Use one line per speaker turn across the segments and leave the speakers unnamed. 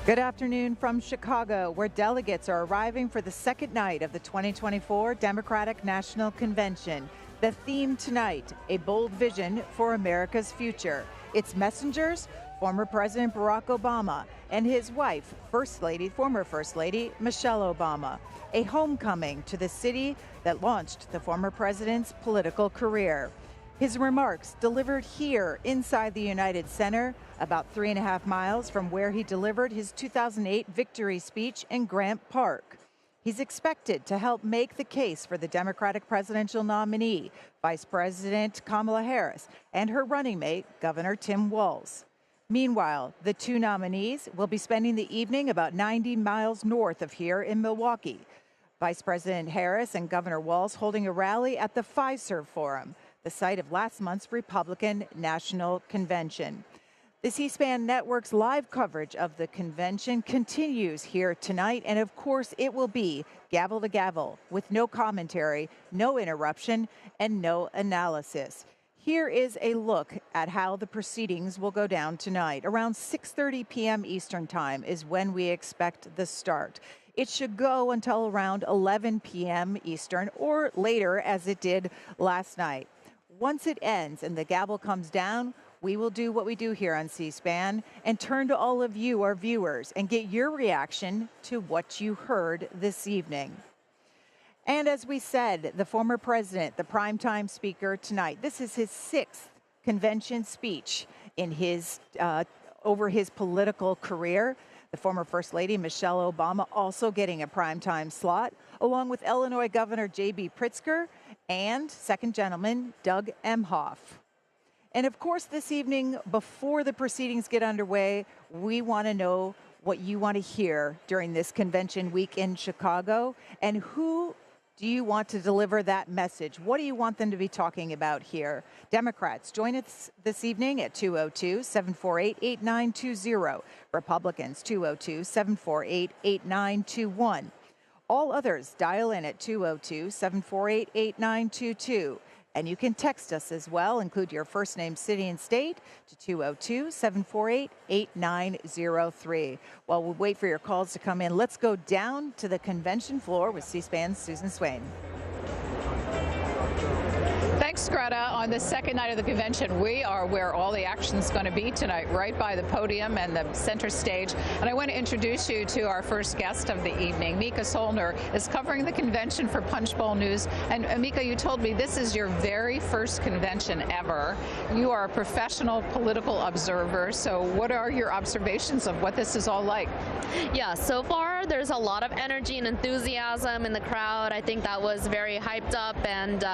Good afternoon from Chicago, where delegates are arriving for the second night of the 2024 Democratic National Convention. The theme tonight, a bold vision for America's future. Its messengers, former President Barack Obama and his wife, former First Lady Michelle Obama. A homecoming to the city that launched the former president's political career. His remarks delivered here inside the United Center, about 3.5 miles from where he delivered his 2008 victory speech in Grant Park. He's expected to help make the case for the Democratic presidential nominee, Vice President Kamala Harris, and her running mate, Governor Tim Walz. Meanwhile, the two nominees will be spending the evening about 90 miles north of here in Milwaukee. Vice President Harris and Governor Walz holding a rally at the Fiserv Forum, the site of last month's Republican National Convention. The C-SPAN network's live coverage of the convention continues here tonight, and of course it will be gavel to gavel with no commentary, no interruption, and no analysis. Here is a look at how the proceedings will go down tonight. Around 6:30 p.m. Eastern Time is when we expect the start. It should go until around 11 p.m. Eastern or later, as it did last night. Once it ends and the gavel comes down, we will do what we do here on C-SPAN and turn to all of you, our viewers, and get your reaction to what you heard this evening. And as we said, the former president, the primetime speaker tonight, this is his 6th convention speech in his over his political career. The former First Lady Michelle Obama also getting a primetime slot, along with Illinois Governor J.B. Pritzker and Second Gentleman Doug Emhoff. And of course, this evening, before the proceedings get underway, we want to know what you want to hear during this convention week in Chicago, and who do you want to deliver that message? What do you want them to be talking about here? Democrats, join us this evening at 202-748-8920. Republicans, 202-748-8921. All others, dial in at 202-748-8922. And you can text us as well, include your first name, city, and state to 202-748-8903. While we wait for your calls to come in, let's go down to the convention floor with C-SPAN's Susan Swain.
Thanks, Greta. On the second night of the convention, we are where all the action's going to be tonight, right by the podium and the center stage. And I want to introduce you to our first guest of the evening. Mika Solner is covering the convention for Punchbowl News. And Mika, you told me this is your very first convention ever. You are a professional political observer. So what are your observations of what this is all like?
Yeah, so far there's a lot of energy and enthusiasm in the crowd. I think that was very hyped up and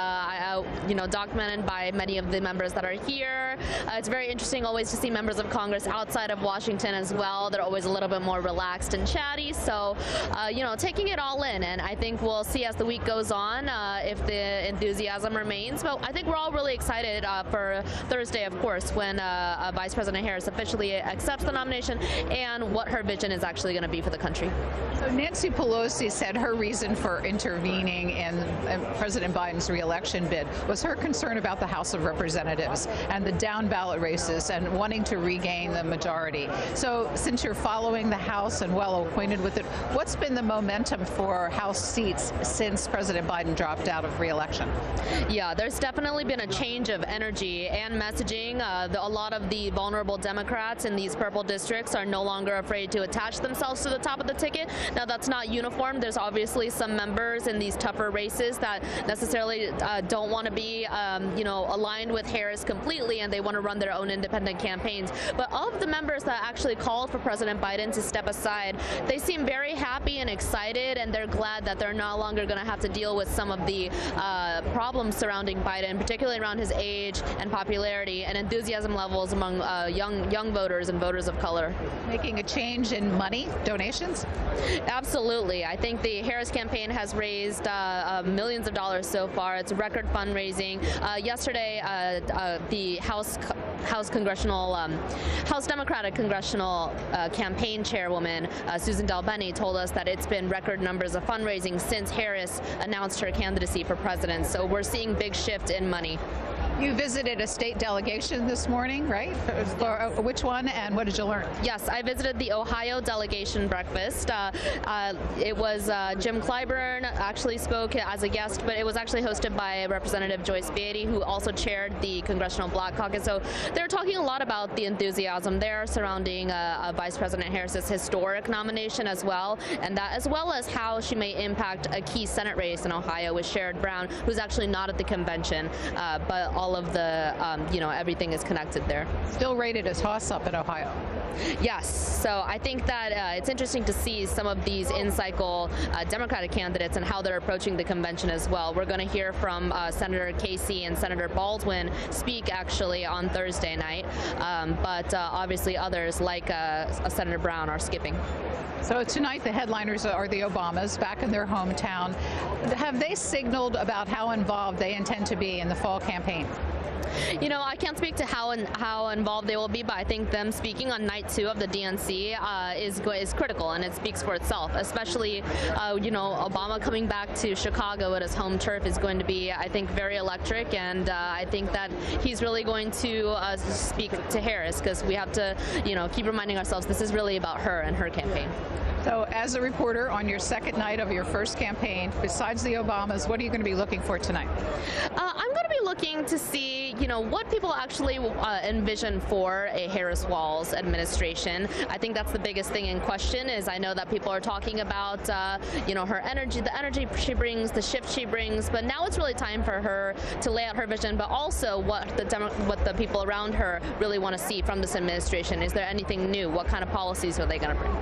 documented by many of the members that are here. It's very interesting always to see members of Congress outside of Washington as well. They're always a little bit more relaxed and chatty. So, taking it all in. And I think we'll see as the week goes on if the enthusiasm remains. But I think we're all really excited for Thursday, of course, when Vice President Harris officially accepts the nomination and what her vision is actually going to be for the country.
So Nancy Pelosi said her reason for intervening in President Biden's re-election bid was her concern about the House of Representatives and the down ballot races and wanting to regain the majority. So since you're following the House and well acquainted with it, what's been the momentum for House seats since President Biden dropped out of re-election?
Yeah, there's definitely been a change of energy and messaging. A lot of the vulnerable Democrats in these purple districts are no longer afraid to attach themselves to the top of the ticket. Now, that's not uniform. There's obviously some members in these tougher races that necessarily don't want to be aligned with Harris completely, and they want to run their own independent campaigns. But all of the members that actually called for President Biden to step aside, they seem very happy and excited, and they're glad that they're no longer going to have to deal with some of the problems surrounding Biden, particularly around his age and popularity and enthusiasm levels among young voters and voters of color.
Making a change in money, donations?
Absolutely. I think the Harris campaign has raised millions of dollars so far. It's record fundraising. Yesterday, the House Democratic Congressional Campaign Chairwoman Susan Dalbeny told us that it's been record numbers of fundraising since Harris announced her candidacy for president. So we're seeing big shift in money.
You visited a state delegation this morning, right? Which one, and what did you learn?
Yes, I visited the Ohio delegation breakfast. It was Jim Clyburn actually spoke as a guest, but it was actually hosted by Representative Joyce Beatty, who also chaired the Congressional Black Caucus. So they're talking a lot about the enthusiasm there surrounding Vice President Harris's historic nomination as well, and that as well as how she may impact a key Senate race in Ohio with Sherrod Brown, who's actually not at the convention, but all of the, everything is connected there.
Still rated a toss-up in Ohio.
Yes, so I think that it's interesting to see some of these in-cycle Democratic candidates and how they're approaching the convention as well. We're going to hear from Senator Casey and Senator Baldwin speak actually on Thursday night, but obviously others like Senator Brown are skipping.
So tonight the headliners are the Obamas back in their hometown. Have they signaled about how involved they intend to be in the fall campaign?
You know, I can't speak to how involved they will be, but I think them speaking on night 2 of the DNC is critical, and it speaks for itself. Especially, Obama coming back to Chicago at his home turf is going to be, I think, very electric, and I think that he's really going to speak to Harris, because we have to, keep reminding ourselves this is really about her and her campaign.
So, as a reporter on your second night of your first campaign, besides the Obamas, what are you going to be looking for tonight?
I'm going to be looking to see, what people actually envision for a Harris-Walz administration. I think that's the biggest thing in question. Is I know that people are talking about, her energy, the energy she brings, the shift she brings, but now it's really time for her to lay out her vision, but also what the people around her really want to see from this administration. Is there anything new? What kind of policies are they going to bring?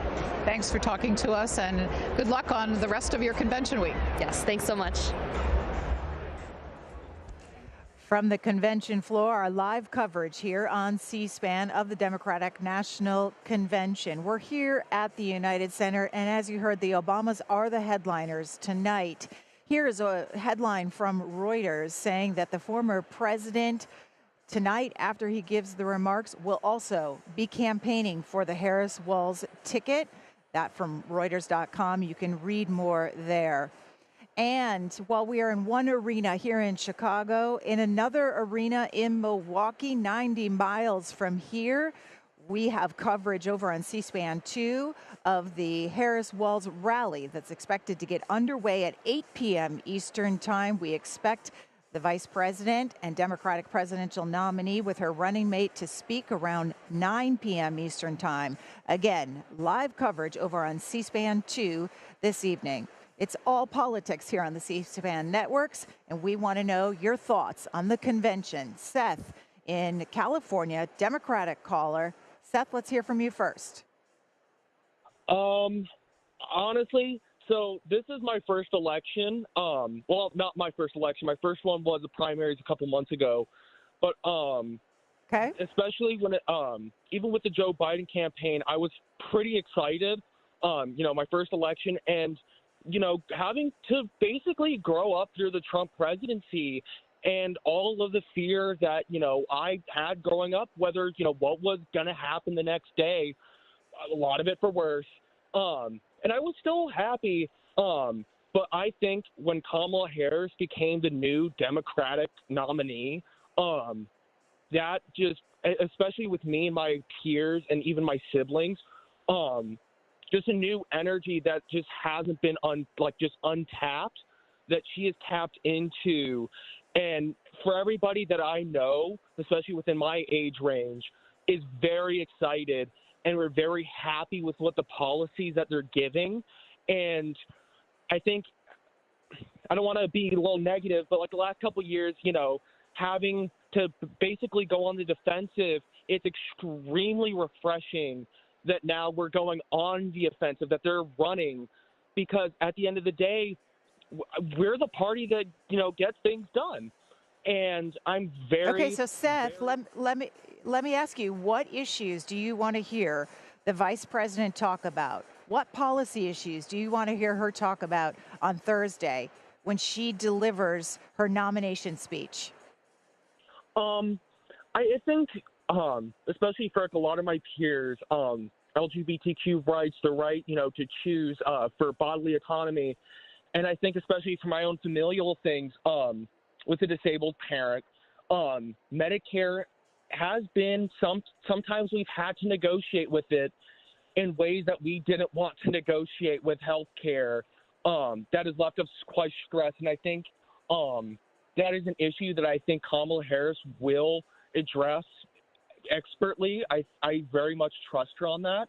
Thanks for talking to us, and good luck on the rest of your convention week.
Yes, thanks so much.
From the convention floor, our live coverage here on C-SPAN of the Democratic National Convention. We're here at the United Center, and as you heard, the Obamas are the headliners tonight. Here is a headline from Reuters saying that the former president tonight, after he gives the remarks, will also be campaigning for the Harris-Walz ticket. That from Reuters.com. You can read more there. And while we are in one arena here in Chicago, in another arena in Milwaukee, 90 miles from here, we have coverage over on C-SPAN 2 of the Harris-Walz rally that's expected to get underway at 8 p.m. Eastern Time. We expect the Vice President and Democratic presidential nominee with her running mate to speak around 9 p.m. Eastern Time. Again, live coverage over on C-SPAN 2 this evening. It's all politics here on the C-SPAN networks, and we want to know your thoughts on the convention. Seth in California, Democratic caller. Seth, let's hear from you first.
Honestly, so this is my first election. Well, not my first election. My first one was the primaries a couple months ago. But
okay.
Especially when even with the Joe Biden campaign, I was pretty excited. My first election, and having to basically grow up through the Trump presidency and all of the fear that, I had growing up, whether, what was going to happen the next day, a lot of it for worse. And I was still happy. But I think when Kamala Harris became the new Democratic nominee, that just, especially with me and my peers and even my siblings, just a new energy that just hasn't been untapped, that she has tapped into. And for everybody that I know, especially within my age range, is very excited, and we're very happy with what the policies that they're giving. And I think, I don't want to be a little negative, but like the last couple of years, having to basically go on the defensive, it's extremely refreshing that now we're going on the offensive, that they're running, because at the end of the day, we're the party that, gets things done. And I'm very...
Okay, so Seth, let me ask you, what issues do you want to hear the Vice President talk about? What policy issues do you want to hear her talk about on Thursday when she delivers her nomination speech?
I think, especially for a lot of my peers, LGBTQ rights, the right, to choose for bodily autonomy. And I think especially for my own familial things, with a disabled parent, Medicare has been sometimes we've had to negotiate with it in ways that we didn't want to negotiate with health care. That has left us quite stressed. And I think that is an issue that I think Kamala Harris will address expertly. I very much trust her on that.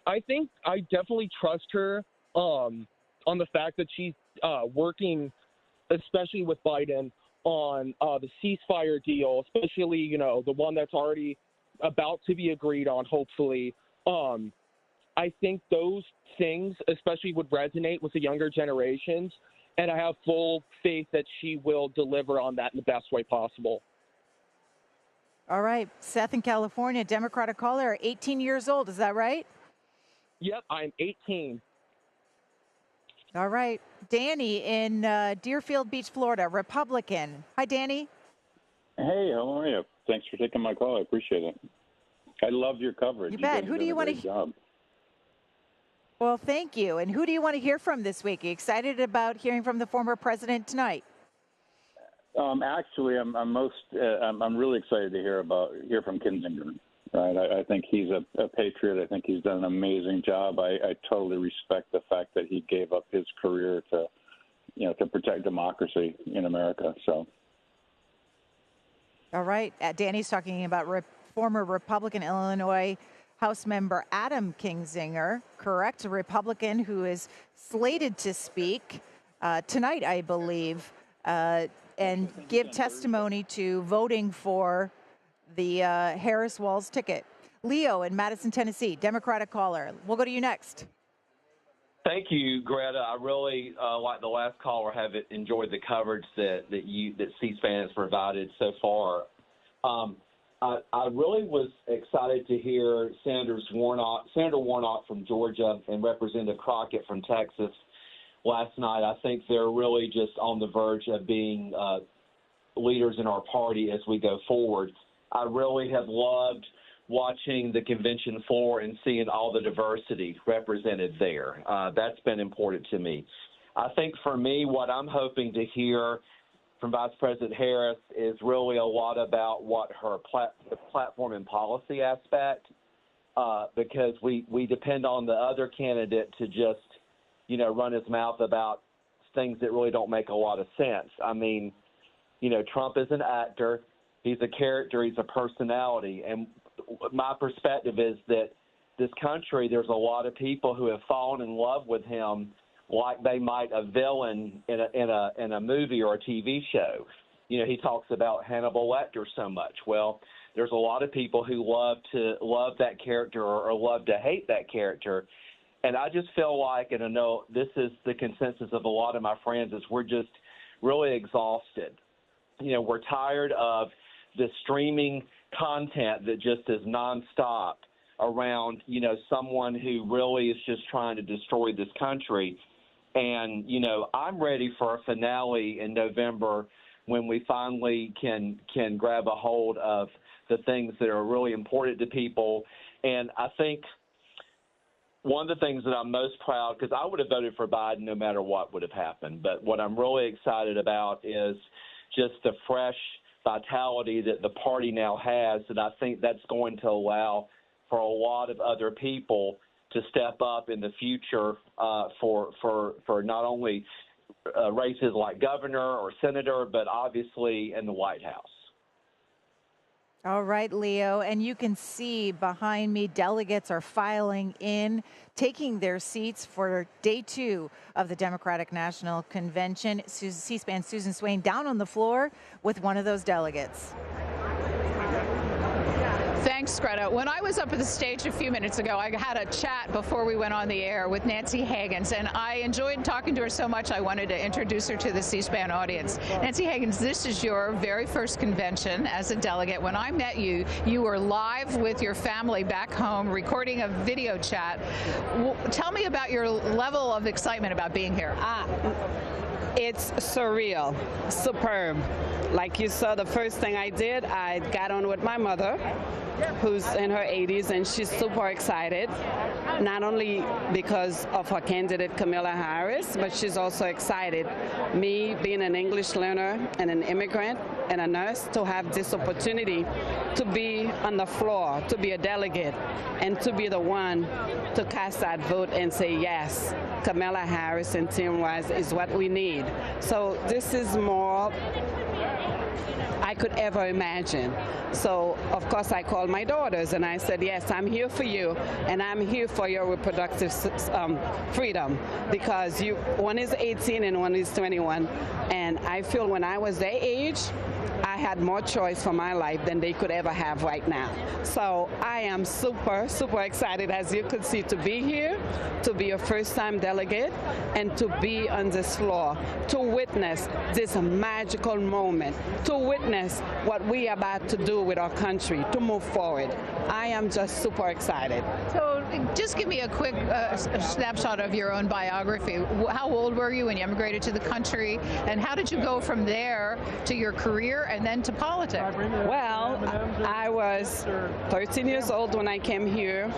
I think I definitely trust her on the fact that she's working, especially with Biden, on the ceasefire deal, especially, you know, the one that's already about to be agreed on, hopefully. I think those things especially would resonate with the younger generations, and I have full faith that she will deliver on that in the best way possible.
All right. Seth in California, Democratic caller, 18 years old. Is that right?
Yep, I'm 18.
All right. Danny in Deerfield Beach, Florida, Republican. Hi, Danny.
Hey, how are you? Thanks for taking my call. I appreciate it. I love your coverage.
You bet.
Who do you want to job.
Well, thank you. And who do you want to hear from this week? Are you excited about hearing from the former president tonight?
Actually, I'm really excited to hear from Kinzinger. Right, I think he's a patriot. I think he's done an amazing job. I totally respect the fact that he gave up his career to protect democracy in America. So.
All right, Danny's talking about former Republican Illinois House member Adam Kinzinger, correct? A Republican who is slated to speak tonight, I believe, and give testimony to voting for the Harris-Walz ticket. Leo in Madison, Tennessee, Democratic caller. We'll go to you next.
Thank you, Greta. I really, like the last caller, have enjoyed the coverage that C-SPAN has provided so far. I really was excited to hear Senator Warnock from Georgia and Representative Crockett from Texas last night. I think they're really just on the verge of being leaders in our party as we go forward. I really have loved watching the convention floor and seeing all the diversity represented there. That's been important to me. I think for me, what I'm hoping to hear from Vice President Harris is really a lot about what her platform and policy aspect, because we depend on the other candidate to just, run his mouth about things that really don't make a lot of sense. I mean, Trump is an actor. He's a character. He's a personality. And my perspective is that this country, there's a lot of people who have fallen in love with him like they might a villain in a movie or a TV show. He talks about Hannibal Lecter so much. Well, there's a lot of people who love that character or love to hate that character. And I just feel like, and I know this is the consensus of a lot of my friends, is we're just really exhausted. We're tired of the streaming content that just is nonstop around, someone who really is just trying to destroy this country. And, I'm ready for a finale in November when we finally can grab a hold of the things that are really important to people. And I think one of the things that I'm most proud, because I would have voted for Biden no matter what would have happened, but what I'm really excited about is just the fresh vitality that the party now has, and I think that's going to allow for a lot of other people to step up in the future for not only races like governor or senator, but obviously in the White House.
All right, Leo, and you can see behind me delegates are filing in, taking their seats for day 2 of the Democratic National Convention. C-SPAN Susan Swain down on the floor with one of those delegates.
Thanks, Greta. When I was up at the stage a few minutes ago, I had a chat before we went on the air with Nancy Hagans, and I enjoyed talking to her so much I wanted to introduce her to the C-SPAN audience. Nancy Hagans, this is your very first convention as a delegate. When I met you, you were live with your family back home recording a video chat. Tell me about your level of excitement about being here.
It's surreal, superb. Like you saw, the first thing I did, I got on with my mother, who's in her 80s, and she's super excited, not only because of her candidate Kamala Harris, but she's also excited, me being an English learner and an immigrant and a nurse, to have this opportunity to be on the floor, to be a delegate, and to be the one to cast that vote and say, yes, Kamala Harris and Tim Wise is what we need. So this is more I could ever imagine. So, of course, I called my daughters and I said, yes, I'm here for you, and I'm here for your reproductive freedom, because one is 18 and one is 21, and I feel when I was their age, I had more choice for my life than they could ever have right now. So I am super, super excited, as you could see, to be here, to be a first-time delegate, and to be on this floor, to witness this magical moment, to witness what we are about to do with our country, to move forward. I am just super excited.
So just give me a quick snapshot of your own biography. How old were you when you immigrated to the country, and how did you go from there to your career and then to politics?
Well, I was 13 years old when I came here,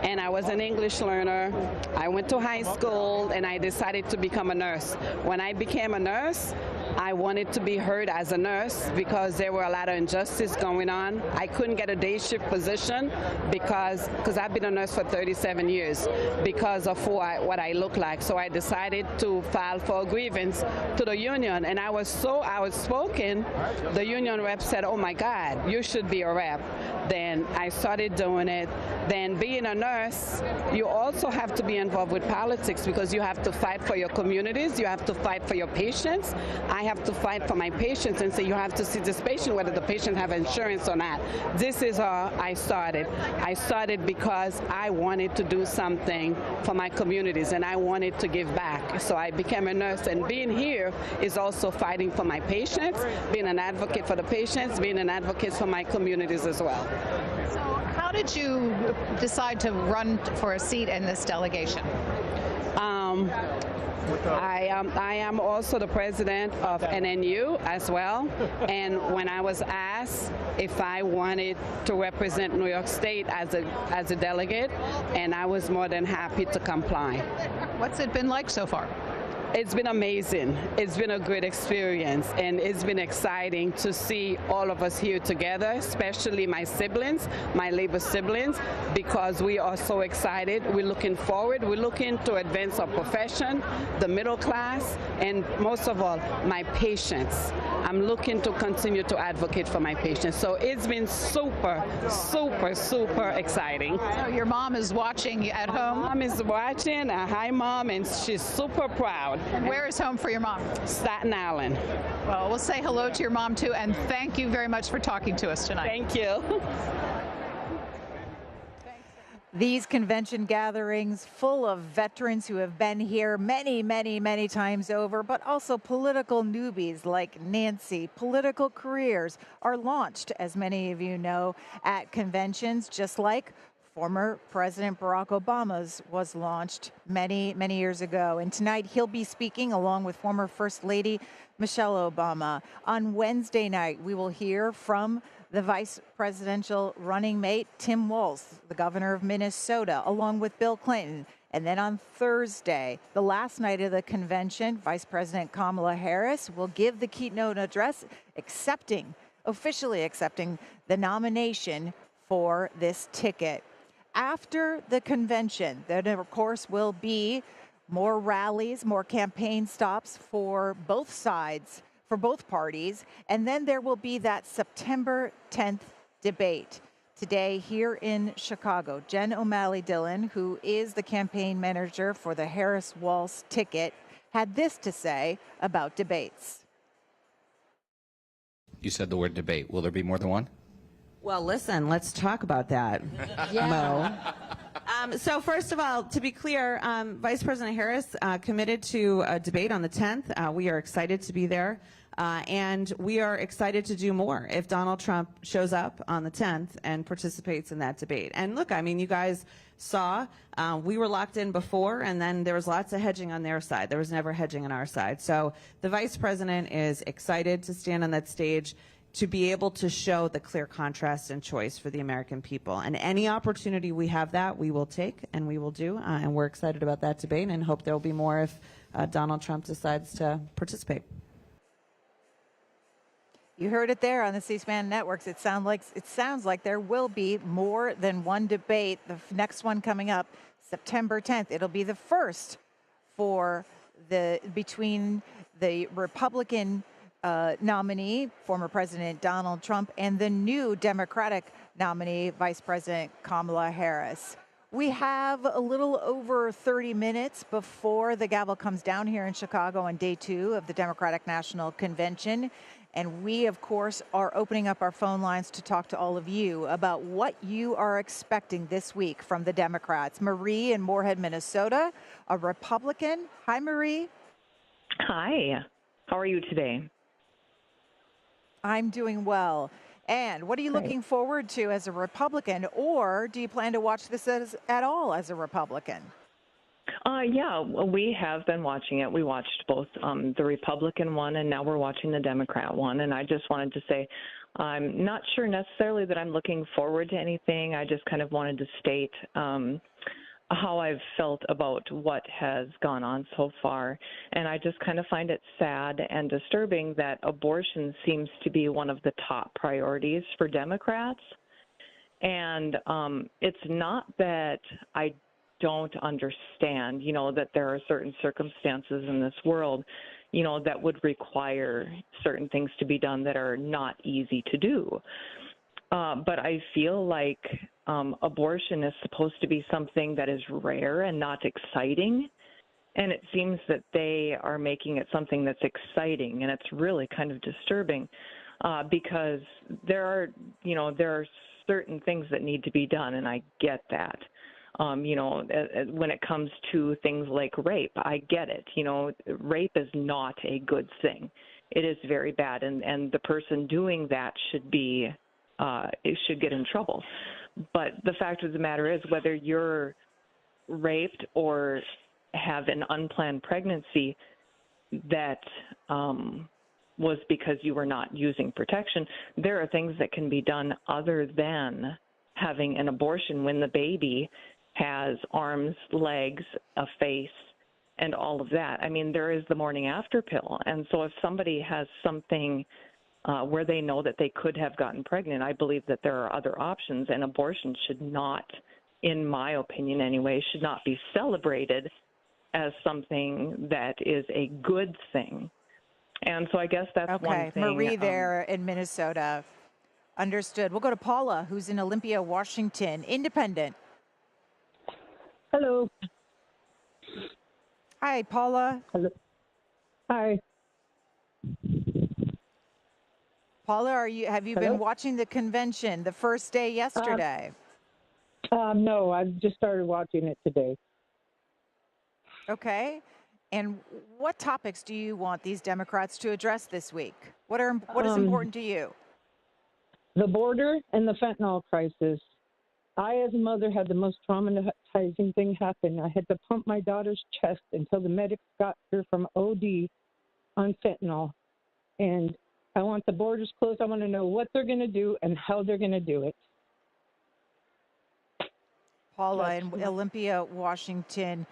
and I was an English learner. I went to high school, and I decided to become a nurse. When I became a nurse, I wanted to be heard as a nurse because there were a lot of injustice going on. I couldn't get a day shift position because I've been a nurse for 37 years because of what I look like. So I decided to file for a grievance to the union, and I was so outspoken, the union rep said, oh my God, you should be a rep. Then I started doing it. Then being a nurse, you also have to be involved with politics because you have to fight for your communities, you have to fight for your patients. I have to fight for my patients and say you have to see this patient whether the patient have insurance or not. This is how I started. I started because I wanted to do something for my communities and I wanted to give back. So I became a nurse, and being here is also fighting for my patients, being an advocate for the patients, being an advocate for my communities as well.
So how did you decide to run for a seat in this delegation?
I am also the president of NNU as well, and when I was asked if I wanted to represent New York State as a delegate, and I was more than happy to comply.
What's it been like so far?
It's been amazing. It's been a great experience, and it's been exciting to see all of us here together, especially my siblings, my Labor siblings, because we are so excited. We're looking forward. We're looking to advance our profession, the middle class, and most of all, my patients. I'm looking to continue to advocate for my patients. So it's been super, super, super exciting.
So your mom is watching at home?
My mom is watching. Hi, Mom, and she's super proud.
And where is home for your mom?
Staten Island.
Well, we'll say hello to your mom, too, and thank you very much for talking to us tonight.
Thank you.
These convention gatherings full of veterans who have been here many, many, many times over, but also political newbies like Nancy. Political careers are launched, as many of you know, at conventions, just like former President Barack Obama's was launched many, many years ago. And tonight he'll be speaking along with former First Lady Michelle Obama. On Wednesday night, we will hear from the vice presidential running mate, Tim Walz, the governor of Minnesota, along with Bill Clinton. And then on Thursday, the last night of the convention, Vice President Kamala Harris will give the keynote address, officially accepting the nomination for this ticket. After the convention, there, of course, will be more rallies, more campaign stops for both sides, for both parties, and then there will be that September 10th debate. Today here in Chicago, Jen O'Malley-Dillon, who is the campaign manager for the Harris-Walz ticket, had this to say about debates.
You said the word debate. Will there be more than one?
Well, listen, let's talk about that, Mo. So first of all, to be clear, Vice President Harris committed to a debate on the 10th. We are excited to be there. And we are excited to do more if Donald Trump shows up on the 10th and participates in that debate. And look, I mean, you guys saw we were locked in before, and then there was lots of hedging on their side. There was never hedging on our side. So the vice president is excited to stand on that stage to be able to show the clear contrast and choice for the American people. And any opportunity we have that, we will take and we will do. And we're excited about that debate and hope there will be more if Donald Trump decides to participate.
You heard it there on the C-SPAN networks. It sounds like there will be more than one debate. The next one coming up September 10th. It'll be the first between the Republican nominee, former President Donald Trump, and the new Democratic nominee, Vice President Kamala Harris. We have a little over 30 minutes before the gavel comes down here in Chicago on day 2 of the Democratic National Convention. And we, of course, are opening up our phone lines to talk to all of you about what you are expecting this week from the Democrats. Marie in Moorhead, Minnesota, a Republican. Hi, Marie.
Hi. How are you today?
I'm doing well. And what are you looking forward to as a Republican, or do you plan to watch this at all as a Republican?
Yeah, we have been watching it. We watched both the Republican one, and now we're watching the Democrat one. And I just wanted to say I'm not sure necessarily that I'm looking forward to anything. I just kind of wanted to state how I've felt about what has gone on so far. And I just kind of find it sad and disturbing that abortion seems to be one of the top priorities for Democrats. And it's not that I don't understand, that there are certain circumstances in this world, that would require certain things to be done that are not easy to do. But I feel like abortion is supposed to be something that is rare and not exciting. And it seems that they are making it something that's exciting. And it's really kind of disturbing because there are certain things that need to be done. And I get that. When it comes to things like rape, I get it. Rape is not a good thing. It is very bad. And the person doing that should get in trouble. But the fact of the matter is, whether you're raped or have an unplanned pregnancy that was because you were not using protection, there are things that can be done other than having an abortion when the baby has arms, legs, a face, and all of that. I mean, there is the morning after pill. And so if somebody has something where they know that they could have gotten pregnant, I believe that there are other options, and abortion should not, in my opinion anyway, should not be celebrated as something that is a good thing. And so I guess that's one thing.
Marie there in Minnesota. Understood. We'll go to Paula, who's in Olympia, Washington, independent.
Hello.
Hi, Paula.
Hello. Hi.
Paula, have you been watching the convention the first day yesterday?
No, I just started watching it today.
Okay. And what topics do you want these Democrats to address this week? What is important to you?
The border and the fentanyl crisis. I, as a mother, had the most traumatizing thing happen. I had to pump my daughter's chest until the medics got her from OD on fentanyl. And I want the borders closed. I want to know what they're going to do and how they're going to do it.
Paula in Olympia, Washington,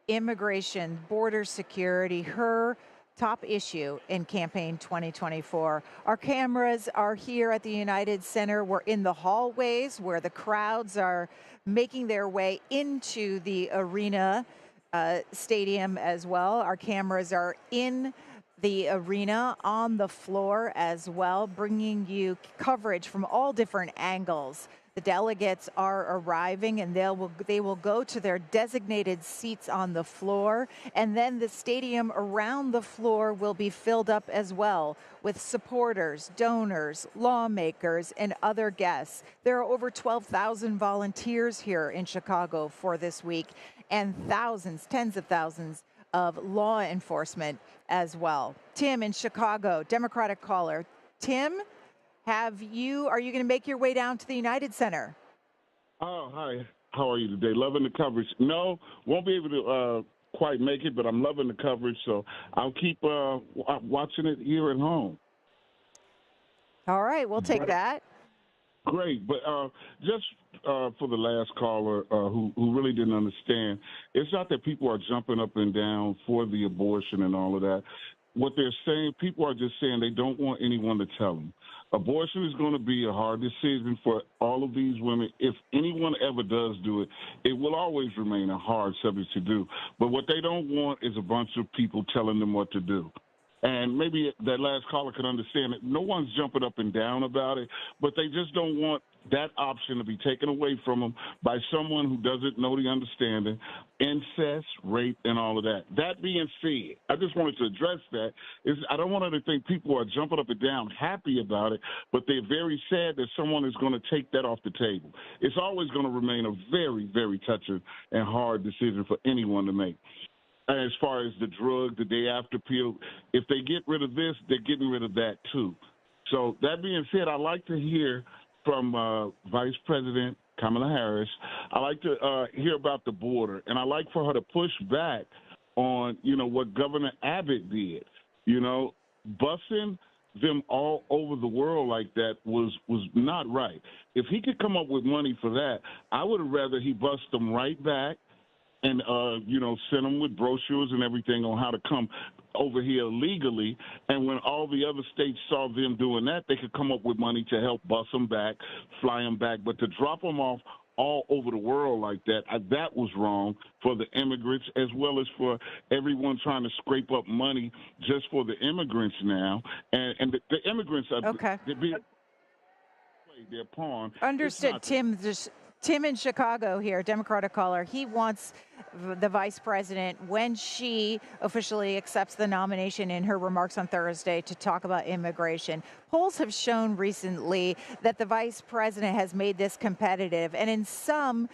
immigration, border security, her top issue in campaign 2024. Our cameras are here at the United Center. We're in the hallways where the crowds are making their way into the arena stadium as well. Our cameras are in the arena on the floor as well, bringing you coverage from all different angles. The delegates are arriving, and they will go to their designated seats on the floor, and then the stadium around the floor will be filled up as well with supporters, donors, lawmakers, and other guests. There are over 12,000 volunteers here in Chicago for this week, and thousands, tens of thousands of law enforcement as well. Tim in Chicago, Democratic caller. Tim, are you going to make your way down to the United Center?
Oh, hi. How are you today? Loving the coverage. No, won't be able to quite make it, but I'm loving the coverage, so I'll keep watching it here at home.
All right, we'll take that.
Great, but just for the last caller who really didn't understand, it's not that people are jumping up and down for the abortion and all of that. What they're saying, people are just saying they don't want anyone to tell them. Abortion is going to be a hard decision for all of these women. If anyone ever does do it, it will always remain a hard subject to do. But what they don't want is a bunch of people telling them what to do. And maybe that last caller could understand it. No one's jumping up and down about it, but they just don't want that option to be taken away from them by someone who doesn't know the understanding, incest, rape, and all of that. That being said, I just wanted to address that. I don't want to think people are jumping up and down happy about it, but they're very sad that someone is going to take that off the table. It's always going to remain a very, very touching and hard decision for anyone to make. As far as the drug, the day after pill, if they get rid of this, they're getting rid of that too. So that being said, I'd like to hear from Vice President Kamala Harris. I like to hear about the border, and I like for her to push back on, what Governor Abbott did. Busing them all over the world like that was not right. If he could come up with money for that, I would have rather he bust them right back and, send them with brochures and everything on how to come over here legally. And when all the other states saw them doing that, they could come up with money to help bus them back, fly them back. But to drop them off all over the world like that, that was wrong for the immigrants as well as for everyone trying to scrape up money just for the immigrants now. And the immigrants are being played their pawn.
Understood, Tim. Tim in Chicago here, Democratic caller. He wants the vice president, when she officially accepts the nomination in her remarks on Thursday, to talk about immigration. Polls have shown recently that the vice president has made this competitive, and in some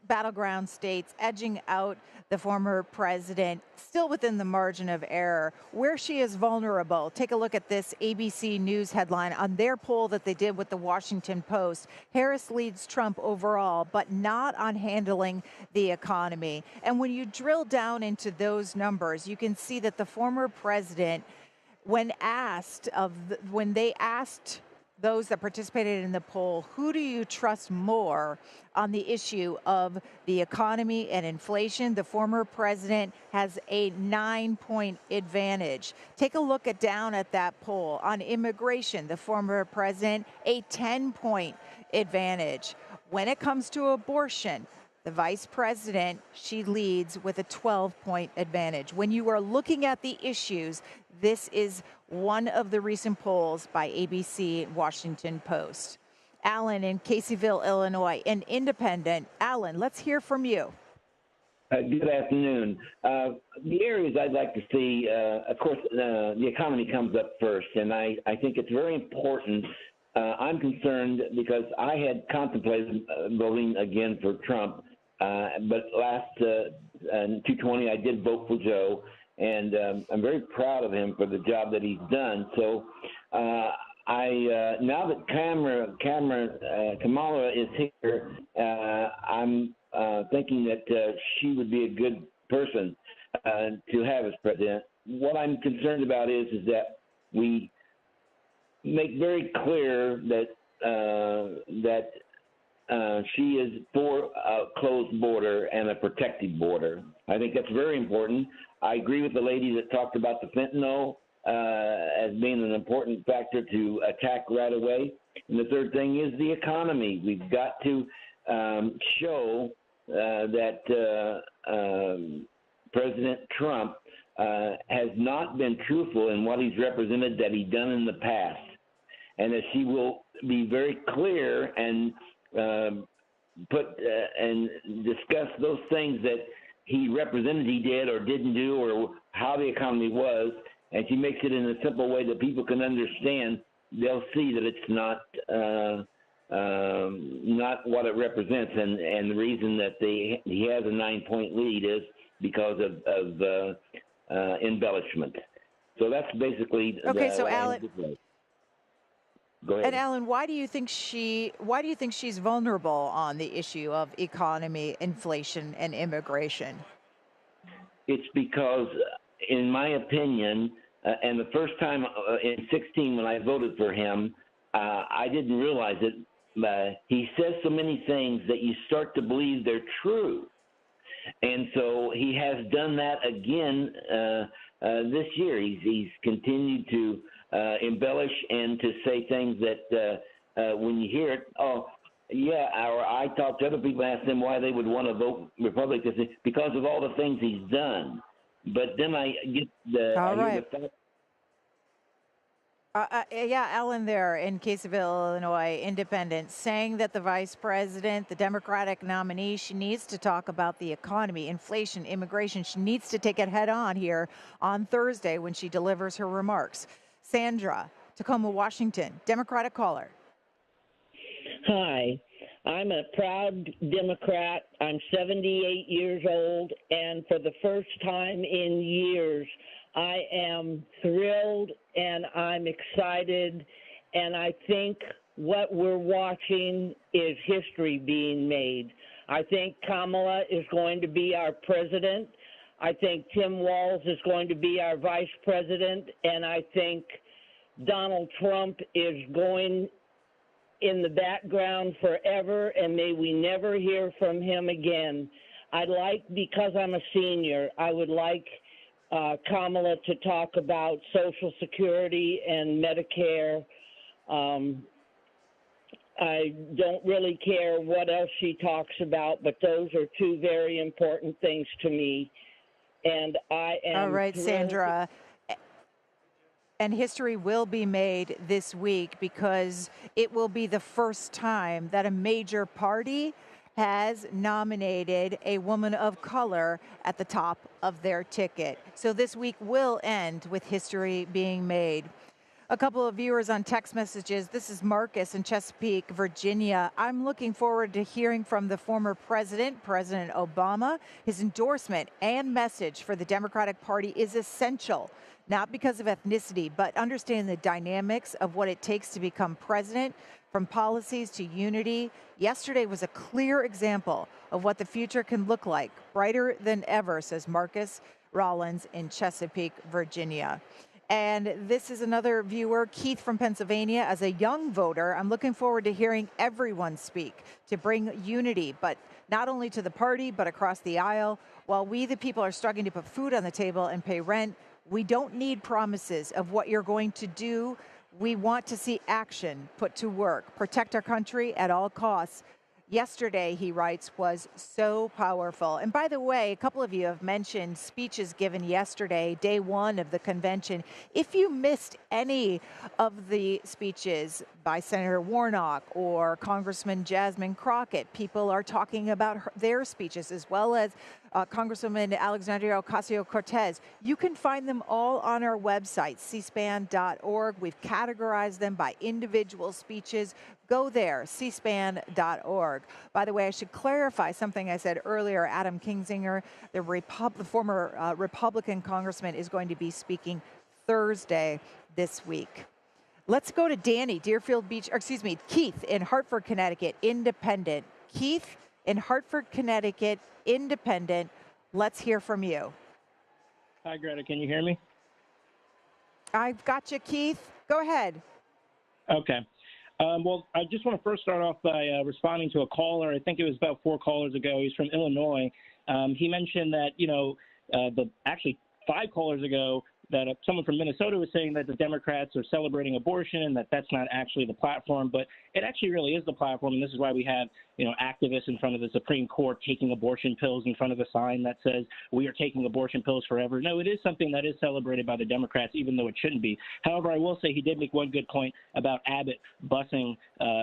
battleground states, edging out the former president, still within the margin of error. Where she is vulnerable, take a look at this ABC News headline on their poll that they did with the Washington Post. Harris leads Trump overall, but not on handling the economy. And when you drill down into those numbers, you can see that the former president, when they asked those that participated in the poll, who do you trust more on the issue of the economy and inflation? The former president has a 9-point advantage. Take a look down at that poll. On immigration, the former president, a 10-point advantage. When it comes to abortion, the vice president, she leads with a 12-point advantage. When you are looking at the issues, this is one of the recent polls by ABC and Washington Post. Alan in Caseyville, Illinois, an independent. Alan, let's hear from you.
Good afternoon. The areas I'd like to see, of course, the economy comes up first, and I think it's very important. I'm concerned because I had contemplated voting again for Trump, but last 220 I did vote for Joe, and I'm very proud of him for the job that he's done. So now that Kamala is here, I'm thinking that she would be a good person to have as president. What I'm concerned about is that we make very clear that she is for a closed border and a protected border. I think that's very important. I agree with the lady that talked about the fentanyl as being an important factor to attack right away. And the third thing is the economy. We've got to show that President Trump has not been truthful in what he's represented that he's done in the past, and that she will be very clear and and discuss those things that he represented he did or didn't do, or how the economy was, and she makes it in a simple way that people can understand. They'll see that it's not what it represents, and the reason that he has a 9-point lead is because of embellishment. So that's basically
Okay, so Alan,
go ahead.
and Alan, why do you think she's vulnerable on the issue of economy, inflation, and immigration?
It's because, in my opinion, and the first time in 16 when I voted for him, I didn't realize it. He says so many things that you start to believe they're true. And so he has done that again this year. He's continued to embellish and to say things that when you hear it, oh, yeah, or I talk to other people, ask them why they would want to vote Republican because of all the things he's done. But then I get the fact.
Yeah, Ellen there in Caseyville, Illinois, independent, saying that the vice president, the Democratic nominee, she needs to talk about the economy, inflation, immigration. She needs to take it head on here on Thursday when she delivers her remarks. Sandra, Tacoma, Washington, Democratic caller.
Hi, I'm a proud Democrat. I'm 78 years old, and for the first time in years, I am thrilled and I'm excited, and I think what we're watching is history being made. I think Kamala is going to be our president. I think Tim Walz is going to be our vice president, and I think Donald Trump is going in the background forever, and may we never hear from him again. Because I'm a senior, I would like Kamala to talk about Social Security and Medicare. I don't really care what else she talks about, but those are two very important things to me. And I am
all right, Sandra. And history will be made this week because it will be the first time that a major party has nominated a woman of color at the top of their ticket. So this week will end with history being made. A couple of viewers on text messages. This is Marcus in Chesapeake, Virginia. I'm looking forward to hearing from the former president, President Obama. His endorsement and message for the Democratic Party is essential, not because of ethnicity, but understanding the dynamics of what it takes to become president, from policies to unity. Yesterday was a clear example of what the future can look like, brighter than ever, says Marcus Rollins in Chesapeake, Virginia. And this is another viewer, Keith from Pennsylvania. As a young voter, I'm looking forward to hearing everyone speak to bring unity, but not only to the party, but across the aisle. While we, the people, are struggling to put food on the table and pay rent, we don't need promises of what you're going to do. We want to see action put to work, protect our country at all costs. Yesterday, he writes, was so powerful. And by the way, a couple of you have mentioned speeches given yesterday, day one of the convention. If you missed any of the speeches by Senator Warnock or Congressman Jasmine Crockett, people are talking about their speeches, as well as Congresswoman Alexandria Ocasio-Cortez. You can find them all on our website, cspan.org. We've categorized them by individual speeches. Go there, cspan.org. By the way, I should clarify something I said earlier. Adam Kinzinger, the former Republican congressman, is going to be speaking Thursday this week. Let's go to Danny, Keith in Hartford, Connecticut, independent. Keith in Hartford, Connecticut, independent. Let's hear from you.
Hi, Greta. Can you hear me?
I've got you, Keith. Go ahead.
Okay. Well, I just want to first start off by responding to a caller. I think it was about 4 callers ago. He's from Illinois. He mentioned that, actually 5 callers ago, that someone from Minnesota was saying that the Democrats are celebrating abortion and that that's not actually the platform, but it actually really is the platform, and this is why we have, activists in front of the Supreme Court taking abortion pills in front of a sign that says, we are taking abortion pills forever. No, it is something that is celebrated by the Democrats, even though it shouldn't be. However, I will say he did make one good point about Abbott busing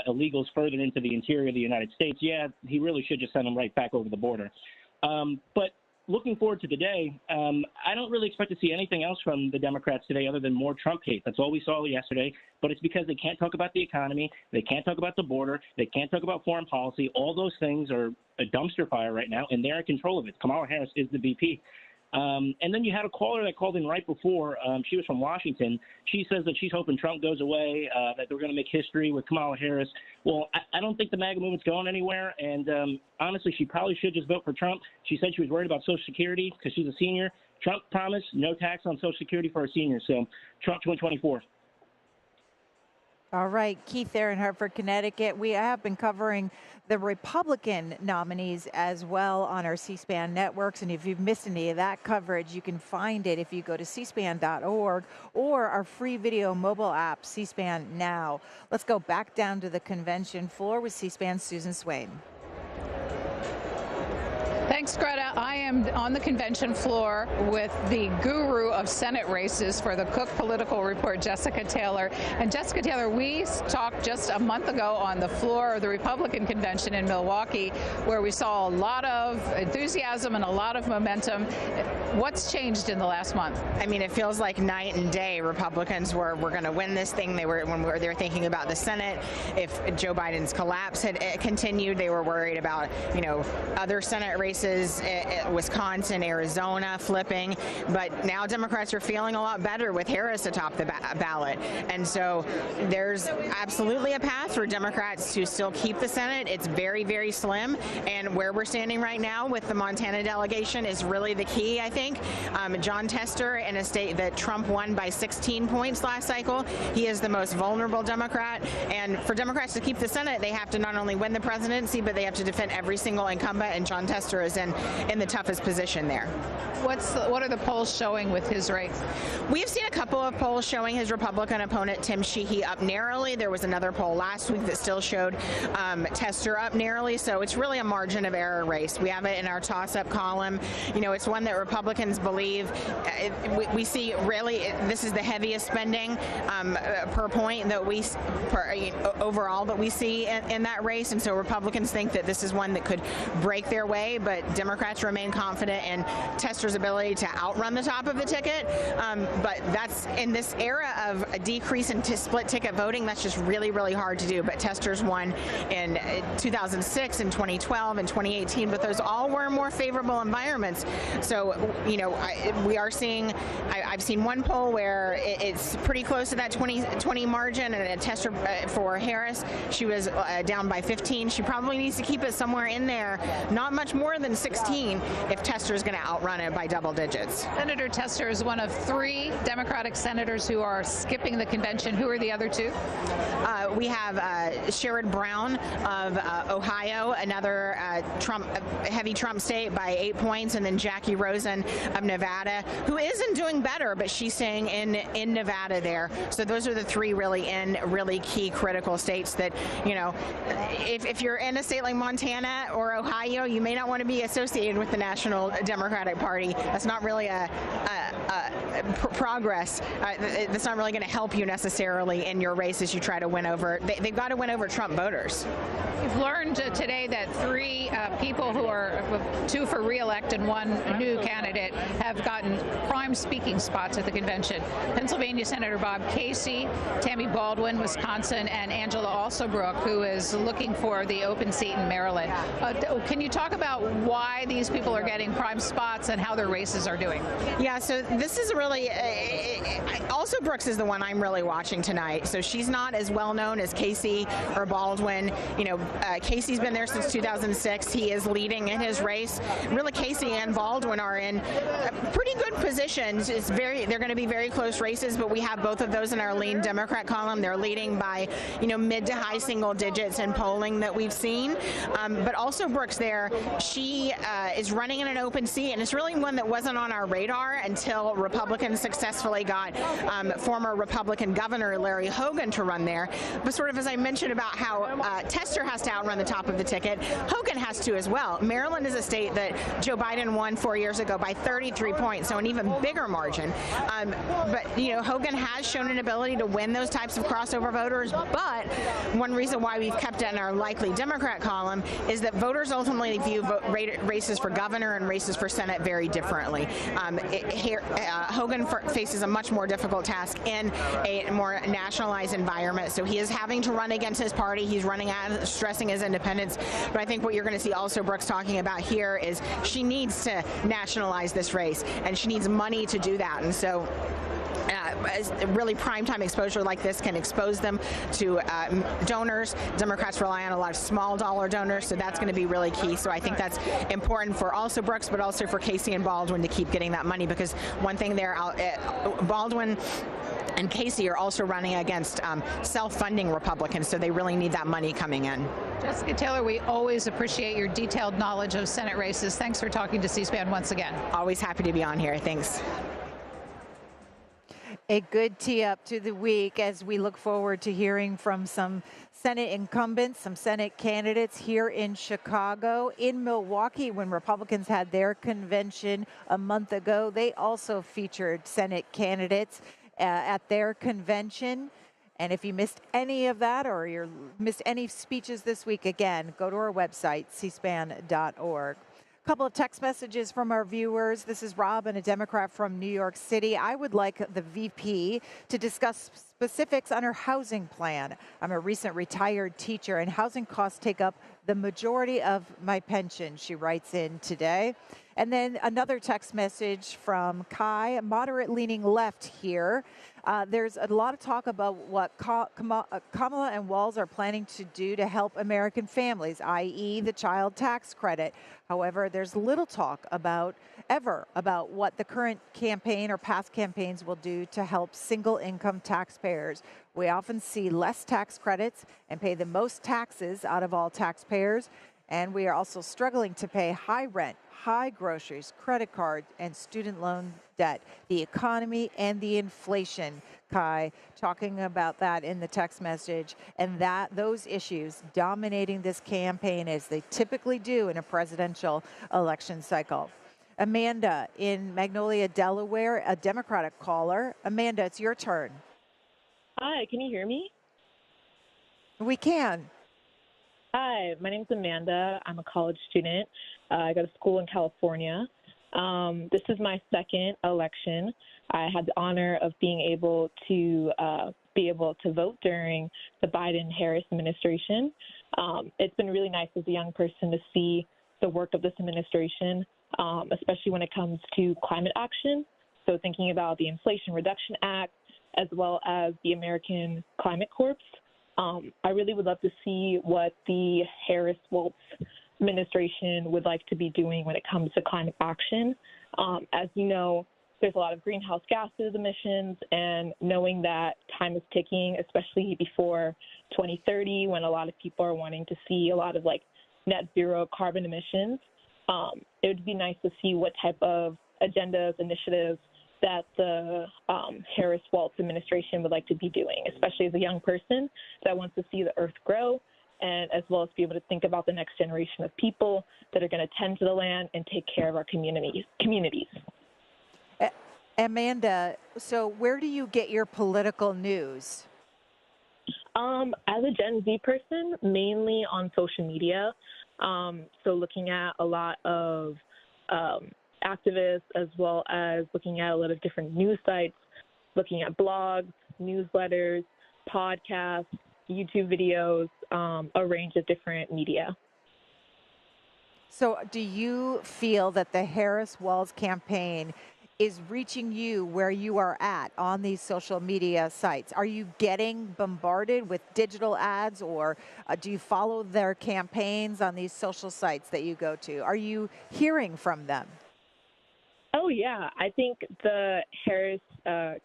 illegals further into the interior of the United States. Yeah, he really should just send them right back over the border. But looking forward to the day, I don't really expect to see anything else from the Democrats today other than more Trump hate. That's all we saw yesterday. But it's because they can't talk about the economy. They can't talk about the border. They can't talk about foreign policy. All those things are a dumpster fire right now, and they're in control of it. Kamala Harris is the VP. And then you had a caller that called in right before. She was from Washington. She says that she's hoping Trump goes away, that they're going to make history with Kamala Harris. Well, I don't think the MAGA movement's going anywhere. And honestly, she probably should just vote for Trump. She said she was worried about Social Security because she's a senior. Trump promised no tax on Social Security for our seniors. So Trump 2024.
All right, Keith there in Hartford, Connecticut. We have been covering the Republican nominees as well on our C-SPAN networks. And if you've missed any of that coverage, you can find it if you go to cspan.org or our free video mobile app, C-SPAN Now. Let's go back down to the convention floor with C-SPAN's Susan Swain.
Thanks, Greta. I am on the convention floor with the guru of Senate races for the Cook Political Report, Jessica Taylor. And Jessica Taylor, we talked just a month ago on the floor of the Republican convention in Milwaukee, where we saw a lot of enthusiasm and a lot of momentum. What's changed in the last month?
I mean, it feels like night and day. Republicans were going to win this thing. They were thinking about the Senate. If Joe Biden's collapse had continued, they were worried about, other Senate races. Wisconsin, Arizona flipping, but now Democrats are feeling a lot better with Harris atop the ballot. And so there's absolutely a path for Democrats to still keep the Senate. It's very, very slim. And where we're standing right now with the Montana delegation is really the key, I think. John Tester, in a state that Trump won by 16 points last cycle, he is the most vulnerable Democrat. And for Democrats to keep the Senate, they have to not only win the presidency, but they have to defend every single incumbent, and John Tester is in the toughest position there.
What are the polls showing with his race?
We've seen a couple of polls showing his Republican opponent, Tim Sheehy, up narrowly. There was another poll last week that still showed Tester up narrowly, so it's really a margin of error race. We have it in our toss-up column. It's one that Republicans believe. We see really this is the heaviest spending per point that overall that we see in that race, and so Republicans think that this is one that could break their way, but Democrats remain confident in Tester's ability to outrun the top of the ticket. But that's in this era of a decrease in split ticket voting, that's just really, really hard to do. But Tester's won in 2006 and 2012 and 2018, but those all were more favorable environments. So, we are seeing, I've seen one poll where it's pretty close to that 20 margin, and a Tester for Harris, she was down by 15. She probably needs to keep it somewhere in there, not much more than 16 if Tester is going to outrun it by double digits.
Senator Tester is one of 3 Democratic senators who are skipping the convention. Who are the other 2?
We have Sherrod Brown of Ohio, another heavy Trump state by 8 points, and then Jackie Rosen of Nevada, who isn't doing better, but she's staying in Nevada there. So those are the 3 really key critical states that, if you're in a state like Montana or Ohio, you may not want to be associated with the National Democratic Party. That's not really a progress. That's not really going to help you necessarily in your race as you try to win over. They've got to win over Trump voters.
We've learned today that 3 people who are 2 for re-elect and 1 new candidate have gotten prime speaking spots at the convention. Pennsylvania Senator Bob Casey, Tammy Baldwin, Wisconsin, and Angela Alsobrook, who is looking for the open seat in Maryland. Can you talk about why these people are getting prime spots and how their races are doing?
Yeah, so this is really, Alsobrooks is the one I'm really watching tonight. So she's not as well known as Casey or Baldwin. Casey's been there since 2006. He is leading in his race. Really, Casey and Baldwin are in pretty good positions. They're going to be very close races, but we have both of those in our lean Democrat column. They're leading by, mid to high single digits in polling that we've seen. But also Brooks there, she is running in an open seat, and it's really one that wasn't on our radar until Republicans successfully got former Republican Governor Larry Hogan to run there. But sort of as I mentioned about how Tester has to outrun the top of the ticket, Hogan has to as well. Maryland is a state that Joe Biden won 4 years ago by 33 points, so an even bigger margin. But Hogan has shown an ability to win those types of crossover voters, but one reason why we've kept it in our likely Democrat column is that voters ultimately view races for governor and races for Senate very differently. Hogan faces a much more difficult task in a more nationalized environment, so he is having to run against his party. He's running out, stressing his independence. But I think what you're going to see also Brooks talking about here is she needs to nationalize this race, and she needs money to do that. And so really primetime exposure like this can expose them to donors. Democrats rely on a lot of small dollar donors, so that's going to be really key. So I think that's important for also Brooks, but also for Casey and Baldwin to keep getting that money, because one thing there, Baldwin and Casey are also running against self-funding Republicans, so they really need that money coming in.
Jessica Taylor, we always appreciate your detailed knowledge of Senate races. Thanks for talking to C-SPAN once again.
Always happy to be on here. Thanks.
A good tee up to the week as we look forward to hearing from some Senate incumbents, some Senate candidates here in Chicago. In Milwaukee, when Republicans had their convention a month ago, they also featured Senate candidates at their convention. And if you missed any of that, or you missed any speeches this week, again, go to our website, cspan.org. Couple of text messages from our viewers. This is Rob, and a Democrat from New York City. I would like the VP to discuss specifics on her housing plan. I'm a recent retired teacher, and housing costs take up the majority of my pension, she writes in today. And then another text message from Kai, moderate-leaning left here. There's a lot of talk about what Kamala and Walz are planning to do to help American families, i.e. the child tax credit. However, there's little talk about what the current campaign or past campaigns will do to help single-income taxpayers. We often see less tax credits and pay the most taxes out of all taxpayers. And we are also struggling to pay high rent, high groceries, credit card, and student loan debt, the economy and the inflation. Kai talking about that in the text message, and that those issues dominating this campaign as they typically do in a presidential election cycle. Amanda in Magnolia, Delaware, a Democratic caller. Amanda, it's your turn.
Hi, can you hear me?
We can.
Hi, my name's Amanda. I'm a college student. I go to school in California. This is my second election. I had the honor of being able to vote during the Biden-Harris administration. It's been really nice as a young person to see the work of this administration, especially when it comes to climate action. So thinking about the Inflation Reduction Act, as well as the American Climate Corps. I really would love to see what the Harris-Walz administration would like to be doing when it comes to climate action. As you know, there's a lot of greenhouse gases emissions, and knowing that time is ticking, especially before 2030, when a lot of people are wanting to see a lot of net zero carbon emissions, it would be nice to see what type of agendas, initiatives that the Harris-Walz administration would like to be doing, especially as a young person that wants to see the earth grow, and as well as be able to think about the next generation of people that are going to tend to the land and take care of our communities.
Amanda, so where do you get your political news?
As a Gen Z person, mainly on social media. So looking at a lot of activists, as well as looking at a lot of different news sites, looking at blogs, newsletters, podcasts, YouTube videos, a range of different media.
So do you feel that the Harris-Walz campaign is reaching you where you are at on these social media sites? Are you getting bombarded with digital ads, or do you follow their campaigns on these social sites that you go to? Are you hearing from them?
Oh, yeah. I think the Harris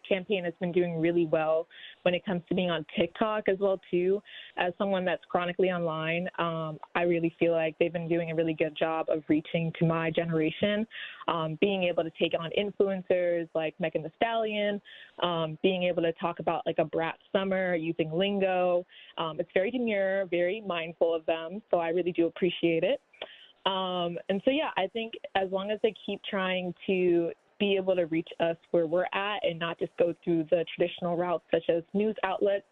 campaign has been doing really well when it comes to being on TikTok as well, too. As someone that's chronically online, I really feel like they've been doing a really good job of reaching to my generation, being able to take on influencers like Megan Thee Stallion, being able to talk about a brat summer using lingo. It's very demure, very mindful of them, so I really do appreciate it. And so, yeah, I think as long as they keep trying to be able to reach us where we're at and not just go through the traditional routes such as news outlets,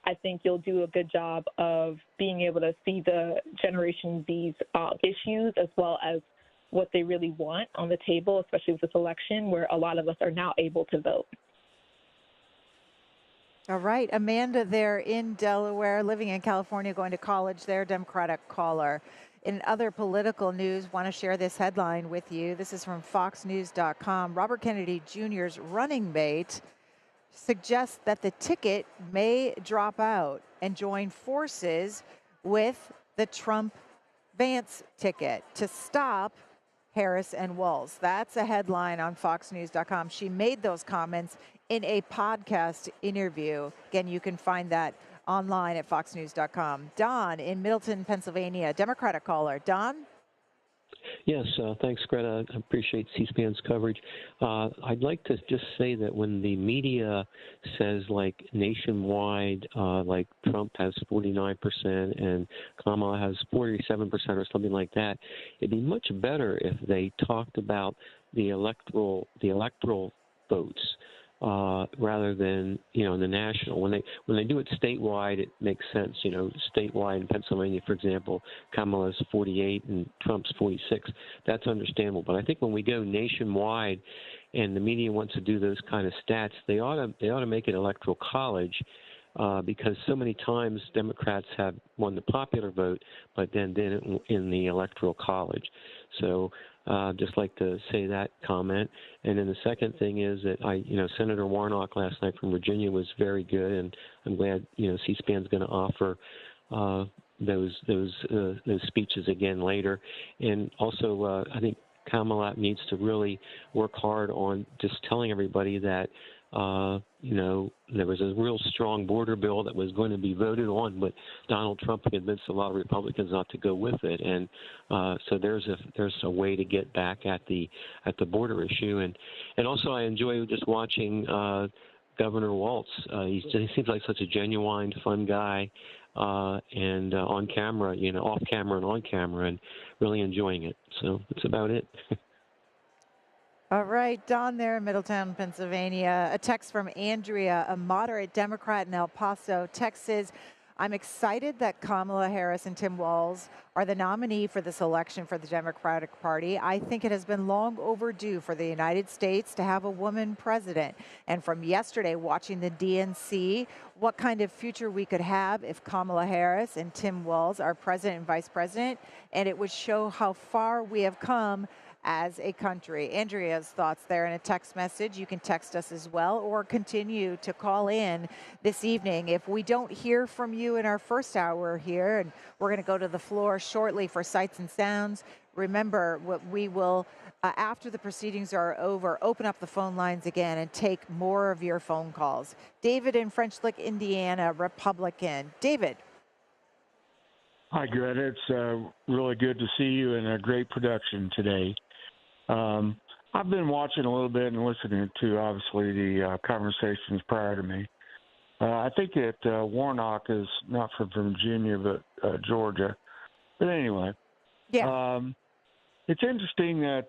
I think you'll do a good job of being able to see the Generation Z's issues, as well as what they really want on the table, especially with this election where a lot of us are now able to vote.
All right. Amanda there in Delaware, living in California, going to college there, Democratic caller. In other political news, want to share this headline with you. This is from FoxNews.com. Robert Kennedy Jr.'s running mate suggests that the ticket may drop out and join forces with the Trump-Vance ticket to stop Harris and Walz. That's a headline on FoxNews.com. She made those comments in a podcast interview. Again, you can find that online at FoxNews.com. Don in Middleton, Pennsylvania, Democratic caller. Don?
Yes, thanks, Greta. I appreciate C-SPAN's coverage. I'd like to just say that when the media says, like, nationwide, like Trump has 49% and Kamala has 47% or something like that, it'd be much better if they talked about the electoral votes. Rather than, the national. When they do it statewide, it makes sense. Statewide in Pennsylvania, for example, Kamala's 48 and Trump's 46. That's understandable. But I think when we go nationwide, and the media wants to do those kind of stats, they ought to make it electoral college. Because so many times Democrats have won the popular vote, but then didn't in the electoral college. So just like to say that comment. And then the second thing is that Senator Warnock last night from Virginia was very good, and I'm glad C-SPAN's going to offer those speeches again later. And also, I think Kamala needs to really work hard on just telling everybody that. There was a real strong border bill that was going to be voted on, but Donald Trump convinced a lot of Republicans not to go with it, and so there's a way to get back at the border issue, and also I enjoy just watching Governor Walz. He seems like such a genuine, fun guy, and on camera, off camera and on camera, and really enjoying it. So that's about it.
All right, Don there in Middletown, Pennsylvania. A text from Andrea, a moderate Democrat in El Paso, Texas. I'm excited that Kamala Harris and Tim Walz are the nominee for this election for the Democratic Party. I think it has been long overdue for the United States to have a woman president. And from yesterday, watching the DNC, what kind of future we could have if Kamala Harris and Tim Walz are president and vice president. And it would show how far we have come as a country. Andrea's thoughts there in a text message. You can text us as well or continue to call in this evening. If we don't hear from you in our first hour here, and we're going to go to the floor shortly for Sights and Sounds, remember what we will, after the proceedings are over, open up the phone lines again and take more of your phone calls. David in French Lick, Indiana, Republican. David.
Hi, Greta. It's really good to see you and a great production today. I've been watching a little bit and listening to, obviously, the conversations prior to me. I think that Warnock is not from Virginia, but Georgia. But anyway,
yeah.
It's interesting that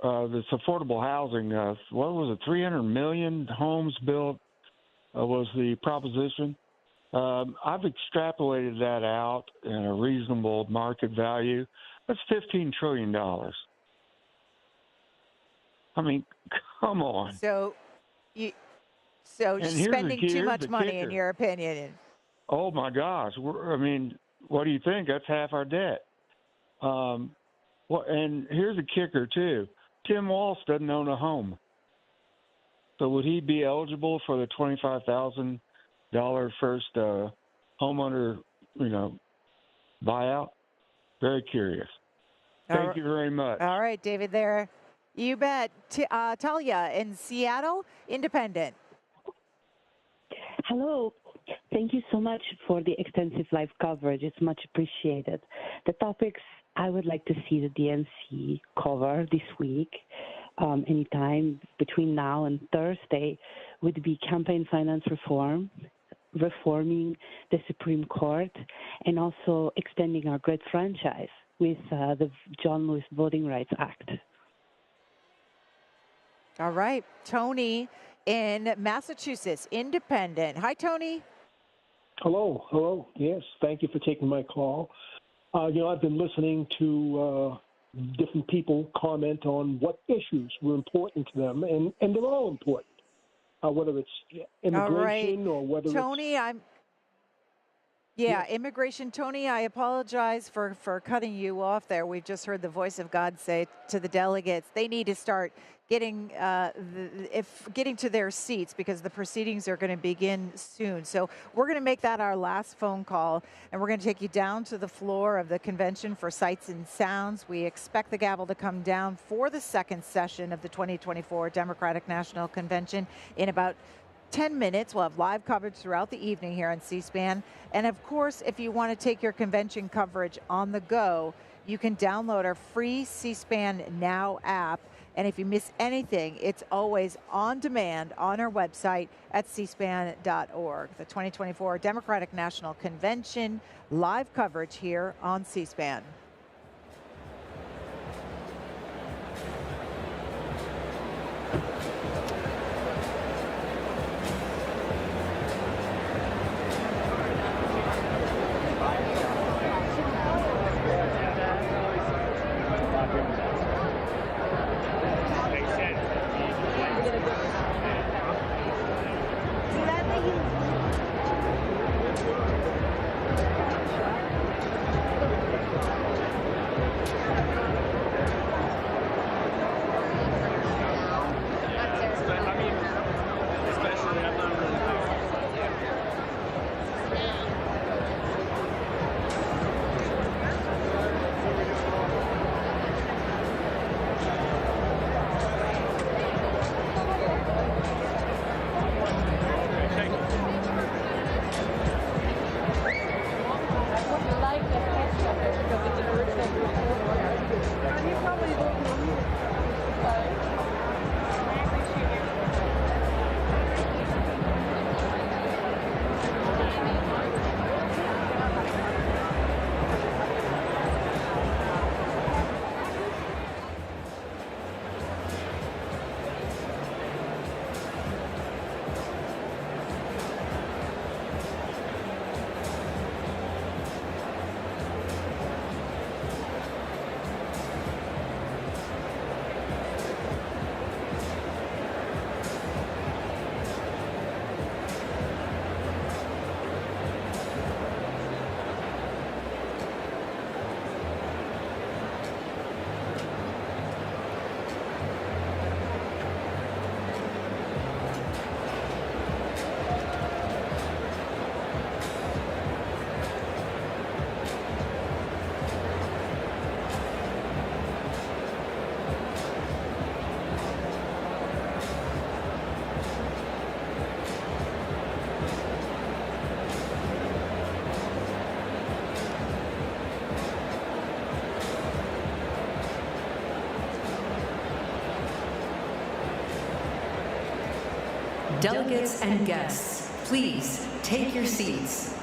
this affordable housing, what was it, 300 million homes built was the proposition. I've extrapolated that out in a reasonable market value. That's $15 trillion. I mean, come on.
So spending too much money, in your opinion.
Oh, my gosh. What do you think? That's half our debt. And here's a kicker, too. Tim Walz doesn't own a home. So would he be eligible for the $25,000 first homeowner, buyout? Very curious. Thank you very much.
All right, David there. You bet. Talia in Seattle, Independent.
Hello. Thank you so much for the extensive live coverage. It's much appreciated. The topics I would like to see the DNC cover this week, anytime between now and Thursday, would be campaign finance reform, reforming the Supreme Court, and also extending our great franchise with the John Lewis Voting Rights Act.
All right. Tony in Massachusetts, Independent. Hi, Tony.
Hello. Yes, thank you for taking my call. I've been listening to different people comment on what issues were important to them, and they're all important, whether it's immigration or whether
Tony,
it's...
Immigration. Tony, I apologize for cutting you off there. We've just heard the voice of God say to the delegates, they need to start getting getting to their seats because the proceedings are going to begin soon. So we're going to make that our last phone call, and we're going to take you down to the floor of the convention for sights and sounds. We expect the gavel to come down for the second session of the 2024 Democratic National Convention in about 10 minutes. We'll have live coverage throughout the evening here on C-SPAN. And of course, if you want to take your convention coverage on the go, you can download our free C-SPAN Now app. And if you miss anything, it's always on demand on our website at cspan.org. The 2024 Democratic National Convention, live coverage here on C-SPAN.
Delegates and guests, please take your seats.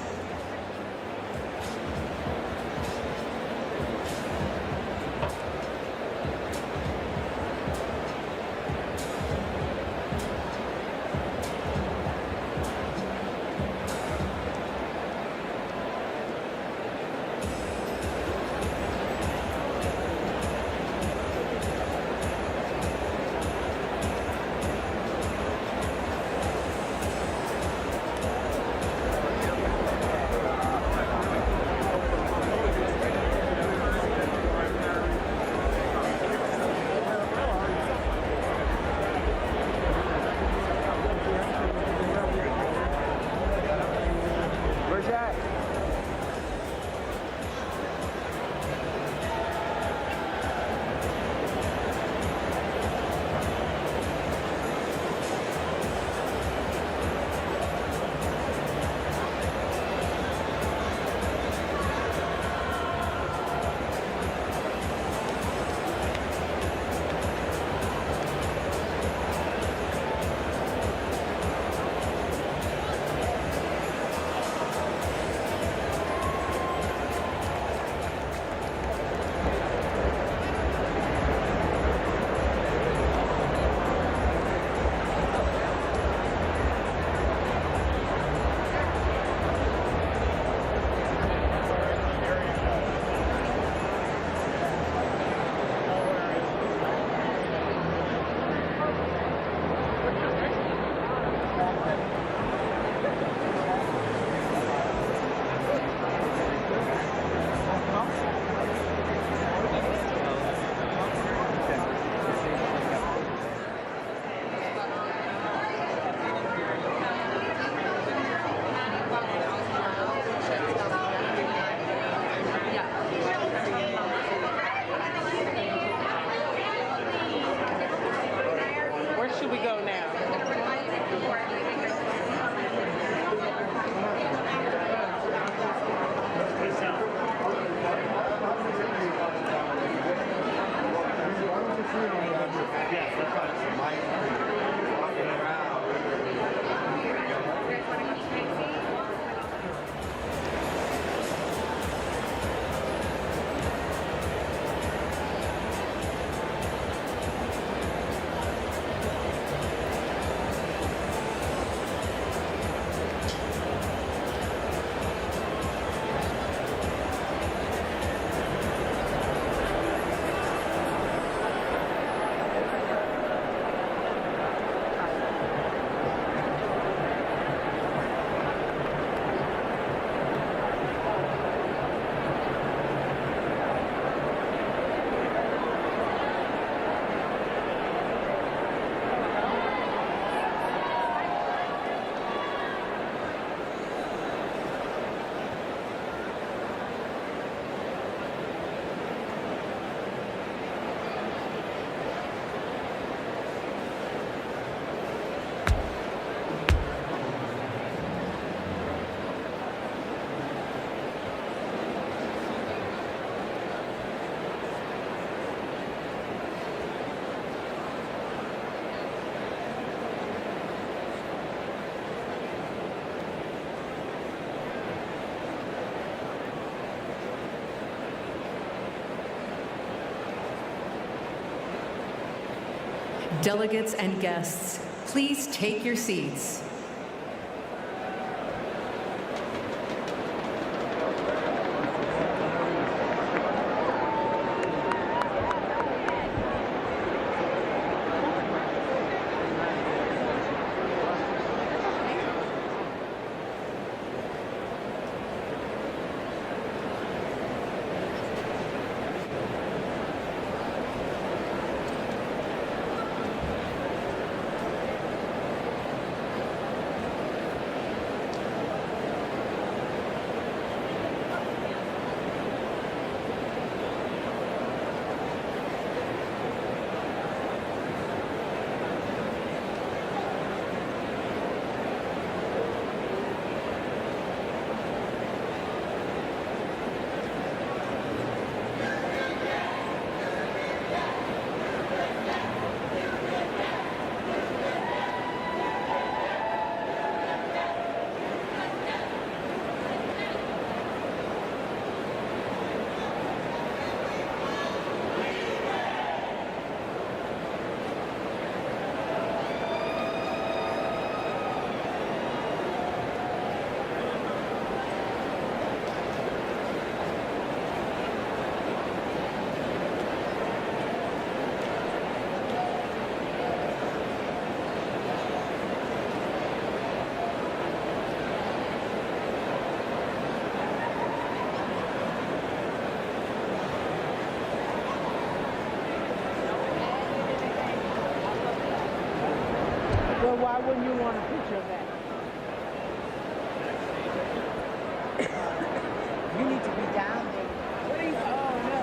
Delegates and guests, please take your seats.
Well, why wouldn't you want a picture of that? You need to be down there. What are you? Oh, no.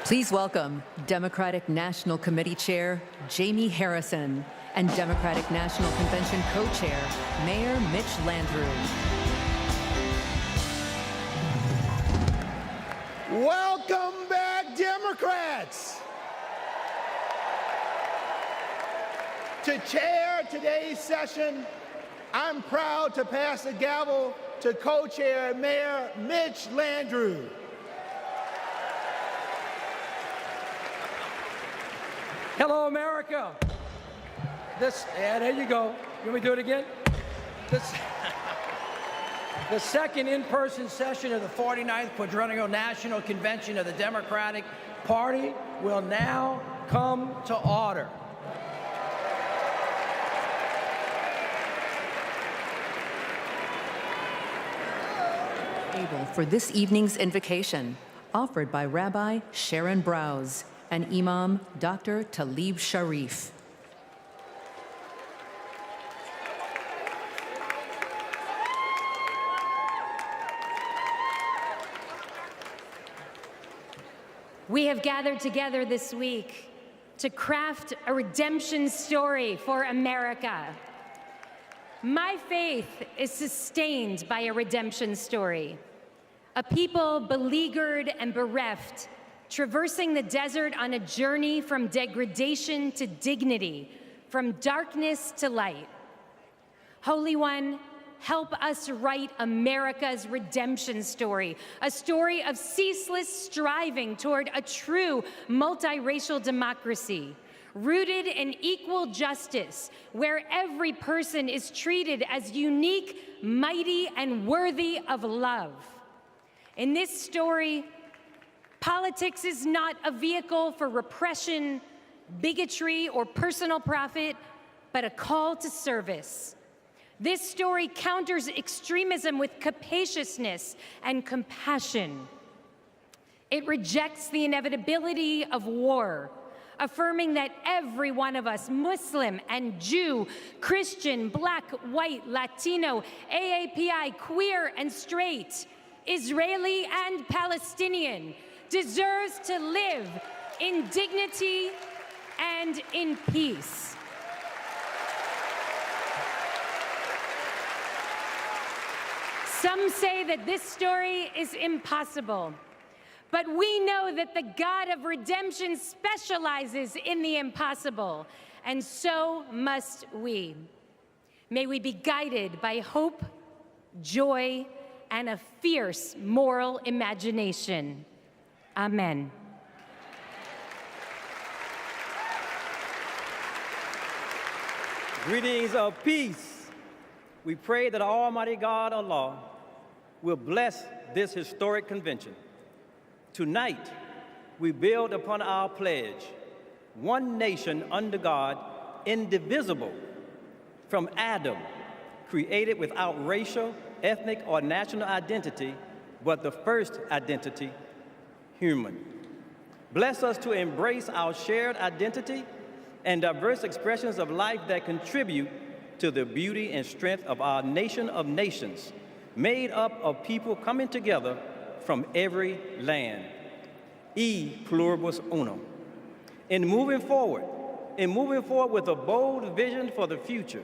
Please welcome Democratic National Committee Chair Jamie Harrison and Democratic National Convention Co-Chair Mayor Mitch Landrieu.
Welcome back, Democrats! To chair today's session, I'm proud to pass the gavel to Co-Chair Mayor Mitch Landrieu.
Hello, America. Yeah, there you go. You want me to do it again? The second in-person session of the 49th Quadrennial National Convention of the Democratic Party will now come to order.
For this evening's invocation, offered by Rabbi Sharon Browse and Imam Dr. Talib Sharif.
We have gathered together this week to craft a redemption story for America. My faith is sustained by a redemption story. A people beleaguered and bereft, traversing the desert on a journey from degradation to dignity, from darkness to light. Holy One, help us write America's redemption story, a story of ceaseless striving toward a true multiracial democracy, rooted in equal justice, where every person is treated as unique, mighty, and worthy of love. In this story, politics is not a vehicle for repression, bigotry, or personal profit, but a call to service. This story counters extremism with capaciousness and compassion. It rejects the inevitability of war, affirming that every one of us, Muslim and Jew, Christian, Black, White, Latino, AAPI, queer and straight, Israeli and Palestinian, deserves to live in dignity and in peace. Some say that this story is impossible, but we know that the God of redemption specializes in the impossible, and so must we. May we be guided by hope, joy, and a fierce moral imagination. Amen.
Greetings of peace. We pray that Almighty God, Allah, will bless this historic convention. Tonight, we build upon our pledge, one nation under God, indivisible, from Adam, created without racial, ethnic, or national identity, but the first identity, human. Bless us to embrace our shared identity and diverse expressions of life that contribute to the beauty and strength of our nation of nations, made up of people coming together from every land. E pluribus unum. In moving forward with a bold vision for the future,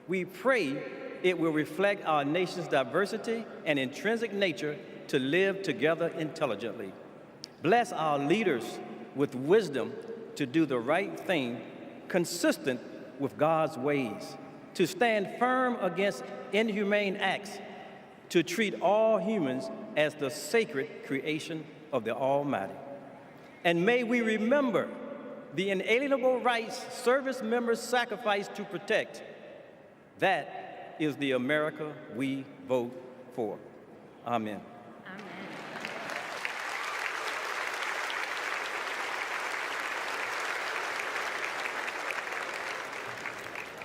we pray it will reflect our nation's diversity and intrinsic nature to live together intelligently. Bless our leaders with wisdom to do the right thing, consistent with God's ways, to stand firm against inhumane acts, to treat all humans as the sacred creation of the Almighty. And may we remember the inalienable rights service members sacrifice to protect. That is the America we vote for. Amen.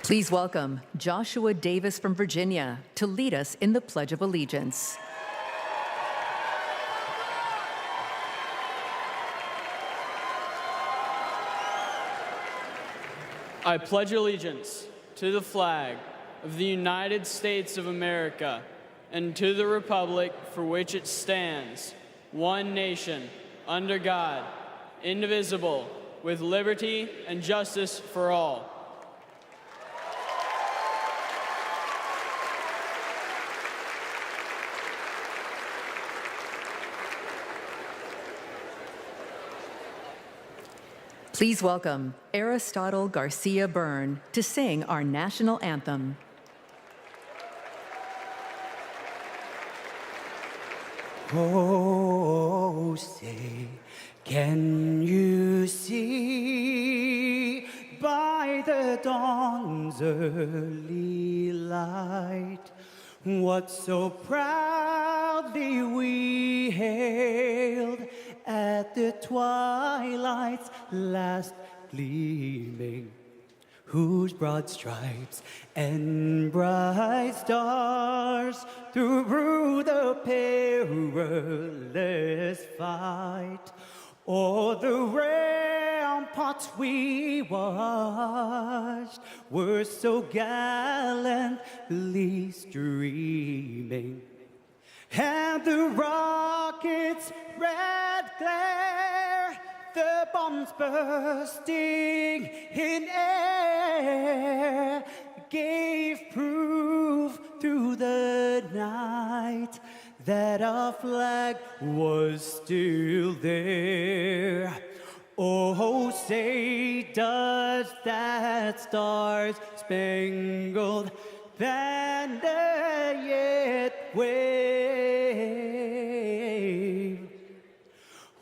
Please welcome Joshua Davis from Virginia to lead us in the Pledge of Allegiance.
I pledge allegiance to the flag of the United States of America and to the republic for which it stands, one nation, under God, indivisible, with liberty and justice for all.
Please welcome Aristotle Garcia Byrne to sing our national anthem.
Oh, say, can you see by the dawn's early light what so proudly we hailed at the twilight's last gleaming, whose broad stripes and bright stars through the perilous fight o'er the ramparts we watched were so gallantly streaming, and the rocket's red glare, the bombs bursting in air, gave proof through the night that our flag was still there. Oh, say does that star-spangled banner yet wave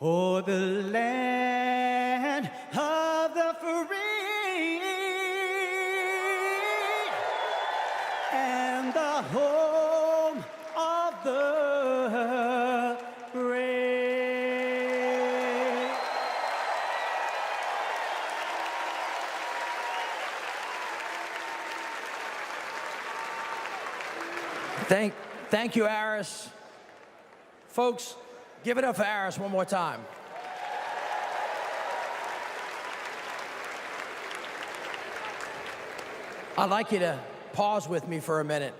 o'er the land of the free and the home of the brave.
Thank you, Aris. Folks, give it up for Aris one more time. I'd like you to pause with me for a minute.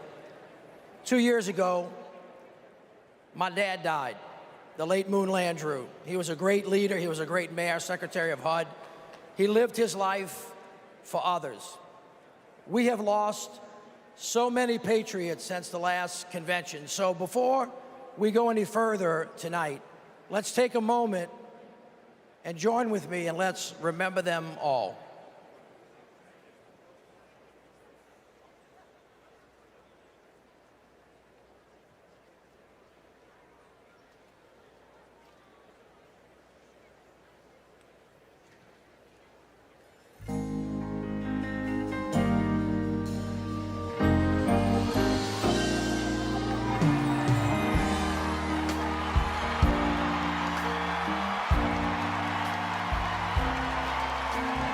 2 years ago, my dad died, the late Moon Landrieu. He was a great leader. He was a great mayor, secretary of HUD. He lived his life for others. We have lost so many patriots since the last convention. So before we go any further tonight, let's take a moment and join with me and let's remember them all.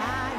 I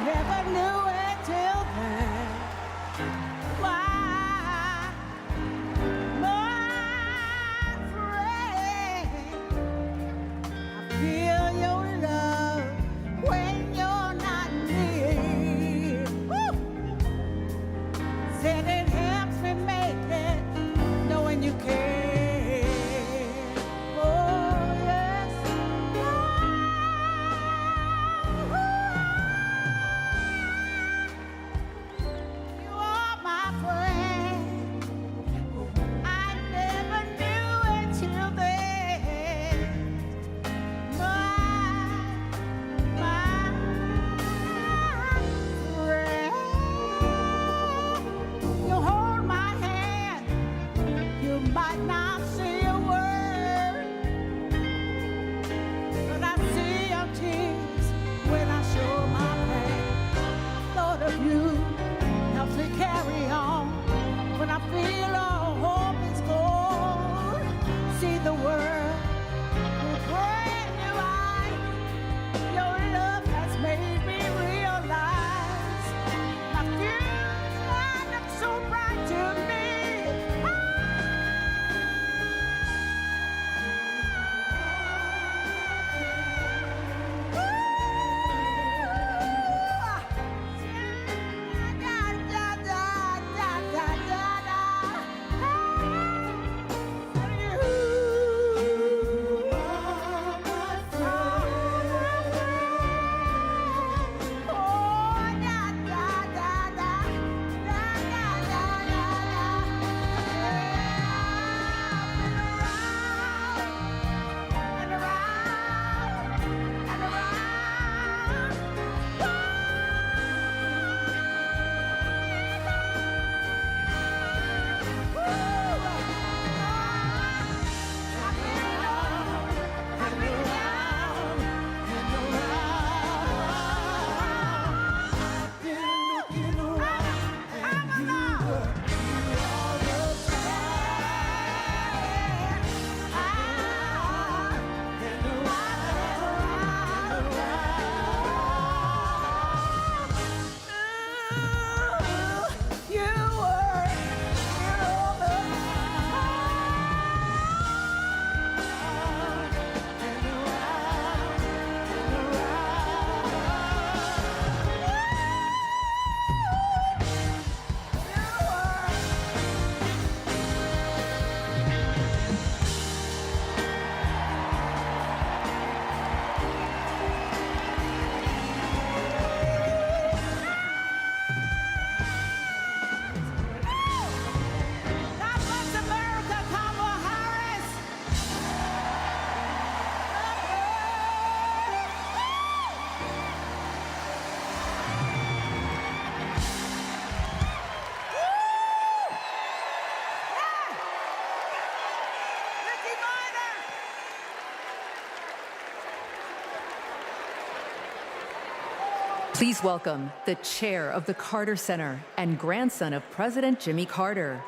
Please welcome the chair of the Carter Center and grandson of President Jimmy Carter,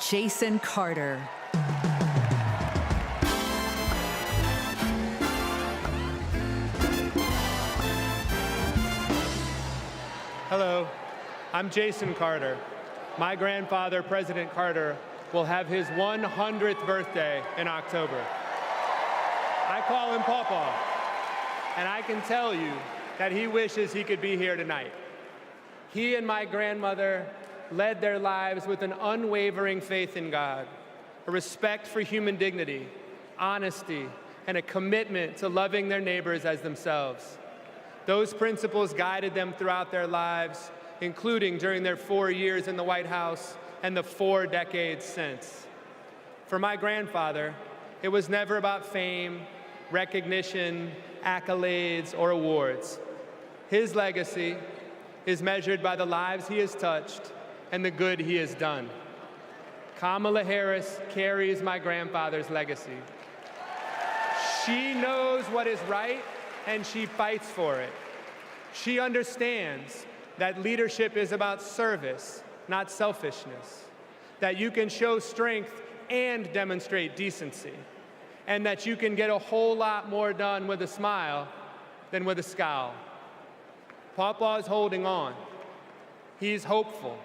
Jason Carter.
Hello, I'm Jason Carter. My grandfather, President Carter, will have his 100th birthday in October. I call him Pawpaw, and I can tell you that he wishes he could be here tonight. He and my grandmother led their lives with an unwavering faith in God, a respect for human dignity, honesty, and a commitment to loving their neighbors as themselves. Those principles guided them throughout their lives, including during their 4 years in the White House and the 4 decades since. For my grandfather, it was never about fame, recognition, accolades, or awards. His legacy is measured by the lives he has touched and the good he has done. Kamala Harris carries my grandfather's legacy. She knows what is right, and she fights for it. She understands that leadership is about service, not selfishness, that you can show strength and demonstrate decency, and that you can get a whole lot more done with a smile than with a scowl. Pawpaw's holding on. He's hopeful.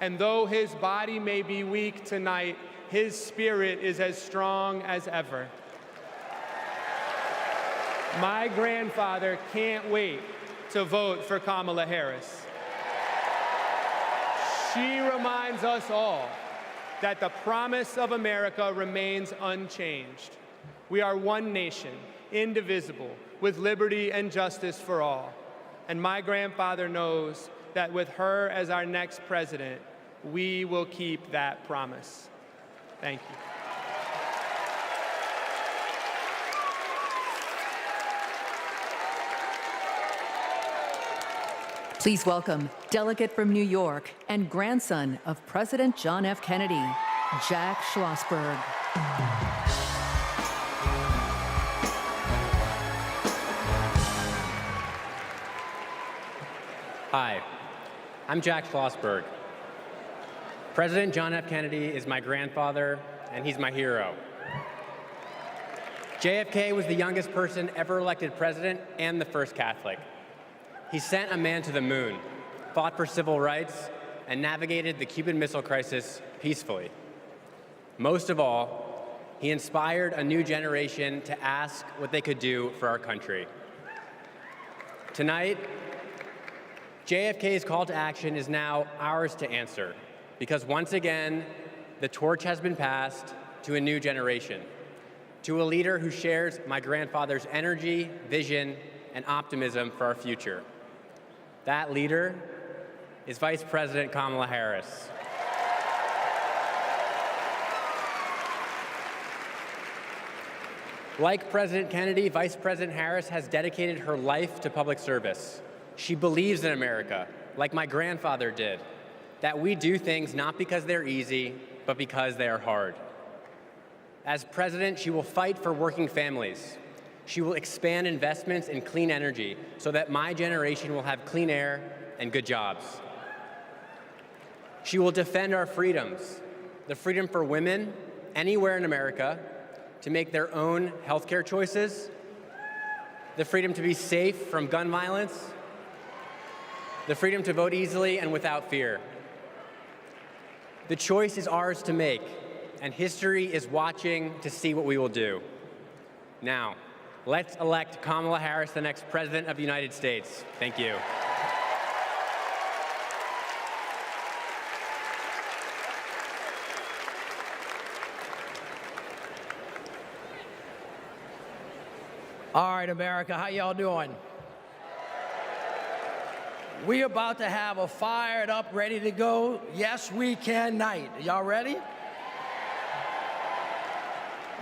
And though his body may be weak tonight, his spirit is as strong as ever. My grandfather can't wait to vote for Kamala Harris. She reminds us all that the promise of America remains unchanged. We are one nation, indivisible, with liberty and justice for all. And my grandfather knows that with her as our next president, we will keep that promise. Thank you.
Please welcome delegate from New York and grandson of President John F. Kennedy, Jack Schlossberg.
Hi, I'm Jack Schlossberg. President John F. Kennedy is my grandfather, and he's my hero. JFK was the youngest person ever elected president and the first Catholic. He sent a man to the moon, fought for civil rights, and navigated the Cuban Missile Crisis peacefully. Most of all, he inspired a new generation to ask what they could do for our country. Tonight, JFK's call to action is now ours to answer, because once again, the torch has been passed to a new generation, to a leader who shares my grandfather's energy, vision, and optimism for our future. That leader is Vice President Kamala Harris. Like President Kennedy, Vice President Harris has dedicated her life to public service. She believes in America, like my grandfather did, that we do things not because they're easy, but because they are hard. As president, she will fight for working families. She will expand investments in clean energy so that my generation will have clean air and good jobs. She will defend our freedoms, the freedom for women anywhere in America to make their own healthcare choices, the freedom to be safe from gun violence, the freedom to vote easily and without fear. The choice is ours to make, and history is watching to see what we will do. Now, let's elect Kamala Harris the next President of the United States. Thank you.
All right, America, how y'all doing? We about to have a fired up, ready to go, yes we can night. Y'all ready?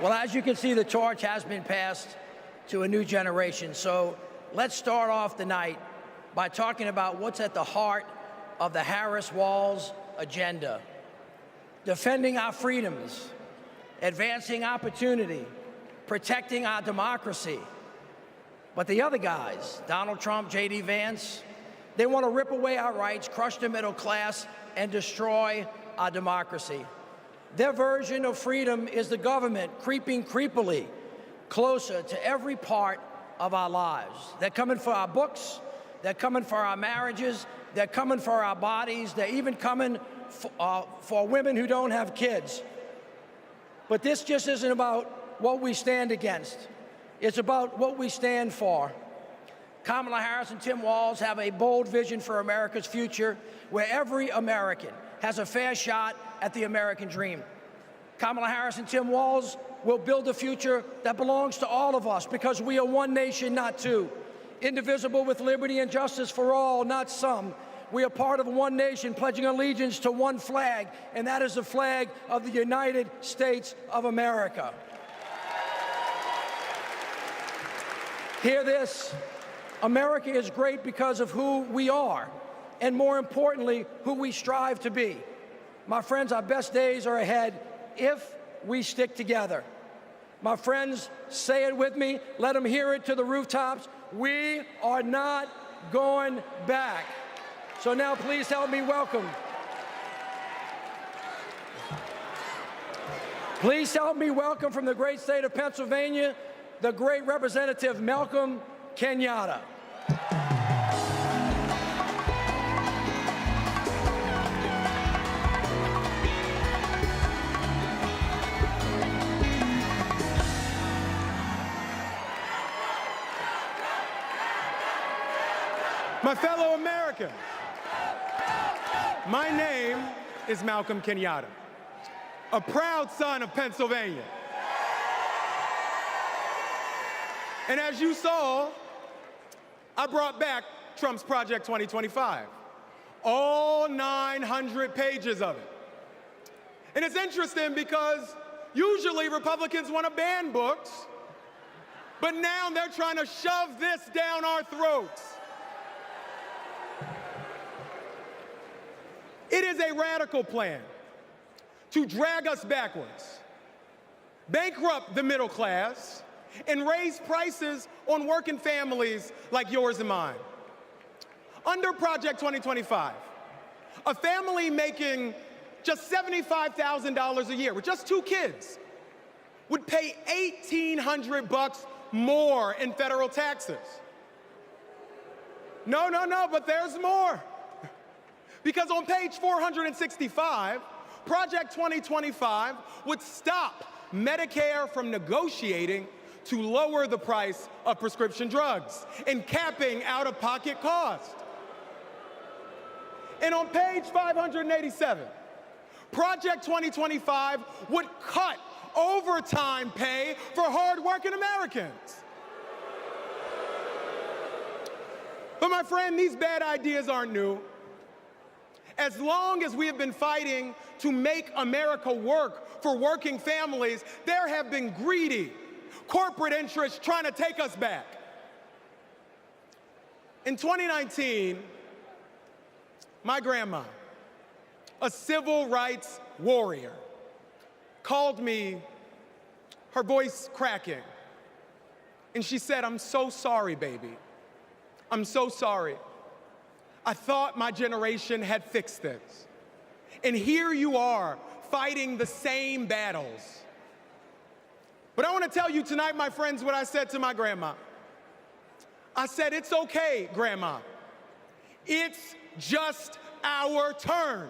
Well, as you can see, the torch has been passed to a new generation. So let's start off the night by talking about what's at the heart of the Harris-Walz agenda. Defending our freedoms, advancing opportunity, protecting our democracy. But the other guys, Donald Trump, J.D. Vance, They want to rip away our rights, crush the middle class, and destroy our democracy. Their version of freedom is the government creeping creepily closer to every part of our lives. They're coming for our books, they're coming for our marriages, they're coming for our bodies, they're even coming for women who don't have kids. But this just isn't about what we stand against. It's about what we stand for. Kamala Harris and Tim Walz have a bold vision for America's future, where every American has a fair shot at the American dream. Kamala Harris and Tim Walz will build a future that belongs to all of us, because we are one nation, not two. Indivisible, with liberty and justice for all, not some. We are part of one nation, pledging allegiance to one flag, and that is the flag of the United States of America. Hear this. America is great because of who we are, and more importantly, who we strive to be. My friends, our best days are ahead if we stick together. My friends, say it with me. Let them hear it to the rooftops. We are not going back. So now please help me welcome. Please help me welcome from the great state of Pennsylvania, the great Representative Malcolm Kenyatta.
My fellow Americans, my name is Malcolm Kenyatta, a proud son of Pennsylvania. And as you saw, I brought back Trump's Project 2025, all 900 pages of it. And it's interesting because usually Republicans want to ban books, but now they're trying to shove this down our throats. It is a radical plan to drag us backwards, bankrupt the middle class, and raise prices on working families like yours and mine. Under Project 2025, a family making just $75,000 a year with just 2 kids would pay $1,800 more in federal taxes. No, but there's more. Because on page 465, Project 2025 would stop Medicare from negotiating to lower the price of prescription drugs and capping out-of-pocket costs. And on page 587, Project 2025 would cut overtime pay for hard-working Americans. But my friend, these bad ideas aren't new. As long as we have been fighting to make America work for working families, there have been greedy corporate interests trying to take us back. In 2019, my grandma, a civil rights warrior, called me, her voice cracking, and she said, "I'm so sorry, baby. I'm so sorry. I thought my generation had fixed this. And here you are, fighting the same battles." But I want to tell you tonight, my friends, what I said to my grandma. I said, "It's okay, Grandma. It's just our turn.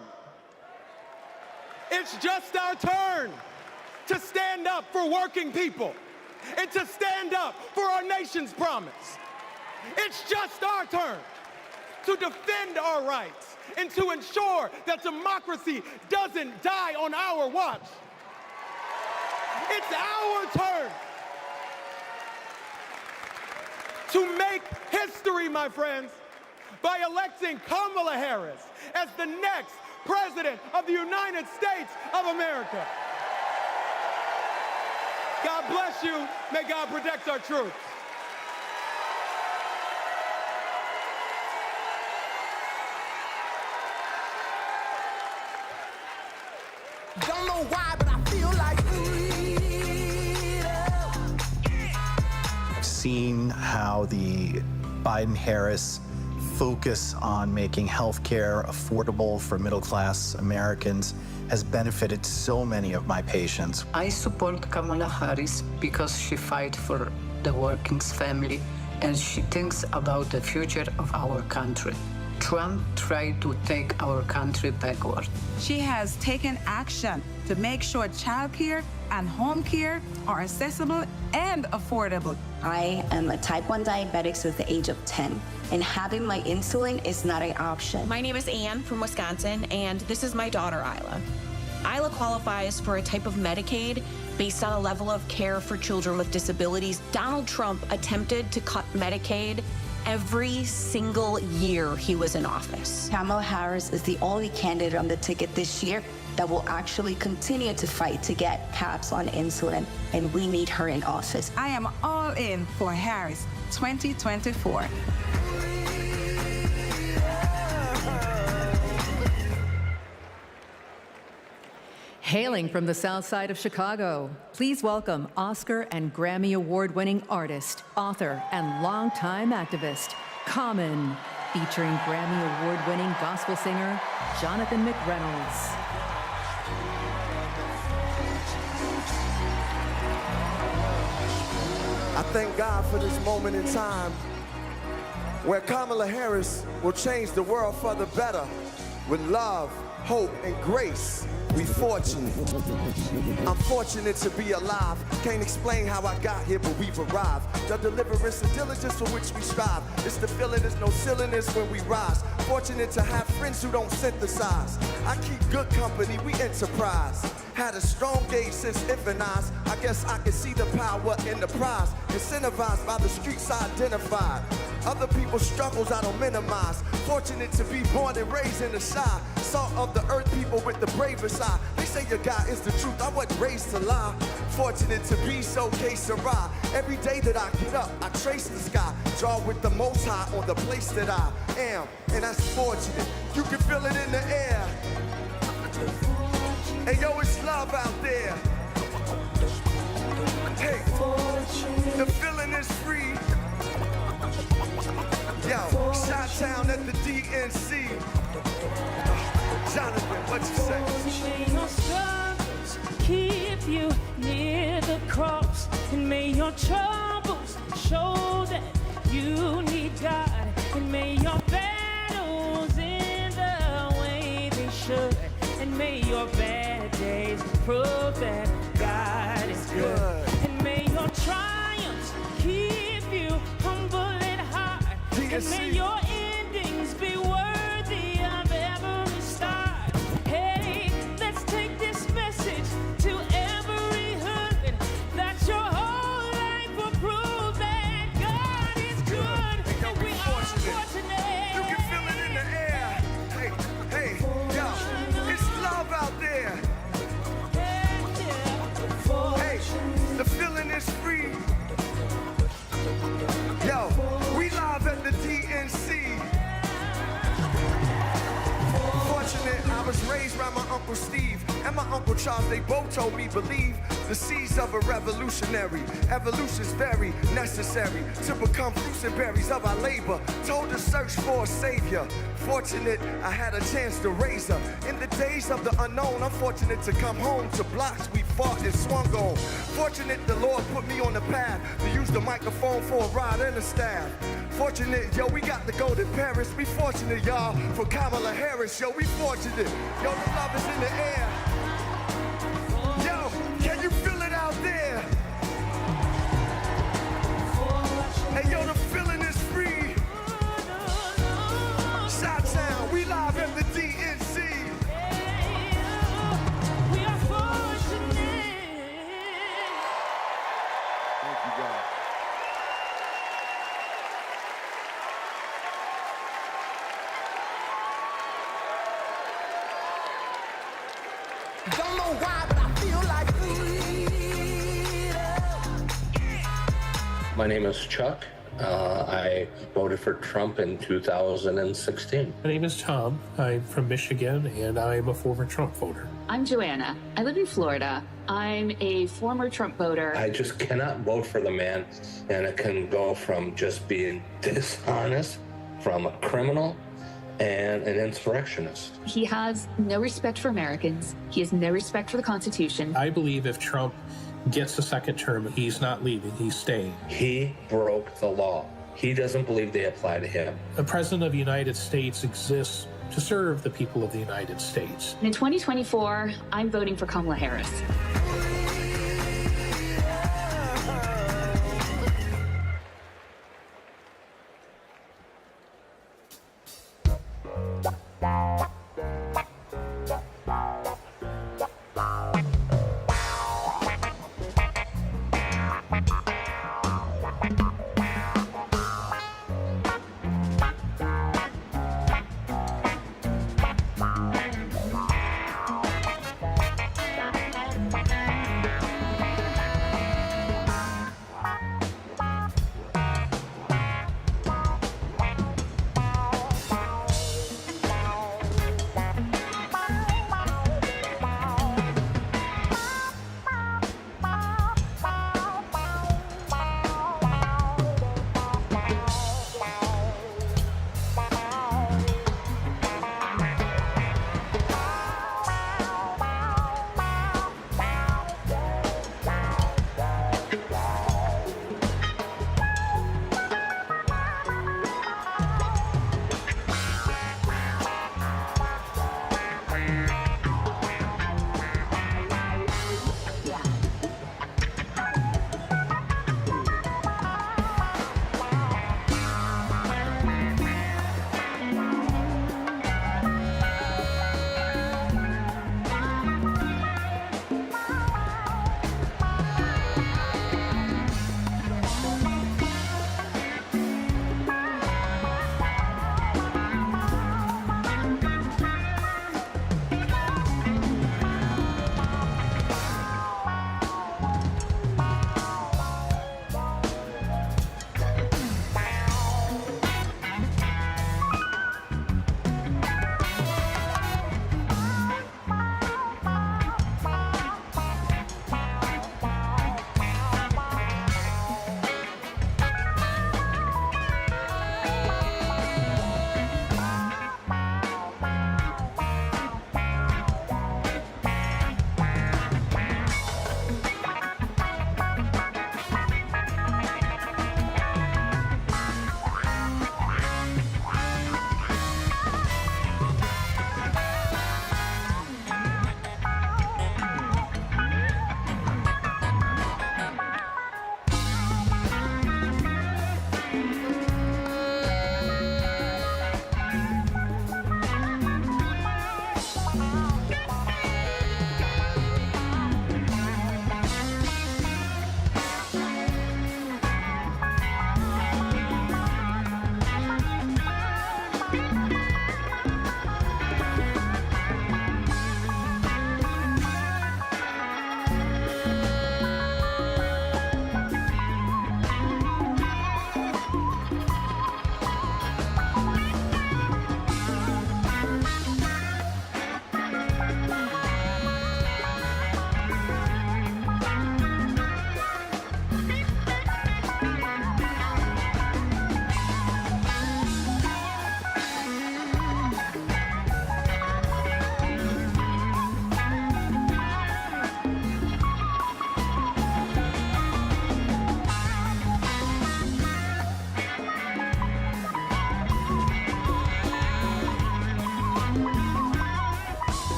It's just our turn to stand up for working people and to stand up for our nation's promise. It's just our turn to defend our rights and to ensure that democracy doesn't die on our watch. It's our turn to make history, my friends, by electing Kamala Harris as the next President of the United States of America. God bless you. May God protect our troops.
Don't know why, but I feel like
I've seen how the Biden-Harris focus on making healthcare affordable for middle-class Americans has benefited so many of my patients.
I support Kamala Harris because she fights for the working family and she thinks about the future of our country. Trump tried to take our country backward.
She has taken action to make sure childcare and home care are accessible and affordable.
I am a type 1 diabetic since the age of 10, and having my insulin is not an option.
My name is Anne from Wisconsin, and this is my daughter, Isla. Isla qualifies for a type of Medicaid based on a level of care for children with disabilities. Donald Trump attempted to cut Medicaid every single year he was in office.
Kamala Harris is the only candidate on the ticket this year that will actually continue to fight to get caps on insulin, and we need her in office.
I am all in for Harris 2024.
Hailing from the South Side of Chicago, please welcome Oscar and Grammy Award-winning artist, author, and longtime activist, Common, featuring Grammy Award-winning gospel singer, Jonathan McReynolds.
I thank God for this moment in time where Kamala Harris will change the world for the better with love, hope, and grace. We fortunate. I'm fortunate to be alive. Can't explain how I got here, but we've arrived. The deliverance and diligence for which we strive. It's the feeling, there's no silliness when we rise. Fortunate to have friends who don't synthesize. I keep good company, we enterprise. Had a strong gauge since infant eyes. I guess I can see the power in the prize. Incentivized by the streets I identified. Other people's struggles I don't minimize. Fortunate to be born and raised in the shy. Salt of the earth, people with the bravest eye. They say your God is the truth, I wasn't raised to lie. Fortunate to be so que sera. Every day that I get up, I trace the sky. Draw with the most high on the place that I am. And that's fortunate, you can feel it in the air. And yo, it's love out there. Hey, the feeling is free. Yo, Shot-town at the DNC. Jonathan, what you say?
May your struggles keep you near the cross, and may your troubles show that you need God, and may your battles end the way they should, and may your bad days prove that God is good, and may your triumphs keep you humble and high, and may your endings be worthy of every start. Hey, let's take this message to every hood, that your whole life will prove that God is good, and we are fortunate.
You can feel it in the air. Hey, hey, yo, it's love out there. Hey, the feeling is free. Yo, we live at the DNC. Fortunate, I was raised by my Uncle Steve and my Uncle Charles. They both told me believe the seeds of a revolutionary. Evolution's very necessary to become fruits and berries of our labor. Told to search for a savior. Fortunate, I had a chance to raise her. In the days of the unknown, I'm fortunate to come home to blocks we fought and swung on. Fortunate the Lord put me on the path to use the microphone for a ride and a staff. Fortunate, yo, we got to go to Paris. We fortunate, y'all, for Kamala Harris. Yo, we fortunate. Yo, the love is in the air. Yo, can you feel it out there? Hey, yo, the feeling is free. Shot-town, we live at the DNC.
We are fortunate.
Thank you, God.
Don't know why, but I feel like
My name is Chuck. I voted for Trump in 2016.
My name is Tom. I'm from Michigan, and I'm a former Trump voter.
I'm Joanna. I live in Florida. I'm a former Trump voter.
I just cannot vote for the man, and it can go from just being dishonest, from a criminal and an insurrectionist.
He has no respect for Americans. He has no respect for the Constitution.
I believe if Trump gets a second term, he's not leaving, he's staying.
He broke the law. He doesn't believe they apply to him.
The President of the United States exists to serve the people of the United States.
In 2024, I'm voting for Kamala Harris.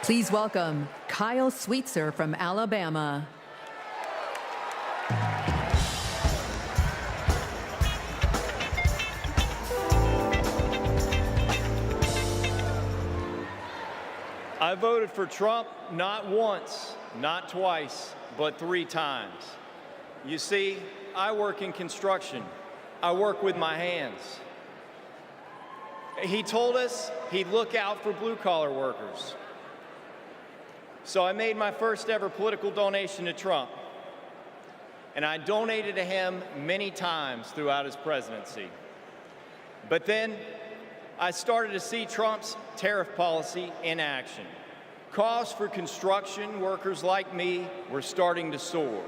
Please welcome Kyle Sweetser from Alabama.
I voted for Trump not once, not twice, but 3 times. You see, I work in construction. I work with my hands. He told us he'd look out for blue-collar workers. So I made my first ever political donation to Trump, and I donated to him many times throughout his presidency. But then I started to see Trump's tariff policy in action. Costs for construction workers like me were starting to soar.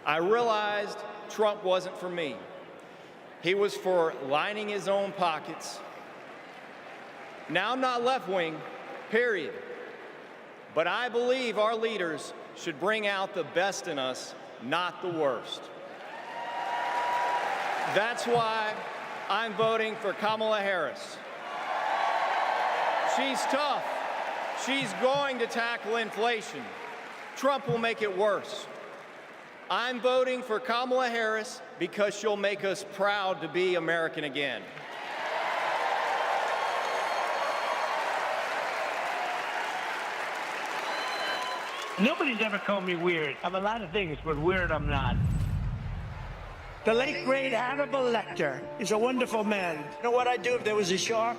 I realized Trump wasn't for me. He was for lining his own pockets. Now I'm not left-wing, period. But I believe our leaders should bring out the best in us, not the worst. That's why I'm voting for Kamala Harris. She's tough. She's going to tackle inflation. Trump will make it worse. I'm voting for Kamala Harris because she'll make us proud to be American again.
Nobody's ever called me weird. I'm a lot of things, but weird I'm not. The late, great Hannibal Lecter is a wonderful man. You know what I'd do if there was a shark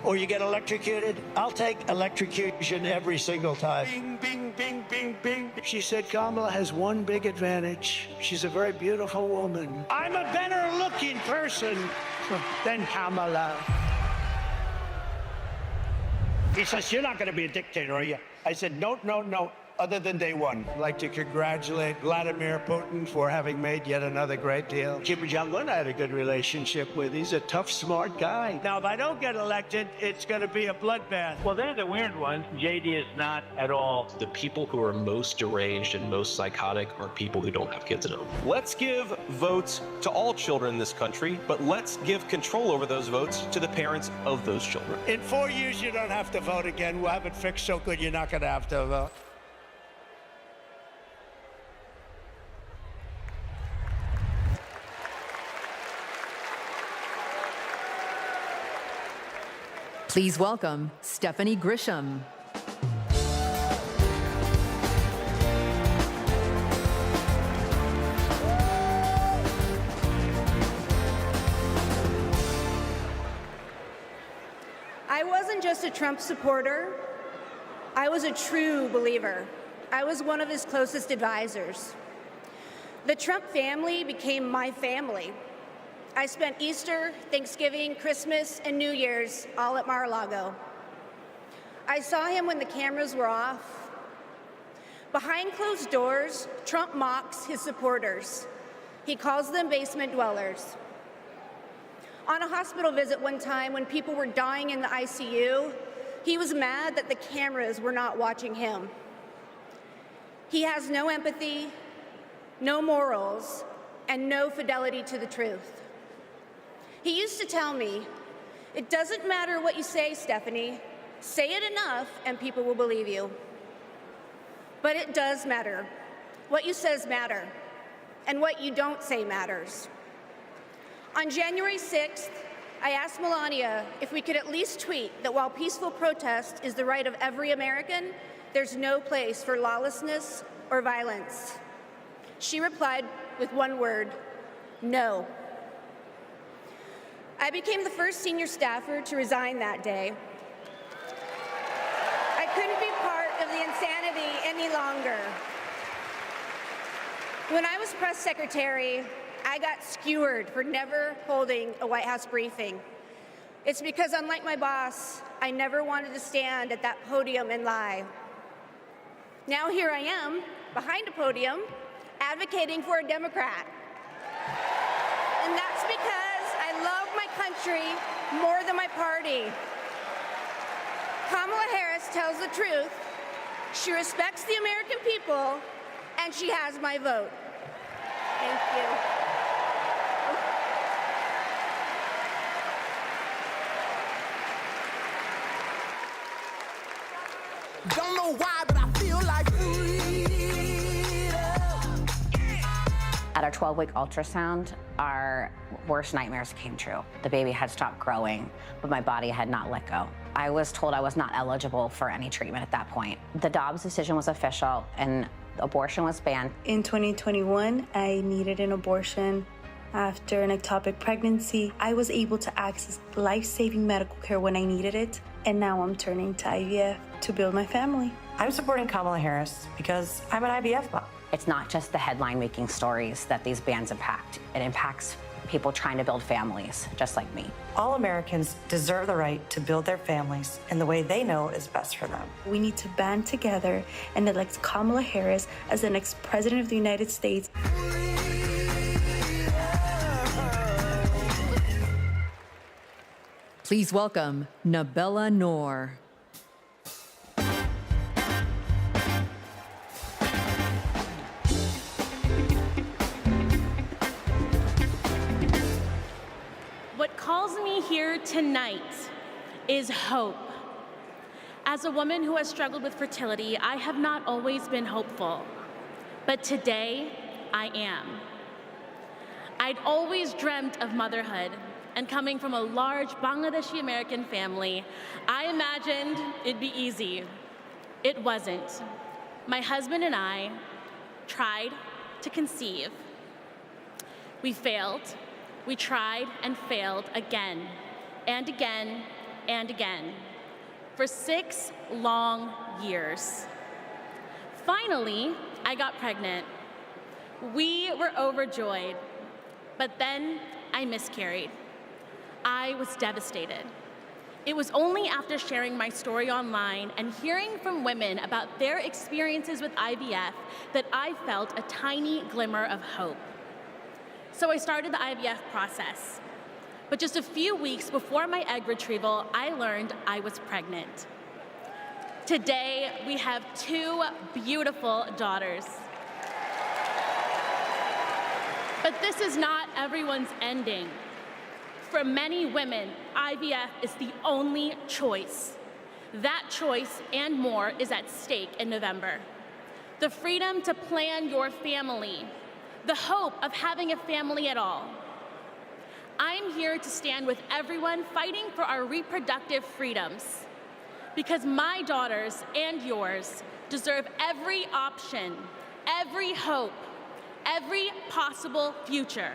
or you get electrocuted? I'll take electrocution every single time. Bing, bing, bing, bing, bing. She said Kamala has one big advantage. She's a very beautiful woman. I'm a better looking person than Kamala. He says, you're not going to be a dictator, are you? I said, no, no, no. Other than day one. I'd like to congratulate Vladimir Putin for having made yet another great deal. Kim Jong-un I had a good relationship with. He's a tough, smart guy. Now, if I don't get elected, it's going to be a bloodbath. Well, they're the weird ones. JD is not at all.
The people who are most deranged and most psychotic are people who don't have kids at home.
Let's give votes to all children in this country, but let's give control over those votes to the parents of those children.
In 4 years, you don't have to vote again. We'll have it fixed so good you're not going to have to vote.
Please welcome Stephanie Grisham.
I wasn't just a Trump supporter. I was a true believer. I was one of his closest advisors. The Trump family became my family. I spent Easter, Thanksgiving, Christmas, and New Year's all at Mar-a-Lago. I saw him when the cameras were off. Behind closed doors, Trump mocks his supporters. He calls them basement dwellers. On a hospital visit one time when people were dying in the ICU, he was mad that the cameras were not watching him. He has no empathy, no morals, and no fidelity to the truth. He used to tell me, it doesn't matter what you say, Stephanie. Say it enough and people will believe you. But it does matter. What you says matter, and what you don't say matters. On January 6th, I asked Melania if we could at least tweet that while peaceful protest is the right of every American, there's no place for lawlessness or violence. She replied with one word, no. I became the first senior staffer to resign that day. I couldn't be part of the insanity any longer. When I was press secretary, I got skewered for never holding a White House briefing. It's because, unlike my boss, I never wanted to stand at that podium and lie. Now here I am, behind a podium, advocating for a Democrat. And that's because I love my country more than my party. Kamala Harris tells the truth. She respects the American people, and she has my vote. Thank you.
Don't know why, but I feel like
At our 12-week ultrasound, our worst nightmares came true. The baby had stopped growing, but my body had not let go. I was told I was not eligible for any treatment at that point. The Dobbs decision was official, and abortion was banned.
In 2021, I needed an abortion. After an ectopic pregnancy, I was able to access life-saving medical care when I needed it, and now I'm turning to IVF to build my family.
I'm supporting Kamala Harris because I'm an IVF mom.
It's not just the headline-making stories that these bans impact. It impacts people trying to build families, just like me.
All Americans deserve the right to build their families in the way they know is best for them.
We need to band together and elect Kamala Harris as the next president of the United States.
Please welcome Nabella Noor.
What calls me here tonight is hope. As a woman who has struggled with fertility, I have not always been hopeful, but today I am. I'd always dreamt of motherhood, and coming from a large Bangladeshi American family, I imagined it'd be easy. It wasn't. My husband and I tried to conceive. We failed. We tried and failed again and again and again for 6 long years. Finally, I got pregnant. We were overjoyed, but then I miscarried. I was devastated. It was only after sharing my story online and hearing from women about their experiences with IVF that I felt a tiny glimmer of hope. So I started the IVF process. But just a few weeks before my egg retrieval, I learned I was pregnant. Today, we have 2 beautiful daughters. But this is not everyone's ending. For many women, IVF is the only choice. That choice and more is at stake in November. The freedom to plan your family, the hope of having a family at all. I'm here to stand with everyone fighting for our reproductive freedoms, because my daughters and yours deserve every option, every hope, every possible future.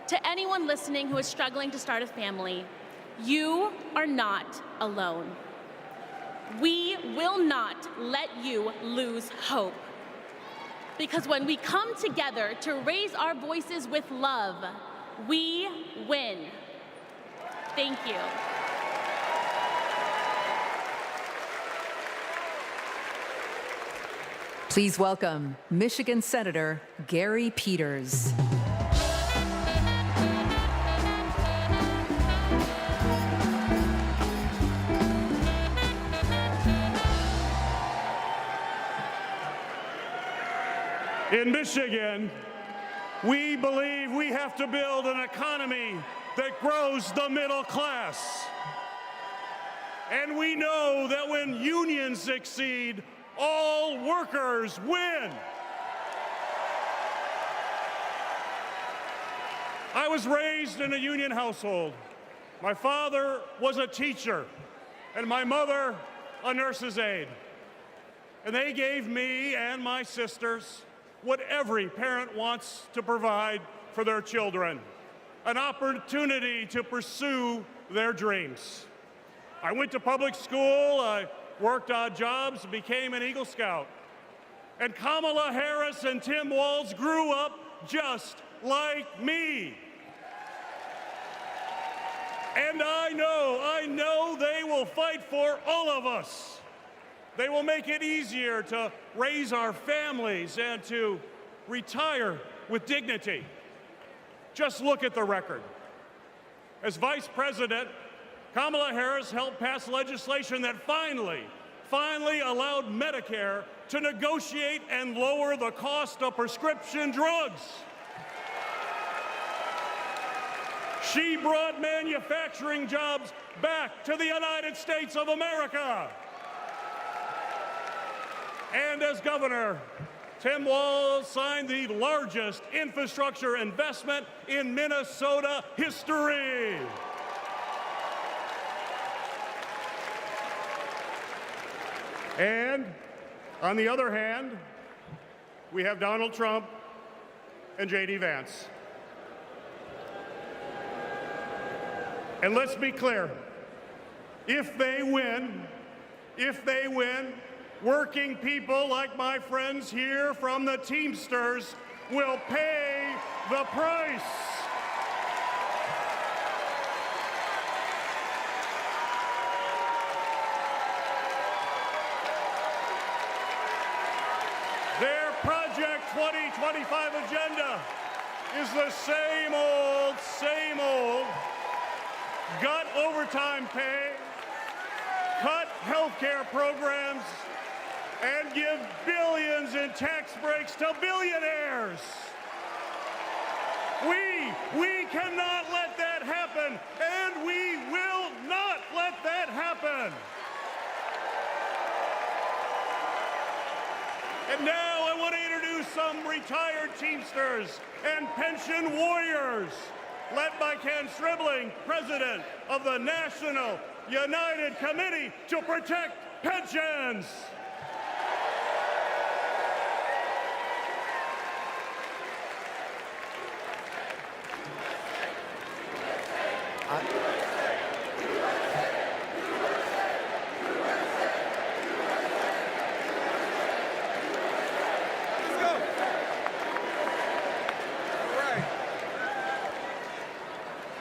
To anyone listening who is struggling to start a family, you are not alone. We will not let you lose hope. Because when we come together to raise our voices with love, we win. Thank you.
Please welcome Michigan Senator Gary Peters.
In Michigan, we believe we have to build an economy that grows the middle class. And we know that when unions succeed, all workers win. I was raised in a union household. My father was a teacher, and my mother a nurse's aide. And they gave me and my sisters what every parent wants to provide for their children, an opportunity to pursue their dreams. I went to public school, I worked odd jobs, became an Eagle Scout. And Kamala Harris and Tim Walz grew up just like me. And I know they will fight for all of us. They will make it easier to raise our families and to retire with dignity. Just look at the record. As Vice President, Kamala Harris helped pass legislation that finally allowed Medicare to negotiate and lower the cost of prescription drugs. She brought manufacturing jobs back to the United States of America. And as governor, Tim Walz signed the largest infrastructure investment in Minnesota history. And on the other hand, we have Donald Trump and J.D. Vance. And let's be clear, if they win, working people like my friends here from the Teamsters will pay the price. Their Project 2025 agenda is the same old, gut overtime pay, cut healthcare programs, and give billions in tax breaks to billionaires. We cannot let that happen, and we will not let that happen. And now I want to introduce some retired Teamsters and pension warriors, led by Ken Stribling, president of the National United Committee to Protect Pensions.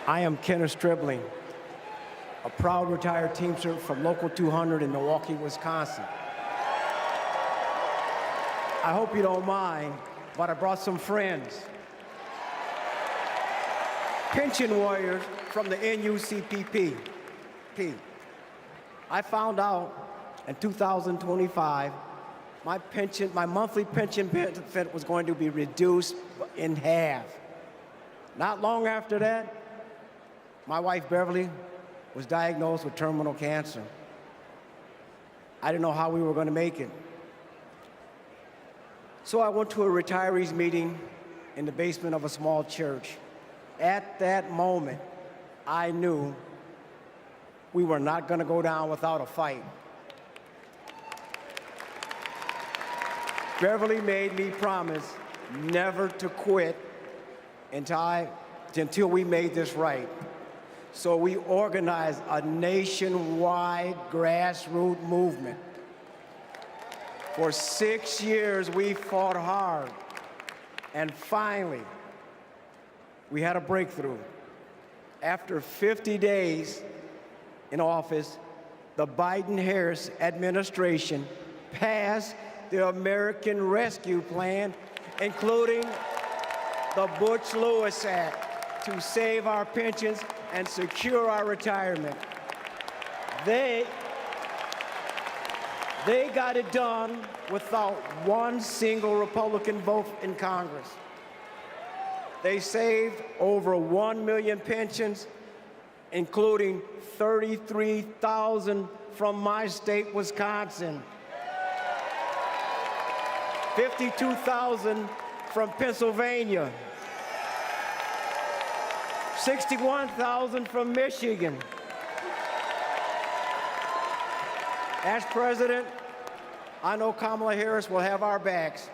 I am Kenneth Stribling, a proud retired Teamster from Local 200 in Milwaukee, Wisconsin. I hope you don't mind, but I brought some friends. Pension warriors from the NUCPP. I found out in 2025 my monthly pension benefit was going to be reduced in half. Not long after that, my wife Beverly was diagnosed with terminal cancer. I didn't know how we were going to make it. So I went to a retirees meeting in the basement of a small church. At that moment, I knew we were not going to go down without a fight. Beverly made me promise never to quit until we made this right. So we organized a nationwide grassroots movement. For 6 years, we fought hard. And finally, we had a breakthrough. After 50 days in office, the Biden-Harris administration passed the American Rescue Plan, including the Butch-Lewis Act, to save our pensions and secure our retirement. They got it done without one single Republican vote in Congress. They saved over 1 million pensions, including 33,000 from my state, Wisconsin, 52,000 from Pennsylvania, 61,000 from Michigan. As president, I know Kamala Harris will have our backs.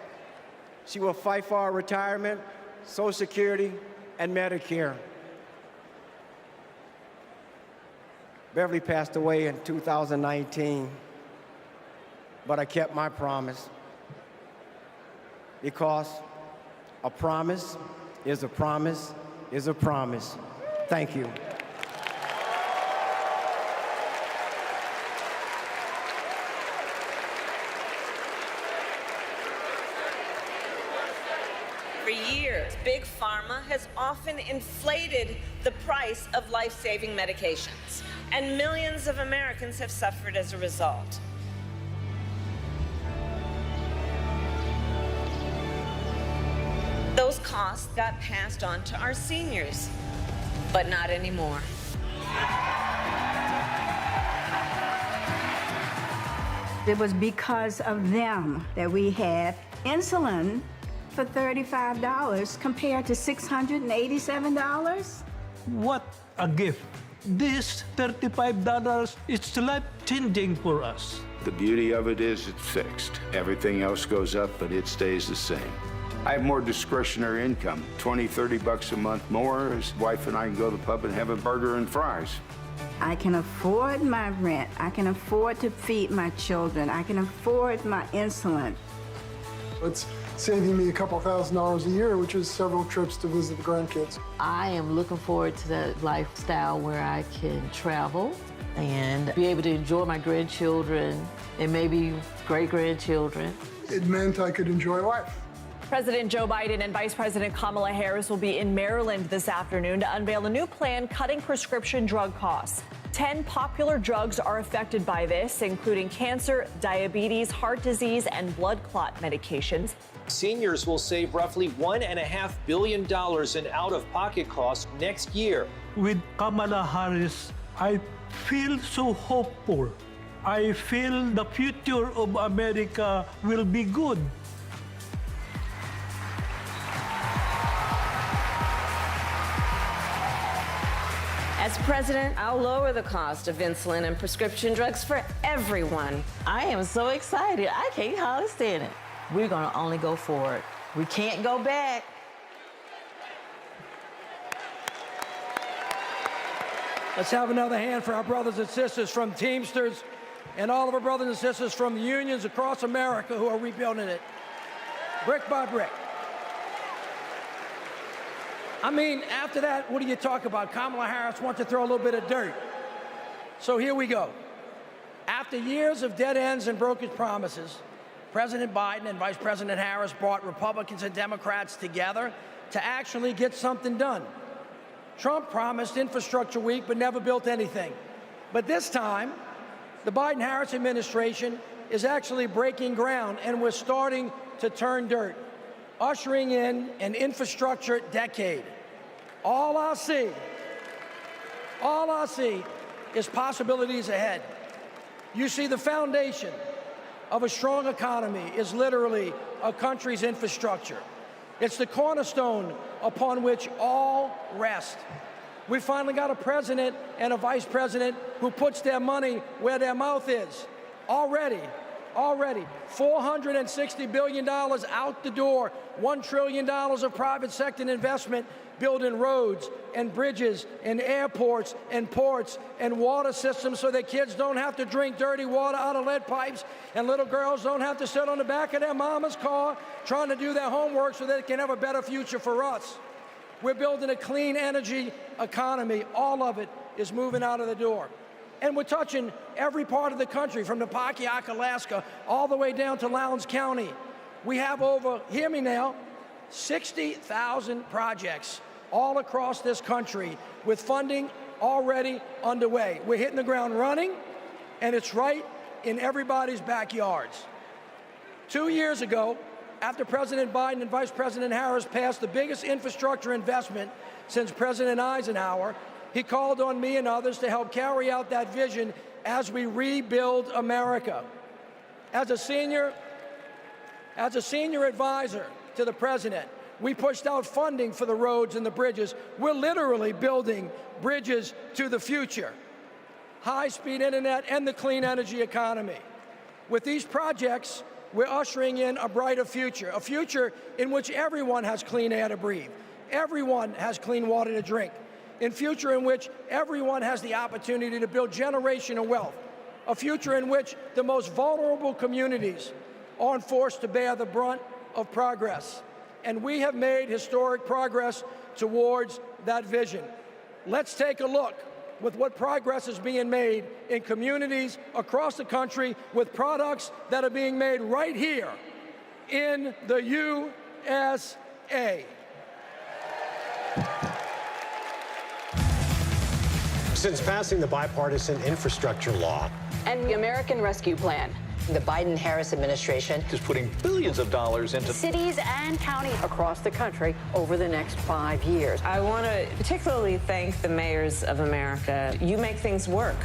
She will fight for our retirement, Social Security, and Medicare. Beverly passed away in 2019, but I kept my promise, because a promise is a promise is a promise. Thank you.
For years, Big Pharma has often inflated the price of life-saving medications, and millions of Americans have suffered as a result. Those costs got passed on to our seniors, but not anymore.
It was because of them that we had insulin for $35 compared to $687.
What a gift. This $35 is life-changing for us.
The beauty of it is it's fixed. Everything else goes up, but it stays the same. I have more discretionary income, 20, 30 bucks a month more. His wife and I can go to the pub and have a burger and fries.
I can afford my rent. I can afford to feed my children. I can afford my insulin.
It's saving me a couple $1,000s a year, which is several trips to visit the grandkids.
I am looking forward to that lifestyle where I can travel and be able to enjoy my grandchildren and maybe great-grandchildren.
It meant I could enjoy life.
President Joe Biden and Vice President Kamala Harris will be in Maryland this afternoon to unveil a new plan cutting prescription drug costs. 10 popular drugs are affected by this, including cancer, diabetes, heart disease, and blood clot medications.
Seniors will save roughly $1.5 billion in out-of-pocket costs next year.
With Kamala Harris, I feel so hopeful. I feel the future of America will be good.
As president, I'll lower the cost of insulin and prescription drugs for everyone.
I am so excited. I can't hardly stand it. We're going to only go forward. We can't go back.
Let's have another hand for our brothers and sisters from Teamsters and all of our brothers and sisters from the unions across America who are rebuilding it, brick by brick. I mean, after that, what do you talk about? Kamala Harris wants to throw a little bit of dirt. So here we go. After years of dead ends and broken promises, President Biden and Vice President Harris brought Republicans and Democrats together to actually get something done. Trump promised Infrastructure Week but never built anything. But this time, the Biden-Harris administration is actually breaking ground, and we're starting to turn dirt, ushering in an infrastructure decade. All I see is possibilities ahead. You see, the foundation of a strong economy is literally a country's infrastructure. It's the cornerstone upon which all rest. We finally got a president and a vice president who puts their money where their mouth is. Already, $460 billion out the door, $1 trillion of private sector investment building roads and bridges and airports and ports and water systems so that kids don't have to drink dirty water out of lead pipes and little girls don't have to sit on the back of their mama's car trying to do their homework so they can have a better future for us. We're building a clean energy economy. All of it is moving out of the door. And we're touching every part of the country, from Napakiak, Alaska, all the way down to Lowndes County. We have over, hear me now, 60,000 projects all across this country with funding already underway. We're hitting the ground running, and it's right in everybody's backyards. 2 years ago, after President Biden and Vice President Harris passed the biggest infrastructure investment since President Eisenhower, he called on me and others to help carry out that vision as we rebuild America. As a senior advisor to the president, we pushed out funding for the roads and the bridges. We're literally building bridges to the future. High-speed internet and the clean energy economy. With these projects, we're ushering in a brighter future, a future in which everyone has clean air to breathe, everyone has clean water to drink, a future in which everyone has the opportunity to build generational wealth, a future in which the most vulnerable communities aren't forced to bear the brunt of progress. And we have made historic progress towards that vision. Let's take a look with what progress is being made in communities across the country with products that are being made right here in the USA.
Since passing the bipartisan infrastructure law
and the American Rescue Plan,
the Biden-Harris administration
is putting billions of dollars into
cities and counties across the country over the next 5 years.
I want to particularly thank the mayors of America. You make things work.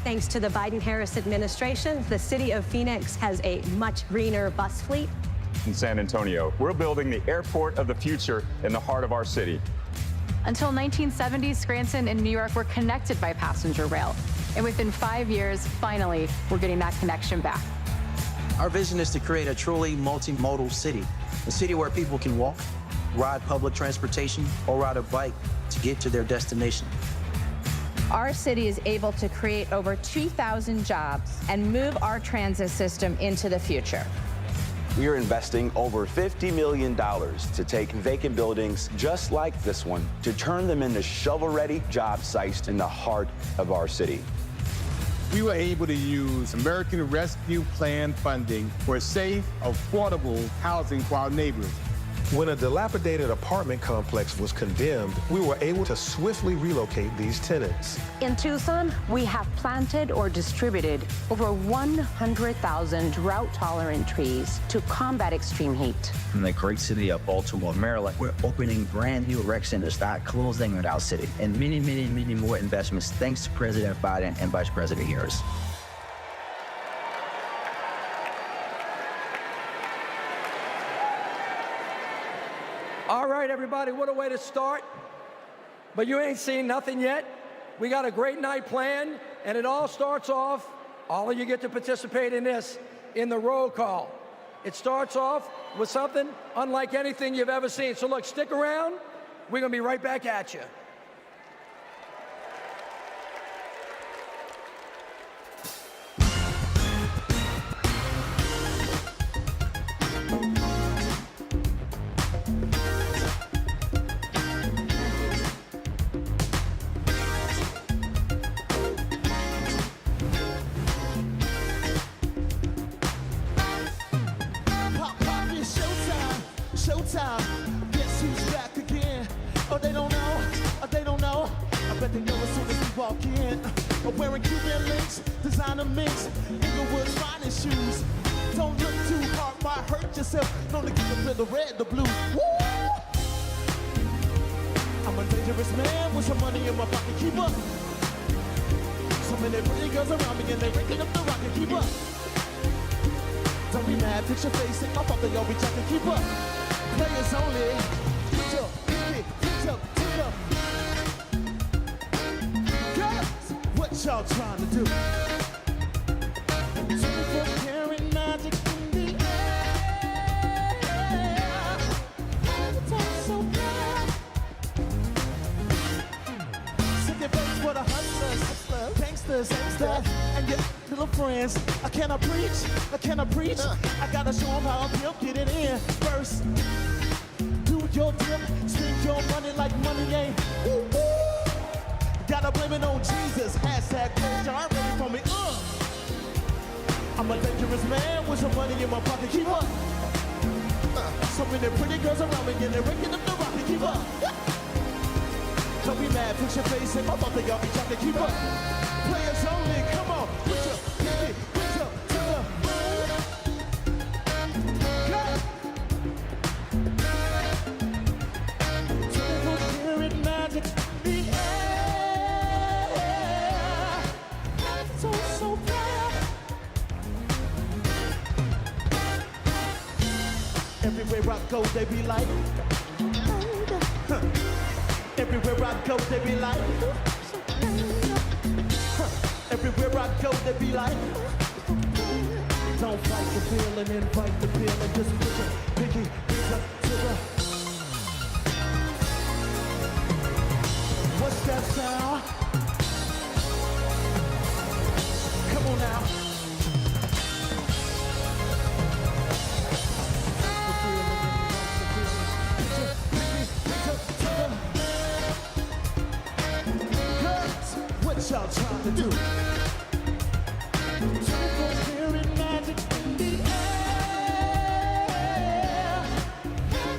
Thanks to the Biden-Harris administration, the city of Phoenix has a much greener bus fleet.
In San Antonio, we're building the airport of the future in the heart of our city.
Until 1970, Scranton and New York were connected by passenger rail. And within 5 years, finally, we're getting that connection back.
Our vision is to create a truly multimodal city, a city where people can walk, ride public transportation, or ride a bike to get to their destination.
Our city is able to create over 2,000 jobs and move our transit system into the future.
We are investing over $50 million to take vacant buildings just like this one to turn them into shovel-ready job sites in the heart of our city.
We were able to use American Rescue Plan funding for safe, affordable housing for our neighbors.
When a dilapidated apartment complex was condemned, we were able to swiftly relocate these tenants.
In Tucson, we have planted or distributed over 100,000 drought-tolerant trees to combat extreme heat.
In the great city of Baltimore, Maryland, we're opening brand new rec centers that closing in our city, and many, many, many more investments thanks to President Biden and Vice President Harris.
All right, everybody, what a way to start. But you ain't seen nothing yet. We got a great night planned, and it all starts off, all of you get to participate in this, in the roll call. It starts off with something unlike anything you've ever seen. So look, stick around. We're gonna be right back at you.
Showtime, guess who's back again? Oh, they don't know, oh, they don't know. I bet they know as soon as we walk in. Wearing Cuban links, designer mix, Inglewood's finest shoes. Don't look too hard, might hurt yourself. Known to get a bit of red, the blue. Woo! I'm a dangerous man with some money in my pocket, keep up. So many pretty girls around me and they raking up the rocket, keep up. Don't be mad, fix your face, and I thought they all be checking, keep up. Players only. Put your pinky, put your finger. Girls, what y'all trying to do? 24-karat magic in the air. It's all so bad. Sick your face for the hustlers, gangsters, and your little friends. Can I preach? Can I preach? I gotta show them how I'm built, get it in first. Do your dip, spend your money like money ain't. Woo, woo. Gotta blame it on Jesus. Hashtag close jar ready for me. I'm a dangerous man with some money in my pocket. Keep up. So many pretty girls around me and they're raking up the rocket. Keep up. Don't be mad, fix your face and I thought they all be trying to keep up. Players only, come on. Put your pinky, put your to the moon. Go. 24-karat magic in the air. So, so bad. Everywhere I go, they be like. Everywhere I go, they be like. Everywhere I go, they be like. Don't fight the feeling, invite the feeling. Just put your pinky up to the. What's that sound? Come on now. What y'all trying to do? 24-karat magic in the air.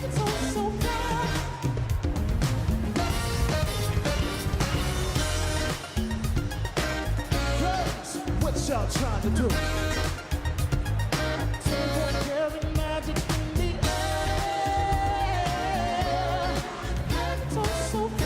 It's all so bad. Girls, what y'all trying to do? 24-karat magic in the air. It's all so bad.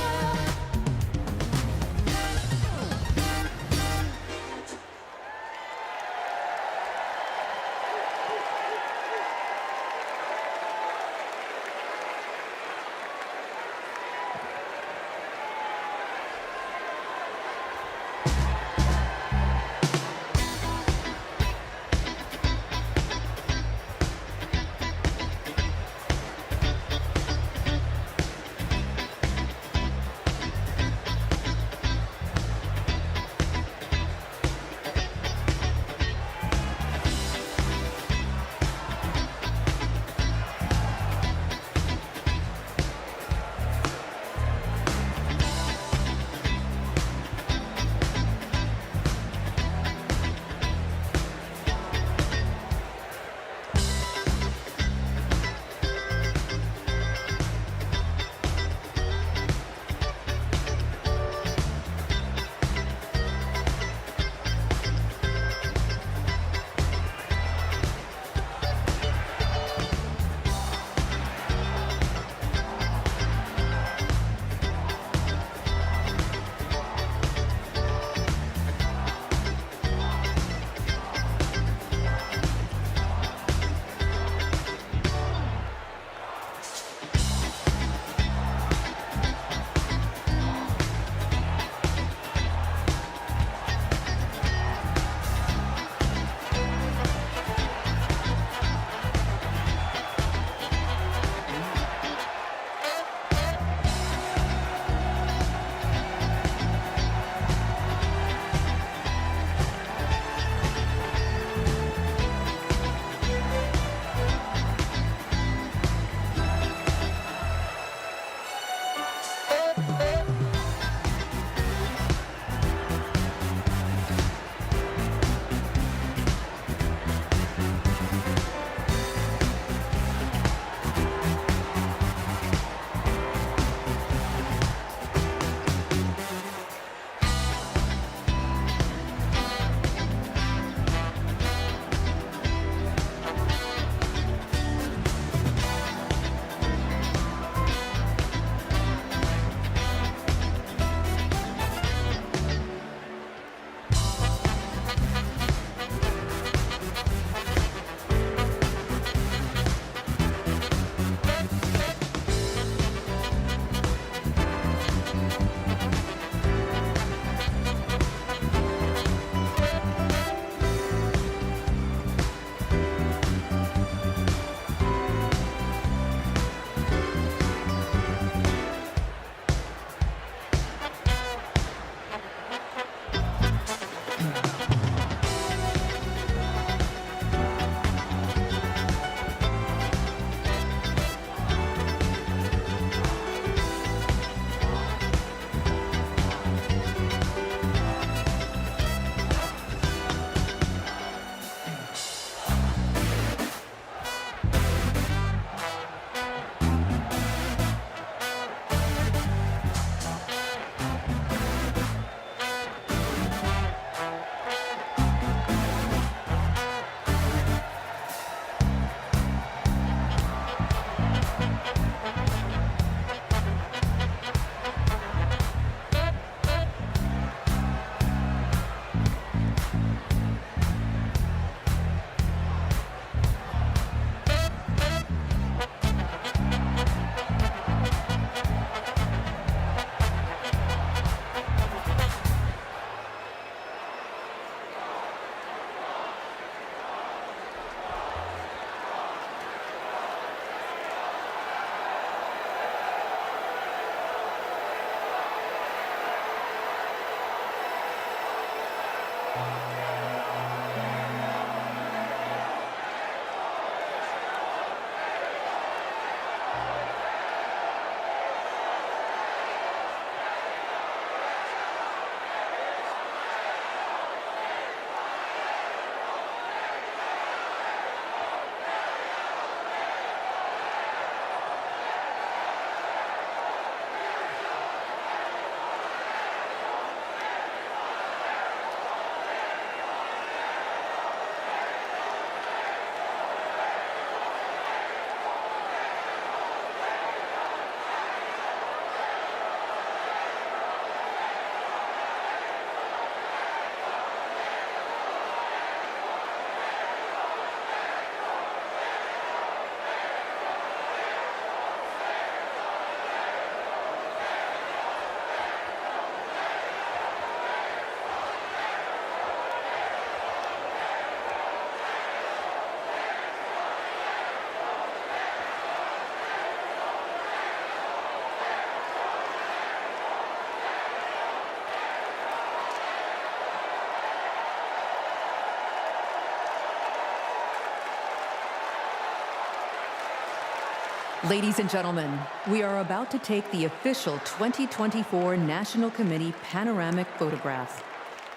Ladies and gentlemen, we are about to take the official 2024 National Committee panoramic photograph.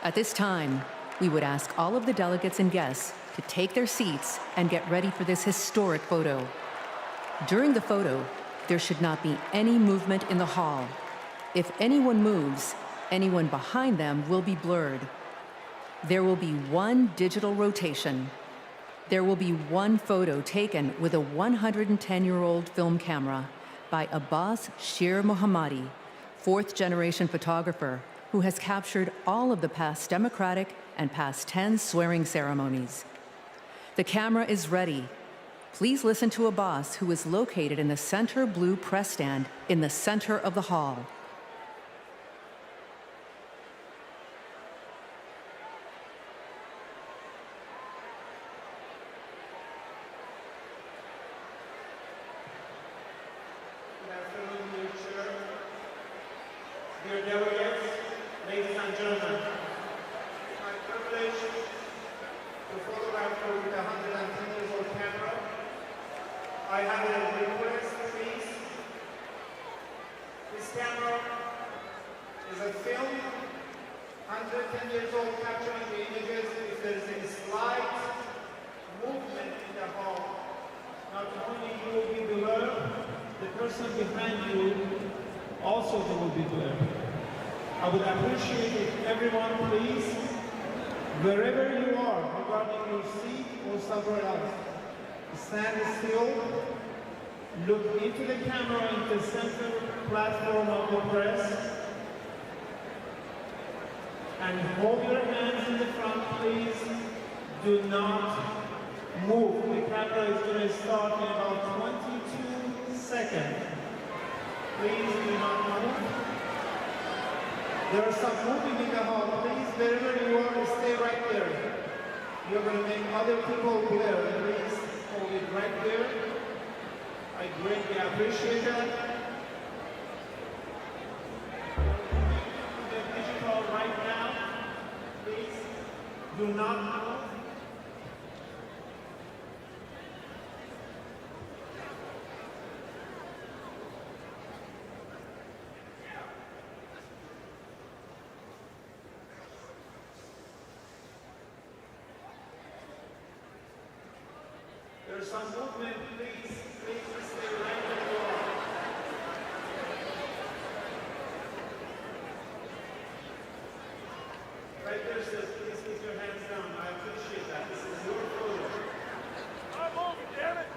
At this time, we would ask all of the delegates and guests to take their seats and get ready for this historic photo. During the photo, there should not be any movement in the hall. If anyone moves, anyone behind them will be blurred. There will be one digital rotation. There will be one photo taken with a 110-year-old film camera by Abbas Shir Mohammadi, fourth-generation photographer who has captured all of the past Democratic and past tense swearing ceremonies. The camera is ready. Please listen to Abbas, who is located in the center blue press stand in the center of the hall.
Dear delegates, ladies and gentlemen, it's my privilege to photograph you with a 110-year-old camera. I have a request, please. This camera is a film, 110 years old, capturing the images. If there is any slight movement in the hall, not only you will be blurred, the person behind you also will be blurred. I would appreciate if everyone, please, wherever you are, regarding your seat or somewhere else, stand still, look into the camera in the center platform of the press, and hold your hands in the front, please. Do not move. The camera is going to start in about 22 seconds. Please do not move. There are some moving in the hall. Please, wherever you are, stay right there. You're going to make other people glare. Please hold it right there. I greatly appreciate that. The digital right now. Please do not move. There's some movement, please stay right where you are. Right there, says, please keep your hands down. I appreciate that. This is your photo. I'm moving, damn it!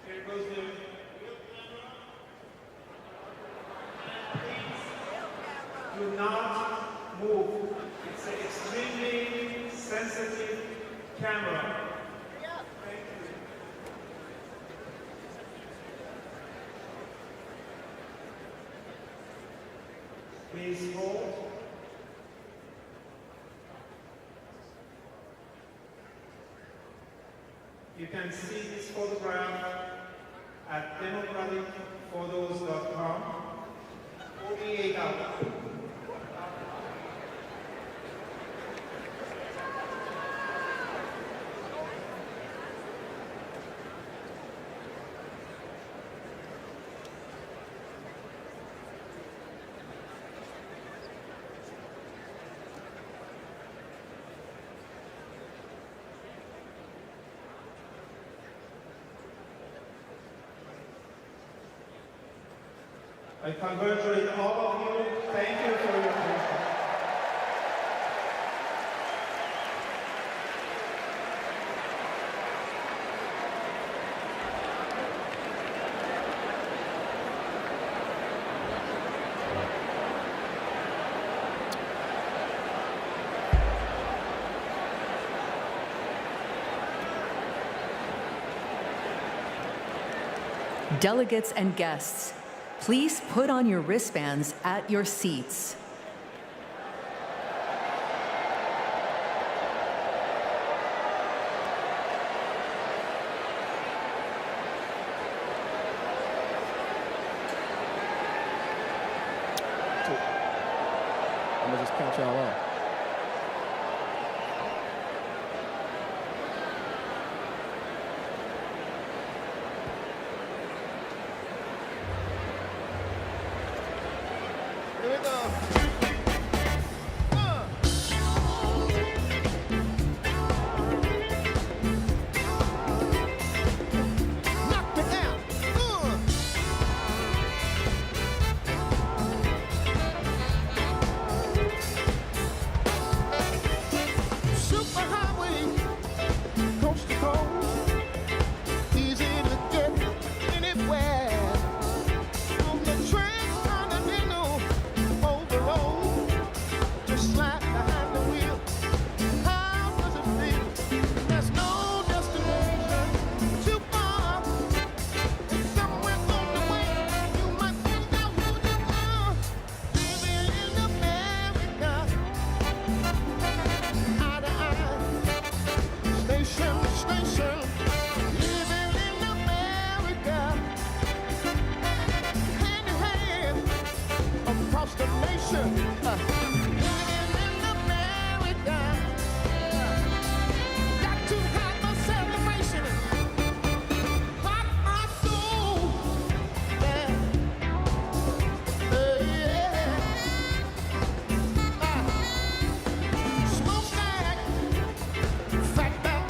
Here goes the real camera. Please do not move. It's an extremely sensitive camera. Thank you. Please hold. You can see this photograph at democraticphotos.com. 48 hours. I congratulate all of you. Thank you for your attention.
Delegates and guests, please put on your wristbands at your seats.
I'm gonna just count y'all off. Here we go. Knock it down. Superhighway, coast to coast, easy to get anywhere. On the transcontinental overload, just slide behind the wheel. How does it feel? There's no destination too far. It's somewhere on the way. You might find out who you are. Living in America, eye to eye, station to station. Living in America, hand in hand across the nation. Living in America, got to have a celebration. Rock my soul, yeah, yeah. Smoke back, fat back,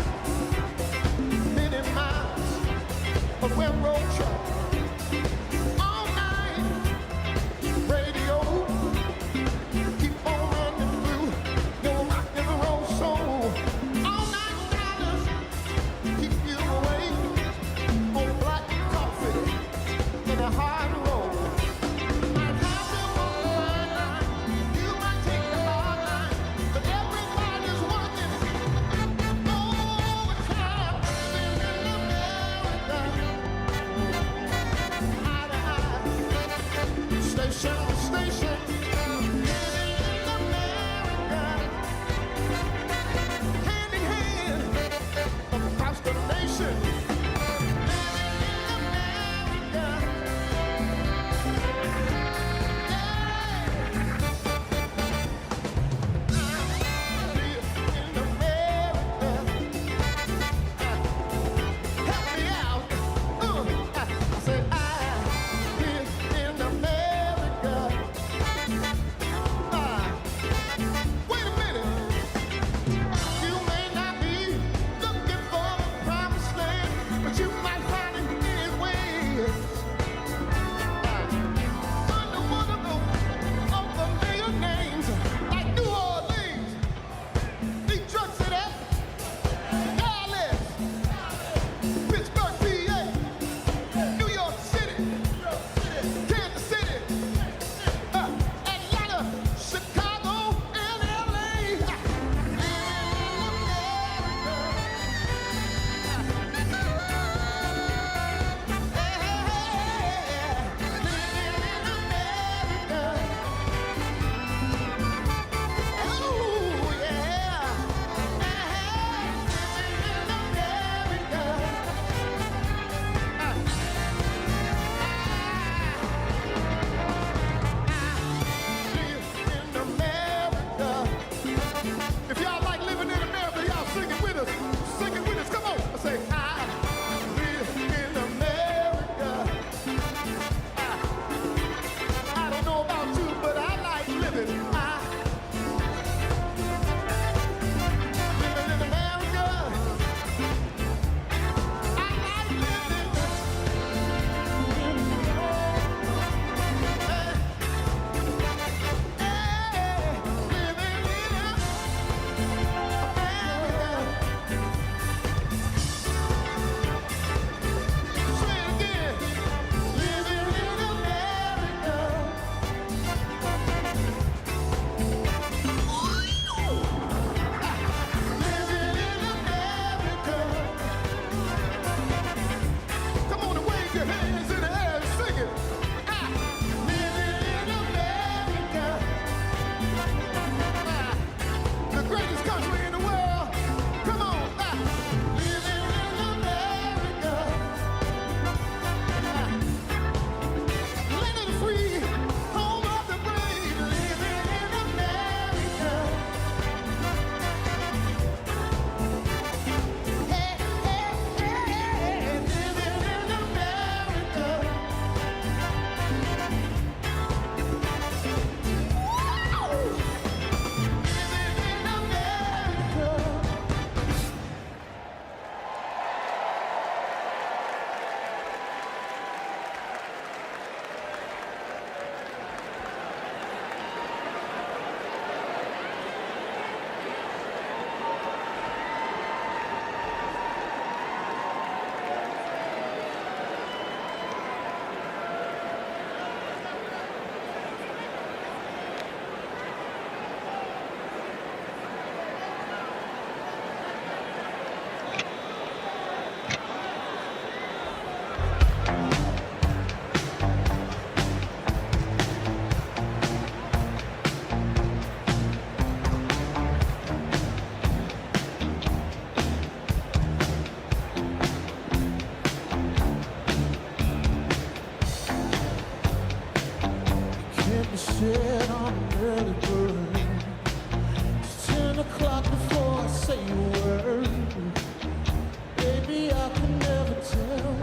Baby, I can never tell.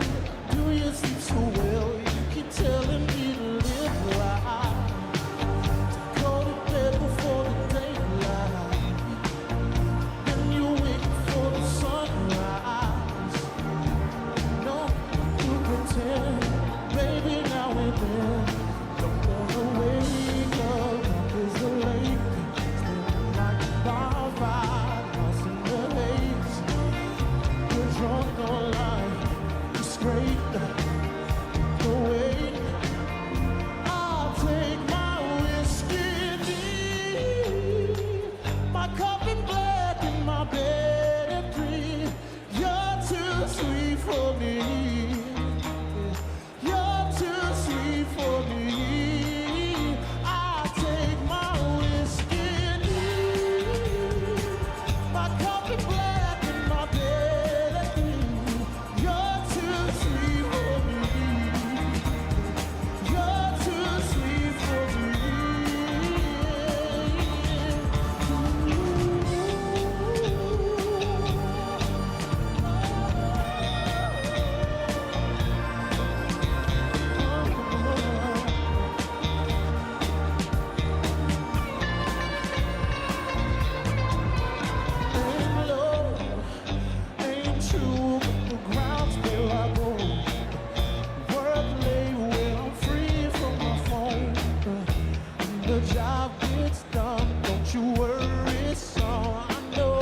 Do you sleep so well? You keep telling me to live life. Go to bed before the daylight. Then you wake for the sunrise. No, you pretend, baby, now and then. Don't wanna wake up, is the lake. Standing like a bonfire, lost in the haze. You're drunk on life, you scrape the weight. I'll take my whiskey deep, my coffee black in my bed at 3. You're too sweet for me. You're too sweet for me. I'll take my whiskey deep, my coffee black in my bed at 3. You're too sweet for me. You're too sweet for me. Ain't love, ain't true, but the ground's where I go. Work late when I'm free from my phone. The job gets done, don't you worry, son. I know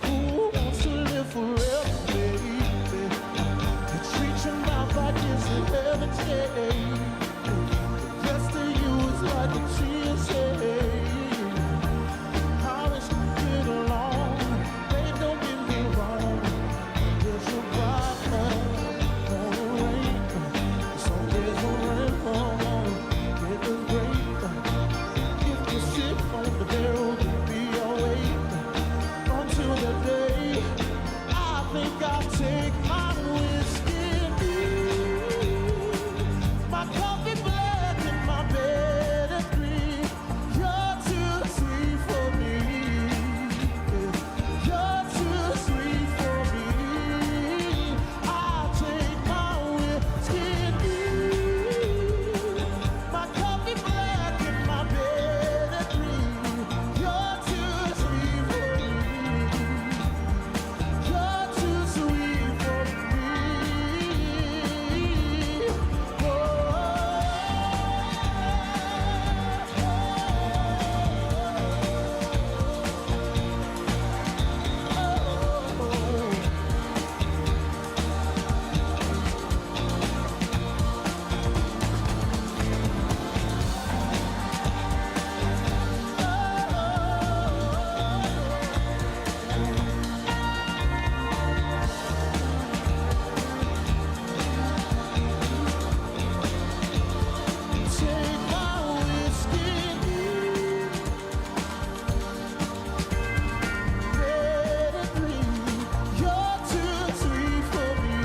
who wants to live forever, baby. You treat your mouth like it's a heaven's gate. The rest of you is like a TSA. How is you get along? Babe, don't get me wrong. There's a bright light on the rain. Some days will rain on. Get the break. If you sit on the barrel, you'll be awake until the day. I think I'll take my whiskey deep, my coffee black in my bed at 3. You're too sweet for me. You're too sweet for me. I'll take my whiskey deep, my coffee black in my bed at 3. You're too sweet for me. You're too sweet for me. Take my whiskey deep, bed at 3. You're too sweet for me.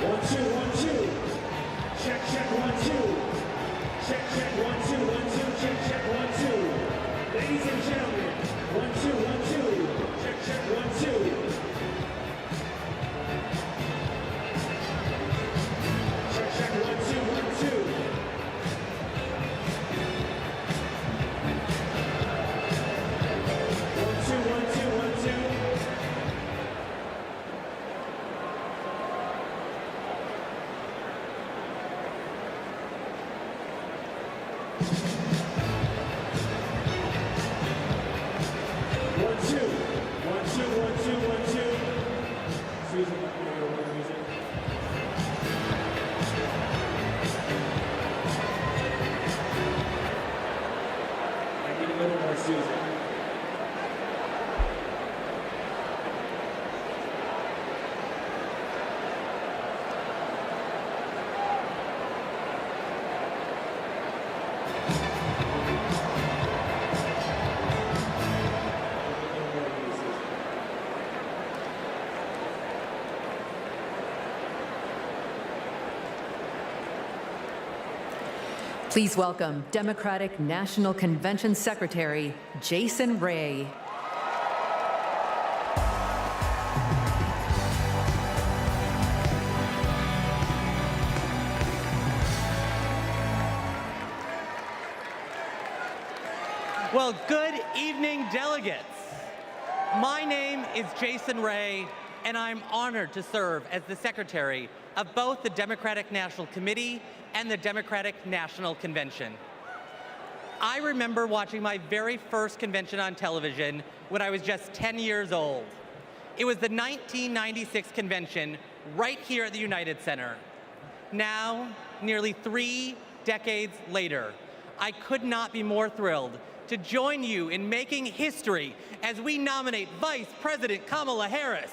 One, two, 1, 2. Check, check, 1, 2. Check, check, 1, 2, 1, 2. Check, check, 1, 2. Ladies and gentlemen, 1, 2, 1, 2. Check, check, 1, 2. Check, check, 1, 2, 1, 2. One, two, 1, 2, 1, 2. little more Susan.
Please welcome Democratic National Convention Secretary Jason Ray.
Well, good evening, delegates. My name is Jason Ray, and I'm honored to serve as the secretary of both the Democratic National Committee and the Democratic National Convention. I remember watching my very first convention on television when I was just 10 years old. It was the 1996 convention right here at the United Center. Now, nearly 3 decades later, I could not be more thrilled to join you in making history as we nominate Vice President Kamala Harris.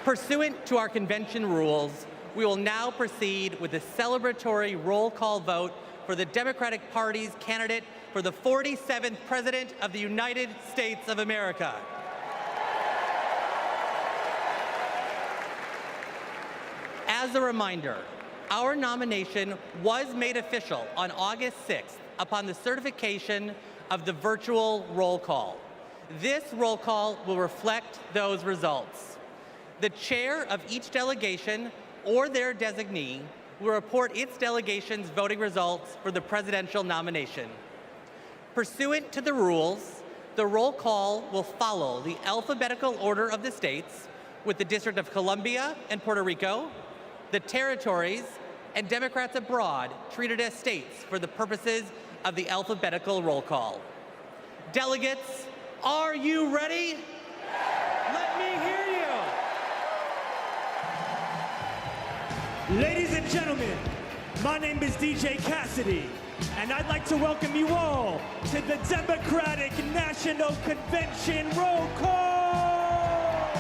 Pursuant to our convention rules, we will now proceed with the celebratory roll call vote for the Democratic Party's candidate for the 47th President of the United States of America. As a reminder, our nomination was made official on August 6th upon the certification of the virtual roll call. This roll call will reflect those results. The chair of each delegation or their designee will report its delegation's voting results for the presidential nomination. Pursuant to the rules, the roll call will follow the alphabetical order of the states, with the District of Columbia and Puerto Rico, the territories, and Democrats abroad treated as states for the purposes of the alphabetical roll call. Delegates, are you ready? Let me hear you.
Ladies and gentlemen, my name is DJ Cassidy, and I'd like to welcome you all to the Democratic National Convention roll call.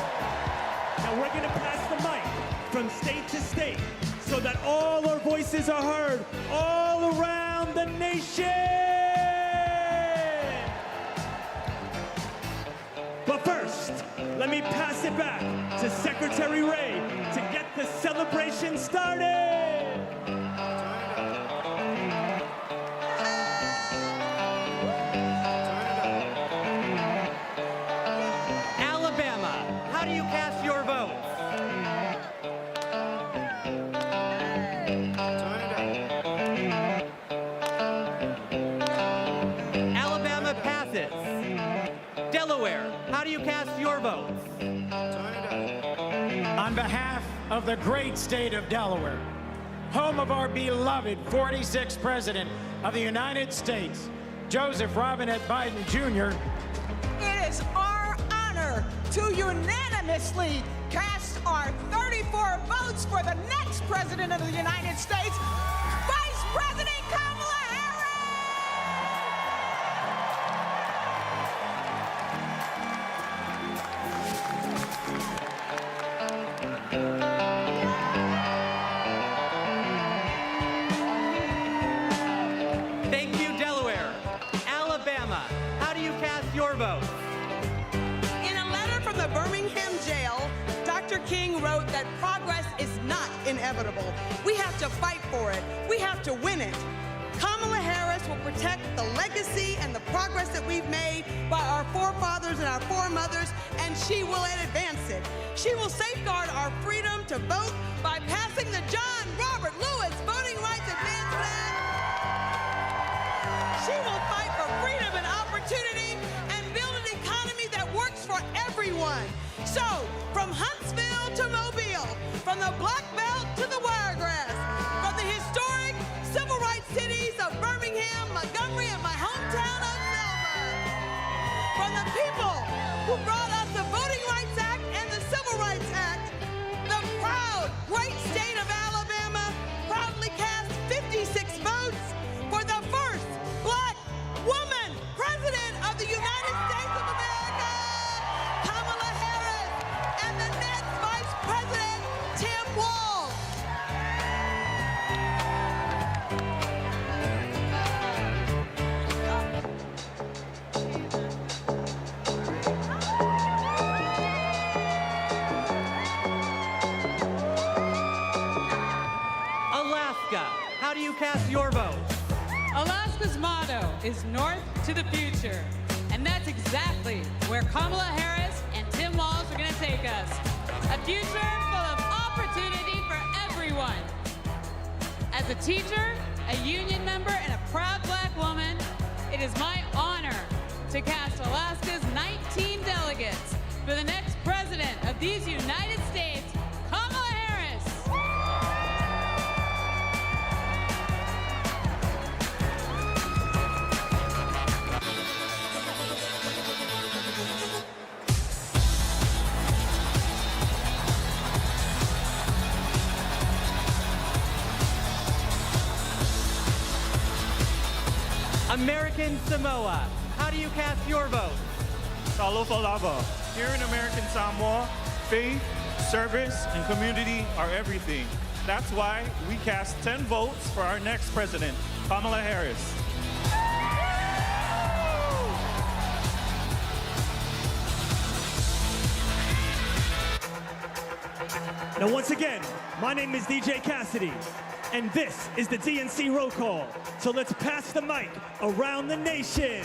Now we're going to pass the mic from state to state so that all our voices are heard all around the nation. But first, let me pass it back to Secretary Ray to get the celebration started.
Alabama, how do you cast your votes? Alabama passes. Delaware, how do you cast your votes?
On behalf of the great state of Delaware, home of our beloved 46th President of the United States, Joseph Robinette Biden Jr.,
it is our honor to unanimously cast our 34 votes for the next President of the United States, Vice President Kamala Harris!
Thank you, Delaware. Alabama, how do you cast your votes?
In a letter from the Birmingham jail, Dr. King wrote that progress is not inevitable. We have to fight for it. We have to win it. Kamala Harris will protect the legacy and the progress that we've made by our forefathers and our foremothers, and she will advance it. She will safeguard our freedom to vote by passing the John Robert Lewis Voting Rights Advancement Act. She will fight for freedom and opportunity and build an economy that works for everyone. So, from Huntsville to Mobile, from the Black Belt to the Wiregrass, from the historic civil rights cities of Birmingham, Montgomery, and my hometown of Selma, from the people who brought us the Voting Rights Act and the Civil Rights Act, the proud great state of Alabama,
do you cast your vote?
Alaska's motto is North to the Future. And that's exactly where Kamala Harris and Tim Walz are going to take us. A future full of opportunity for everyone. As a teacher, a union member, and a proud Black woman, it is my honor to cast Alaska's 19 delegates for the next president of these United States, Kamala Harris.
American Samoa, how do you cast your vote?
Talofa lava. Here in American Samoa, faith, service, and community are everything. That's why we cast 10 votes for our next president, Kamala Harris.
Now, once again, my name is DJ Cassidy, and this is the DNC roll call. So let's pass the mic around the nation.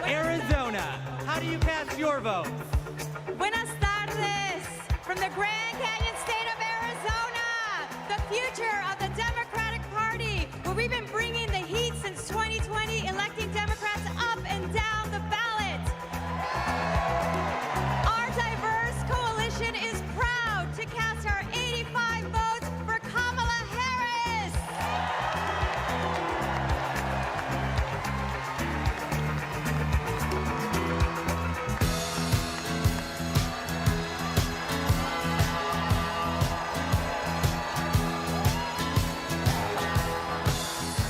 Arizona, how do you cast your vote?
Buenas tardes from the Grand Canyon state of Arizona, the future of the Democratic Party, where we've been bringing the heat since 2020, electing Democrats up and down the ballot. Our diverse coalition is proud to cast our 85 votes for Kamala Harris.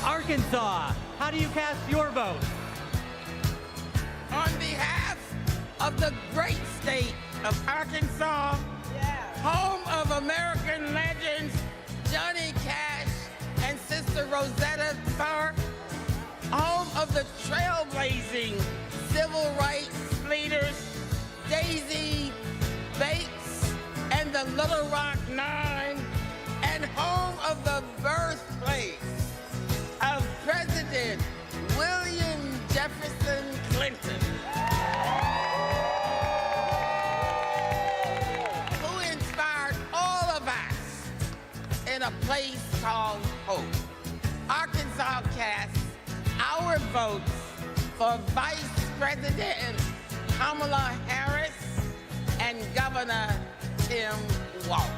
Arkansas, how do you cast your vote?
On behalf of the great state of Arkansas, home of American legends Johnny Cash and Sister Rosetta Tharpe, home of the trailblazing civil rights leaders Daisy Bates and the Little Rock Nine, and home of the birthplace of President William Jefferson Clinton, who inspired all of us in a place called Hope. Arkansas casts our votes for Vice President Kamala Harris and Governor Tim Walz.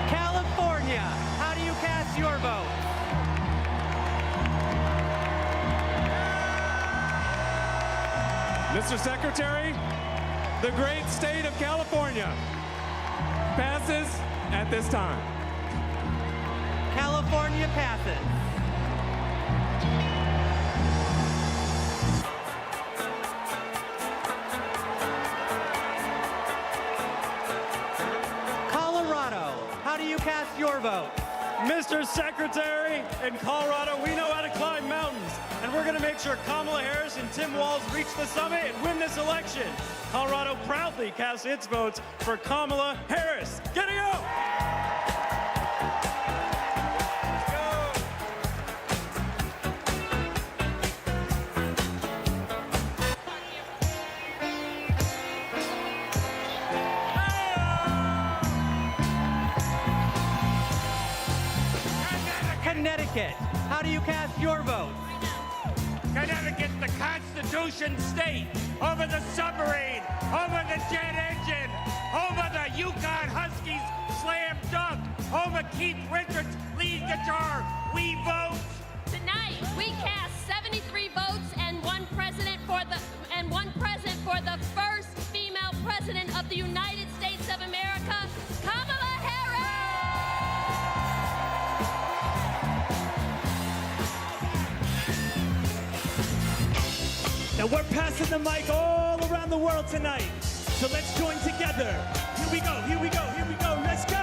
California, how do you cast your vote?
Mr. Secretary, the great state of California passes at this time.
California passes. Colorado, how do you cast your vote?
Mr. Secretary, in Colorado, we know how to climb mountains, and we're going to make sure Kamala Harris and Tim Walz reach the summit and win this election. Colorado proudly casts its votes for Kamala Harris. Get it go!
Connecticut, how do you cast your vote?
Connecticut, the Constitution state, home of the submarine, home of the jet engine, home of the Yukon Huskies slam dunk, home of Keith Richards lead guitar. We vote.
Tonight, we cast 73 votes and one president for the first female president of the United States of America, Kamala Harris.
Now we're passing the mic all around the world tonight. So let's join together. Here we go, here we go, here we go, let's go!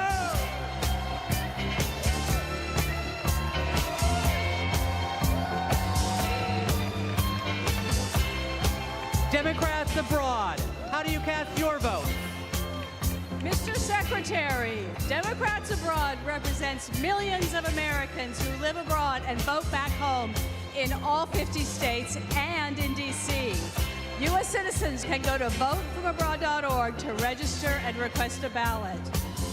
Democrats abroad, how do you cast your vote?
Mr. Secretary, Democrats Abroad represents millions of Americans who live abroad and vote back home in all 50 states and in D.C. U.S. citizens can go to votefromabroad.org to register and request a ballot.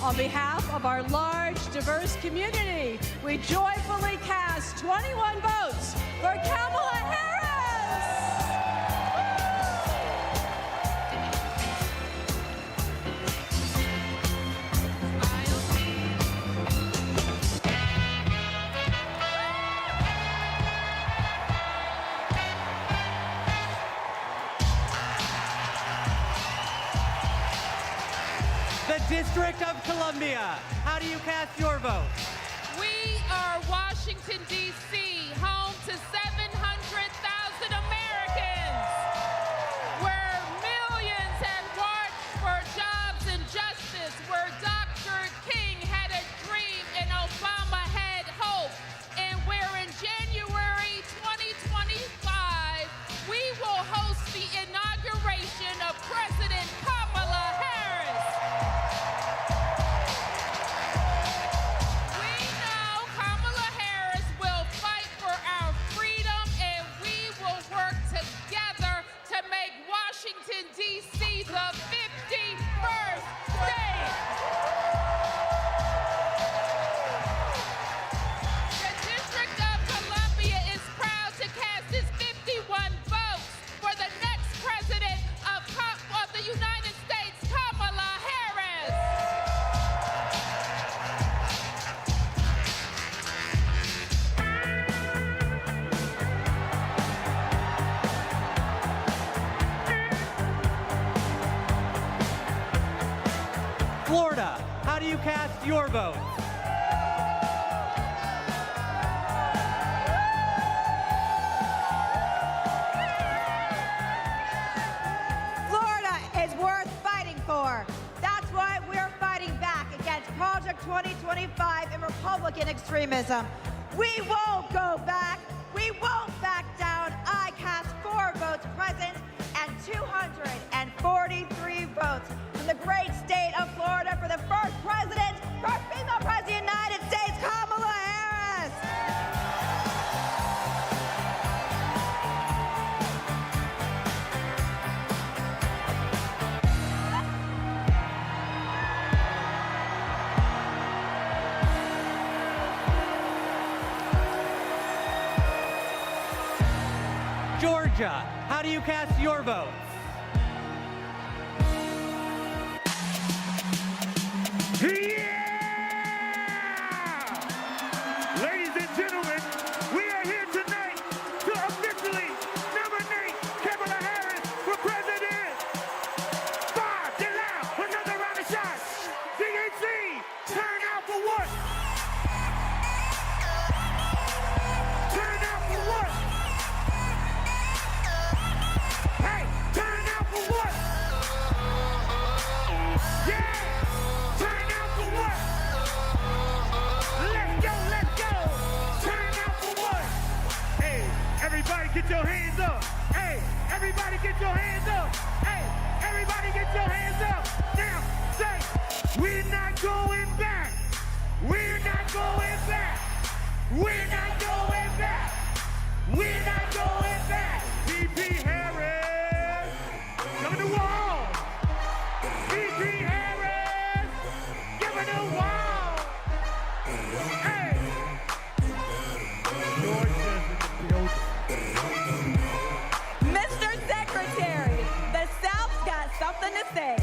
On behalf of our large, diverse community, we joyfully cast 21 votes for Kamala Harris!
The District of Columbia, how do you cast your vote?
We are Washington, D.C., home to 700,000 Americans, where millions have marched for jobs and justice, where Dr. King had a dream and Obama had hope, and where in January 2025, we will host the inauguration of President Kamala Harris. Washington, D.C., the 51st state. The District of Columbia is proud to cast its 51 votes for the next president of the United States, Kamala Harris.
Florida, how do you cast your vote?
Florida is worth fighting for. That's why we're fighting back against Project 2025 and Republican extremism. We won't go back. We won't back down. I cast 4 votes present and 243 votes from the great state of Florida for the first president, first female president of the United States, Kamala Harris.
Georgia, how do you cast your vote?
Ladies and gentlemen, we are here tonight to officially nominate Kamala Harris for president. Bob, get loud, another round of shots. DNC, turn out for what? Turn out for what? Hey, turn out for what? Yeah, turn out for what? Let's go, let's go. Turn out for what? Hey, everybody get your hands up. Hey, everybody get your hands up. Hey, everybody get your hands up. Now, say, we're not going back. We're not going back. We're not going back. We're not going back. VP Harris, coming to wall. VP Harris, giving the wall. Hey,
Mr. Secretary, the South's got something to say.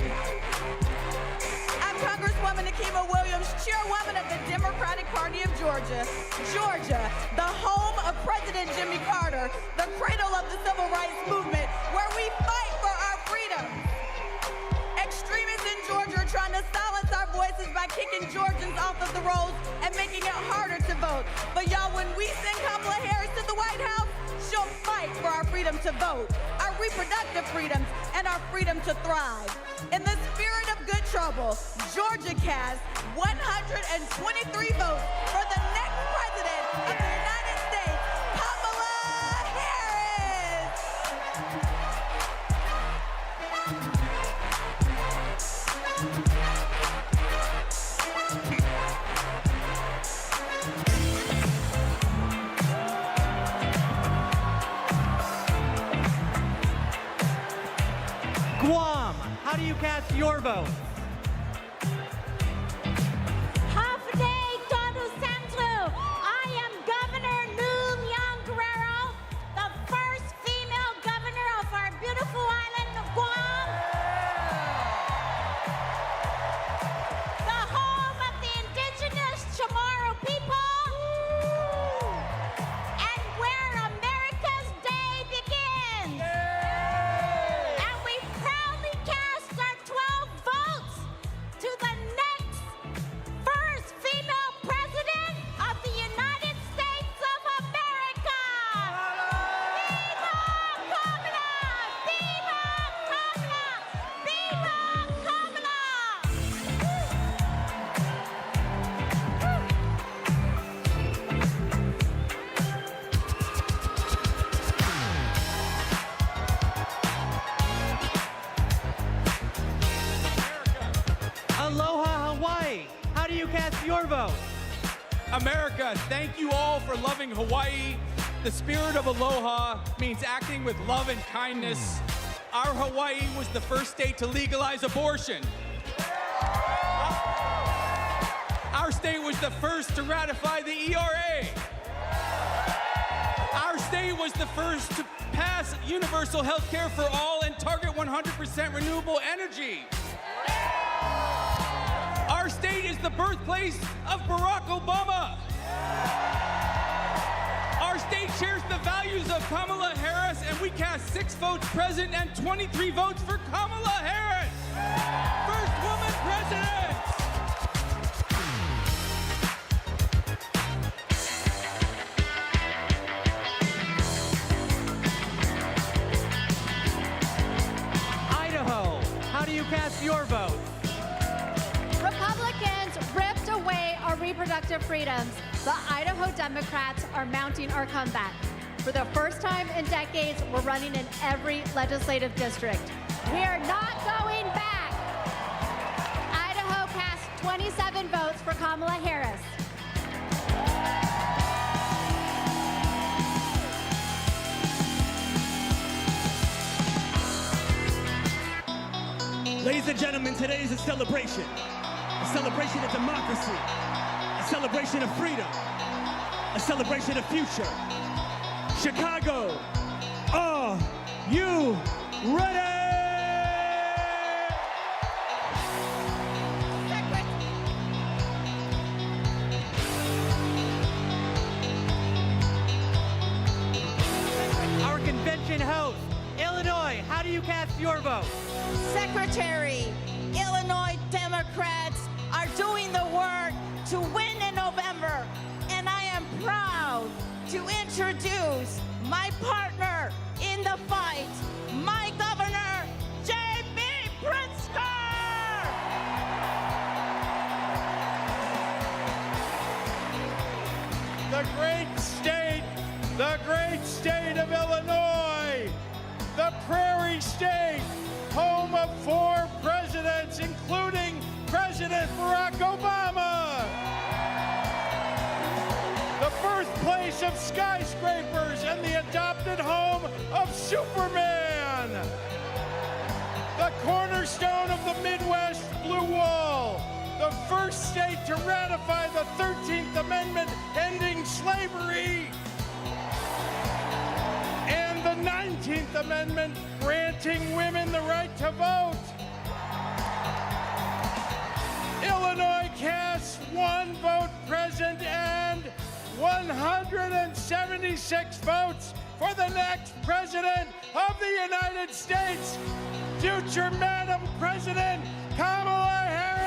I'm Congresswoman Nikema Williams, chairwoman of the Democratic Party of Georgia. Georgia, the home of President Jimmy Carter, the cradle of the Civil Rights Movement, where we fight for our freedom. Extremists in Georgia are trying to silence our voices by kicking Georgians off of the rolls and making it harder to vote. But y'all, when we send Kamala Harris to the White House, she'll fight for our freedom to vote. Our reproductive freedoms and our freedom to thrive. In the spirit of good trouble, Georgia cast 123 votes for the next president of the United States, Kamala Harris.
Guam, how do you cast your vote?
Half day, todo centro. I am Governor Noom Young Guerrero, the first female governor of our beautiful island of Guam. The home of the indigenous Chamorro people. And where America's day begins. And we proudly cast our 12 votes to the next first female president of the United States of America. Viva Kamala! Viva Kamala! Viva Kamala!
Aloha, Hawaii, how do you cast your vote?
America, thank you all for loving Hawaii. The spirit of aloha means acting with love and kindness. Our Hawaii was the first state to legalize abortion. Our state was the first to ratify the ERA. Our state was the first to pass universal health care for all and target 100% renewable energy. Our state is the birthplace of Barack Obama. Our state shares the values of Kamala Harris, and we cast 6 votes present and 23 votes for Kamala Harris. First woman president.
Idaho, how do you cast your vote?
Republicans ripped away our reproductive freedoms. The Idaho Democrats are mounting our comeback. For the first time in decades, we're running in every legislative district. We are not going back. Idaho cast 27 votes for Kamala Harris.
Ladies and gentlemen, today is a celebration of democracy, a celebration of freedom, a celebration of future. Chicago, are you ready?
Our convention host, Illinois, how do you cast your vote?
Secretary, Illinois Democrats are doing the work to win in November, and I am proud to introduce my partner in the fight, my governor, J.B. Pritzker!
The great state of Illinois, the prairie state, home of 4 presidents, including President Barack Obama. The birthplace of skyscrapers and the adopted home of Superman. The cornerstone of the Midwest Blue Wall. The first state to ratify the 13th Amendment ending slavery. And the 19th Amendment granting women the right to vote. Illinois casts 1 vote present and 176 votes for the next president of the United States, future Madam President Kamala Harris.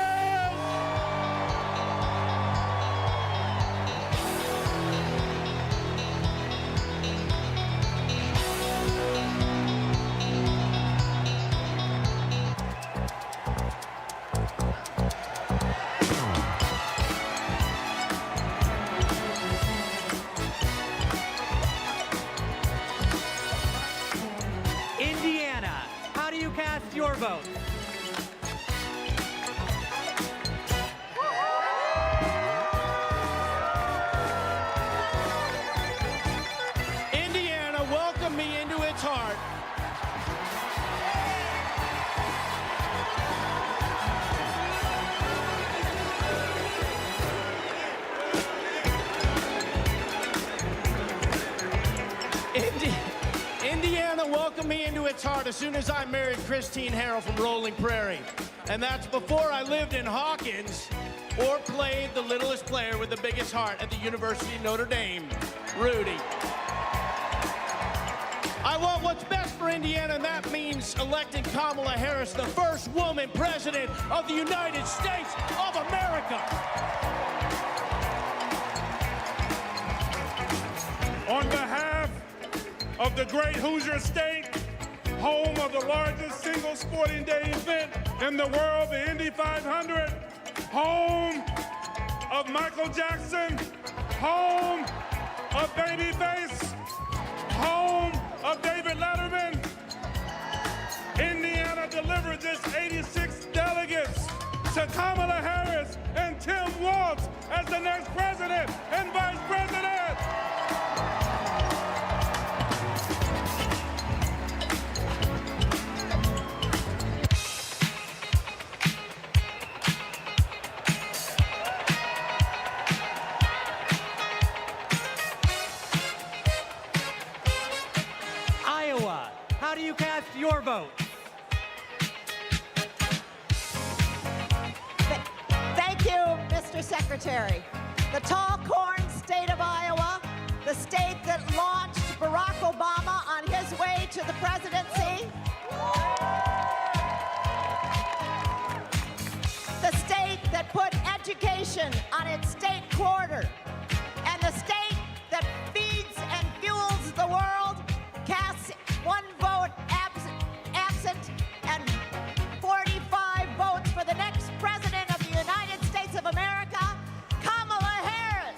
its heart as soon as I married Christine Harrell from Rolling Prairie. And that's before I lived in Hawkins or played the littlest player with the biggest heart at the University of Notre Dame, Rudy. I want what's best for Indiana, and that means electing Kamala Harris, the first woman president of the United States of America.
On behalf of the great Hoosier State, home of the largest single sporting day event in the world, the Indy 500, home of Michael Jackson, home of Babyface, home of David Letterman, Indiana delivered this 86 delegates to Kamala Harris and Tim Walz as the next president and vice president.
Iowa, how do you cast your vote?
Thank you, Mr. Secretary. The tall corn state of Iowa, the state that launched Barack Obama on his way to the presidency, the state that put education on its state quarter, and the state that feeds and fuels the world, casts one vote absent and 45 votes for the next president of the United States of America, Kamala Harris.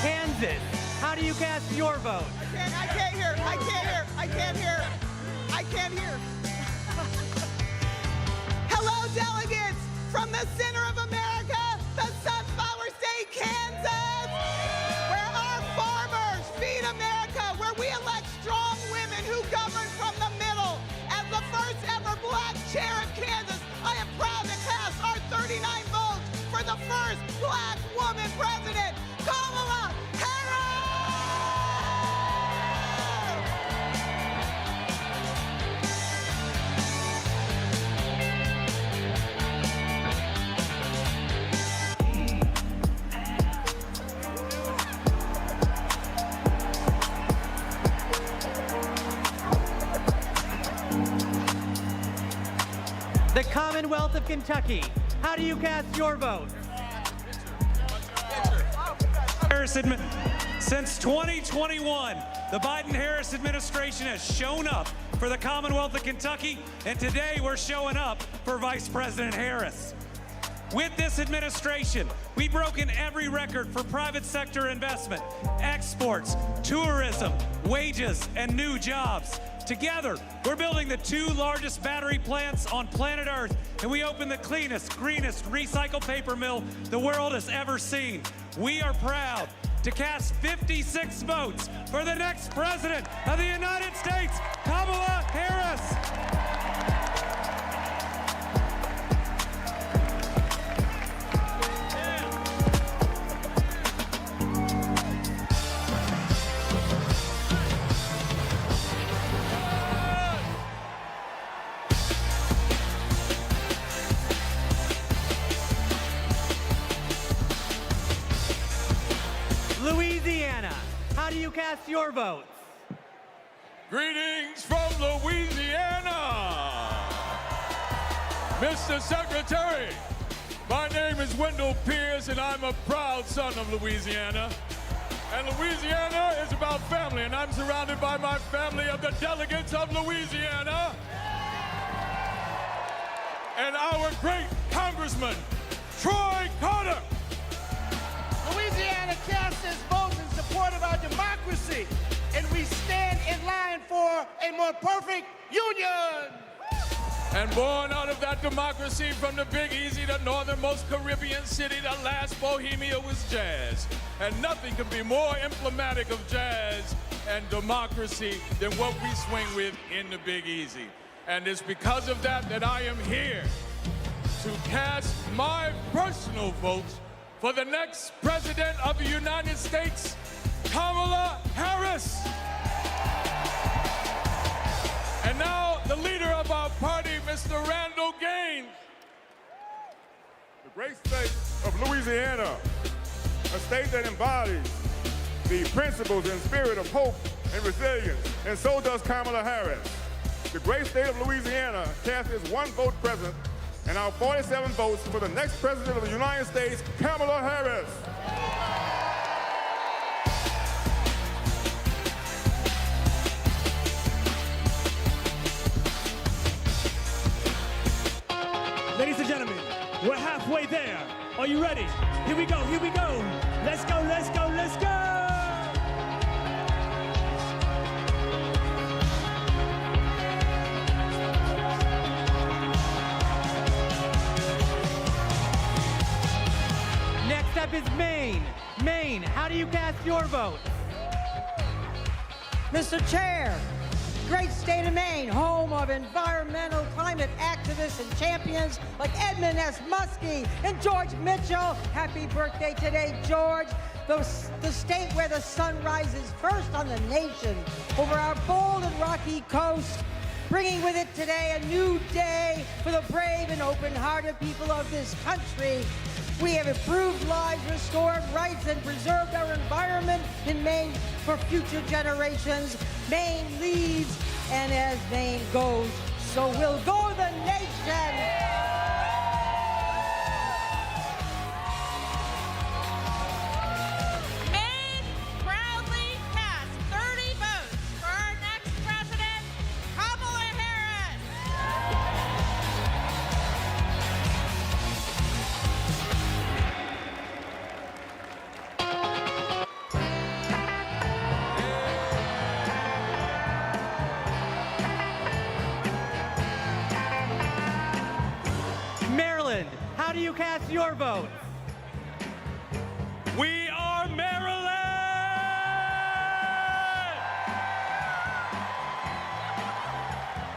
Kansas, how do you cast your vote?
I can't hear. Hello, delegates from the center of America, the Sunflower State, Kansas, where our farmers feed America, where we elect strong women who govern from the middle. As the first ever black chair of Kansas, I am proud to cast our 39 votes for the first black woman president, Kamala Harris!
The Commonwealth of Kentucky, how do you cast your vote?
Since 2021, the Biden-Harris administration has shown up for the Commonwealth of Kentucky, and today we're showing up for Vice President Harris. With this administration, we've broken every record for private sector investment, exports, tourism, wages, and new jobs. Together, we're building the 2 largest battery plants on planet Earth, and we opened the cleanest, greenest recycled paper mill the world has ever seen. We are proud to cast 56 votes for the next president of the United States, Kamala Harris.
Louisiana, how do you cast your votes?
Greetings from Louisiana. Mr. Secretary, my name is Wendell Pierce, and I'm a proud son of Louisiana. And Louisiana is about family, and I'm surrounded by my family of the delegates of Louisiana. And our great Congressman, Troy Carter.
Louisiana casts its votes in support of our democracy, and we stand in line for a more perfect union.
And born out of that democracy from the Big Easy, the northernmost Caribbean city, the last Bohemia was jazz. And nothing could be more emblematic of jazz and democracy than what we swing with in the Big Easy. And it's because of that that I am here to cast my personal vote for the next President of the United States, Kamala Harris. And now, the leader of our party, Mr. Randall Gaines.
The great state of Louisiana, a state that embodies the principles and spirit of hope and resilience, and so does Kamala Harris. The great state of Louisiana cast its one vote present, and our 47 votes for the next President of the United States, Kamala Harris.
Ladies and gentlemen, we're halfway there. Are you ready? Here we go, here we go. Let's go, let's go, let's go!
Next up is Maine. Maine, how do you cast your vote?
Mr. Chair, great state of Maine, home of environmental climate activists and champions like Edmund S. Muskie and George Mitchell. Happy birthday today, George. The state where the sun rises first on the nation over our bold and rocky coast, bringing with it today a new day for the brave and open-hearted people of this country. We have improved lives, restored rights, and preserved our environment in Maine for future generations. Maine leads, and as Maine goes, so will go the nation.
Maine proudly cast 30 votes for our next president, Kamala Harris.
Maryland, how do you cast your vote?
We are Maryland!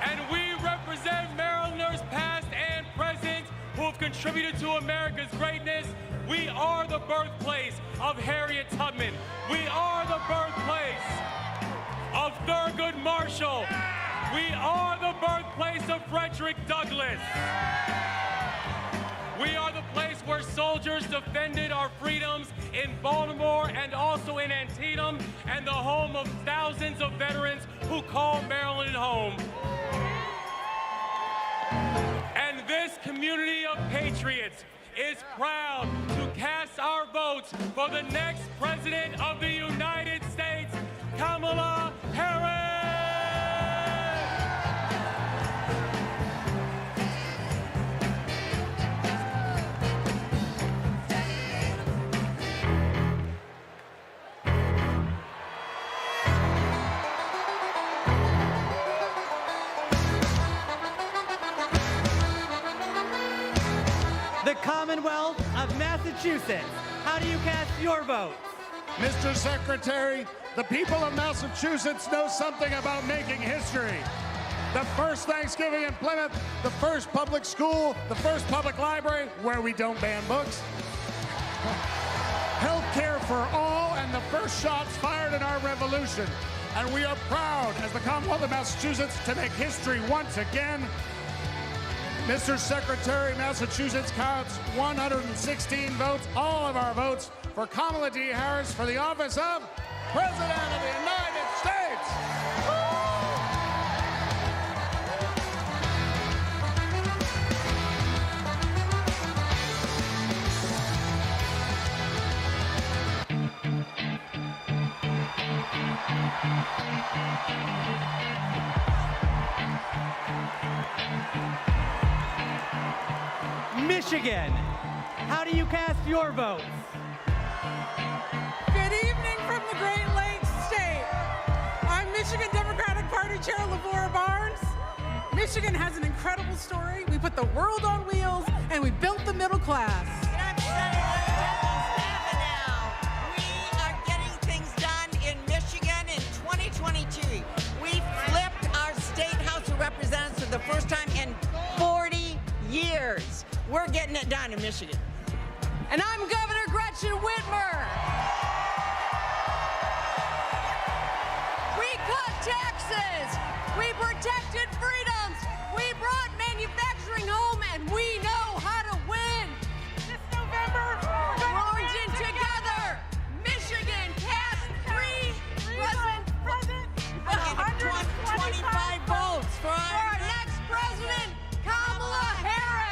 And we represent Marylanders past and present who have contributed to America's greatness. We are the birthplace of Harriet Tubman. We are the birthplace of Thurgood Marshall. We are the birthplace of Frederick Douglass. We are the place where soldiers defended our freedoms in Baltimore and also in Antietam, and the home of thousands of veterans who call Maryland home. And this community of patriots is proud to cast our votes for the next President of the United States, Kamala Harris.
The Commonwealth of Massachusetts, how do you cast your vote?
Mr. Secretary, the people of Massachusetts know something about making history. The first Thanksgiving in Plymouth, the first public school, the first public library where we don't ban books. Health care for all, and the first shots fired in our revolution. And we are proud, as the Commonwealth of Massachusetts, to make history once again. Mr. Secretary, Massachusetts counts 116 votes, all of our votes, for Kamala D. Harris for the office of President of the United States.
Michigan, how do you cast your votes?
Good evening from the Great Lakes State. I'm Michigan Democratic Party Chair Lavora Barnes. Michigan has an incredible story. We put the world on wheels, and we built the middle class.
And I'm Senator Debbie Stabenow. We are getting things done in Michigan in 20
words. We're getting it done in Michigan. And I'm Governor Gretchen Whitmer. We cut taxes. We protected freedoms. We brought manufacturing home, and we know how to win. This November, we're working together. Michigan cast 125 votes for our next president, Kamala Harris.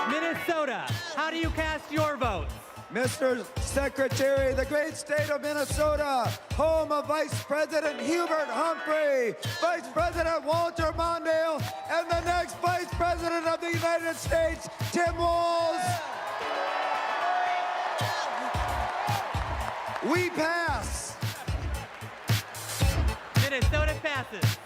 Minnesota, how do you cast your votes?
Mr. Secretary, the great state of Minnesota, home of Vice President Hubert Humphrey, Vice President Walter Mondale, and the next Vice President of the United States, Tim Walz. We pass.
Minnesota passes.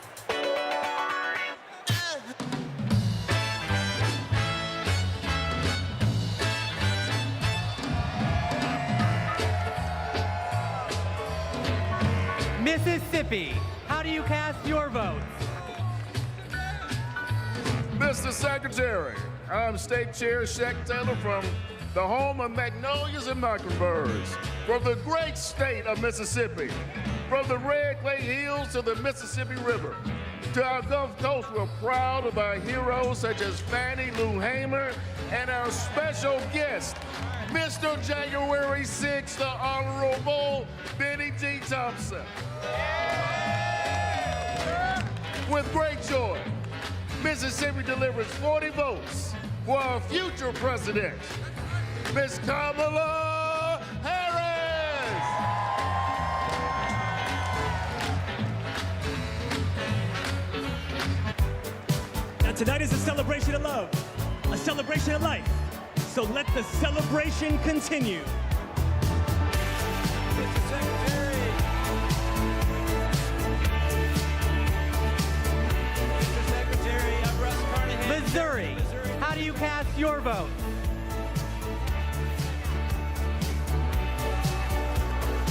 Mississippi, how do you cast your votes?
Mr. Secretary, I'm State Chair Shaq Taylor from the home of magnolias and mockingbirds, from the great state of Mississippi, from the Red Clay Hills to the Mississippi River. To our Gulf Coast, we're proud of our heroes such as Fannie Lou Hamer and our special guest, Mr. January 6th, the Honorable Benny G. Thompson. With great joy, Mississippi delivers 40 votes for our future president, Miss Kamala Harris.
Now tonight is a celebration of love, a celebration of life. So let the celebration continue.
Mr. Secretary. Mr. Secretary, I'm Russ Carnahan.
Missouri, how do you cast your vote?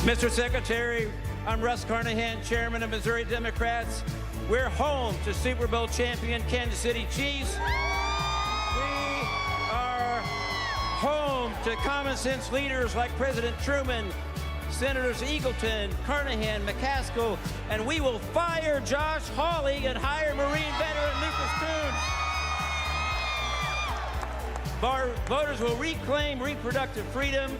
Mr. Secretary, I'm Russ Carnahan, Chairman of Missouri Democrats. We're home to Super Bowl champion Kansas City Chiefs. We are home to common sense leaders like President Truman, Senators Eagleton, Carnahan, McCaskill, and we will fire Josh Hawley and hire Marine veteran Lucas Coons. Voters will reclaim reproductive freedom.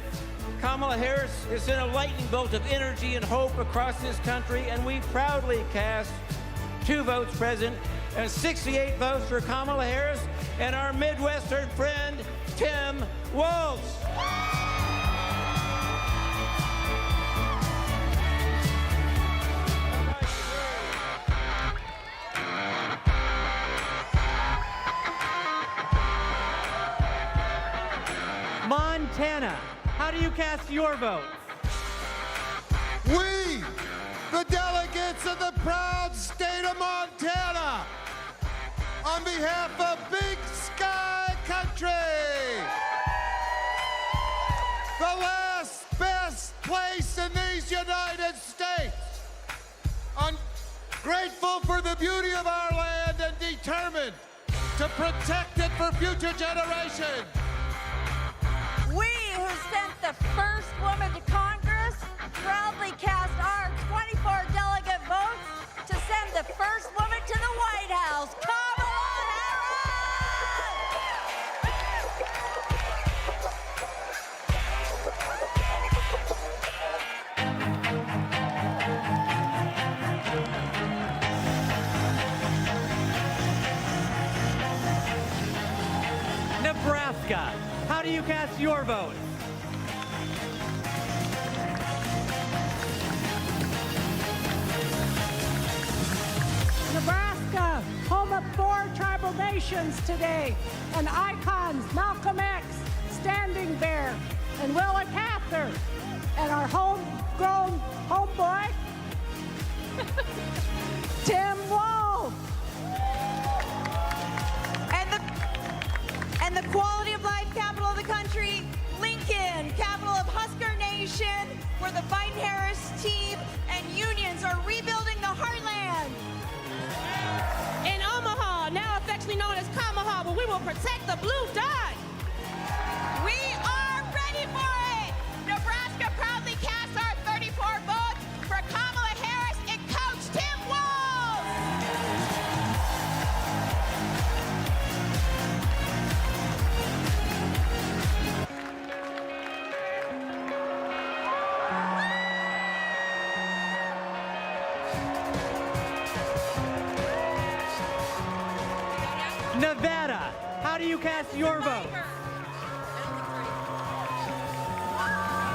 Kamala Harris has sent a lightning bolt of energy and hope across this country, and we proudly cast 2 votes present and 68 votes for Kamala Harris and our Midwestern friend, Tim Walz.
Montana, how do you cast your vote?
We, the delegates of the proud state of Montana, on behalf of Big Sky Country, the last best place in these United States, I'm grateful for the beauty of our land and determined to protect it for future generations.
We who sent the first woman to Congress proudly cast our 24 delegate votes to send the first woman to the White House, Kamala
Harris. Nebraska, how do you cast your vote?
Nebraska, home of 4 tribal nations today, and icons Malcolm X, Standing Bear, and Willa Cather, and our homegrown homeboy, Tim Walz.
for the Biden-Harris team, and unions are rebuilding the heartland.
In Omaha, now affectionately known as Kamaha, where we will protect the blue dot.
We are ready for it. Nebraska proudly casts our 34 votes for Kamala Harris and Coach Tim Walz.
Nevada, how do you cast your vote?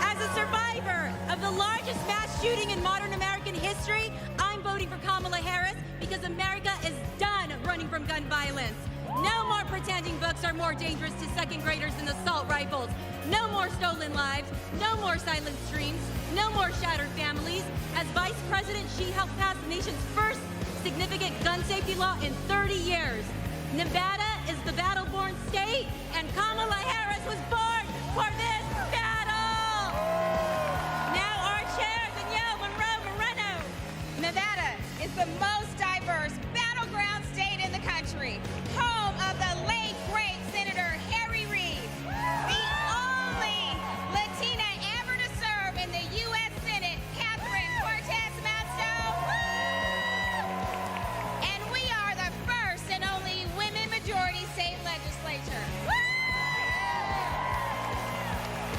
As a survivor of the largest mass shooting in modern American history, I'm voting for Kamala Harris because America is done running from gun violence. No more pretending books are more dangerous to second graders than assault rifles. No more stolen lives. No more silent streams. No more shattered families. As Vice President, she helped pass the nation's first significant gun safety law in 30 years. Nevada is the battle-born state, and Kamala Harris was born for this battle. Now our chair, Danielle Moreno.
Nevada is the most diverse battleground state in the country, home of the late great Senator Harry Reid, the only Latina ever to serve in the U.S. Senate, Catherine Cortez Masto, and we are the first and only women-majority state legislature.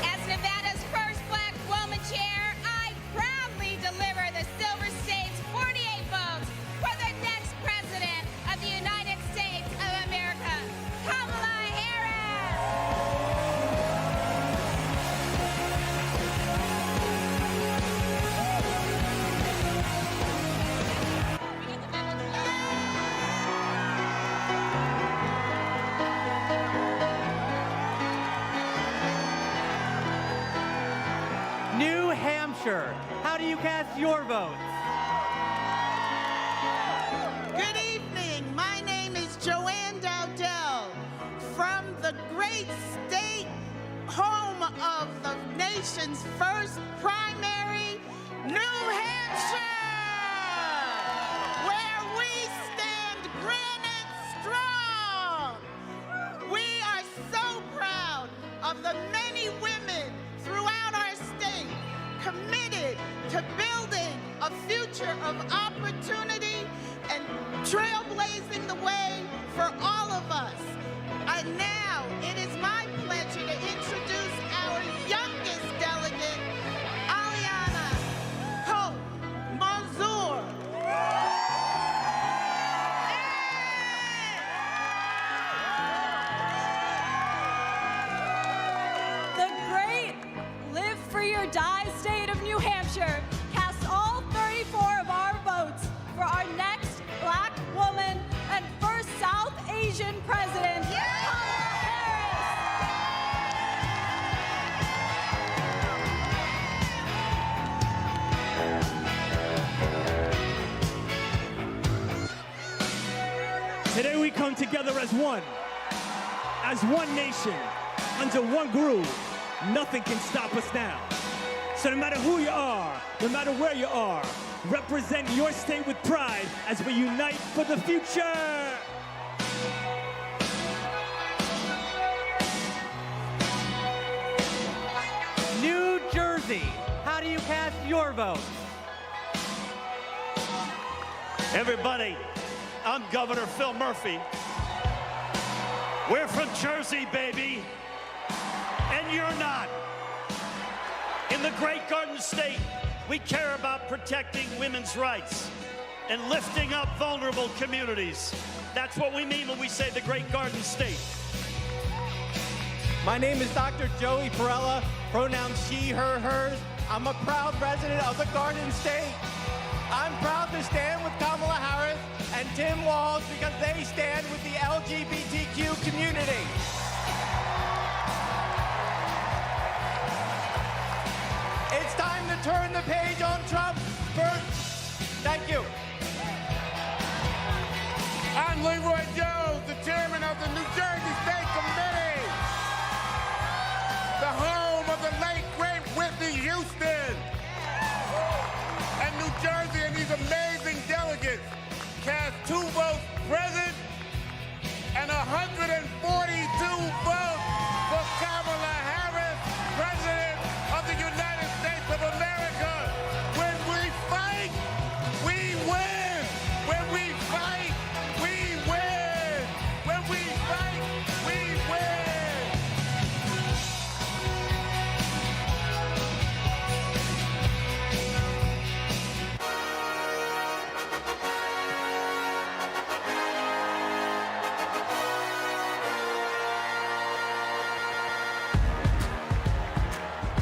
As Nevada's first black woman chair, I proudly deliver the Silver State's 48 votes for the next president of the United States of America, Kamala Harris.
New Hampshire, how do you cast your votes?
Good evening. My name is Joanne Dowdell from the great state home of the nation's first primary, New Hampshire, where we stand granite strong. We are so proud of the many women throughout our state committed to building a future of opportunity and trailblazing the way for all of us. And now it is my pleasure to introduce our youngest delegate, Aliana Hope Manzour.
The great Live Free or Die state of New Hampshire casts all 34 of our votes for our next black woman and first South Asian president, Kamala Harris.
Today we come together as one nation, under one groove. Nothing can stop us now. So no matter who you are, no matter where you are, represent your state with pride as we unite for the future.
New Jersey, how do you cast your vote?
Everybody, I'm Governor Phil Murphy. We're from Jersey, baby, and you're not. In the great Garden State, we care about protecting women's rights and lifting up vulnerable communities. That's what we mean when we say the great Garden State.
My name is Dr. Joey Perella, pronouns she, her, hers. I'm a proud resident of the Garden State. I'm proud to stand with Kamala Harris and Tim Walz because they stand with the LGBTQ community. It's time to turn the page on Trump. Thank you.
I'm Leroy Jones, the chairman of the New Jersey State Committee, the home of the late, great Whitney Houston. 142 votes for Kamala Harris, President of the United States of America. When we fight, we win. When we fight, we win. When we fight, we win.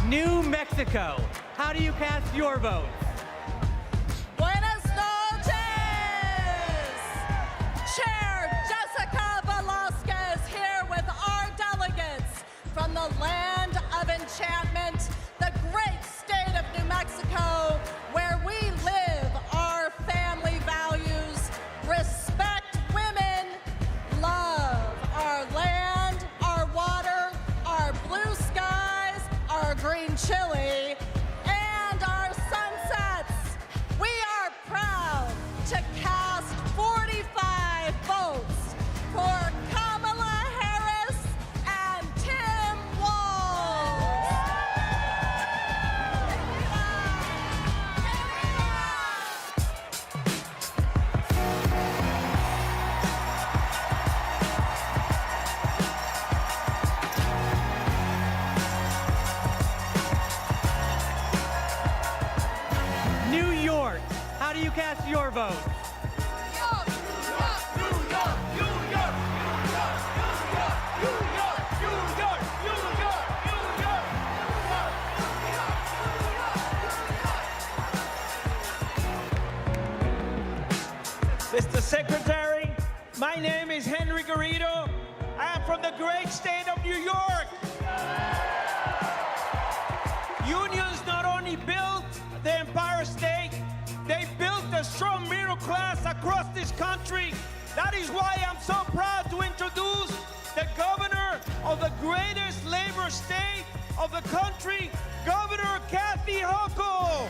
New Mexico. How do you cast your vote?
Buenas noches! Chair Jessica Velasquez here with our delegates from the land of enchantment, the great state of New Mexico, where we live our family values, respect women, love our land, our water, our blue skies, our green chili, and our sunsets. We are proud to cast 45 votes for Kamala Harris and Tim Walz.
New York. How do you cast your vote?
Mr. Secretary, my name is Henry Garrido. I am from the great state of New York. Unions not only built the Empire State, they built a strong middle class across this country. That is why I'm so proud to introduce the governor of the greatest labor state of the country, Governor Kathy Hochul.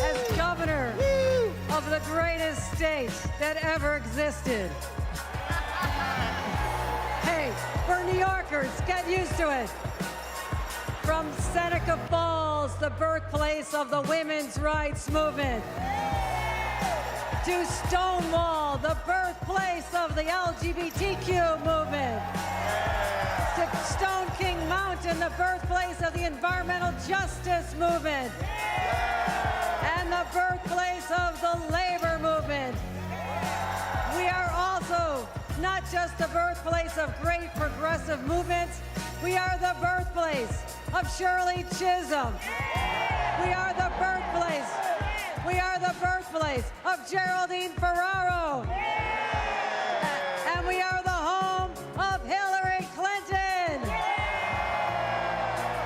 As governor of the greatest state that ever existed. Hey, for New Yorkers, get used to it. From Seneca Falls, the birthplace of the women's rights movement, to Stonewall, the birthplace of the LGBTQ movement, to Stone King Mountain, the birthplace of the environmental justice movement, and the birthplace of the labor movement. We are also not just the birthplace of great progressive movements, we are the birthplace of Shirley Chisholm. We are the birthplace of Geraldine Ferraro. And we are the home of Hillary Clinton.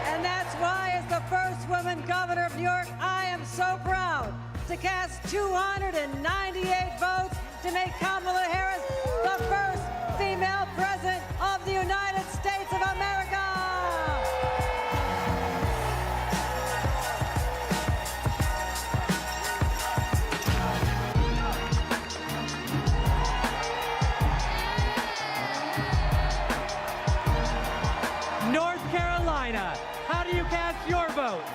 And that's why, as the first woman governor of New York, I am so proud to cast 298 votes to make Kamala Harris the first female president of the United States of America.
North Carolina. How do you cast your vote?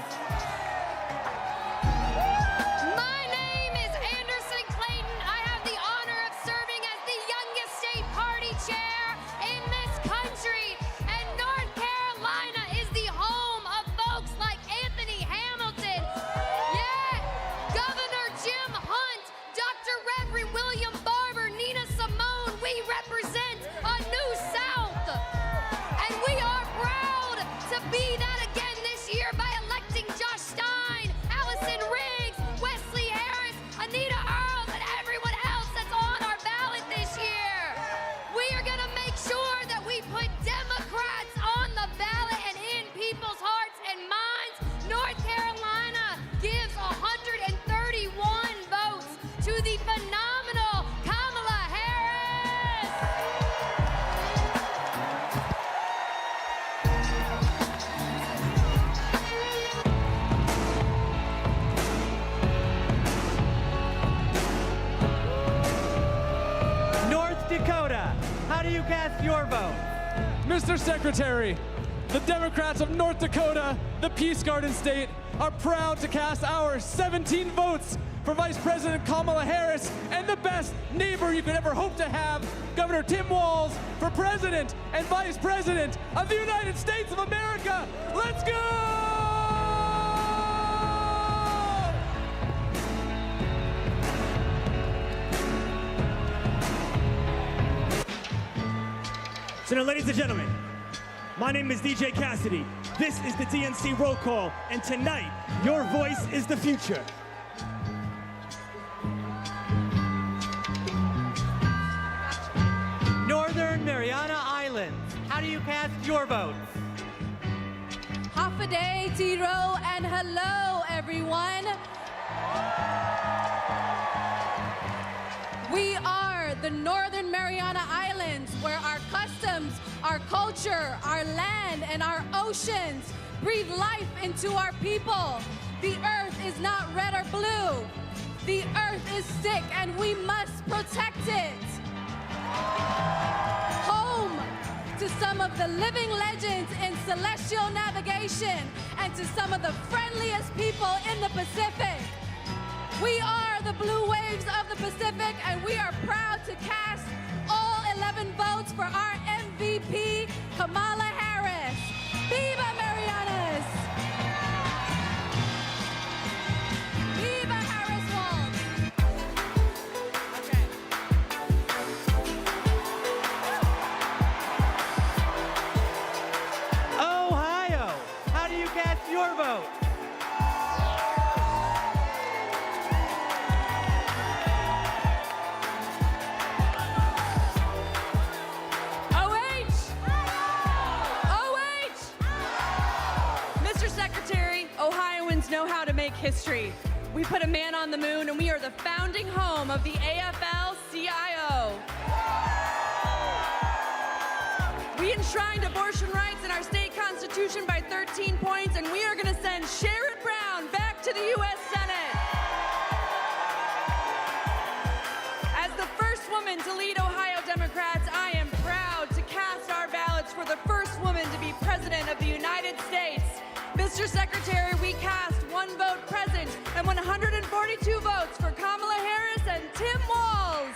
My name is Anderson Clayton. I have the honor of serving as the youngest state party chair in this country. And North Carolina is the home of folks like Anthony Hamilton. Yeah, Governor Jim Hunt, Dr. Reverend William Barber, Nina Simone. We represent a new South. And we are proud to be that again this year by electing Josh Stein, Allison Riggs, Wesley Harris, Anita Earls, and everyone else that's on our ballot this year. We are going to make sure that we put Democrats on the ballot and in people's hearts and minds. North Carolina gives 131 votes to the phenomenal Kamala Harris.
cast your vote?
Mr. Secretary, the Democrats of North Dakota, the Peace Garden State, are proud to cast our 17 votes for Vice President Kamala Harris and the best neighbor you could ever hope to have, Governor Tim Walz, for President and Vice President of the United States of America. Let's go!
So now, ladies and gentlemen, my name is DJ Cassidy. This is the DNC Roll Call, and tonight, your voice is the future.
Northern Mariana Islands, how do you cast your vote?
Hafa Tiro, and hello, everyone. We are the Northern Mariana Islands, where our customs, our culture, our land, and our oceans breathe life into our people. The earth is not red or blue. The earth is sick, and we must protect it. Home to some of the living legends in celestial navigation and to some of the friendliest people in the Pacific. We are the blue waves of the Pacific, and we are proud to cast all 11 votes for our MVP, Kamala Harris. Viva Marianas! Viva Harris Walz!
Ohio, how do you cast your vote?
Ohioans know how to make history. We put a man on the moon, and we are the founding home of the AFL-CIO. We enshrined abortion rights in our state constitution by 13 points, and we are going to send Sherrod Brown back to the U.S. Senate. As the first woman to lead Ohio Democrats, I am proud to cast our ballots for the first woman to be president of the United States. Mr. Secretary, we cast one vote present and 142 votes for Kamala Harris and Tim Walz.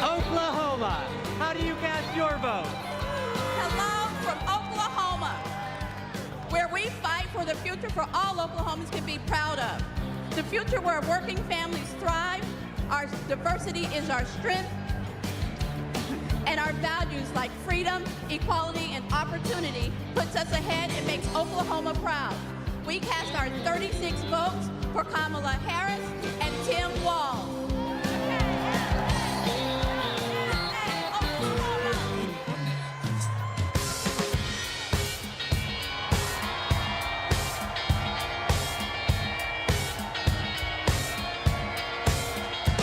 Oklahoma, how do you cast your vote?
Hello from Oklahoma, where we fight for the future for all Oklahomans can be proud of. The future where working families thrive, our diversity is our strength, and our values like freedom, equality, and opportunity puts us ahead and makes Oklahoma proud. We cast our 36 votes for Kamala Harris and Tim Walz.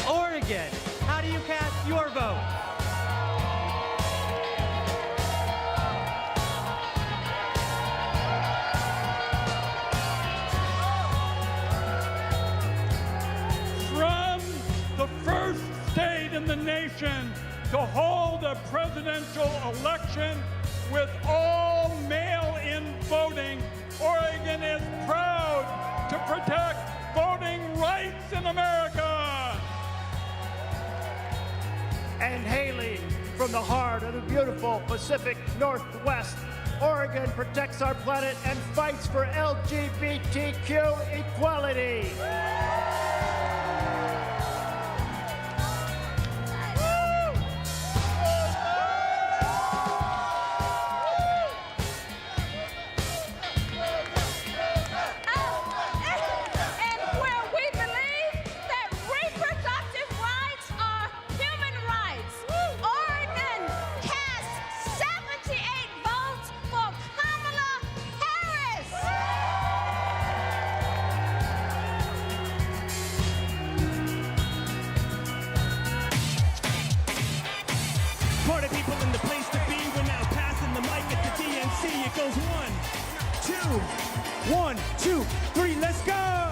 Oregon, how do you cast your vote?
From the first state in the nation to hold a presidential election with all mail-in voting, Oregon is proud to protect voting rights in America.
And hailing from the heart of the beautiful Pacific Northwest, Oregon protects our planet and fights for LGBTQ equality.
Party people in the place to be, we're now passing 2, 1, 2, 3, let's go!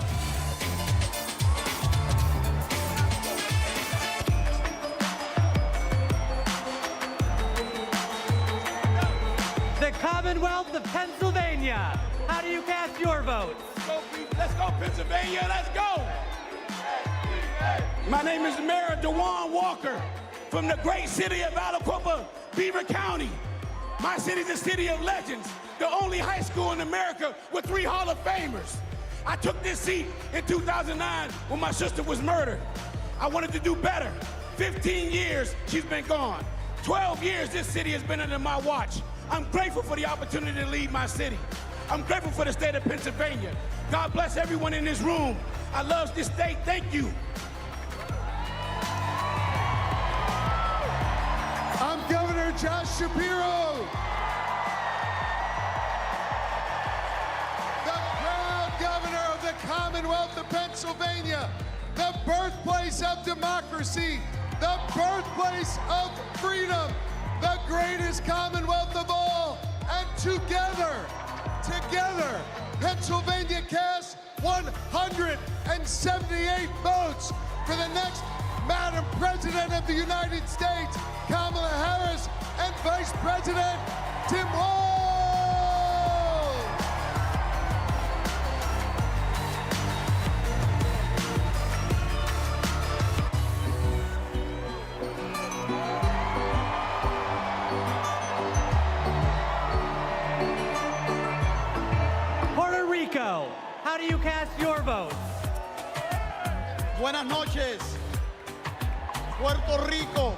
The Commonwealth of Pennsylvania. How do you cast your votes?
Let's go, Pennsylvania, let's go! My name is Mayor DeJuan Walker from the great city of Aliquippa, Beaver County. My city is a city of legends, the only high school in America with 3 Hall of Famers. I took this seat in 2009 when my sister was murdered. I wanted to do better. 15 years she's been gone. 12 years this city has been under my watch. I'm grateful for the opportunity to lead my city. I'm grateful for the state of Pennsylvania. God bless everyone in this room. I love this state, thank you.
I'm Governor Josh Shapiro. The proud governor of the Commonwealth of Pennsylvania, the birthplace of democracy, the birthplace of freedom, the greatest Commonwealth of all. And together, Pennsylvania cast 178 votes for the next Madam President of the United States, Kamala Harris, and Vice President Tim Walz.
Puerto Rico. How do you cast your votes?
Buenas noches. Puerto Rico,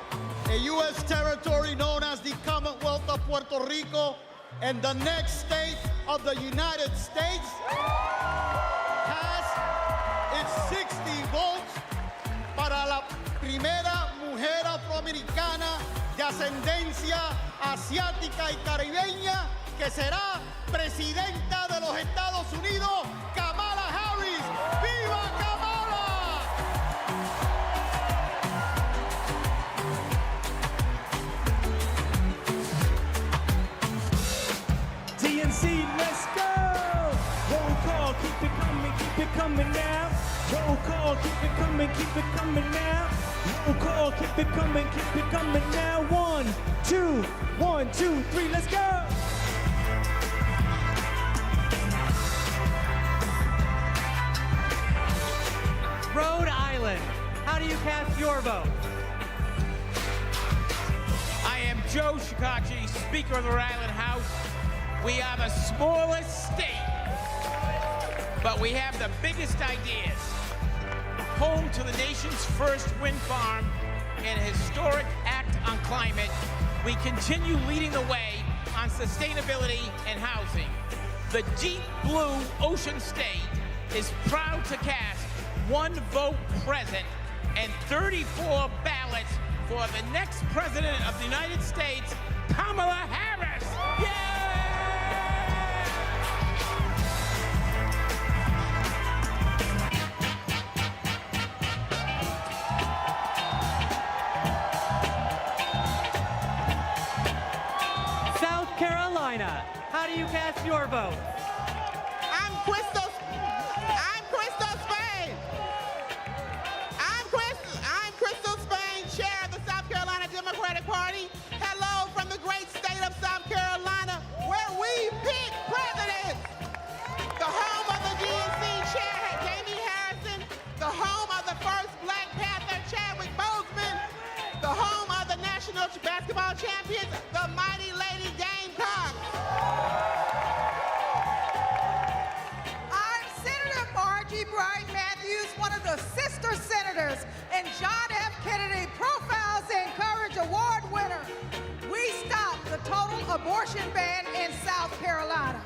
a U.S. territory known as the Commonwealth of Puerto Rico and the next state of the United States, has its 60 votes para la primera mujer afroamericana de ascendencia asiática y caribeña que será presidenta de los Estados Unidos, Kamala Harris. ¡Viva Kamala!
DNC, let's go! Roll call, keep it coming now. Roll call, keep it coming now. Roll call, keep it coming now. 1, 2, 1, 2, 3, let's go!
Rhode Island. How do you cast your vote?
I am Joe Shikachi, Speaker of the Rhode Island House. We are the smallest state, but we have the biggest ideas. Home to the nation's first wind farm and a historic act on climate, we continue leading the way on sustainability and housing. The deep blue ocean state is proud to cast 1 vote present and 34 ballots for the next president of the United States, Kamala Harris. Yay!
South Carolina. How do you cast your vote?
I'm Crystal Spain. I'm Crystal Spain, chair of the South Carolina Democratic Party. Hello from the great state of South Carolina, where we pick presidents. The home of the DNC chair, Jamie Harrison. The home of the first Black Panther, Chadwick Boseman. The home of the national basketball champions, the mighty Lady Gamecocks.
I'm Senator Margie Bright Matthews, one of the sister senators, and John F. Kennedy Profiles in Courage Award winner. We stopped the total abortion ban in South Carolina.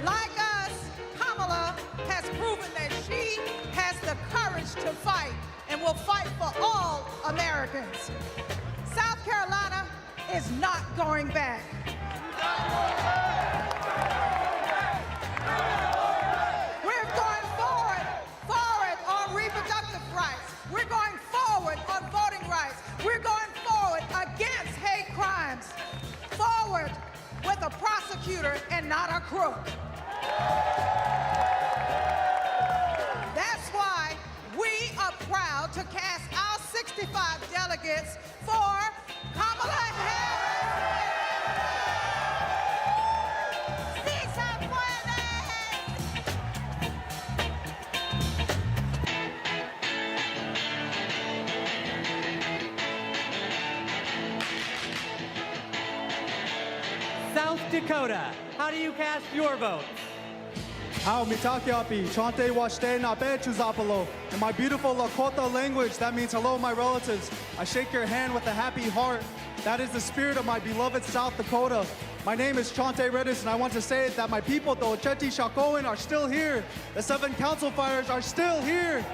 Like us, Kamala has proven that she has the courage to fight and will fight for all Americans. South Carolina is not going back. We're going forward on reproductive rights. We're going forward on voting rights. We're going forward against hate crimes. Forward prosecutor and not a crook. That's why we are proud to cast our 65 delegates for Kamala Harris. ¡Sí se puede!
South Dakota, how do you cast your vote?
How mitakiapi, chante washte na bechuzapalo. In my beautiful Lakota language, that means hello, my relatives. I shake your hand with a happy heart. That is the spirit of my beloved South Dakota. My name is Chante Redis, and I want to say that my people, the Ocheti Shakoan, are still here. The 7 council fires are still here.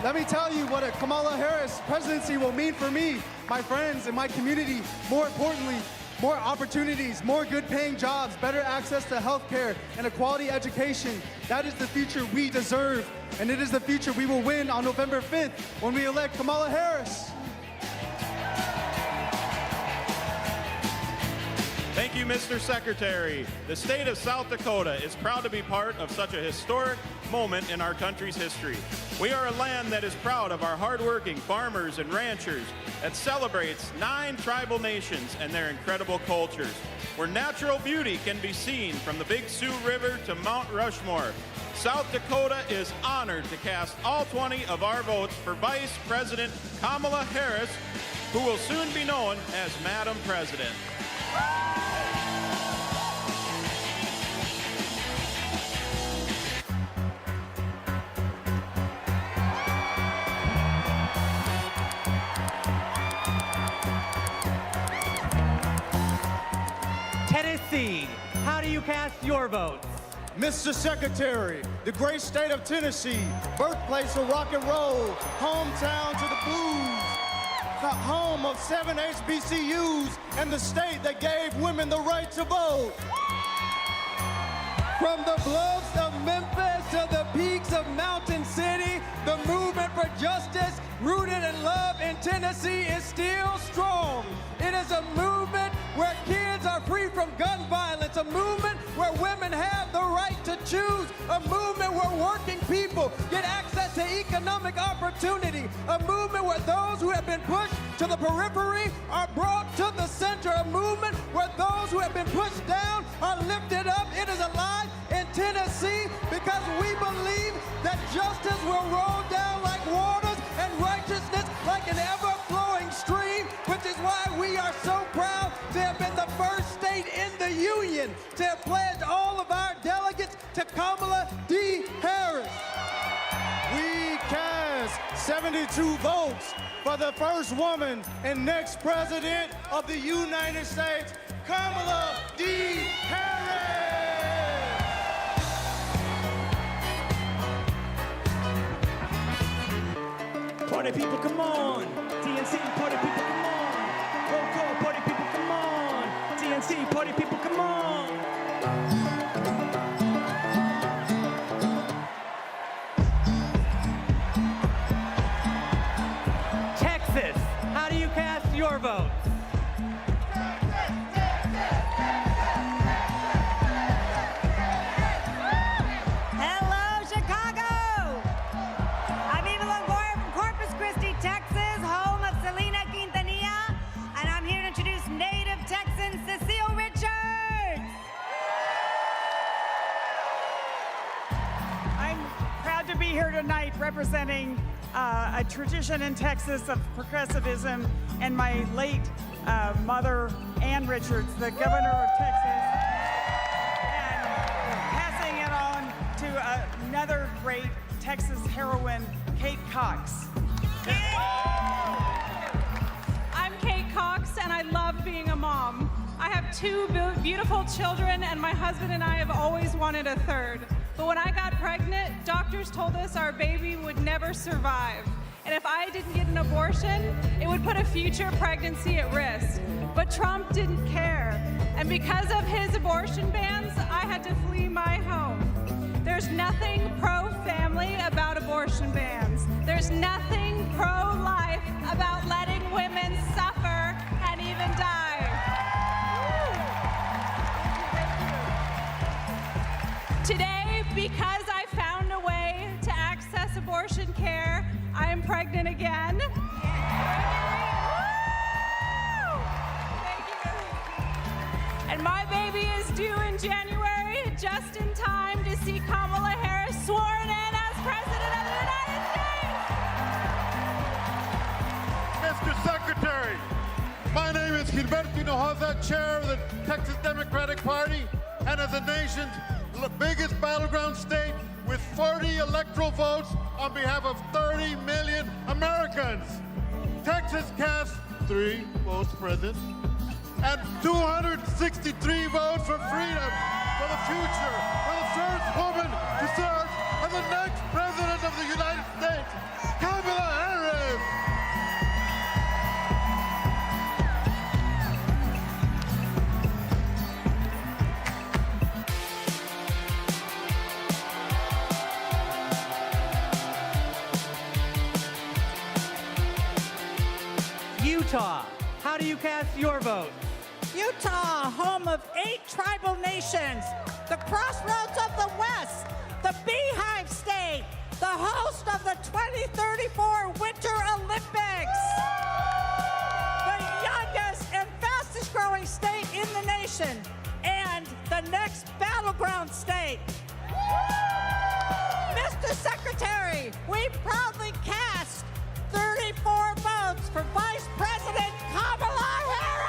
Let me tell you what a Kamala Harris presidency will mean for me, my friends, and my community. More importantly, more opportunities, more good-paying jobs, better access to health care, and a quality education. That is the future we deserve, and it is the future we will win on November 5th when we elect Kamala Harris.
Thank you, Mr. Secretary. The state of South Dakota is proud to be part of such a historic moment in our country's history. We are a land that is proud of our hardworking farmers and ranchers, that celebrates 9 tribal nations and their incredible cultures, where natural beauty can be seen from the Big Sioux River to Mount Rushmore. South Dakota is honored to cast all 20 of our votes for Vice President Kamala Harris, who will soon be known as Madam President.
Tennessee, how do you cast your votes?
Mr. Secretary, the great state of Tennessee, birthplace of rock and roll, hometown to the blues, the home of 7 HBCUs, and the state that gave women the right to vote.
From the bluffs of Memphis to the peaks of Mountain City, the movement for justice rooted in love in Tennessee is still strong. It is a movement where kids are free from gun violence, a movement where women have the right to choose, a movement where working people get access to economic opportunity, a movement where those who have been pushed to the periphery are brought to the center, a movement where those who have been pushed down are lifted up. It is alive in Tennessee because we believe that justice will roll down like waters and righteousness like an ever-flowing stream, which is why we are so proud to have been the first state in the union to have pledged all of our delegates to Kamala D. Harris.
We cast 72 votes for the first woman and next president of the United States, Kamala D. Harris.
Party people, come on. TNC, party people, come on. Roll call, party people, come on. TNC, party people, come on.
Texas, how do you cast your votes?
Hello, Chicago! I'm Eva Longoria from Corpus Christi, Texas, home of Selena Quintanilla, and I'm here to introduce native Texan Cecile Richards.
I'm proud to be here tonight representing a tradition in Texas of progressivism and my late mother, Ann Richards, the governor of Texas, and passing it on to another great Texas heroine, Kate Cox.
I'm Kate Cox, and I love being a mom. I have 2 beautiful children, and my husband and I have always wanted a third. But when I got pregnant, doctors told us our baby would never survive. And if I didn't get an abortion, it would put a future pregnancy at risk. But Trump didn't care. And because of his abortion bans, I had to flee my home. There's nothing pro-family about abortion bans. There's nothing pro-life about letting women suffer and even die. abortion care. I am pregnant again. Thank you. And my baby is due in January, just in time to see Kamala Harris sworn in as President of the United States.
Mr. Secretary, my name is Gilberto Hinojosa, chair of the Texas Democratic Party, and as the nation's biggest battleground state with 40 electoral votes on behalf of 30 million Americans. Texas cast 3 votes present and 263 votes for freedom, for the future, for the first woman to serve as the next president of the United States, Kamala Harris.
Utah, how do you cast your vote?
Utah, home of 8 tribal nations, the crossroads of the West, the Beehive State, the host of the 2034 Winter Olympics, the youngest and fastest growing state in the nation, and the next battleground state. Mr. Secretary, we proudly cast 34 votes for Vice President Kamala Harris!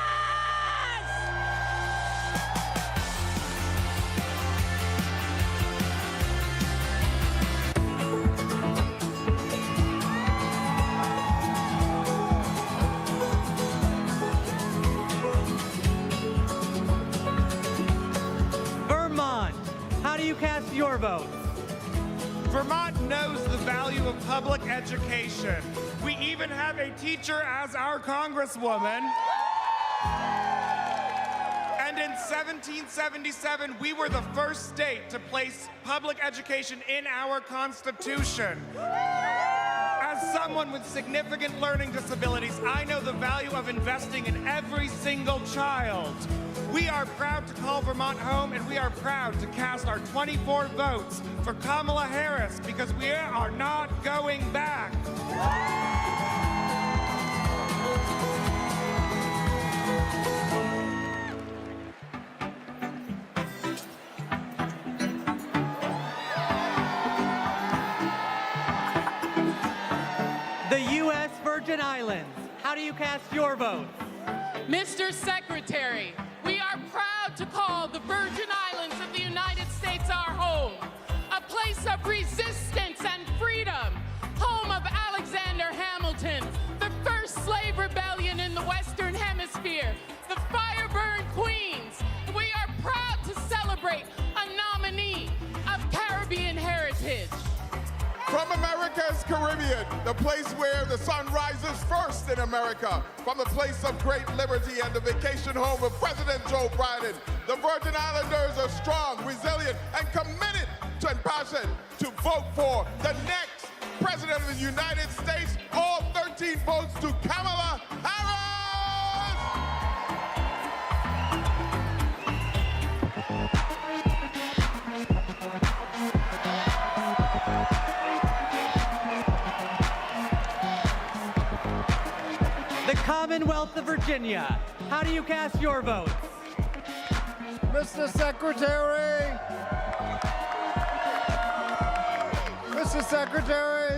Vermont, how do you cast your vote?
Vermont knows the value of public education. We even have a teacher as our congresswoman. And in 1777, we were the first state to place public education in our Constitution. As someone with significant learning disabilities, I know the value of investing in every single child. We are proud to call Vermont home, and we are proud to cast our 24 votes for Kamala Harris because we are not going back.
The U.S. Virgin Islands, how do you cast your vote?
Mr. Secretary, we are proud to call the Virgin Islands of the United States our home, a place of resistance and freedom, home of Alexander Hamilton, the first slave rebellion in the Western Hemisphere, the fire-burned queens. We are proud to celebrate a nominee of Caribbean heritage.
From America's Caribbean, the place where the sun rises first in America, from the place of great liberty and the vacation home of President Joe Biden, the Virgin Islanders are strong, resilient, and committed to and passionate to vote for the next President of the United States. All 13 votes to Kamala Harris!
The Commonwealth of Virginia, how do you cast your votes?
Mr. Secretary,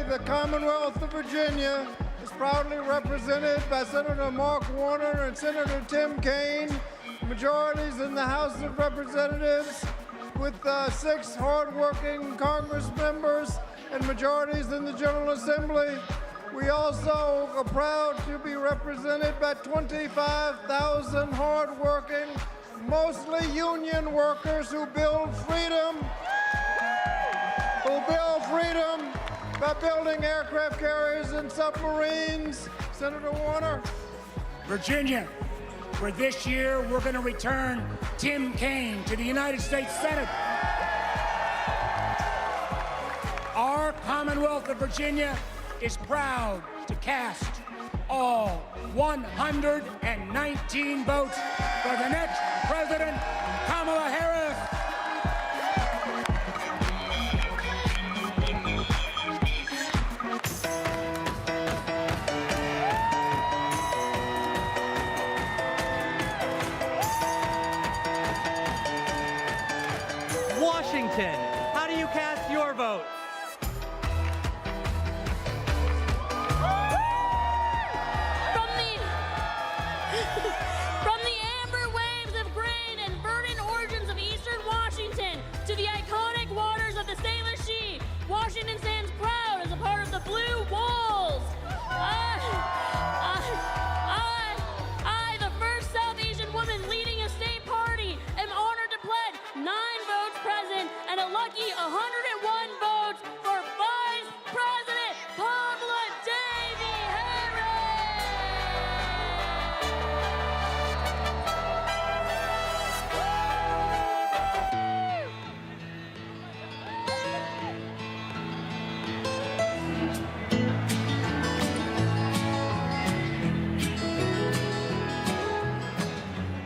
the Commonwealth of Virginia is proudly represented by Senator Mark Warner and Senator Tim Kaine, majorities in the House of Representatives with 6 hardworking Congress members and majorities in the General Assembly. We also are proud to be represented by 25,000 hardworking, mostly union workers who build freedom, by building aircraft carriers and submarines. Senator Warner.
Virginia, where this year we're going to return Tim Kaine to the United States Senate. Our Commonwealth of Virginia is proud to cast all 119 votes for the next President, Kamala Harris.
Washington. How do you cast your vote?
From the amber waves of grain and verdant origins of eastern Washington to the iconic waters of the Salish Sea, Washington stands proud as a part of the Blue Wolves. I, the first South Asian woman leading a state party, am honored to pledge 9 votes present and a lucky 101 votes for Vice President Kamala Davy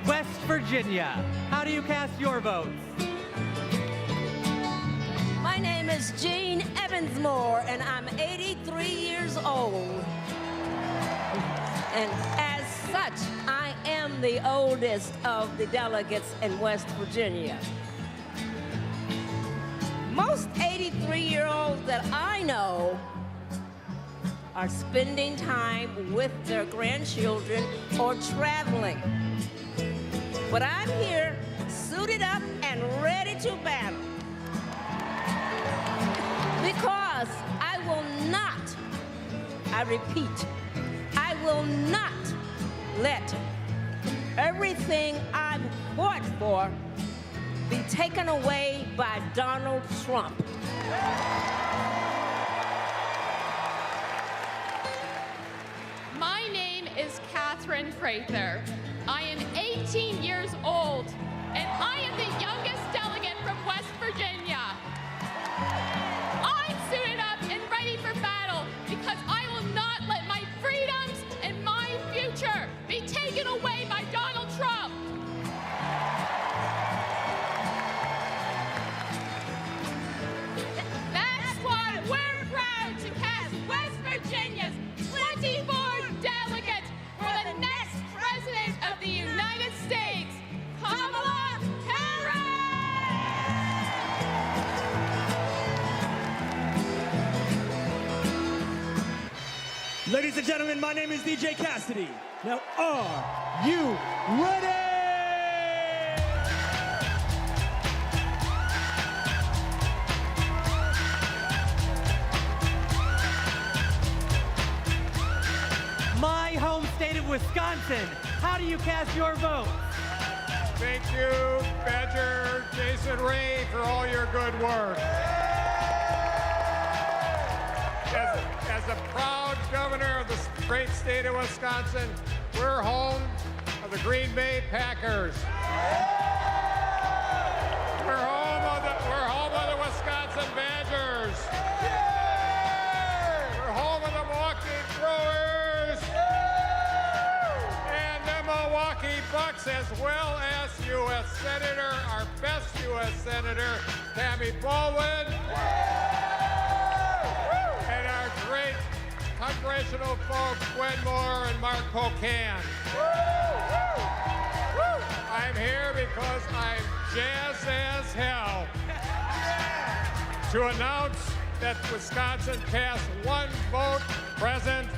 West Virginia. How do you cast your votes?
My name is Jean Evansmore, and I'm 83 years old. And as such, I am the oldest of the delegates in West Virginia. Most 83-year-olds that I know are spending time with their grandchildren or traveling. But I'm here, suited up and ready to battle. Because I will not, I repeat, I will not let everything I've fought for be taken away by Donald Trump.
My name is Catherine Prather. I am 18 years old, and I am the youngest delegate from West Virginia. I'm suited up and ready for battle because I will not let my freedoms and my future be taken away by Donald Trump. That's why we're proud to cast West Virginia's 24 delegates for the next President of the United States, Kamala Harris.
Ladies and gentlemen, my name is DJ Cassidy. Now, are you ready?
My home state of Wisconsin. How do you cast your vote?
Thank you, Badger Jason Ray, for all your good work. As a proud governor of the great state of Wisconsin, we're home of the Green Bay Packers. We're home of the Wisconsin Badgers. We're home of the Milwaukee Brewers. And the Milwaukee Bucks, as well as U.S. Senator, our best U.S. Senator, Tammy Baldwin. And our great congressional folks, Gwen Moore and Mark Pocan. I'm here because I'm jazzed as hell to announce that Wisconsin passed 1 vote present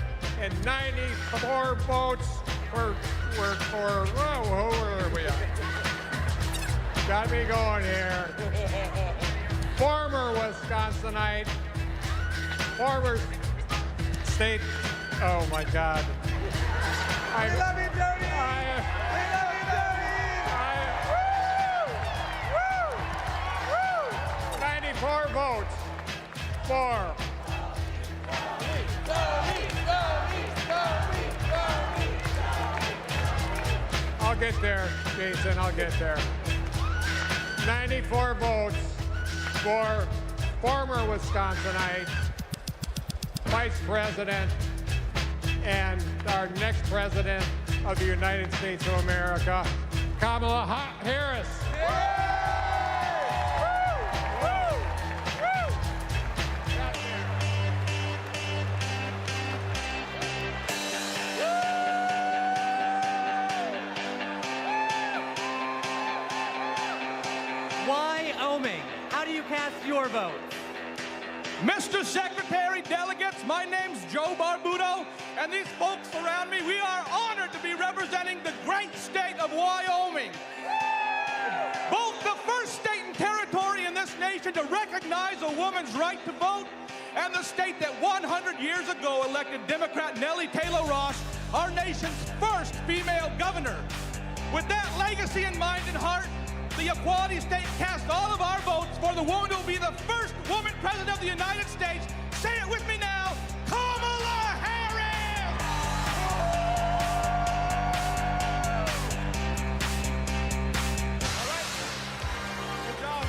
and 94 votes who are we at? Got me going here. Former Wisconsinite, former state, oh my God. I love you, Jody! We love you, Jody! 94 votes for. I'll get there, Jason, I'll get there. 94 votes for former Wisconsinite, Vice President, and our next President of the United States of America, Kamala Harris.
Wyoming. How do you cast your vote?
Mr. Secretary, delegates, my name's Joe Barbudo, and these folks around me, we are honored to be representing the great state of Wyoming. Both the first state and territory in this nation to recognize a woman's right to vote, and the state that 100 years ago elected Democrat Nellie Taylor Ross, our nation's first female governor. With that legacy in mind and heart, the Equality State cast all of our votes for the woman who will be the first woman president of the United States. Say it with me now, Kamala Harris! All right. Good job.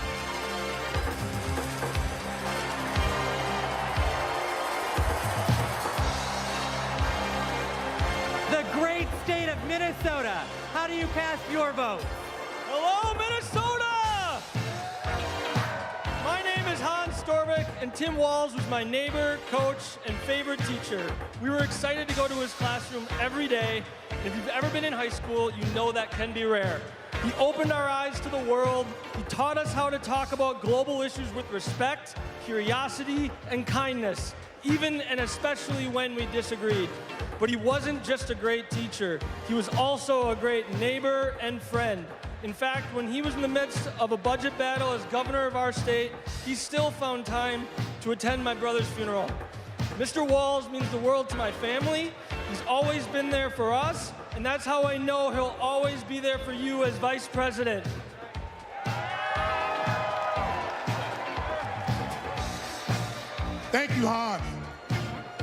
The great state of Minnesota. How do you cast your vote?
Hello, Minnesota! My name is Hans Storvik, and Tim Walz was my neighbor, coach, and favorite teacher. We were excited to go to his classroom every day. If you've ever been in high school, you know that can be rare. He opened our eyes to the world. He taught us how to talk about global issues with respect, curiosity, and kindness, even and especially when we disagreed. But he wasn't just a great teacher. He was also a great neighbor and friend. In fact, when he was in the midst of a budget battle as governor of our state, he still found time to attend my brother's funeral. Mr. Walz means the world to my family. He's always been there for us, and that's how I know he'll always be there for you as vice president.
Thank you, Hans.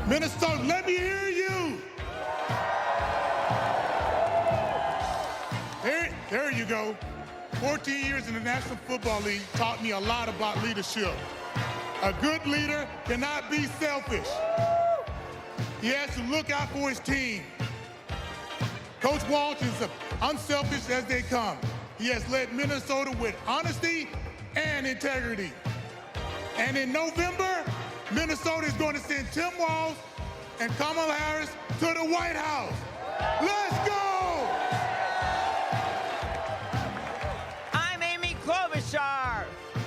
Minnesota, let me hear you. There you go. 14 years in the National Football League taught me a lot about leadership. A good leader cannot be selfish. He has to look out for his team. Coach Walz is as unselfish as they come. He has led Minnesota with honesty and integrity. And in November, Minnesota is going to send Tim Walz and Kamala Harris to the White House. Let's go!
I'm Amy Klobuchar,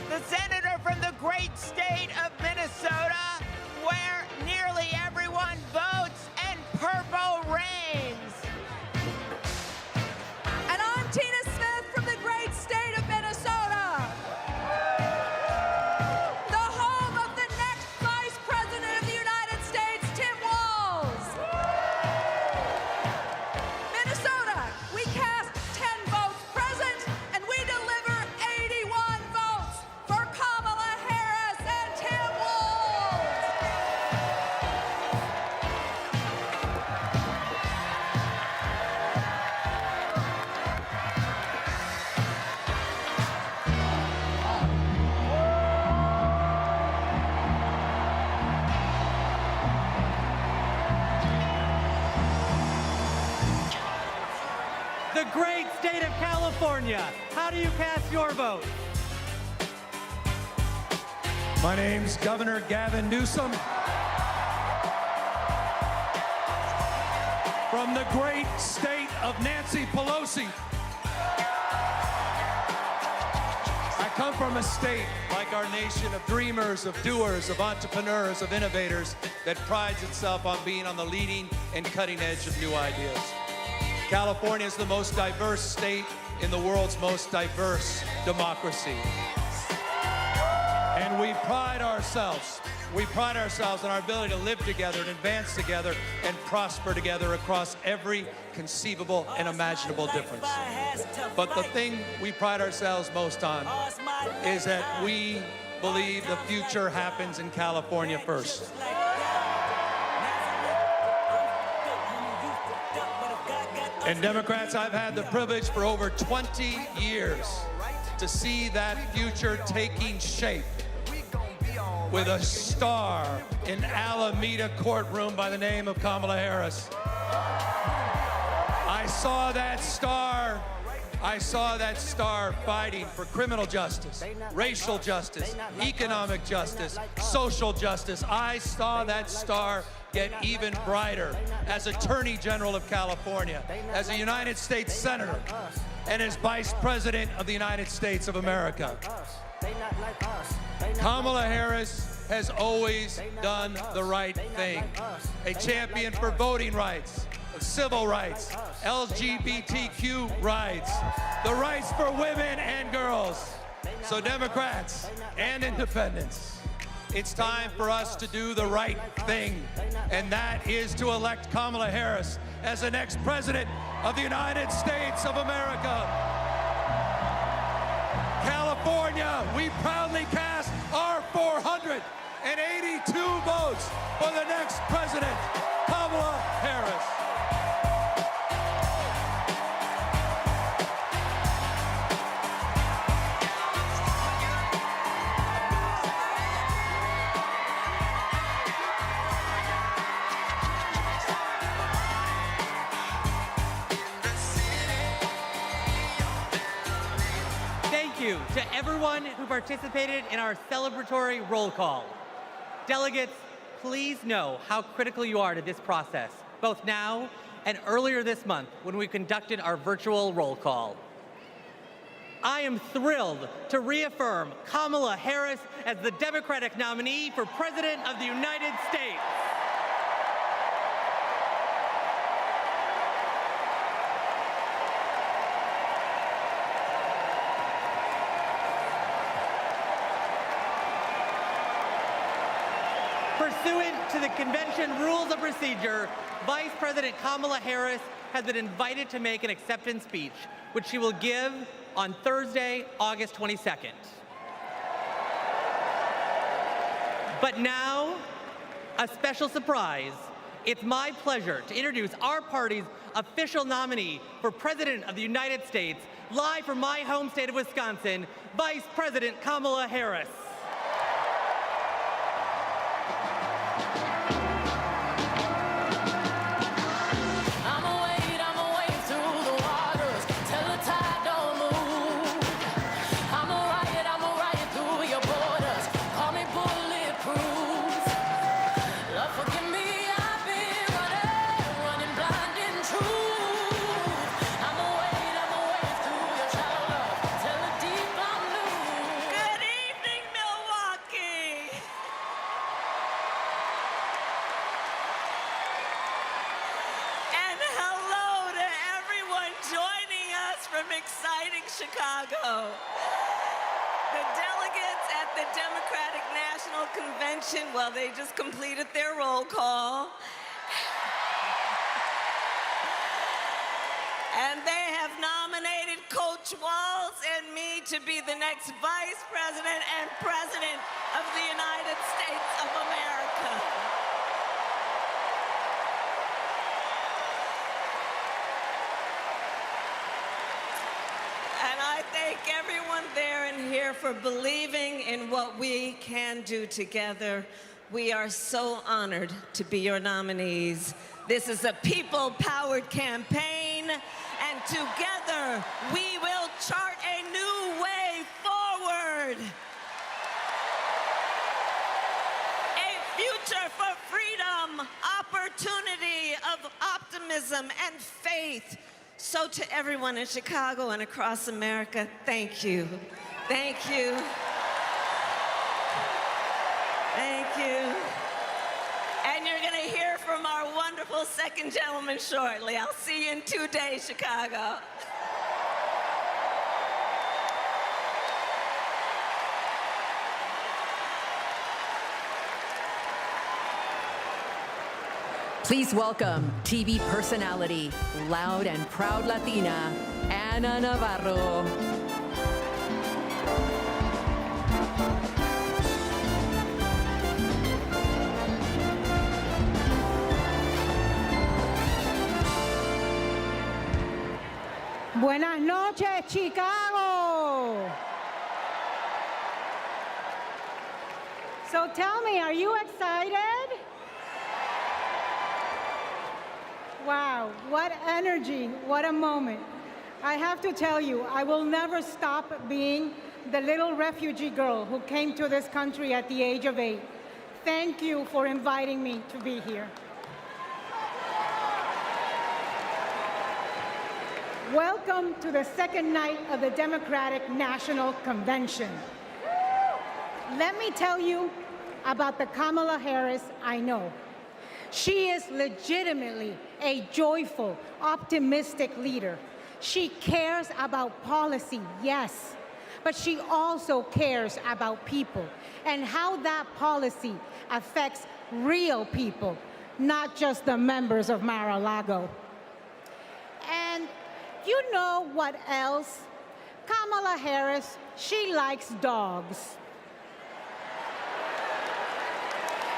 the senator from the great state of Minnesota, where nearly everyone votes and purple reigns.
And I'm Tina Smith from the great state of Minnesota, the home of the next Vice President of the United States, Tim Walz. Minnesota, we cast 10 votes present, and we deliver 81 votes for Kamala Harris and Tim Walz.
The great state of California. How do you cast your vote?
My name's Governor Gavin Newsom. From the great state of Nancy Pelosi. I come from a state, like our nation, of dreamers, of doers, of entrepreneurs, of innovators, that prides itself on being on the leading and cutting edge of new ideas. California is the most diverse state in the world's most diverse democracy. And we pride ourselves on our ability to live together and advance together and prosper together across every conceivable and imaginable difference. But the thing we pride ourselves most on is that we believe the future happens in California first. And Democrats, I've had the privilege for over 20 years to see that future taking shape with a star in Alameda courtroom by the name of Kamala Harris. I saw that star fighting for criminal justice, racial justice, economic justice, social justice. I saw that star get even brighter as Attorney General of California, as a United States Senator, and as Vice President of the United States of America. Kamala Harris has always done the right thing. A champion for voting rights, civil rights, LGBTQ rights, the rights for women and girls. So Democrats and independents, it's time for us to do the right thing, and that is to elect Kamala Harris as the next President of the United States of America. California, we proudly cast our 482 votes for the next President, Kamala Harris.
Thank you to everyone who participated in our celebratory roll call. Delegates, please know how critical you are to this process, both now and earlier this month when we conducted our virtual roll call. I am thrilled to reaffirm Kamala Harris as the Democratic nominee for President of the United States. Pursuant to the convention rules of procedure, Vice President Kamala Harris has been invited to make an acceptance speech, which she will give on Thursday, August 22nd. But now, a special surprise. It's my pleasure to introduce our party's official nominee for President of the United States, live from my home state of Wisconsin, Vice President Kamala Harris.
Chicago. The delegates at the Democratic National Convention, well, they just completed their roll call. And they have nominated Coach Walz and me to be the next Vice President and President of the United States of America. And I thank everyone there and here for believing in what we can do together. We are so honored to be your nominees. This is a people-powered campaign, and together we will chart a new way forward. A future for freedom, opportunity, of optimism and faith. So to everyone in Chicago and across America, thank you. Thank you. Thank you. And you're going to hear from our wonderful second gentleman shortly. I'll see you in 2 days, Chicago.
Please welcome TV personality, loud and proud Latina, Ana Navarro.
Buenas noches, Chicago. So tell me, are you excited? Wow, what energy, what a moment. I have to tell you, I will never stop being the little refugee girl who came to this country at the age of 8. Thank you for inviting me to be here. Welcome to the second night of the Democratic National Convention. Let me tell you about the Kamala Harris I know. She is legitimately a joyful, optimistic leader. She cares about policy, yes, but she also cares about people and how that policy affects real people, not just the members of Mar-a-Lago. And you know what else? Kamala Harris, she likes dogs.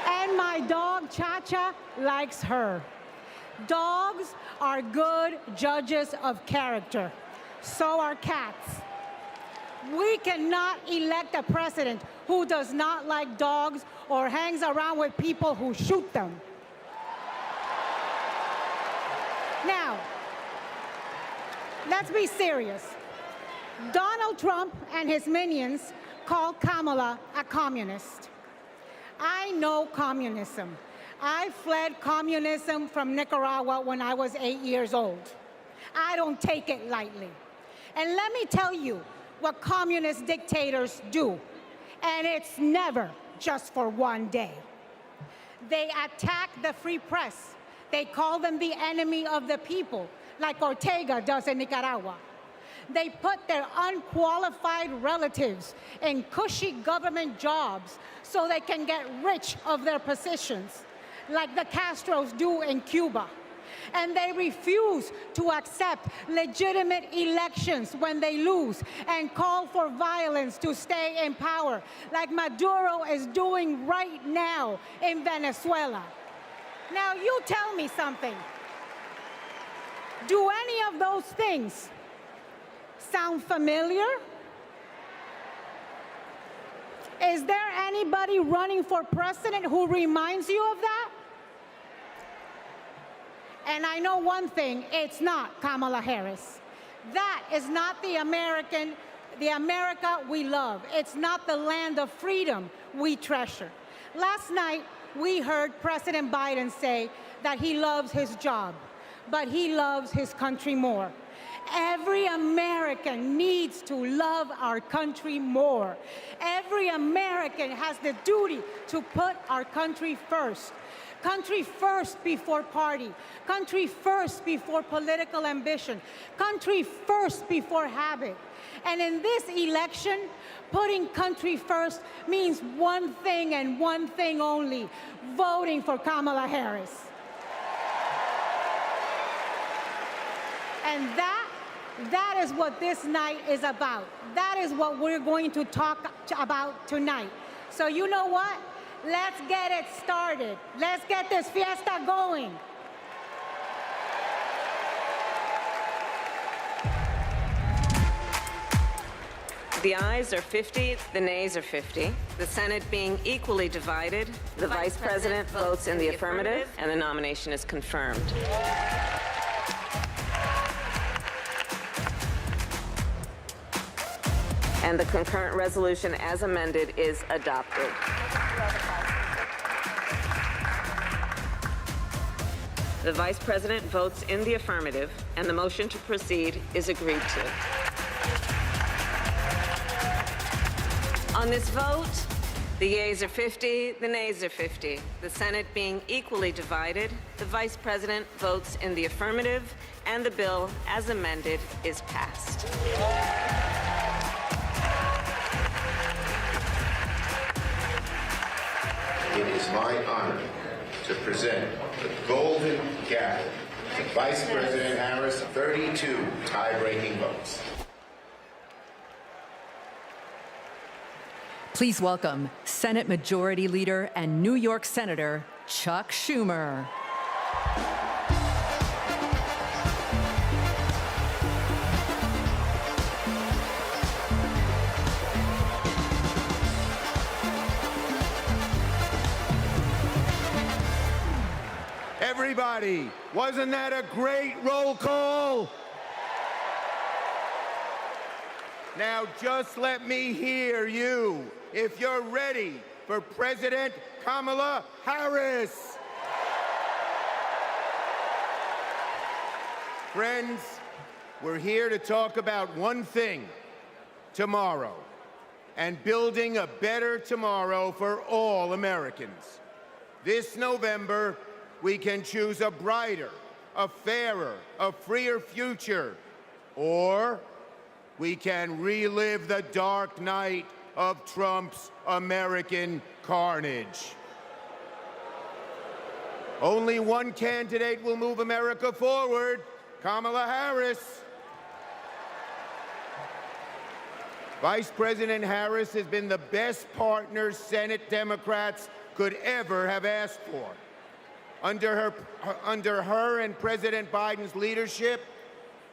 And my dog, Cha-Cha, likes her. Dogs are good judges of character. So are cats. We cannot elect a president who does not like dogs or hangs around with people who shoot them. Now, let's be serious. Donald Trump and his minions call Kamala a communist. I know communism. I fled communism from Nicaragua when I was 8 years old. I don't take it lightly. And let me tell you what communist dictators do. And it's never just for one day. They attack the free press. They call them the enemy of the people, like Ortega does in Nicaragua. They put their unqualified relatives in cushy government jobs so they can get rich of their positions, like the Castros do in Cuba. And they refuse to accept legitimate elections when they lose and call for violence to stay in power, like Maduro is doing right now in Venezuela. Now, you tell me something. Do any of those things sound familiar? Is there anybody running for president who reminds you of that? And I know one thing, it's not Kamala Harris. That is not the America we love. It's not the land of freedom we treasure. Last night, we heard President Biden say that he loves his job, but he loves his country more. Every American needs to love our country more. Every American has the duty to put our country first. Country first before party. Country first before political ambition. Country first before habit. And in this election, putting country first means one thing and one thing only: voting for Kamala Harris. And that is what this night is about. That is what we're going to talk about tonight. So you know what? Let's get it started. Let's get this fiesta going.
The ayes are 50, the nays are 50. The Senate being equally divided, the Vice President votes in the affirmative, and the nomination is confirmed. And the concurrent resolution as amended is adopted. The Vice President votes in the affirmative, and the motion to proceed is agreed to. On this vote, the yeas are 50, the nays are 50. The Senate being equally divided, the Vice President votes in the affirmative, and the bill as amended is passed.
It is my honor to present the Golden Gavel to Vice President Harris, 32 tie-breaking votes.
Please welcome Senate Majority Leader and New York Senator Chuck Schumer.
Everybody, wasn't that a great roll call? Now just let me hear you if you're ready for President Kamala Harris. Friends, we're here to talk about one thing, tomorrow, and building a better tomorrow for all Americans. This November, we can choose a brighter, a fairer, a freer future, or we can relive the dark night of Trump's American carnage. Only one candidate will move America forward, Kamala Harris. Vice President Harris has been the best partner Senate Democrats could ever have asked for. Under her and President Biden's leadership,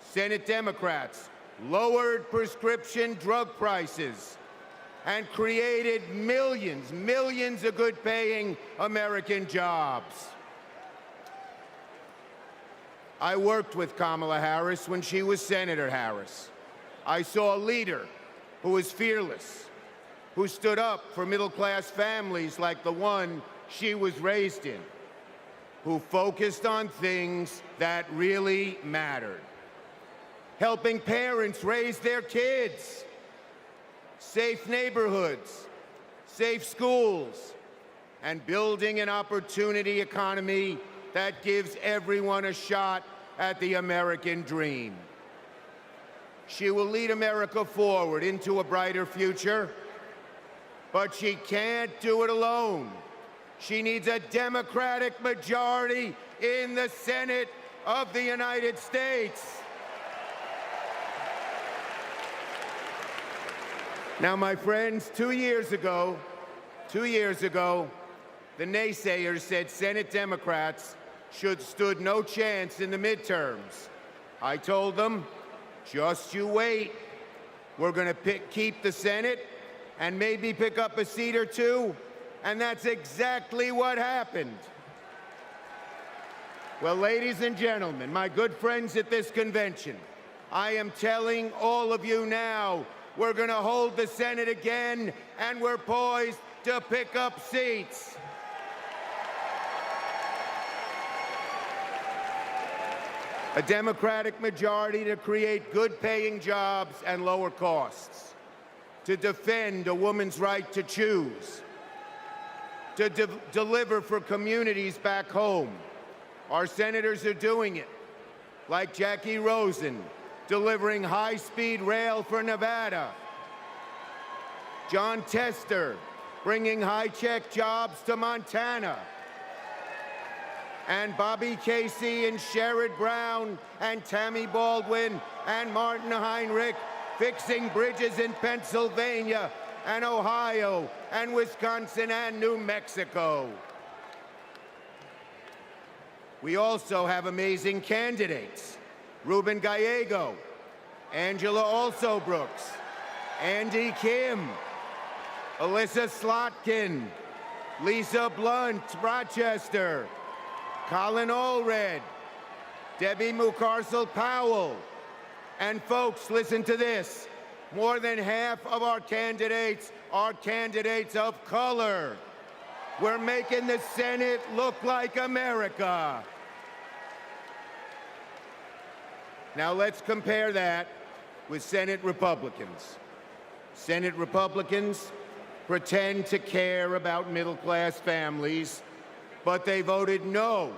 Senate Democrats lowered prescription drug prices and created millions of good-paying American jobs. I worked with Kamala Harris when she was Senator Harris. I saw a leader who was fearless, who stood up for middle-class families like the one she was raised in, who focused on things that really mattered. Helping parents raise their kids, safe neighborhoods, safe schools, and building an opportunity economy that gives everyone a shot at the American dream. She will lead America forward into a brighter future, but she can't do it alone. She needs a Democratic majority in the Senate of the United States. Now, my friends, 2 years ago, the naysayers said Senate Democrats stood no chance in the midterms. I told them, just you wait. We're going to keep the Senate and maybe pick up a seat or two, and that's exactly what happened. Well, ladies and gentlemen, my good friends at this convention, I am telling all of you now, we're going to hold the Senate again, and we're poised to pick up seats. A Democratic majority to create good-paying jobs and lower costs, to defend a woman's right to choose, to deliver for communities back home. Our senators are doing it, like Jackie Rosen, delivering high-speed rail for Nevada, John Tester, bringing high-tech jobs to Montana, and Bobby Casey and Sherrod Brown and Tammy Baldwin and Martin Heinrich fixing bridges in Pennsylvania and Ohio and Wisconsin and New Mexico. We also have amazing candidates. Ruben Gallego, Angela Alsobrooks, Andy Kim, Alyssa Slotkin, Lisa Blunt, Rochester, Colin Allred, Debbie Mucarsel-Powell. And folks, listen to this. More than half of our candidates are candidates of color. We're making the Senate look like America. Now let's compare that with Senate Republicans. Senate Republicans pretend to care about middle-class families, but they voted no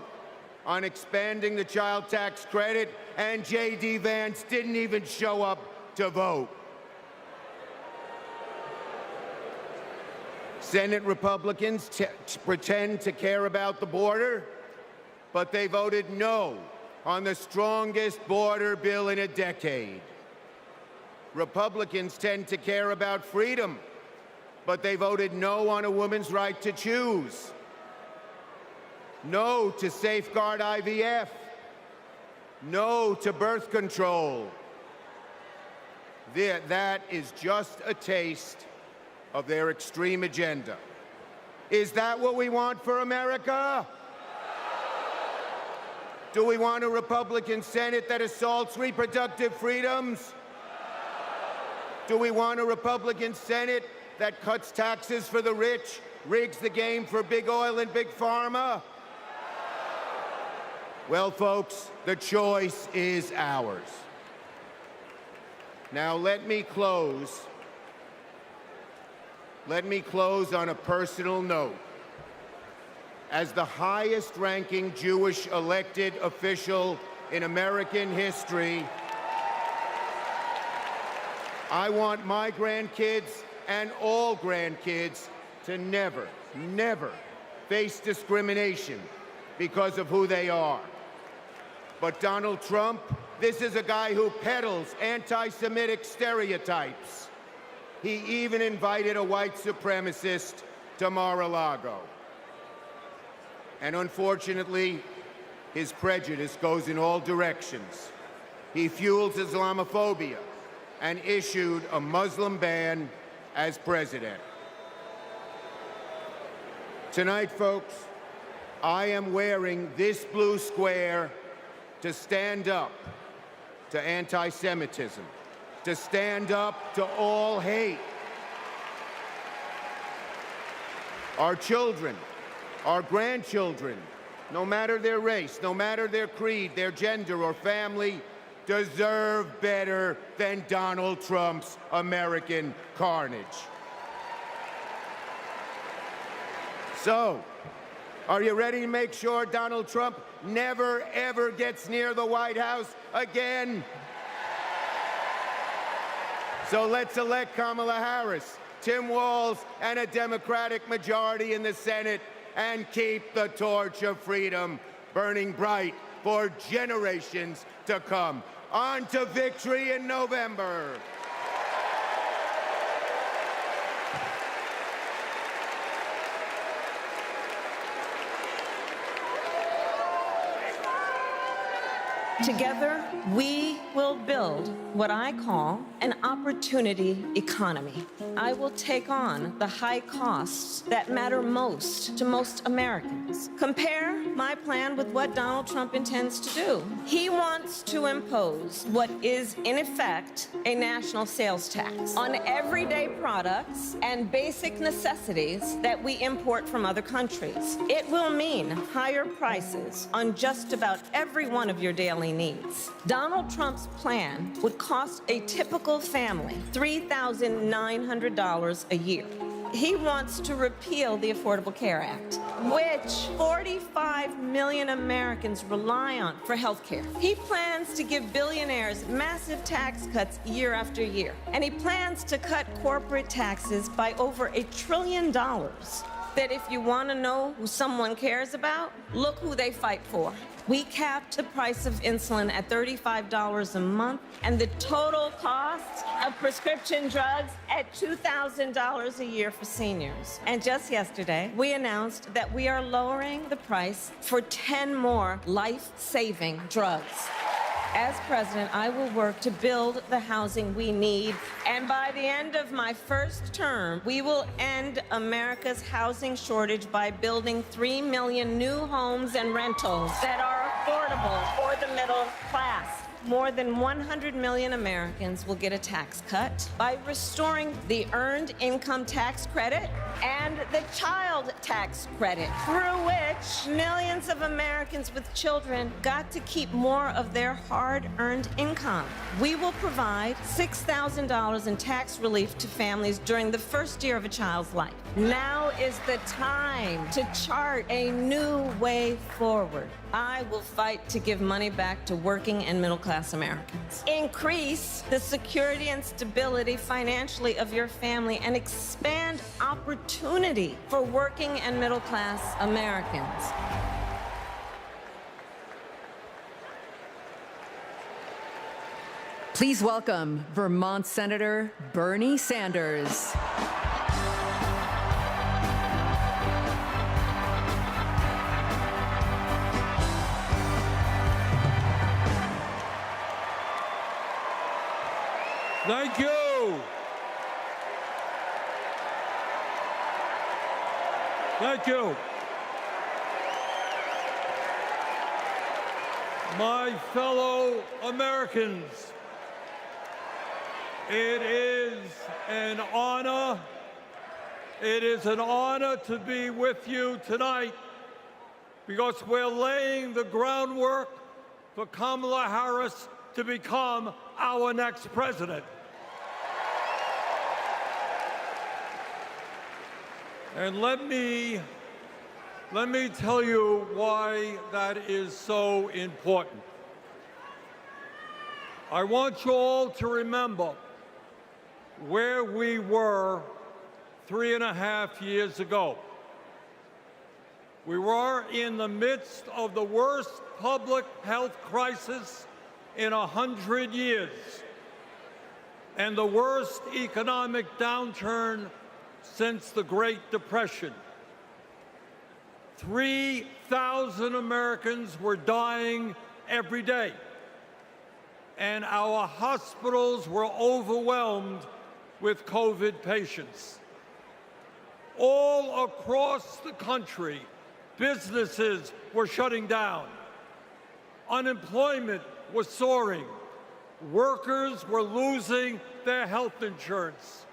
on expanding the child tax credit, and J.D. Vance didn't even show up to vote. Senate Republicans pretend to care about the border, but they voted no on the strongest border bill in a decade. Republicans tend to care about freedom, but they voted no on a woman's right to choose. No to safeguard IVF. No to birth control. That is just a taste of their extreme agenda. Is that what we want for America? Do we want a Republican Senate that assaults reproductive freedoms? Do we want a Republican Senate that cuts taxes for the rich, rigs the game for big oil and big pharma? Well, folks, the choice is ours. Now, let me close on a personal note. As the highest-ranking Jewish elected official in American history, I want my grandkids and all grandkids to never, never face discrimination because of who they are. But Donald Trump, this is a guy who peddles anti-Semitic stereotypes. He even invited a white supremacist to Mar-a-Lago. And unfortunately, his prejudice goes in all directions. He fuels Islamophobia and issued a Muslim ban as president. Tonight, folks, I am wearing this blue square to stand up to anti-Semitism, to stand up to all hate. Our children, our grandchildren, no matter their race, no matter their creed, their gender or family, deserve better than Donald Trump's American carnage. So, are you ready to make sure Donald Trump never, ever gets near the White House again? So let's elect Kamala Harris, Tim Walz, and a Democratic majority in the Senate and keep the torch of freedom burning bright for generations to come. On to victory in November.
Together, we will build what I call an opportunity economy. I will take on the high costs that matter most to most Americans. Compare my plan with what Donald Trump intends to do. He wants to impose what is, in effect, a national sales tax on everyday products and basic necessities that we import from other countries. It will mean higher prices on just about every one of your daily needs. Donald Trump's plan would cost a typical family $3,900 a year. He wants to repeal the Affordable Care Act, which 45 million Americans rely on for health care. He plans to give billionaires massive tax cuts year after year, and he plans to cut corporate taxes by over $1 trillion. That if you want to know who someone cares about, look who they fight for. We capped the price of insulin at $35 a month and the total cost of prescription drugs at $2,000 a year for seniors. And just yesterday, we announced that we are lowering the price for 10 more life-saving drugs. As president, I will work to build the housing we need, and by the end of my first term, we will end America's housing shortage by building 3 million new homes and rentals that are affordable for the middle class. More than 100 million Americans will get a tax cut by restoring the Earned Income Tax Credit and the Child Tax Credit, through which millions of Americans with children got to keep more of their hard-earned income. We will provide $6,000 in tax relief to families during the first year of a child's life. Now is the time to chart a new way forward. I will fight to give money back to working and middle-class Americans. Increase the security and stability financially of your family and expand opportunity for working and middle-class Americans.
Please welcome Vermont Senator Bernie Sanders.
Thank you. Thank you. My fellow Americans, it is an honor It is an honor to be with you tonight because we're laying the groundwork for Kamala Harris to become our next president. And let me tell you why that is so important. I want you all to remember where we were 3.5 years ago. We were in the midst of the worst public health crisis in 100 years and the worst economic downturn since the Great Depression. 3,000 Americans were dying every day, and our hospitals were overwhelmed with COVID patients. All across the country, businesses were shutting down. Unemployment was soaring. Workers were losing their health insurance.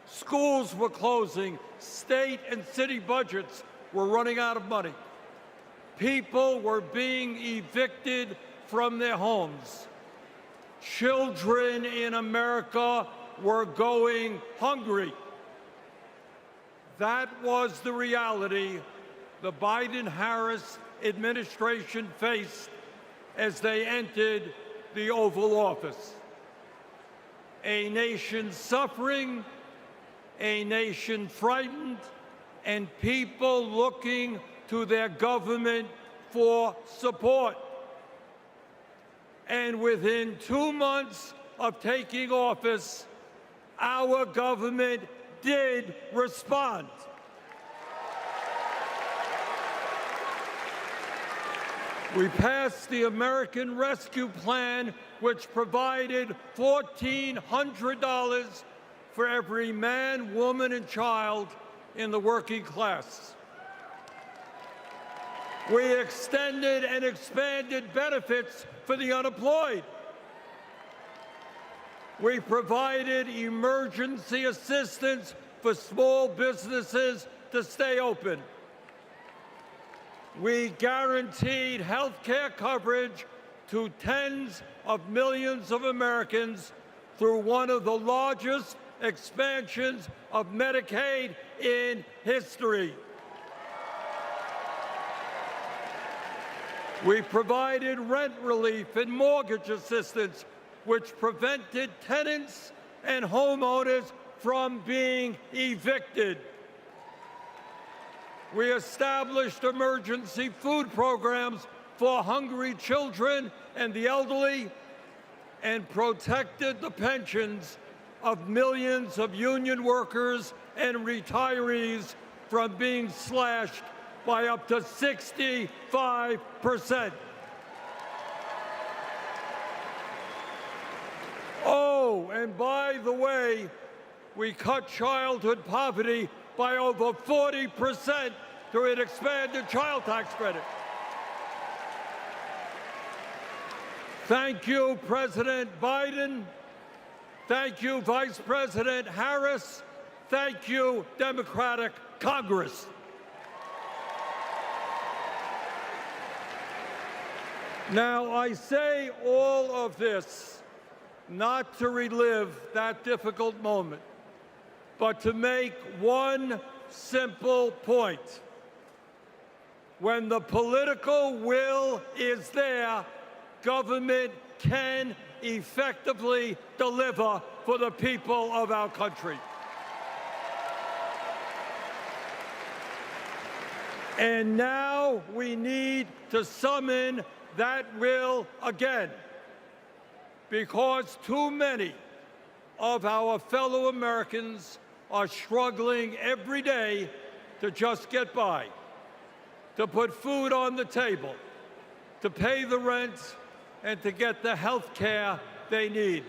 Schools were closing. State and city budgets were running out of money. People were being evicted from their homes. Children in America were going hungry. That was the reality the Biden-Harris administration faced as they entered the Oval Office. A nation suffering, a nation frightened, and people looking to their government for support. And within 2 months of taking office, our government did respond. We passed the American Rescue Plan, which provided $1,400 for every man, woman, and child in the working class. We extended and expanded benefits for the unemployed. We provided emergency assistance for small businesses to stay open. We guaranteed health care coverage to tens of millions of Americans through one of the largest expansions of Medicaid in history. We provided rent relief and mortgage assistance, which prevented tenants and homeowners from being evicted. We established emergency food programs for hungry children and the elderly, and protected the pensions of millions of union workers and retirees from being slashed by up to 65%. Oh, and by the way, we cut childhood poverty by over 40% through an expanded child tax credit. Thank you, President Biden. Thank you, Vice President Harris. Thank you, Democratic Congress. Now, I say all of this not to relive that difficult moment, but to make one simple point. When the political will is there, government can effectively deliver for the people of our country. And now we need to summon that will again, because too many of our fellow Americans are struggling every day to just get by, to put food on the table, to pay the rent, and to get the health care they need.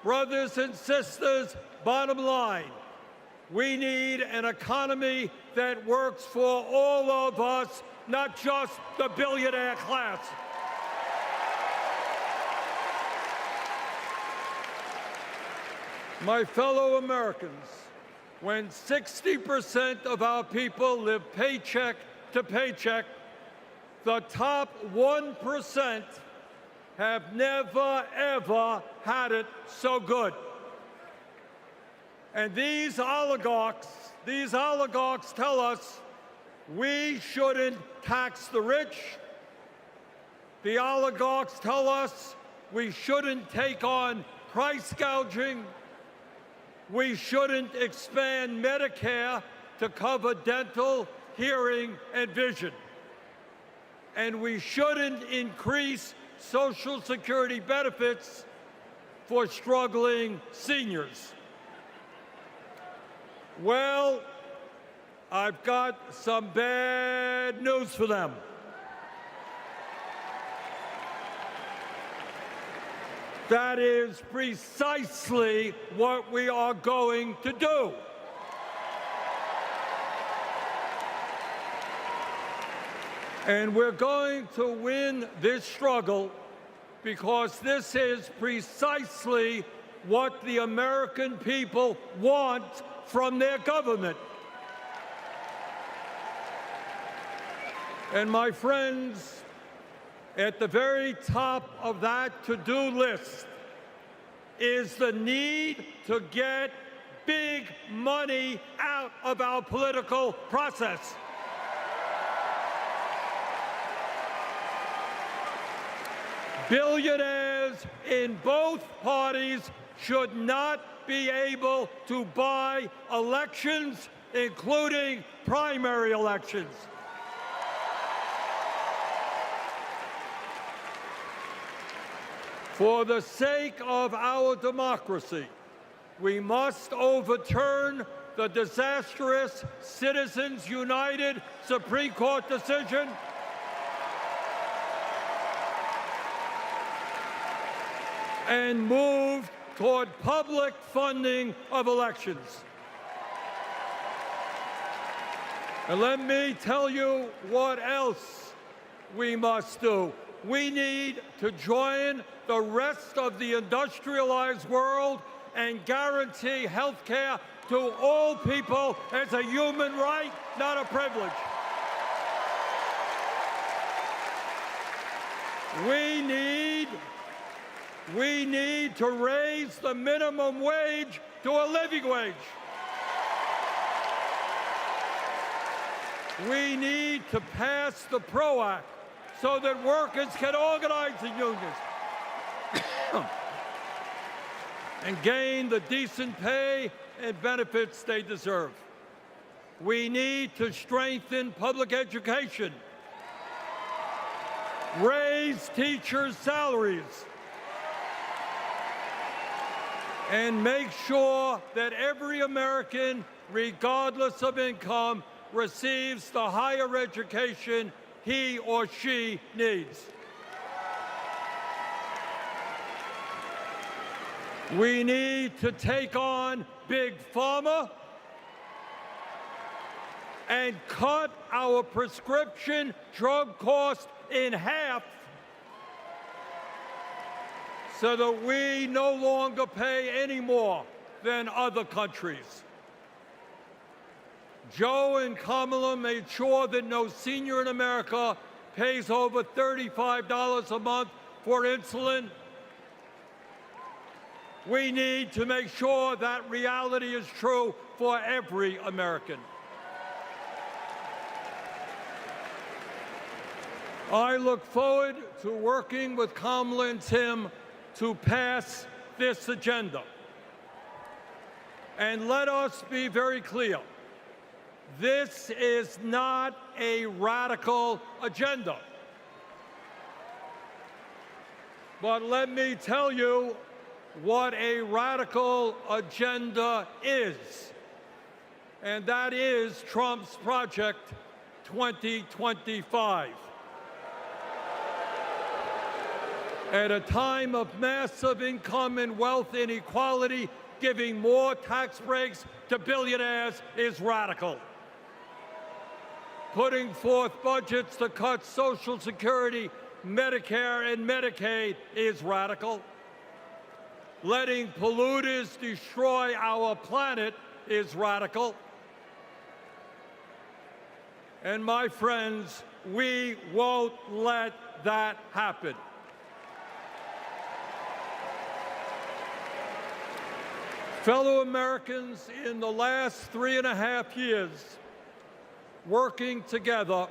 Brothers and sisters, bottom line, we need an economy that works for all of us, not just the billionaire class. My fellow Americans, when 60% of our people live paycheck to paycheck, the top 1% have never, ever had it so good. And these oligarchs tell us we shouldn't tax the rich. The oligarchs tell us we shouldn't take on price gouging. We shouldn't expand Medicare to cover dental, hearing, and vision. And we shouldn't increase Social Security benefits for struggling seniors. Well, I've got some bad news for them. That is precisely what we are going to do. And we're going to win this struggle because this is precisely what the American people want from their government. And my friends, at the very top of that to-do list is the need to get big money out of our political process. Billionaires in both parties should not be able to buy elections, including primary elections. For the sake of our democracy, we must overturn the disastrous Citizens United Supreme Court decision and move toward public funding of elections. And let me tell you what else we must do. We need to join the rest of the industrialized world and guarantee health care to all people as a human right, not a privilege. We need to raise the minimum wage to a living wage. We need to pass the PRO Act so that workers can organize in unions and gain the decent pay and benefits they deserve. We need to strengthen public education, raise teachers' salaries, and make sure that every American, regardless of income, receives the higher education he or she needs. We need to take on Big Pharma and cut our prescription drug costs in half so that we no longer pay any more than other countries. Joe and Kamala made sure that no senior in America pays over $35 a month for insulin. We need to make sure that reality is true for every American. I look forward to working with Kamala and Tim to pass this agenda. And let us be very clear. This is not a radical agenda. But let me tell you what a radical agenda is. And that is Trump's Project 2025. At a time of massive income and wealth inequality, giving more tax breaks to billionaires is radical. Putting forth budgets to cut Social Security, Medicare, and Medicaid is radical. Letting polluters destroy our planet is radical. And my friends, we won't let that happen. Fellow Americans, in the last 3.5 years, working together,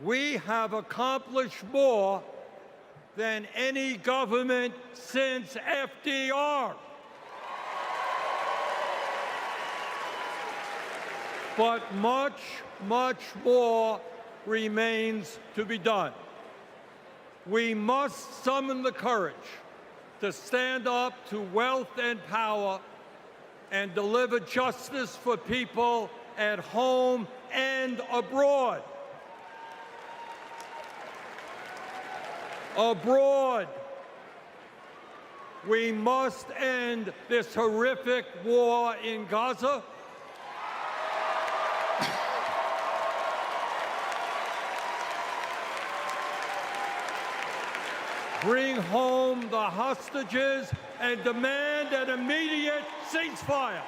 we have accomplished more than any government since FDR. But much, much more remains to be done. We must summon the courage to stand up to wealth and power and deliver justice for people at home and abroad. Abroad, we must end this horrific war in Gaza. Bring home the hostages and demand an immediate ceasefire.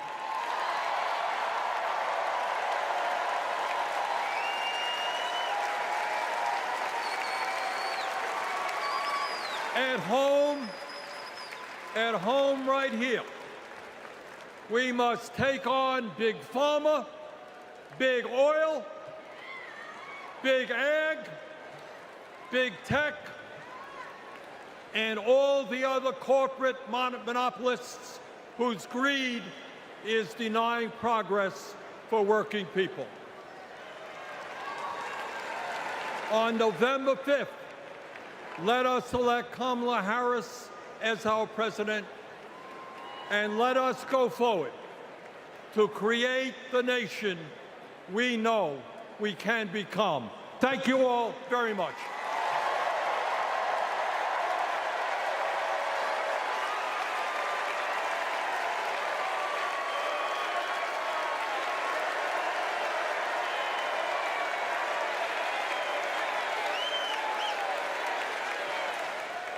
At home right here, we must take on Big Pharma, Big Oil, Big Ag, Big Tech, and all the other corporate monopolists whose greed is denying progress for working people. On November 5th, let us elect Kamala Harris as our president, and let us go forward to create the nation we know we can become. Thank you all very much.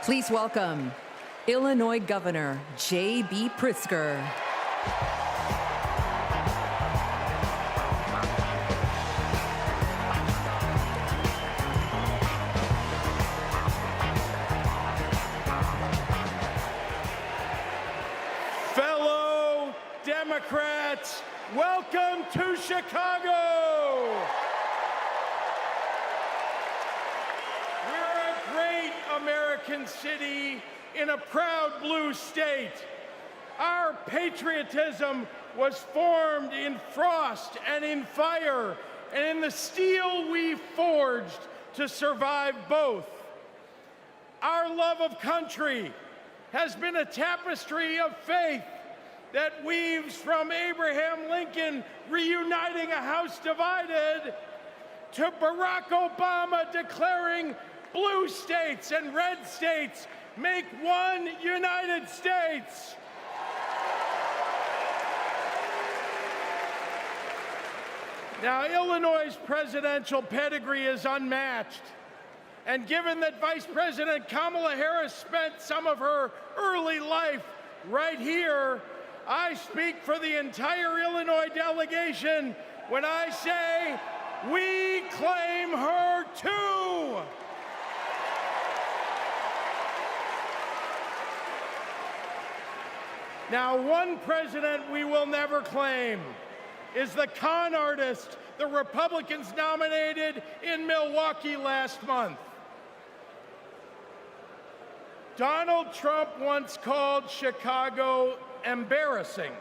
Please welcome Illinois Governor J.B. Pritzker.
Fellow Democrats, welcome to Chicago. We're a great American city in a proud blue state. Our patriotism was formed in frost and in fire, and in the steel we forged to survive both. Our love of country has been a tapestry of faith that weaves from Abraham Lincoln reuniting a house divided to Barack Obama declaring blue states and red states make one United States. Now, Illinois' presidential pedigree is unmatched. And given that Vice President Kamala Harris spent some of her early life right here, I speak for the entire Illinois delegation when I say, we claim her too. Now, one president we will never claim is the con artist the Republicans nominated in Milwaukee last month. Donald Trump once called Chicago embarrassing.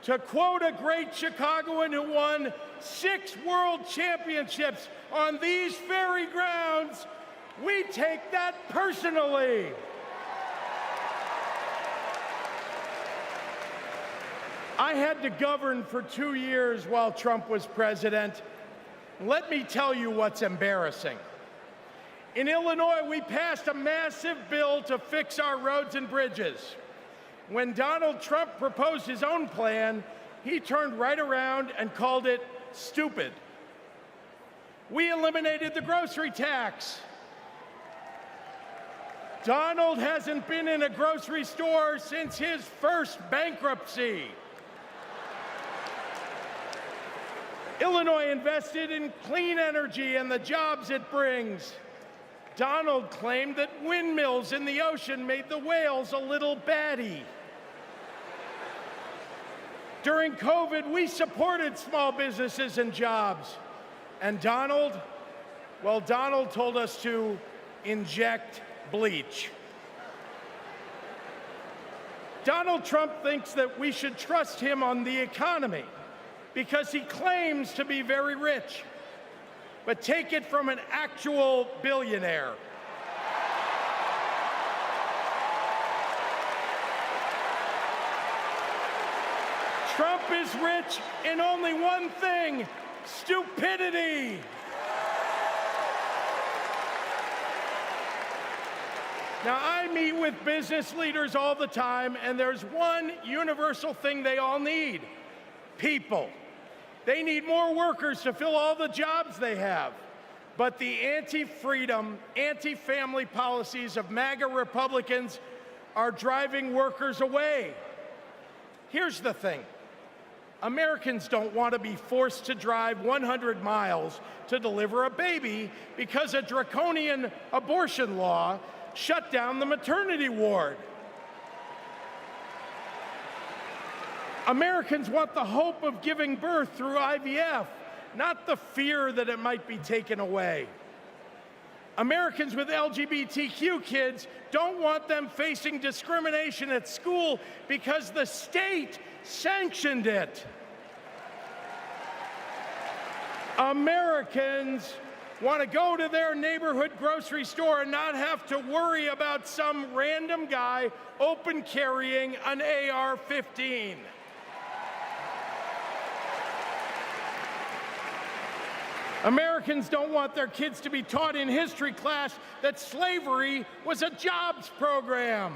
To quote a great Chicagoan who won 6 world championships on these very grounds, we take that personally. I had to govern for 2 years while Trump was president. Let me tell you what's embarrassing. In Illinois, we passed a massive bill to fix our roads and bridges. When Donald Trump proposed his own plan, he turned right around and called it stupid. We eliminated the grocery tax. Donald hasn't been in a grocery store since his first bankruptcy. Illinois invested in clean energy and the jobs it brings. Donald claimed that windmills in the ocean made the whales a little batty. During COVID, we supported small businesses and jobs. And Donald, well, Donald told us to inject bleach. Donald Trump thinks that we should trust him on the economy because he claims to be very rich. But take it from an actual billionaire. Trump is rich in only one thing: stupidity. Now, I meet with business leaders all the time, and there's one universal thing they all need: people. They need more workers to fill all the jobs they have. But the anti-freedom, anti-family policies of MAGA Republicans are driving workers away. Here's the thing. Americans don't want to be forced to drive 100 miles to deliver a baby because a draconian abortion law shut down the maternity ward. Americans want the hope of giving birth through IVF, not the fear that it might be taken away. Americans with LGBTQ kids don't want them facing discrimination at school because the state sanctioned it. Americans want to go to their neighborhood grocery store and not have to worry about some random guy open carrying an AR-15. Americans don't want their kids to be taught in history class that slavery was a jobs program.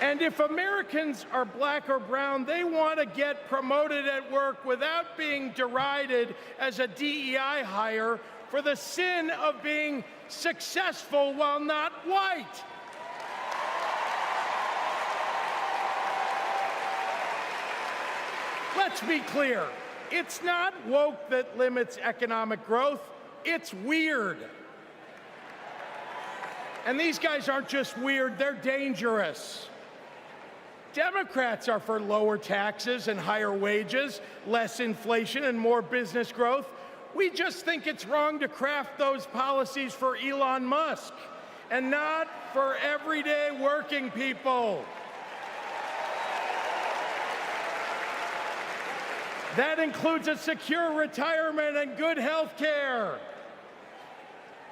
And if Americans are black or brown, they want to get promoted at work without being derided as a DEI hire for the sin of being successful while not white. Let's be clear. It's not woke that limits economic growth. It's weird. And these guys aren't just weird, they're dangerous. Democrats are for lower taxes and higher wages, less inflation and more business growth. We just think it's wrong to craft those policies for Elon Musk and not for everyday working people. That includes a secure retirement and good health care.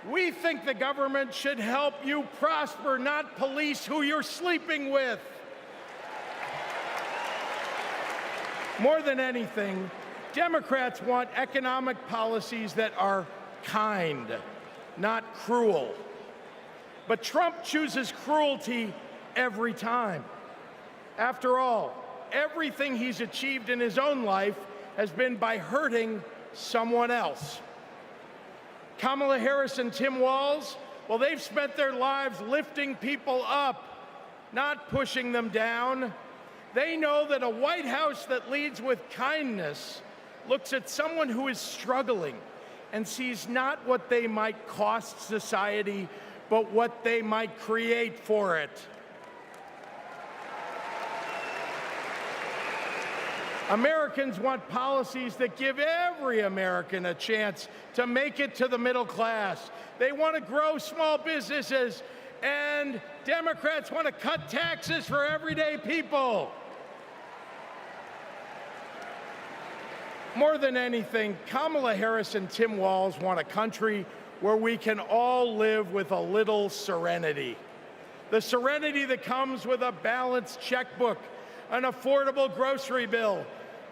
We think the government should help you prosper, not police who you're sleeping with. More than anything, Democrats want economic policies that are kind, not cruel. But Trump chooses cruelty every time. After all, everything he's achieved in his own life has been by hurting someone else. Kamala Harris and Tim Walz, well, they've spent their lives lifting people up, not pushing them down. They know that a White House that leads with kindness looks at someone who is struggling and sees not what they might cost society, but what they might create for it. Americans want policies that give every American a chance to make it to the middle class. They want to grow small businesses, and Democrats want to cut taxes for everyday people. More than anything, Kamala Harris and Tim Walz want a country where we can all live with a little serenity. The serenity that comes with a balanced checkbook, an affordable grocery bill,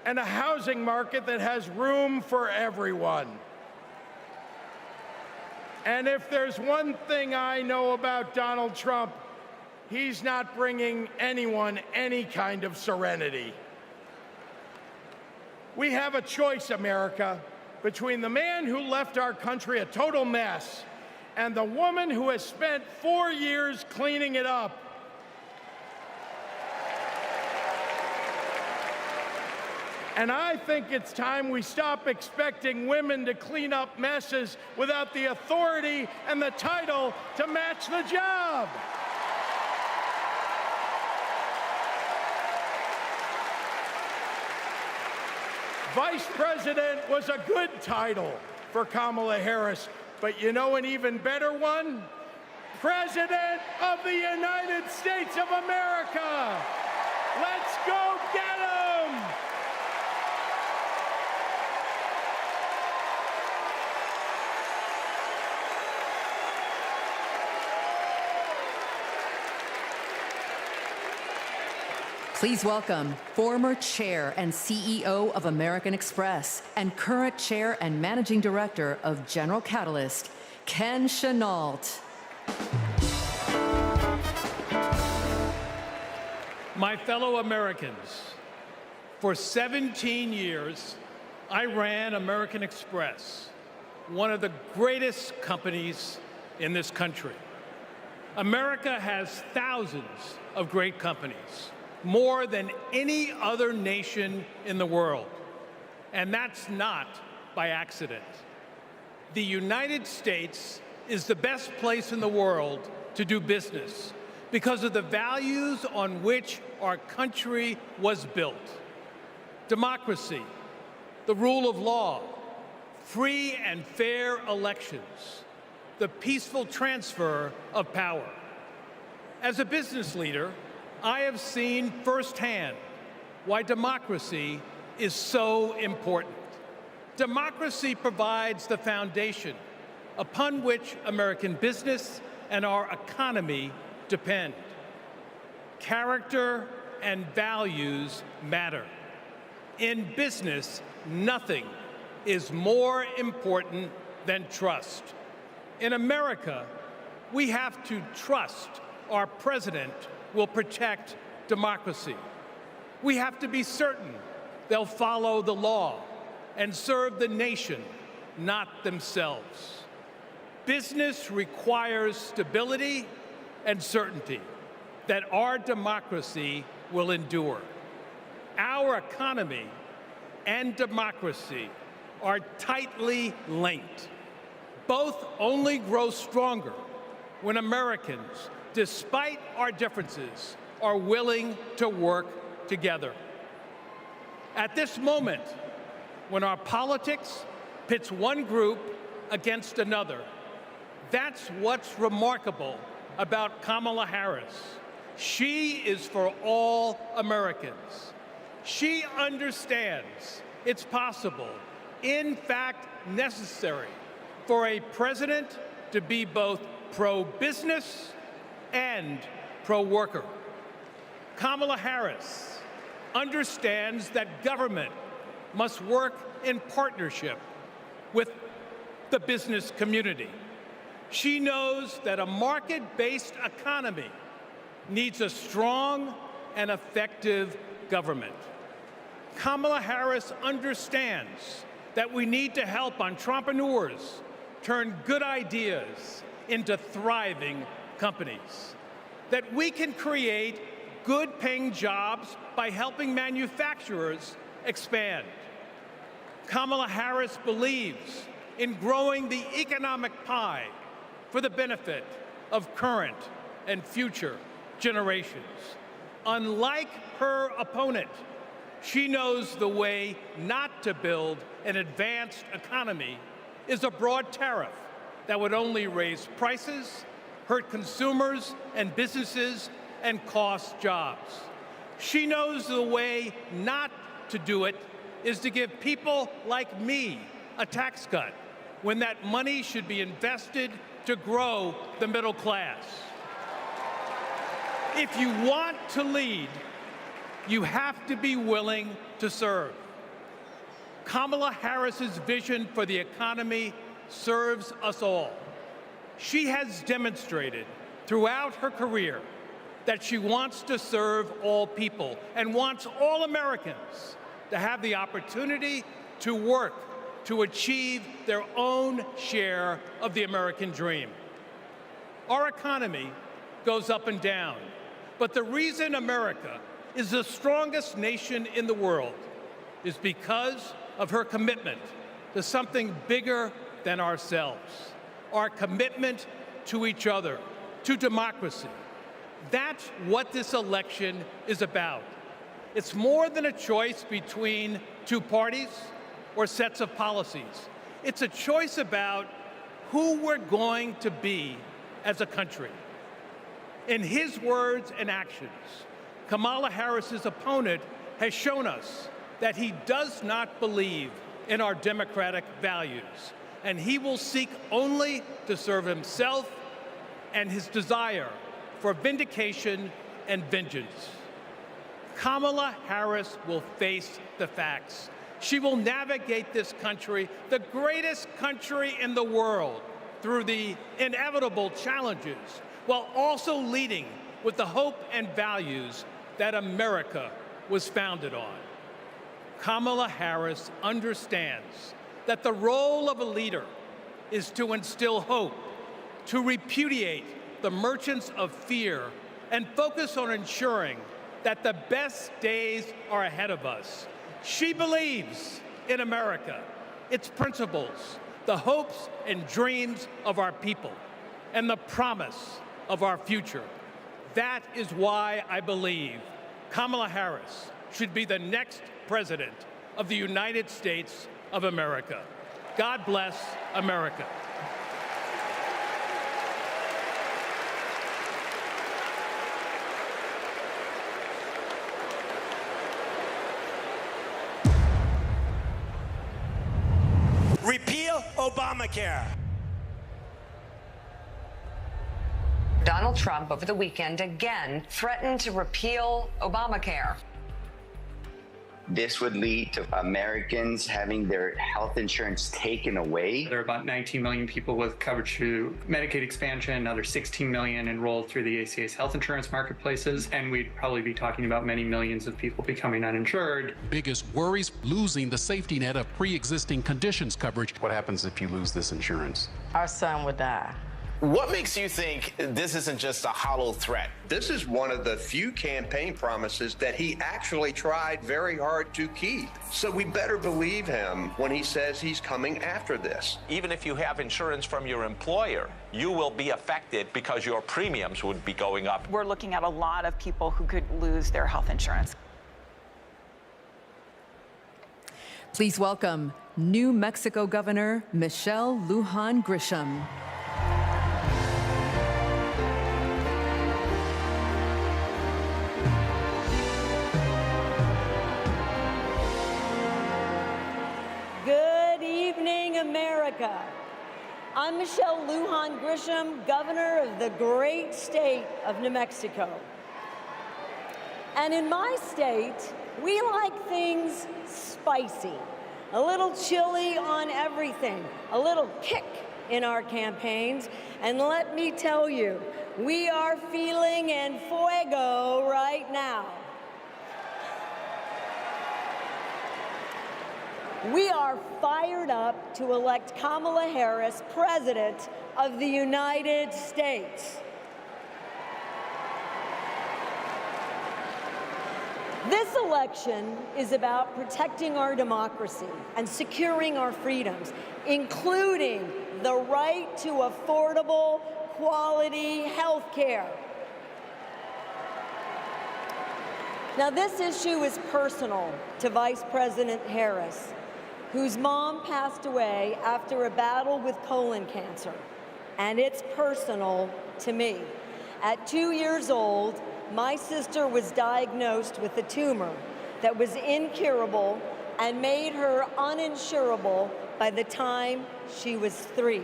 and a housing market that has room for everyone. And if there's one thing I know about Donald Trump, he's not bringing anyone any kind of serenity. We have a choice, America, between the man who left our country a total mess and the woman who has spent 4 years cleaning it up. And I think it's time we stop expecting women to clean up messes without the authority and the title to match the job. Vice President was a good title for Kamala Harris, but you know an even better one? President of the United States of America. Let's go get 'em!
Please welcome former chair and CEO of American Express and current chair and managing director of General Catalyst, Ken Chenault.
My fellow Americans, for 17 years, I ran American Express, one of the greatest companies in this country. America has thousands of great companies, more than any other nation in the world. And that's not by accident. The United States is the best place in the world to do business because of the values on which our country was built. Democracy, the rule of law, free and fair elections, the peaceful transfer of power. As a business leader, I have seen firsthand why democracy is so important. Democracy provides the foundation upon which American business and our economy depend. Character and values matter. In business, nothing is more important than trust. In America, we have to trust our president will protect democracy. We have to be certain they'll follow the law and serve the nation, not themselves. Business requires stability and certainty that our democracy will endure. Our economy and democracy are tightly linked. Both only grow stronger when Americans, despite our differences, are willing to work together. At this moment, when our politics pits one group against another, that's what's remarkable about Kamala Harris. She is for all Americans. She understands it's possible, in fact necessary, for a president to be both pro-business and pro-worker. Kamala Harris understands that government must work in partnership with the business community. She knows that a market-based economy needs a strong and effective government. Kamala Harris understands that we need to help entrepreneurs turn good ideas into thriving companies, that we can create good-paying jobs by helping manufacturers expand. Kamala Harris believes in growing the economic pie for the benefit of current and future generations. Unlike her opponent, she knows the way not to build an advanced economy is a broad tariff that would only raise prices, hurt consumers and businesses, and cost jobs. She knows the way not to do it is to give people like me a tax cut when that money should be invested to grow the middle class. If you want to lead, you have to be willing to serve. Kamala Harris's vision for the economy serves us all. She has demonstrated throughout her career that she wants to serve all people and wants all Americans to have the opportunity to work to achieve their own share of the American dream. Our economy goes up and down, but the reason America is the strongest nation in the world
is because of her commitment to something bigger than ourselves, our commitment to each other, to democracy. That's what this election is about. It's more than a choice between two parties or sets of policies. It's a choice about who we're going to be as a country. In his words and actions, Kamala Harris's opponent has shown us that he does not believe in our democratic values, and he will seek only to serve himself and his desire for vindication and vengeance. Kamala Harris will face the facts. She will navigate this country, the greatest country in the world, through the inevitable challenges, while also leading with the hope and values that America was founded on. Kamala Harris understands that the role of a leader is to instill hope, to repudiate the merchants of fear, and focus on ensuring that the best days are ahead of us. She believes in America, its principles, the hopes and dreams of our people, and the promise of our future. That is why I believe Kamala Harris should be the next President of the United States of America. God bless America.
Repeal Obamacare.
Donald Trump over the weekend again threatened to repeal Obamacare.
This would lead to Americans having their health insurance taken away.
There are about 19 million people with coverage through Medicaid expansion, another 16 million enrolled through the ACA's health insurance marketplaces, and we'd probably be talking about many millions of people becoming uninsured.
Biggest worries, losing the safety net of pre-existing conditions coverage.
What happens if you lose this insurance?
Our son would die.
What makes you think this isn't just a hollow threat?
This is one of the few campaign promises that he actually tried very hard to keep. So we better believe him when he says he's coming after this.
Even if you have insurance from your employer, you will be affected because your premiums would be going up.
We're looking at a lot of people who could lose their health insurance.
Please welcome New Mexico Governor Michelle Lujan Grisham.
Good evening, America. I'm Michelle Lujan Grisham, governor of the great state of New Mexico. And in my state, we like things spicy, a little chili on everything, a little kick in our campaigns. And let me tell you, we are feeling en fuego right now. We are fired up to elect Kamala Harris President of the United States. This election is about protecting our democracy and securing our freedoms, including the right to affordable, quality health care. Now, this issue is personal to Vice President Harris, whose mom passed away after a battle with colon cancer, and it's personal to me. At 2 years old, my sister was diagnosed with a tumor that was incurable and made her uninsurable by the time she was 3.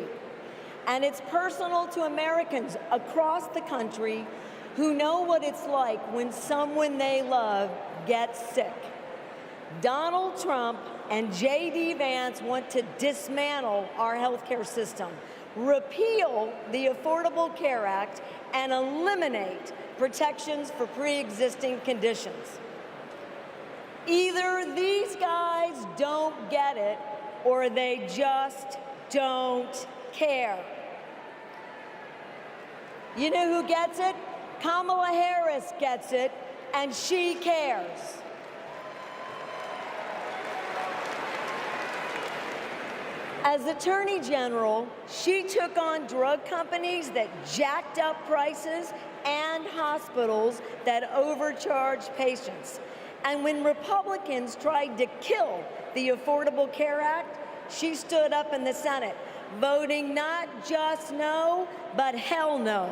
And it's personal to Americans across the country who know what it's like when someone they love gets sick. Donald Trump and J.D. Vance want to dismantle our healthcare system, repeal the Affordable Care Act, and eliminate protections for pre-existing conditions. Either these guys don't get it, or they just don't care. You know who gets it? Kamala Harris gets it, and she cares.
As Attorney General, she took on drug companies that jacked up prices and hospitals that overcharged patients. And when Republicans tried to kill the Affordable Care Act, she stood up in the Senate, voting not just no, but hell no.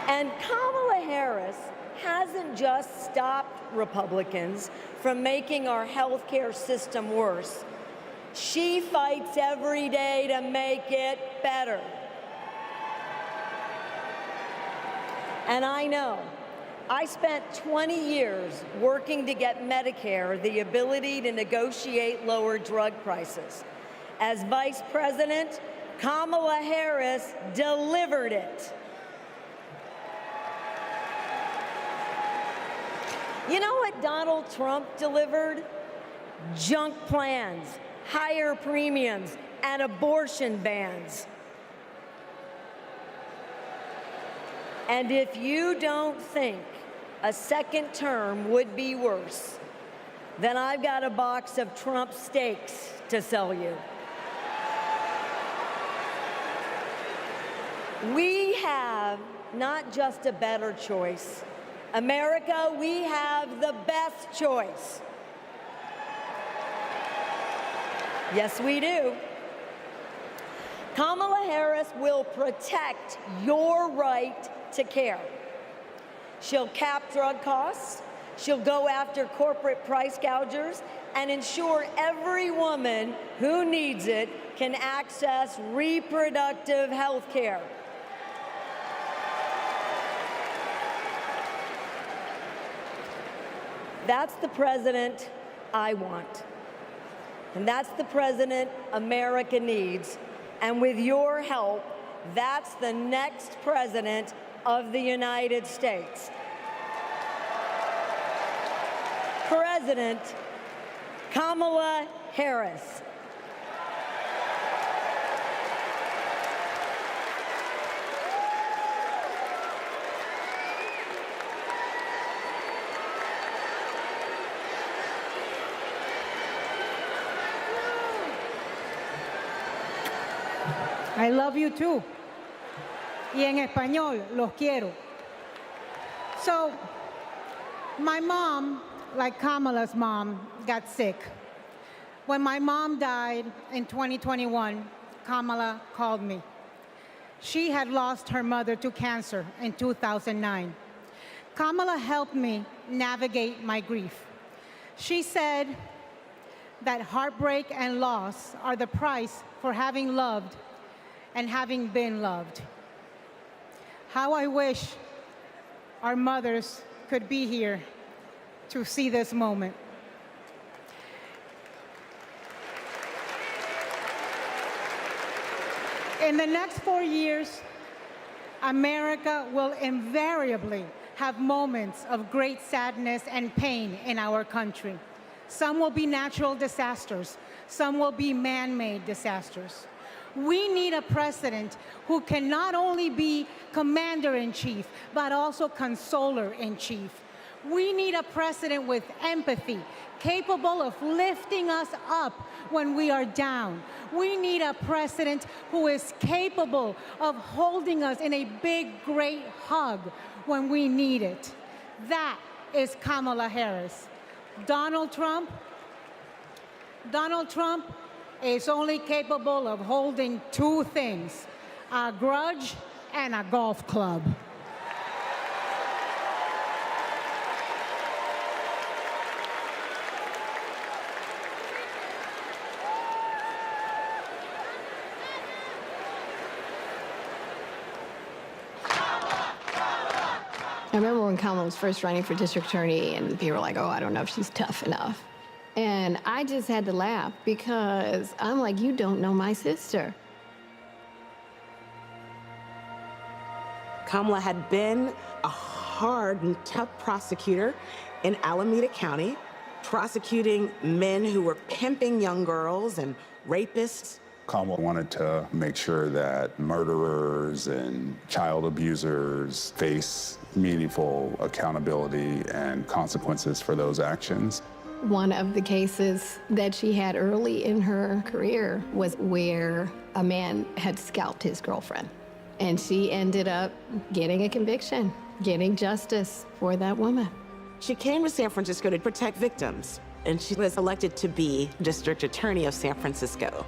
And Kamala Harris hasn't just stopped Republicans from making our health care system worse. She fights every day to make it better. And I know, I spent 20 years working to get Medicare the ability to negotiate lower drug prices. As Vice President, Kamala Harris delivered it. You know what Donald Trump delivered? Junk plans, higher premiums, and abortion bans. And if you don't think a second term would be worse, then I've got a box of Trump steaks to sell you. We have not just a better choice. America, we have the best choice. Yes, we do. Kamala Harris will protect your right to care. She'll cap drug costs, she'll go after corporate price gougers, and ensure every woman who needs it can access reproductive health care. That's the president I want. And that's the president America needs. And with your help, that's the next president of the United States. President Kamala Harris.
I love you too. Y en español, los quiero. So, my mom, like Kamala's mom, got sick. When my mom died in 2021, Kamala called me. She had lost her mother to cancer in 2009. Kamala helped me navigate my grief. She said that heartbreak and loss are the price for having loved and having been loved. How I wish our mothers could be here to see this moment. In the next 4 years, America will invariably have moments of great sadness and pain in our country. Some will be natural disasters. Some will be man-made disasters. We need a president who can not only be commander-in-chief, but also consoler-in-chief. We need a president with empathy, capable of lifting us up when we are down. We need a president who is capable of holding us in a big, great hug when we need it. That is Kamala Harris. Donald Trump is only capable of holding two things, a grudge and a golf club.
I remember when Kamala was first running for district attorney and people were like, oh, I don't know if she's tough enough. And I just had to laugh because I'm like, you don't know my sister.
Kamala had been a hard and tough prosecutor in Alameda County, prosecuting men who were pimping young girls and rapists.
Kamala wanted to make sure that murderers and child abusers face meaningful accountability and consequences for those actions.
One of the cases that she had early in her career was where a man had scalped his girlfriend. And she ended up getting a conviction, getting justice for that woman.
She came to San Francisco to protect victims, and she was elected to be district attorney of San Francisco.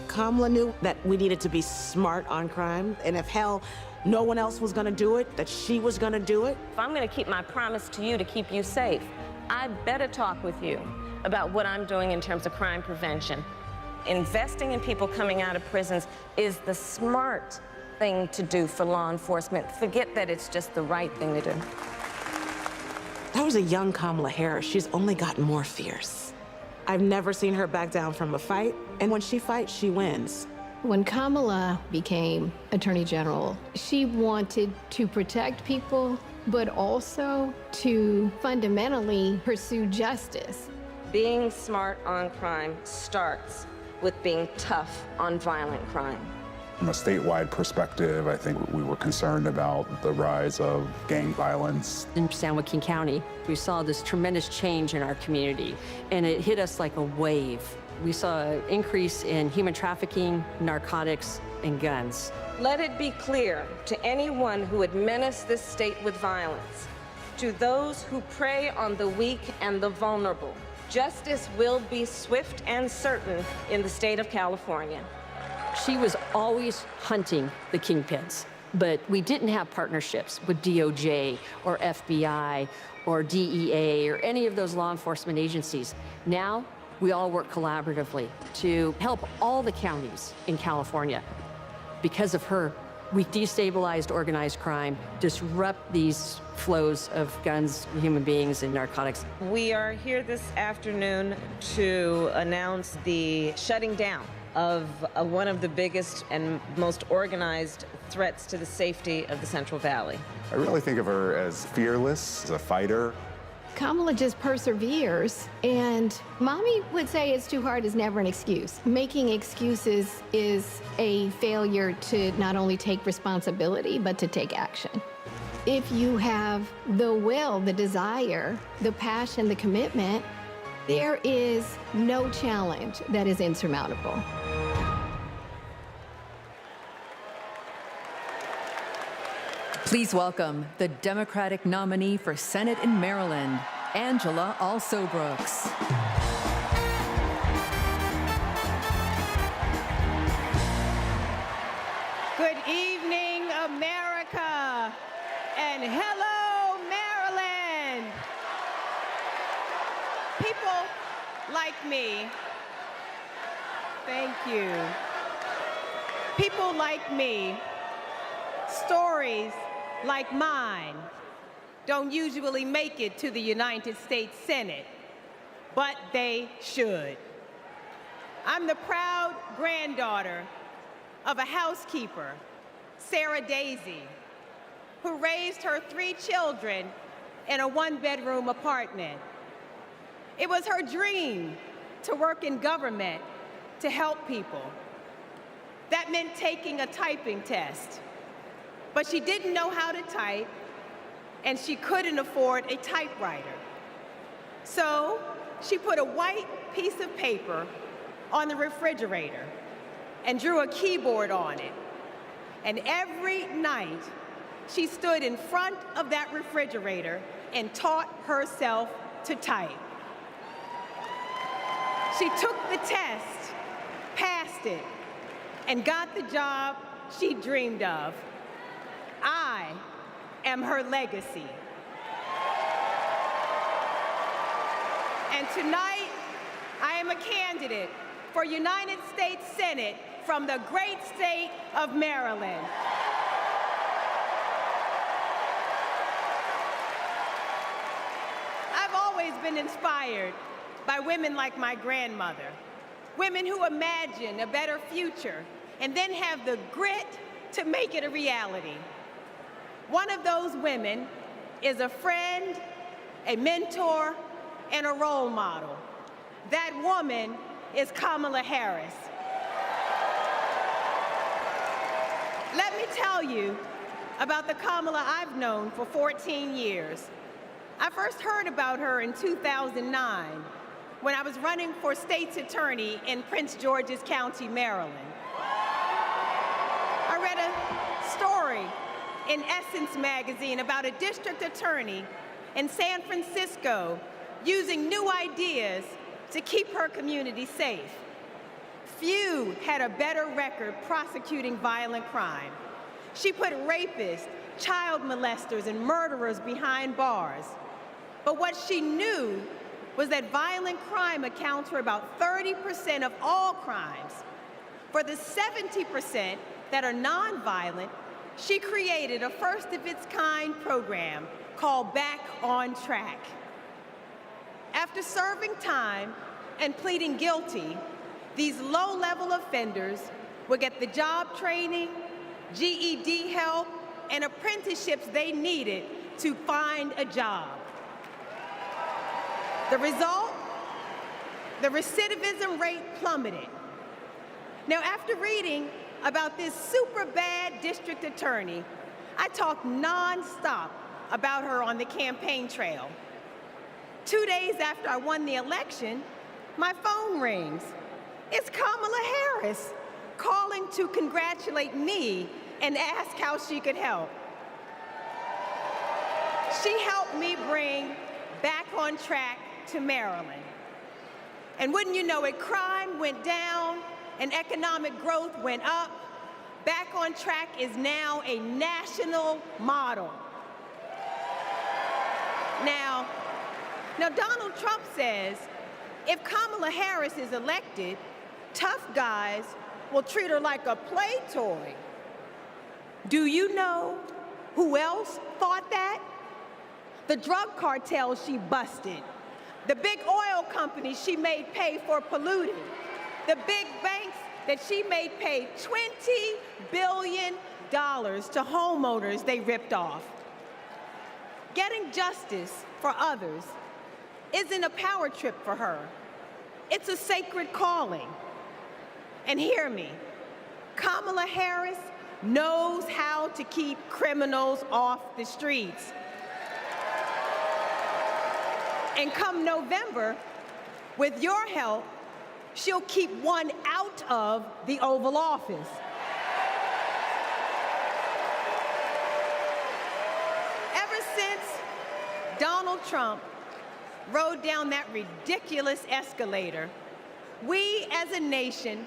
Kamala knew that we needed to be smart on crime, and if hell, no one else was gonna do it, that she was gonna do it.
If I'm gonna keep my promise to you to keep you safe, I better talk with you about what I'm doing in terms of crime prevention. Investing in people coming out of prisons is the smart thing to do for law enforcement. Forget that it's just the right thing to do.
That was a young Kamala Harris. She's only gotten more fierce. I've never seen her back down from a fight, and when she fights, she wins.
When Kamala became Attorney General, she wanted to protect people, but also to fundamentally pursue justice.
Being smart on crime starts with being tough on violent crime.
From a statewide perspective, I think we were concerned about the rise of gang violence.
In San Joaquin County, we saw this tremendous change in our community, and it hit us like a wave. We saw an increase in human trafficking, narcotics, and guns.
Let it be clear to anyone who would menace this state with violence, to those who prey on the weak and the vulnerable, justice will be swift and certain in the state of California.
She was always hunting the kingpins, but we didn't have partnerships with DOJ or FBI or DEA or any of those law enforcement agencies. Now, we all work collaboratively to help all the counties in California. Because of her, we destabilized organized crime, disrupt these flows of guns, human beings, and narcotics.
We are here this afternoon to announce the shutting down of one of the biggest and most organized threats to the safety of the Central Valley.
I really think of her as fearless, as a fighter.
Kamala just perseveres, and mommy would say it's too hard is never an excuse. Making excuses is a failure to not only take responsibility, but to take action. If you have the will, the desire, the passion, the commitment, there is no challenge that is insurmountable.
Please welcome the Democratic nominee for Senate in Maryland, Angela Alsobrooks.
Good evening, America, and hello, Maryland. People like me, thank you. People like me, stories like mine don't usually make it to the United States Senate, but they should. I'm the proud granddaughter of a housekeeper, Sarah Daisy, who raised her 3 children in a 1-bedroom apartment. It was her dream to work in government to help people. That meant taking a typing test. But she didn't know how to type, and she couldn't afford a typewriter. So she put a white piece of paper on the refrigerator and drew a keyboard on it. And every night, she stood in front of that refrigerator and taught herself to type. She took the test, passed it, and got the job she dreamed of. I am her legacy. And tonight, I am a candidate for United States Senate from the great state of Maryland. I've always been inspired by women like my grandmother, women who imagine a better future and then have the grit to make it a reality. One of those women is a friend, a mentor, and a role model. That woman is Kamala Harris. Let me tell you about the Kamala I've known for 14 years.
I first heard about her in 2009 when I was running for state's attorney in Prince George's County, Maryland. I read a story in Essence magazine about a district attorney in San Francisco using new ideas to keep her community safe. Few had a better record prosecuting violent crime. She put rapists, child molesters, and murderers behind bars. But what she knew was that violent crime accounts for about 30% of all crimes. For the 70% that are nonviolent, she created a first-of-its-kind program called Back on Track. After serving time and pleading guilty, these low-level offenders would get the job training, GED help, and apprenticeships they needed to find a job. The result? The recidivism rate plummeted. Now, after reading about this super bad district attorney, I talked nonstop about her on the campaign trail. 2 days after I won the election, my phone rings. It's Kamala Harris calling to congratulate me and ask how she could help. She helped me bring Back on Track to Maryland. And wouldn't you know it, crime went down and economic growth went up. Back on Track is now a national model. Now Donald Trump says if Kamala Harris is elected, tough guys will treat her like a play toy. Do you know who else thought that? The drug cartels she busted, the big oil companies she made pay for polluting, the big banks that she made pay $20 billion to homeowners they ripped off. Getting justice for others isn't a power trip for her. It's a sacred calling. And hear me, Kamala Harris knows how to keep criminals off the streets. And come November, with your help, she'll keep one out of the Oval Office. Ever since Donald Trump rode down that ridiculous escalator, we as a nation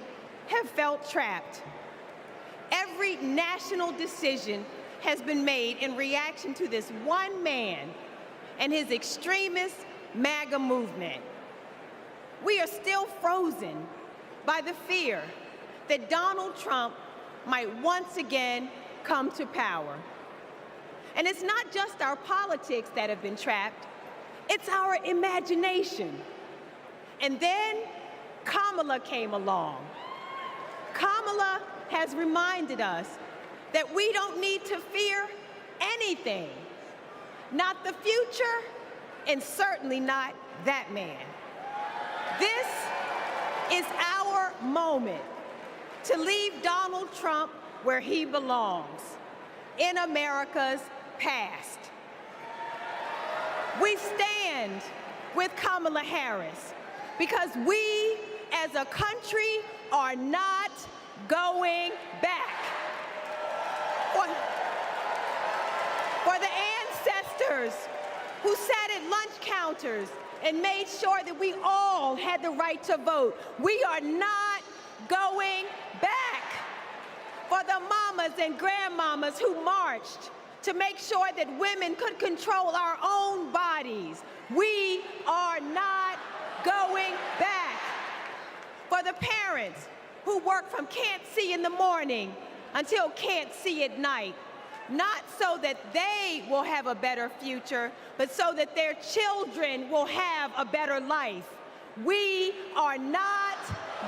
have felt trapped. Every national decision has been made in reaction to this one man and his extremist MAGA movement. We are still frozen by the fear that Donald Trump might once again come to power. And it's not just our politics that have been trapped, it's our imagination. And then Kamala came along. Kamala has reminded us that we don't need to fear anything, not the future, and certainly not that man. This is our moment to leave Donald Trump where he belongs, in America's past. We stand with Kamala Harris because we as a country are not going back. For the ancestors who sat at lunch counters and made sure that we all had the right to vote, we are not going back. For the mamas and grandmamas who marched to make sure that women could control our own bodies, we are not going back. For the parents who work from can't see in the morning until can't see at night, not so that they will have a better future, but so that their children will have a better life. We are not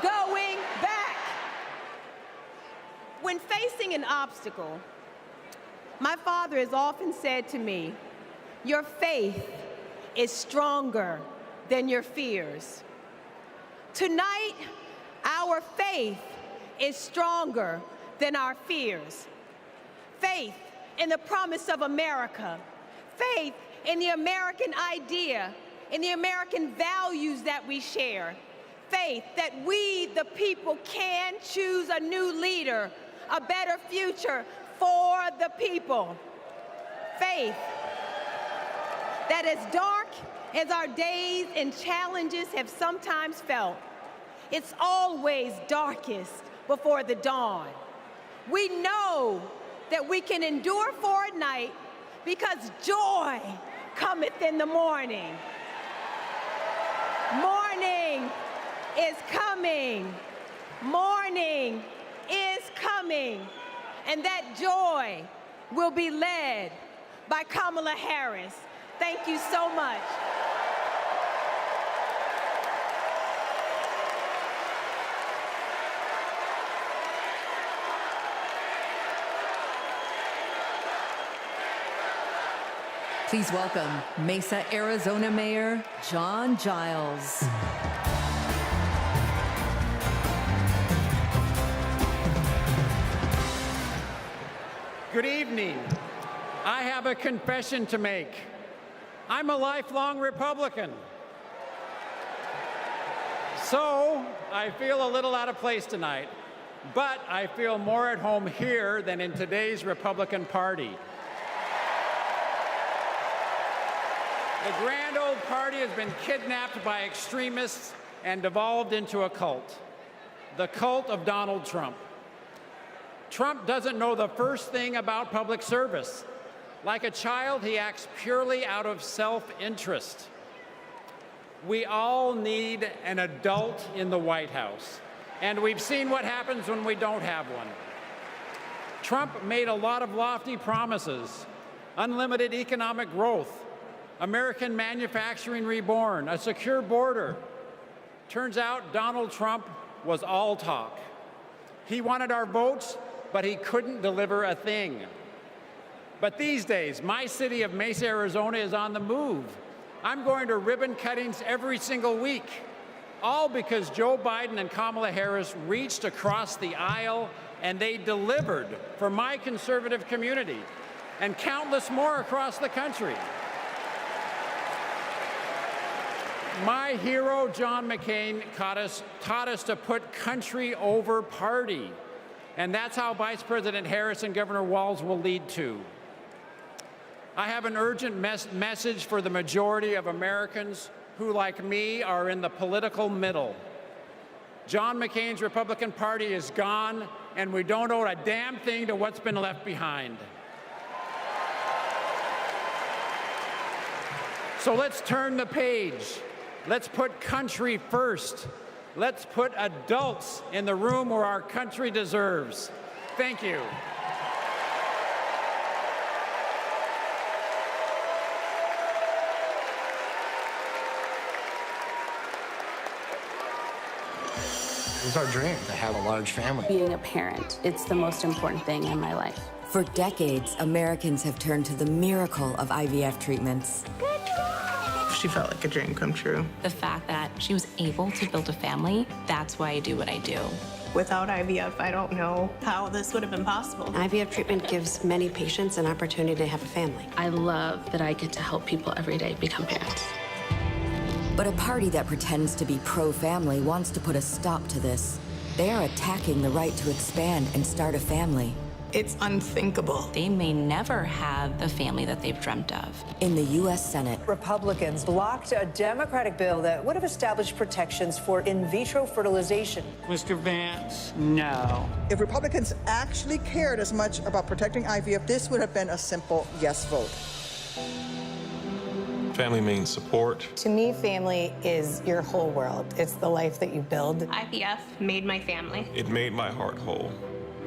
going back. When facing an obstacle, my father has often said to me, your faith is stronger than your fears. Tonight, our faith is stronger than our fears. Faith in the promise of America. Faith in the American idea, in the American values that we share. Faith that we, the people, can choose a new leader, a better future for the people. Faith that as dark as our days and challenges have sometimes felt, it's always darkest before the dawn. We know that we can endure for a night because joy cometh in the morning. Morning is coming. Morning is coming. And that joy will be led by Kamala Harris. Thank you so much.
Please welcome Mesa, Arizona Mayor John Giles.
Good evening. I have a confession to make. I'm a lifelong Republican. So I feel a little out of place tonight, but I feel more at home here than in today's Republican Party. The grand old party has been kidnapped by extremists and devolved into a cult, the cult of Donald Trump. Trump doesn't know the first thing about public service. Like a child, he acts purely out of self-interest. We all need an adult in the White House, and we've seen what happens when we don't have one. Trump made a lot of lofty promises: unlimited economic growth, American manufacturing reborn, a secure border. Turns out Donald Trump was all talk. He wanted our votes, but he couldn't deliver a thing. But these days, my city of Mesa, Arizona is on the move. I'm going to ribbon cuttings every single week, all because Joe Biden and Kamala Harris reached across the aisle and they delivered for my conservative community and countless more across the country. My hero, John McCain, taught us to put country over party. And that's how Vice President Harris and Governor Walz will lead too. I have an urgent message for the majority of Americans who, like me, are in the political middle. John McCain's Republican Party is gone, and we don't owe a damn thing to what's been left behind. So let's turn the page. Let's put country first. Let's put adults in the room where our country deserves. Thank you.
It's our dream to have a large family.
Being a parent, it's the most important thing in my life.
For decades, Americans have turned to the miracle of IVF treatments.
She felt like a dream come true.
The fact that she was able to build a family, that's why I do what I do.
Without IVF, I don't know how this would have been possible.
IVF treatment gives many patients an opportunity to have a family.
I love that I get to help people every day become parents.
But a party that pretends to be pro-family wants to put a stop to this. They are attacking the right to expand and start a family.
It's unthinkable.
They may never have the family that they've dreamt of.
In the U.S. Senate,
Republicans blocked a Democratic bill that would have established protections for in vitro fertilization.
Mr. Vance, no.
If Republicans actually cared as much about protecting IVF, this would have been a simple yes vote.
Family means support.
To me, family is your whole world. It's the life that you build.
IVF made my family.
It made my heart whole.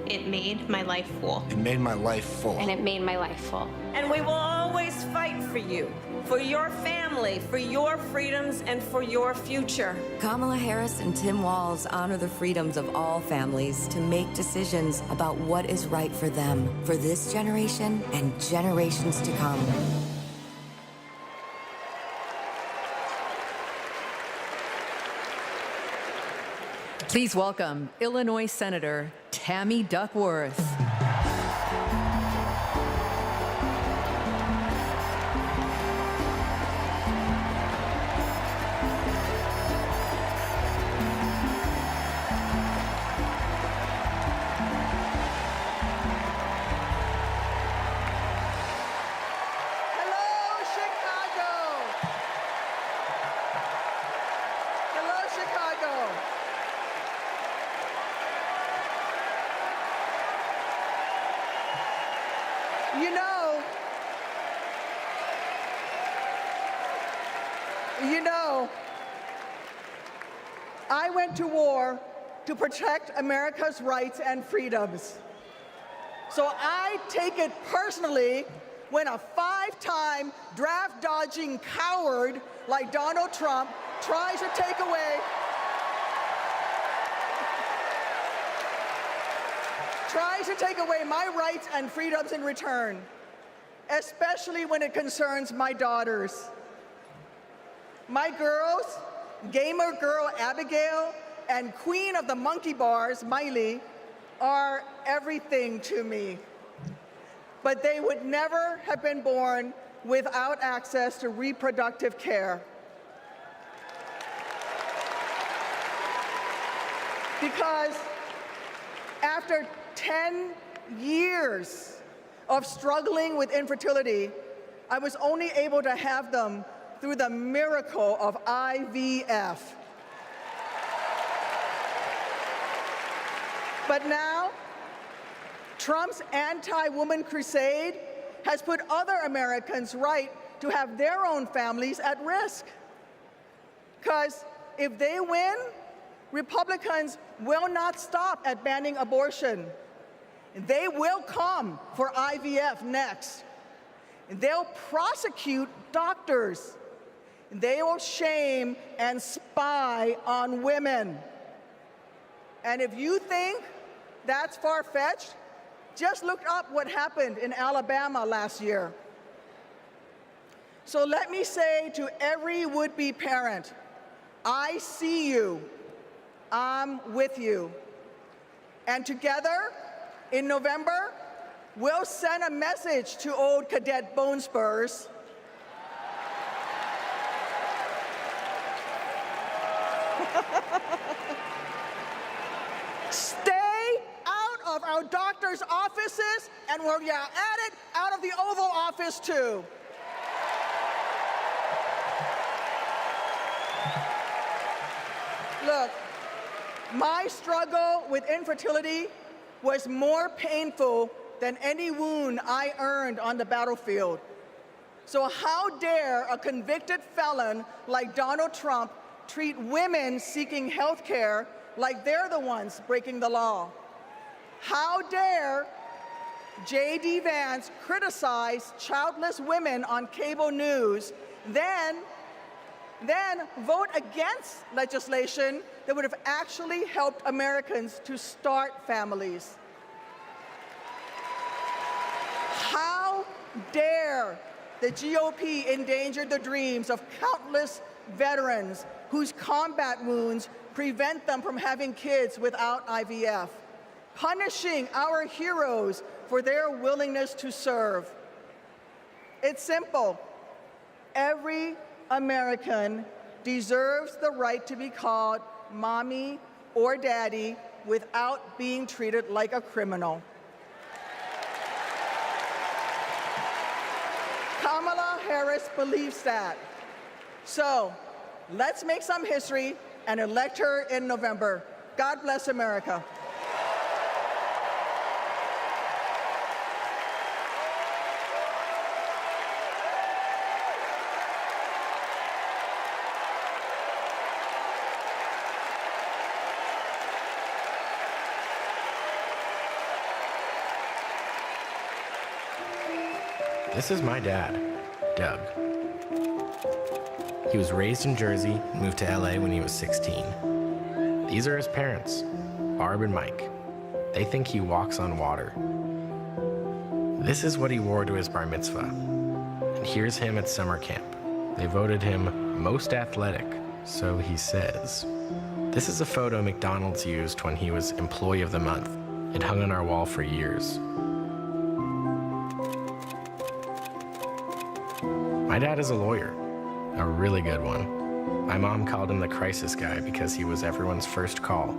It made my life full.
It made my life full.
And it made my life full.
And we will always fight for you, for your family, for your freedoms, and for your future.
Kamala Harris and Tim Walz honor the freedoms of all families to make decisions about what is right for them, for this generation and generations to come.
Please welcome Illinois Senator Tammy Duckworth.
You know, I went to war to protect America's rights and freedoms. So I take it personally when a 5-time draft-dodging coward like Donald Trump tries to take away my rights and freedoms in return, especially when it concerns my daughters. My girls, gamer girl Abigail and queen of the monkey bars, Miley, are everything to me. But they would never have been born without access to reproductive care. Because after 10 years of struggling with infertility, I was only able to have them through the miracle of IVF. But now, Trump's anti-woman crusade has put other Americans' right to have their own families at risk. Because if they win, Republicans will not stop at banning abortion. They will come for IVF next. They'll prosecute doctors. They will shame and spy on women. And if you think that's far-fetched, just look up what happened in Alabama last year. So let me say to every would-be parent, I see you, I'm with you. And together, in November, we'll send a message to old Cadet Bone Spurs. Stay out of our doctors' offices, and where you're at it, out of the Oval Office too. Look, my struggle with infertility was more painful than any wound I earned on the battlefield. So how dare a convicted felon like Donald Trump treat women seeking health care like they're the ones breaking the law? How dare J.D. Vance criticize childless women on cable news, then vote against legislation that would have actually helped Americans to start families? How dare the GOP endanger the dreams of countless veterans whose combat wounds prevent them from having kids without IVF, punishing our heroes for their willingness to serve? It's simple. Every American deserves the right to be called mommy or daddy without being treated like a criminal. Kamala Harris believes that. So let's make some history and elect her in November. God bless America.
This is my dad, Doug. He was raised in Jersey and moved to LA when he was 16. These are his parents, Barb and Mike. They think he walks on water. This is what he wore to his bar mitzvah. And here's him at summer camp. They voted him most athletic, so he says. This is a photo McDonald's used when he was Employee of the Month. It hung on our wall for years. My dad is a lawyer, a really good one. My mom called him the crisis guy because he was everyone's first call.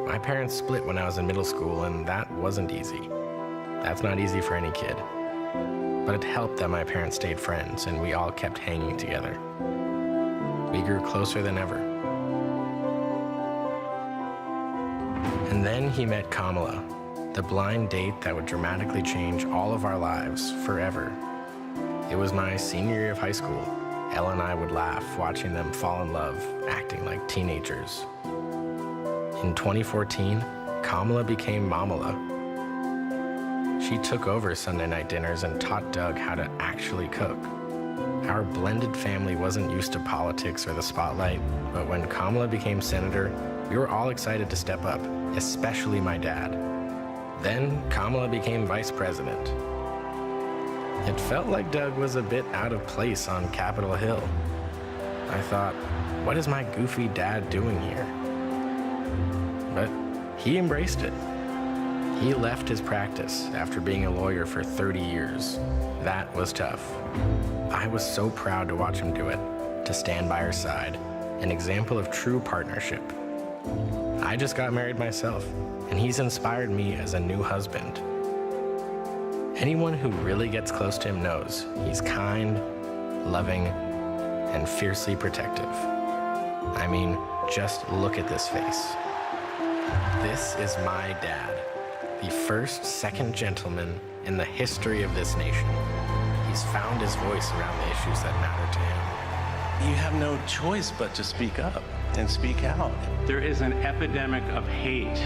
My parents split when I was in middle school, and that wasn't easy. That's not easy for any kid. But it helped that my parents stayed friends, and we all kept hanging together. We grew closer than ever. And then he met Kamala, The blind date that would dramatically change all of our lives forever. It was my senior year of high school. Ella and I would laugh watching them fall in love, acting like teenagers. In 2014, Kamala became Mamala. She took over Sunday night dinners and taught Doug how to actually cook. Our blended family wasn't used to politics or the spotlight, but when Kamala became senator, we were all excited to step up, especially my dad. Then Kamala became vice president. It felt like Doug was a bit out of place on Capitol Hill. I thought, what is my goofy dad doing here? But he embraced it. He left his practice after being a lawyer for 30 years. That was tough. I was so proud to watch him do it, to stand by her side, an example of true partnership. I just got married myself, and he's inspired me as a new husband. Anyone who really gets close to him knows he's kind, loving, and fiercely protective. I mean, just look at this face. This is my dad, the first second gentleman in the history of this nation. He's found his voice around the issues that matter to him.
You have no choice but to speak up and speak out.
There is an epidemic of hate,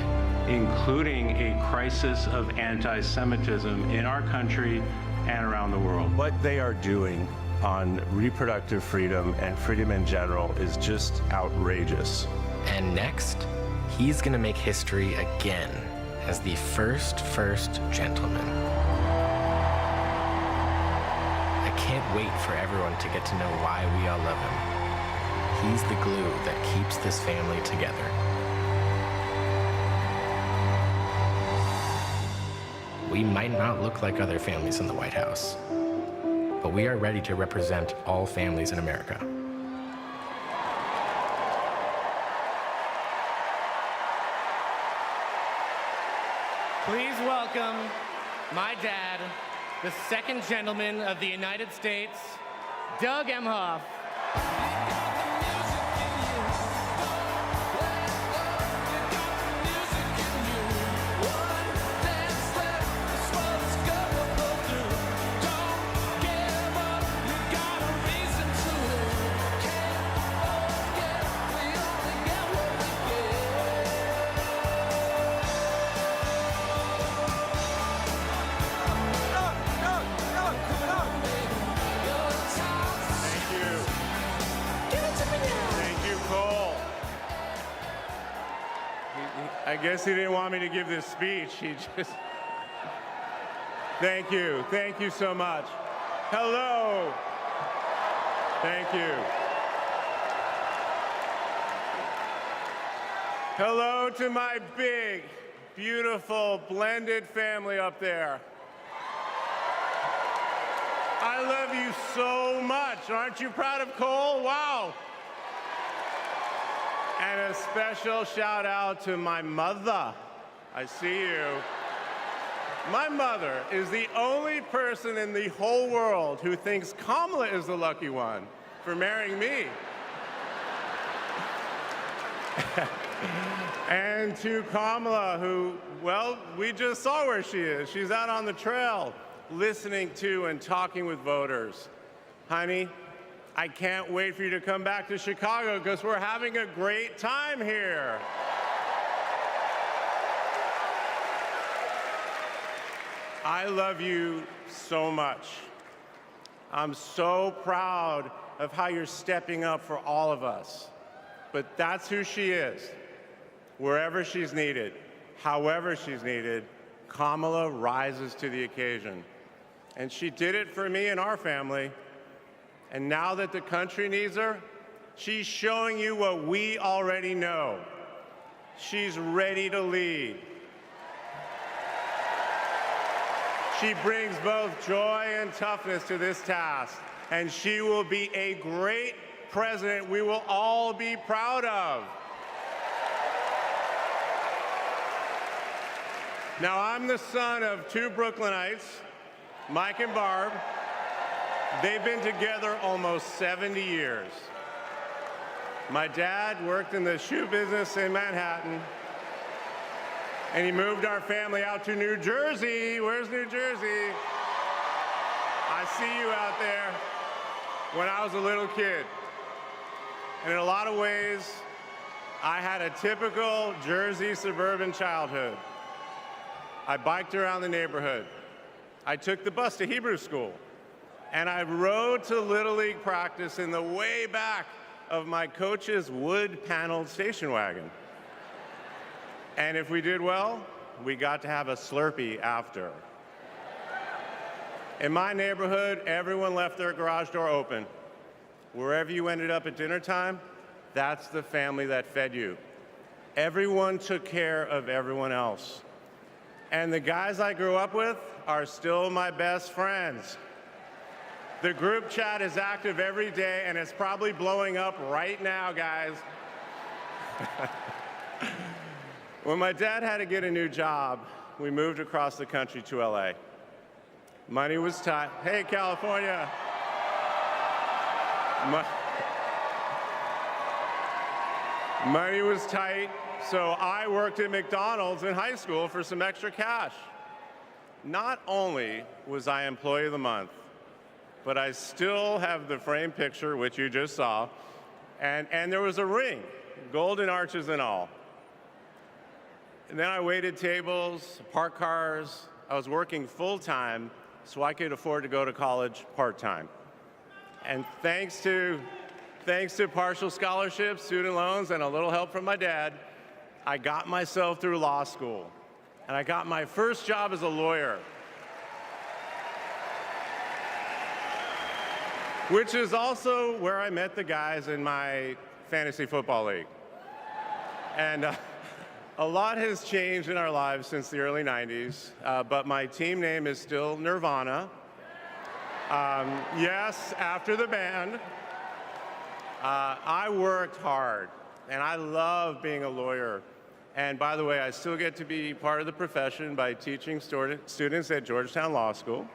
including a crisis of anti-Semitism in our country and around the world.
What they are doing on reproductive freedom and freedom in general is just outrageous.
And next, he's gonna make history again as the first gentleman. I can't wait for everyone to get to know why we all love him. He's the glue that keeps this family together. We might not look like other families in the White House, but we are ready to represent all families in America.
Please welcome my dad, the second gentleman of the United States, Doug Emhoff.
I guess he didn't want me to give this speech. He just... Thank you so much. Hello. Thank you. Hello to my big, beautiful, blended family up there. I love you so much. Aren't you proud of Cole? Wow. And a special shout out to my mother. I see you. My mother is the only person in the whole world who thinks Kamala is the lucky one for marrying me. And to Kamala, who, well, we just saw where she is. She's out on the trail, listening to and talking with voters. Honey, I can't wait for you to come back to Chicago because we're having a great time here. I love you so much. I'm so proud of how you're stepping up for all of us. But that's who she is. Wherever she's needed, however she's needed, Kamala rises to the occasion. And she did it for me and our family. And now that the country needs her, she's showing you what we already know. She's ready to lead. She brings both joy and toughness to this task, and she will be a great president we will all be proud of. Now, I'm the son of two Brooklynites, Mike and Barb. They've been together almost 70 years. My dad worked in the shoe business in Manhattan. And he moved our family out to New Jersey. Where's New Jersey? I see you out there. When I was a little kid. And in a lot of ways, I had a typical Jersey suburban childhood. I biked around the neighborhood. I took the bus to Hebrew school. And I rode to Little League practice in the way back of my coach's wood-paneled station wagon. And if we did well, we got to have a Slurpee after. In my neighborhood, everyone left their garage door open. Wherever you ended up at dinner time, that's the family that fed you. Everyone took care of everyone else. And the guys I grew up with are still my best friends. The group chat is active every day, and it's probably blowing up right now, guys. When my dad had to get a new job, we moved across the country to LA. Money was tight. Hey, California. Money was tight, so I worked at McDonald's in high school for some extra cash. Not only was I Employee of the Month, but I still have the framed picture, which you just saw, and there was a ring, golden arches and all. And then I waited tables, parked cars. I was working full-time so I could afford to go to college part-time. And thanks to partial scholarships, student loans, and a little help from my dad, I got myself through law school. And I got my first job as a lawyer, which is also where I met the guys in my fantasy football league. And a lot has changed in our lives since the early 90s, but my team name is still Nirvana. Yes, after the band. I worked hard, and I love being a lawyer. And by the way, I still get to be part of the profession by teaching students at Georgetown Law School.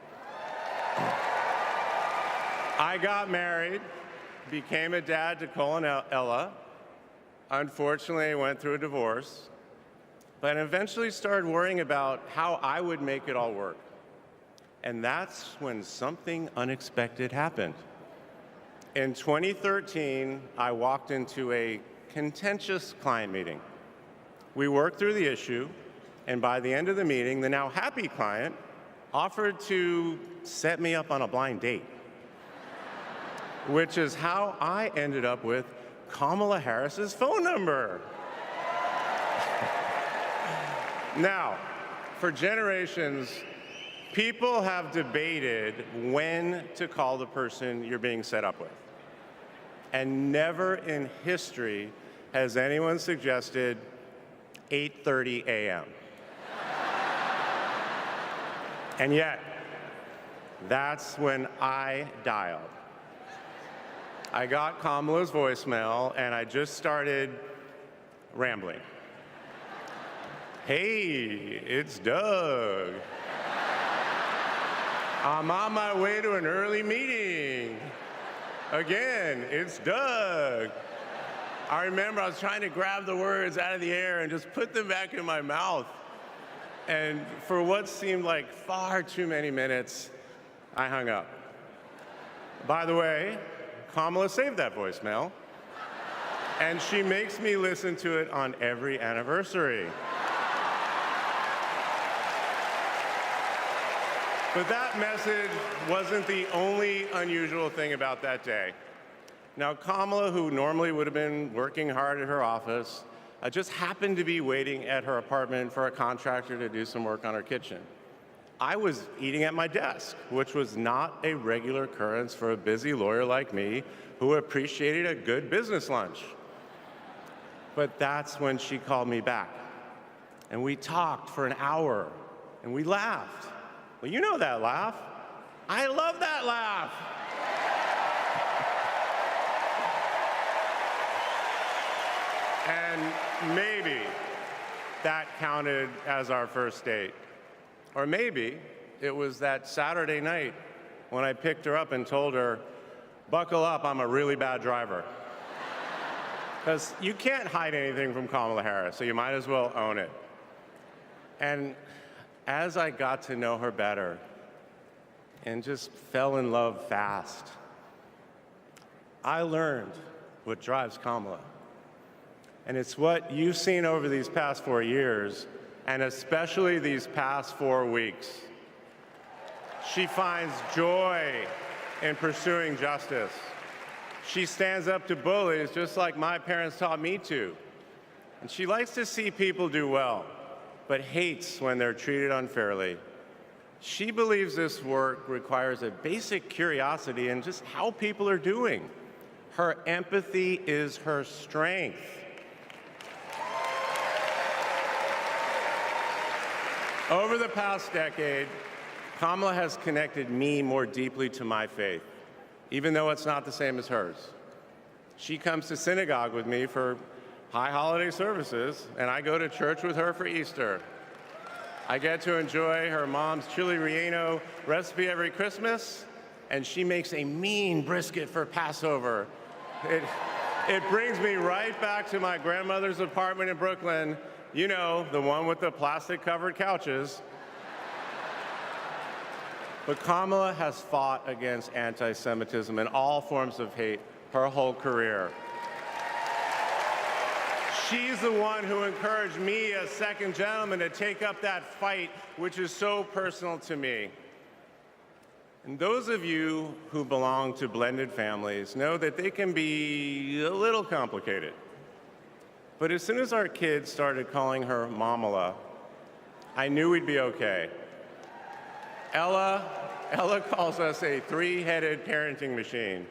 I got married, became a dad to Cole and Ella. Unfortunately, I went through a divorce, but eventually started worrying about how I would make it all work. And that's when something unexpected happened. In 2013, I walked into a contentious client meeting. We worked through the issue, and by the end of the meeting, the now happy client offered to set me up on a blind date, which is how I ended up with Kamala Harris's phone number. Now, for generations, people have debated when to call the person you're being set up with. And never in history has anyone suggested 8:30 a.m. And yet, that's when I dialed. I got Kamala's voicemail, and I just started rambling. Hey, it's Doug. I'm on my way to an early meeting. Again, it's Doug. I remember I was trying to grab the words out of the air and just put them back in my mouth. And for what seemed like far too many minutes, I hung up. By the way, Kamala saved that voicemail, and she makes me listen to it on every anniversary. But that message wasn't the only unusual thing about that day. Now, Kamala, who normally would have been working hard at her office, just happened to be waiting at her apartment for a contractor to do some work on her kitchen. I was eating at my desk, which was not a regular occurrence for a busy lawyer like me who appreciated a good business lunch. But that's when she called me back. And we talked for an hour, and we laughed. Well, you know that laugh. I love that laugh. And maybe that counted as our first date. Or maybe it was that Saturday night when I picked her up and told her, buckle up, I'm a really bad driver. Because you can't hide anything from Kamala Harris, so you might as well own it. And as I got to know her better and just fell in love fast, I learned what drives Kamala. And it's what you've seen over these past 4 years, and especially these past 4 weeks. She finds joy in pursuing justice. She stands up to bullies just like my parents taught me to. And she likes to see people do well, but hates when they're treated unfairly. She believes this work requires a basic curiosity in just how people are doing. Her empathy is her strength. Over the past decade, Kamala has connected me more deeply to my faith, even though it's not the same as hers. She comes to synagogue with me for high holiday services, and I go to church with her for Easter. I get to enjoy her mom's chili relleno recipe every Christmas, and she makes a mean brisket for Passover. It brings me right back to my grandmother's apartment in Brooklyn, you know, the one with the plastic-covered couches. But Kamala has fought against anti-Semitism and all forms of hate her whole career. She's the one who encouraged me as second gentleman to take up that fight, which is so personal to me. And those of you who belong to blended families know that they can be a little complicated. But as soon as our kids started calling her Mamala, I knew we'd be okay. Ella calls us a three-headed parenting machine.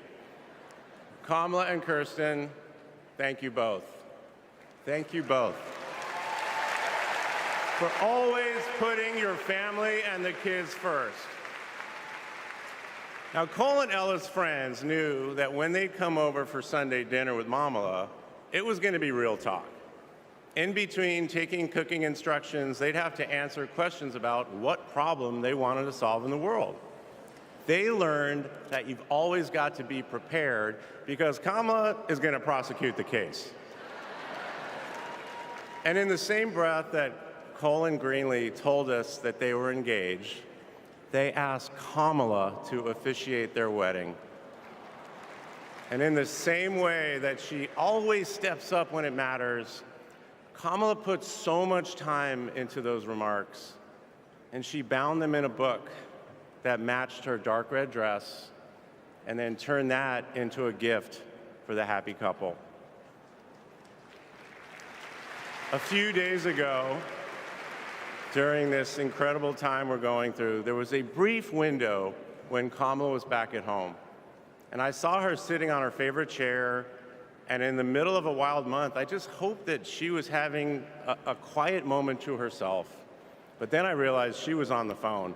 Kamala and Kirsten, thank you both. Thank you both for always putting your family and the kids first. Now, Cole and Ella's friends knew that when they'd come over for Sunday dinner with Mamala, it was going to be real talk. In between taking cooking instructions, they'd have to answer questions about what problem they wanted to solve in the world. They learned that you've always got to be prepared because Kamala is going to prosecute the case. And in the same breath that Cole and Greenlee told us that they were engaged, they asked Kamala to officiate their wedding. And in the same way that she always steps up when it matters, Kamala put so much time into those remarks, and she bound them in a book that matched her dark red dress, and then turned that into a gift for the happy couple. A few days ago, during this incredible time we're going through, there was a brief window when Kamala was back at home. And I saw her sitting on her favorite chair, and in the middle of a wild month, I just hoped that she was having a quiet moment to herself. But then I realized she was on the phone.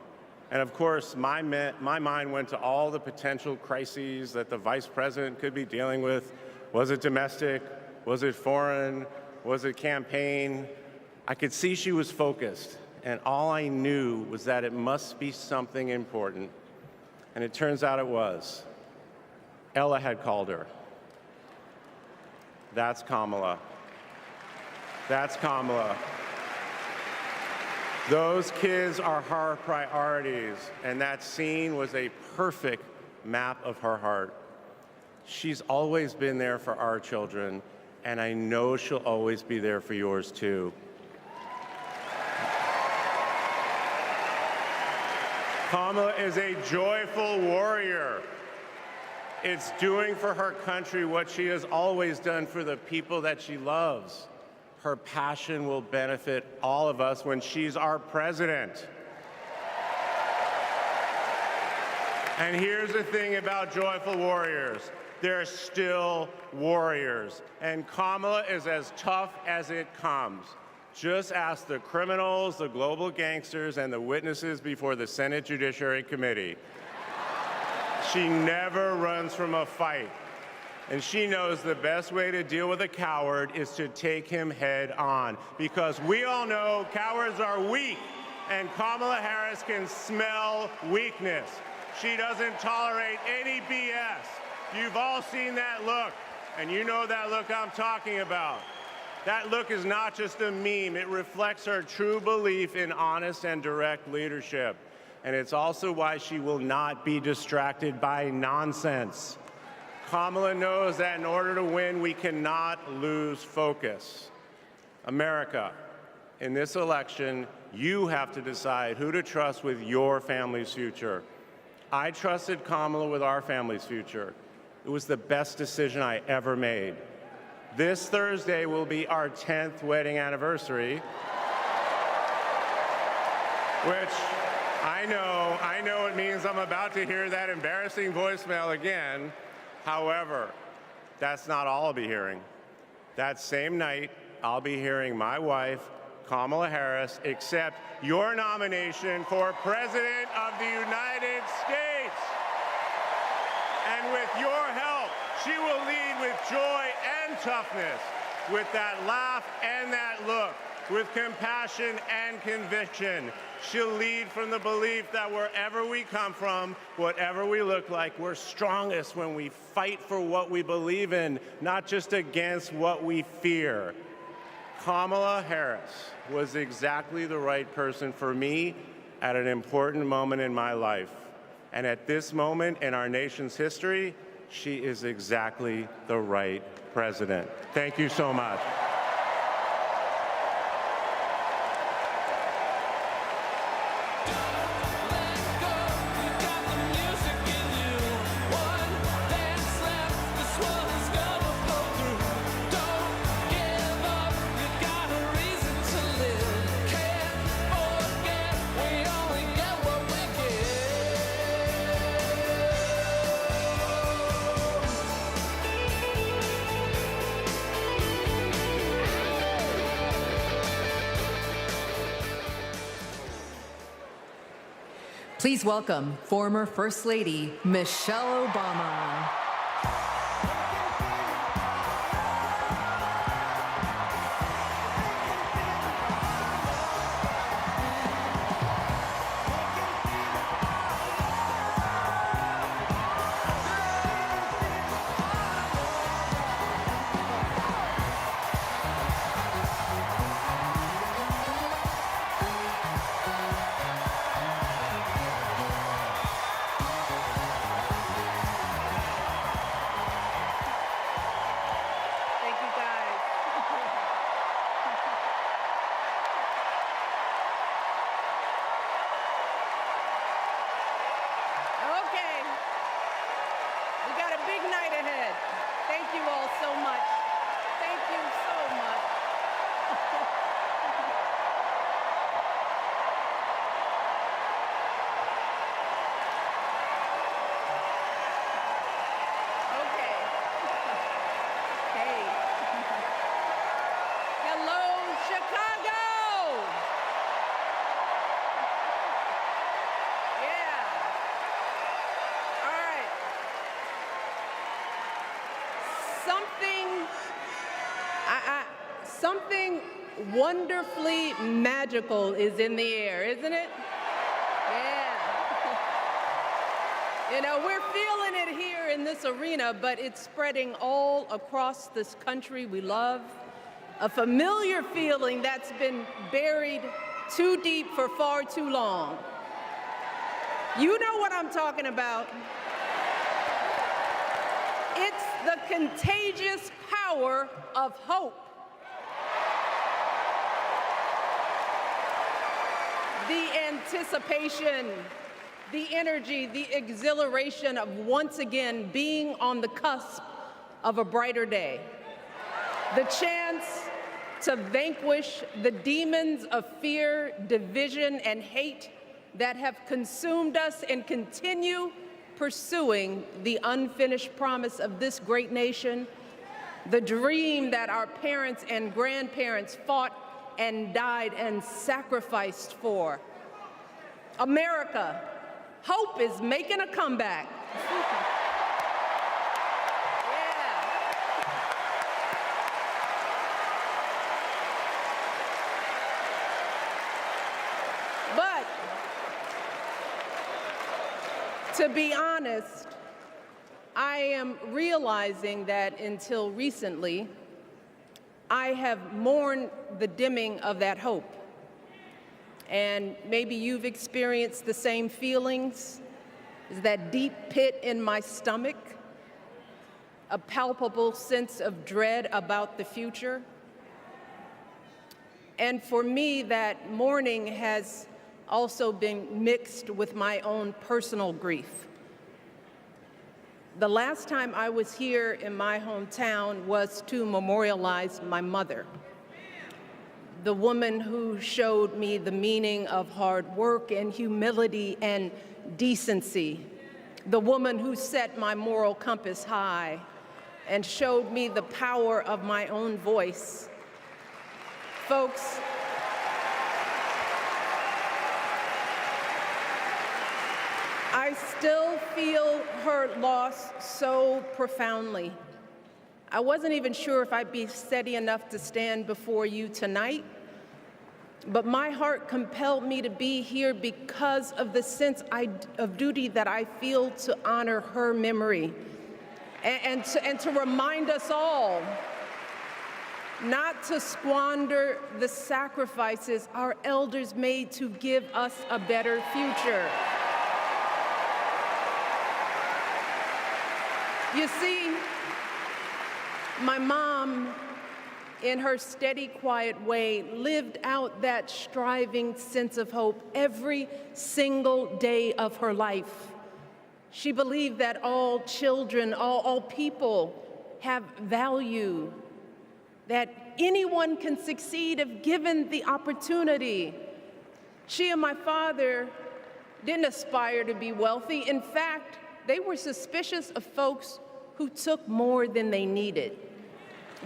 And of course, my mind went to all the potential crises that the vice president could be dealing with. Was it domestic? Was it foreign? Was it campaign? I could see she was focused, and all I knew was that it must be something important. And it turns out it was. Ella had called her. That's Kamala. That's Kamala. Those kids are her priorities, and that scene was a perfect map of her heart. She's always been there for our children, and I know she'll always be there for yours too. Kamala is a joyful warrior. It's doing for her country what she has always done for the people that she loves. Her passion will benefit all of us when she's our president. And here's the thing about joyful warriors. They're still warriors. And Kamala is as tough as it comes. Just ask the criminals, the global gangsters, and the witnesses before the Senate Judiciary Committee. She never runs from a fight. And she knows the best way to deal with a coward is to take him head on. Because we all know cowards are weak, and Kamala Harris can smell weakness. She doesn't tolerate any BS. You've all seen that look, and you know that look I'm talking about. That look is not just a meme. It reflects her true belief in honest and direct leadership. And it's also why she will not be distracted by nonsense. Kamala knows that in order to win, we cannot lose focus. America, in this election, you have to decide who to trust with your family's future. I trusted Kamala with our family's future. It was the best decision I ever made. This Thursday will be our 10th wedding anniversary, which I know it means I'm about to hear that embarrassing voicemail again. However, that's not all I'll be hearing. That same night, I'll be hearing my wife, Kamala Harris, accept your nomination for President of the United States. And with your help, she will lead with joy and toughness, with that laugh and that look, with compassion and conviction. She'll lead from the belief that wherever we come from, whatever we look like, we're strongest when we fight for what we believe in, not just against what we fear. Kamala Harris was exactly the right person for me at an important moment in my life. And at this moment in our nation's history, she is exactly the right president. Thank you so much.
Please welcome former First Lady Michelle Obama.
Something wonderfully magical is in the air, isn't it? Yeah. You know, we're feeling it here in this arena, but it's spreading all across this country we love. A familiar feeling that's been buried too deep for far too long. You know what I'm talking about. It's the contagious power of hope. The anticipation, the energy, the exhilaration of once again being on the cusp of a brighter day. The chance to vanquish the demons of fear, division, and hate that have consumed us and continue pursuing the unfinished promise of this great nation, the dream that our parents and grandparents fought and died and sacrificed for. America, hope is making a comeback. But to be honest, I am realizing that until recently, I have mourned the dimming of that hope. And maybe you've experienced the same feelings. Is that deep pit in my stomach, a palpable sense of dread about the future. And for me, that mourning has also been mixed with my own personal grief. The last time I was here in my hometown was to memorialize my mother, the woman who showed me the meaning of hard work and humility and decency, the woman who set my moral compass high and showed me the power of my own voice. Folks, I still feel her loss so profoundly. I wasn't even sure if I'd be steady enough to stand before you tonight, but my heart compelled me to be here because of the sense of duty that I feel to honor her memory and to remind us all not to squander the sacrifices our elders made to give us a better future. You see, my mom, in her steady, quiet way, lived out that striving sense of hope every single day of her life. She believed that all children, all people have value, that anyone can succeed if given the opportunity. She and my father didn't aspire to be wealthy. In fact, they were suspicious of folks who took more than they needed.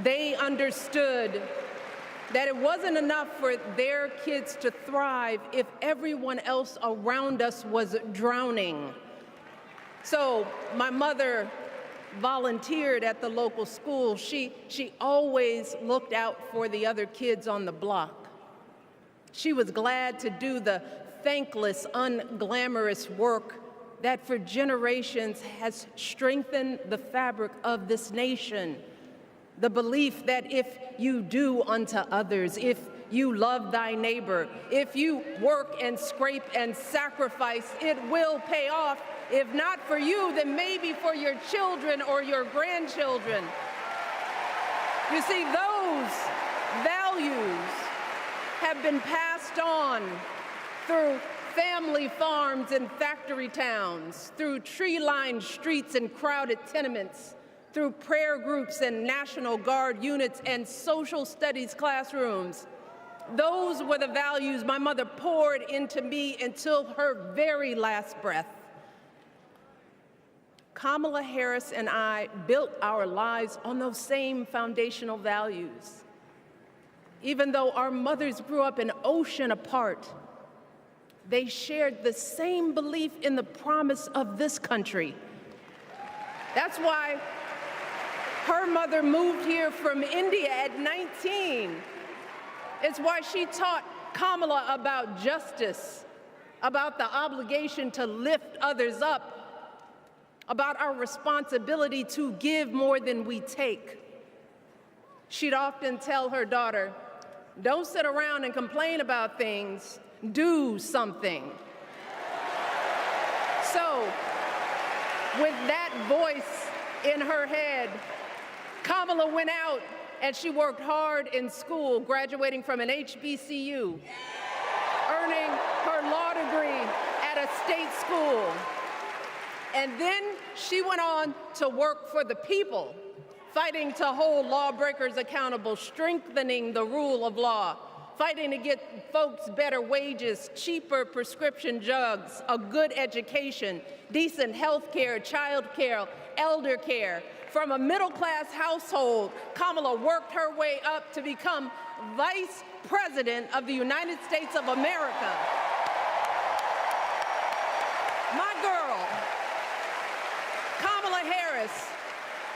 They understood that it wasn't enough for their kids to thrive if everyone else around us was drowning. So my mother volunteered at the local school. She always looked out for the other kids on the block. She was glad to do the thankless, unglamorous work that for generations has strengthened the fabric of this nation. The belief that if you do unto others, if you love thy neighbor, if you work and scrape and sacrifice, it will pay off. If not for you, then maybe for your children or your grandchildren. You see, those values have been passed on through family farms and factory towns, through tree-lined streets and crowded tenements, through prayer groups and National Guard units and social studies classrooms. Those were the values my mother poured into me until her very last breath. Kamala Harris and I built our lives on those same foundational values. Even though our mothers grew up an ocean apart, they shared the same belief in the promise of this country. That's why her mother moved here from India at 19. It's why she taught Kamala about justice, about the obligation to lift others up, about our responsibility to give more than we take. She'd often tell her daughter, "Don't sit around and complain about things. Do something." So, with that voice in her head, Kamala went out and she worked hard in school, graduating from an HBCU, earning her law degree at a state school. And then she went on to work for the people, fighting to hold lawbreakers accountable, strengthening the rule of law, fighting to get folks better wages, cheaper prescription drugs, a good education, decent health care, child care, elder care. From a middle-class household, Kamala worked her way up to become Vice President of the United States of America. My girl, Kamala Harris,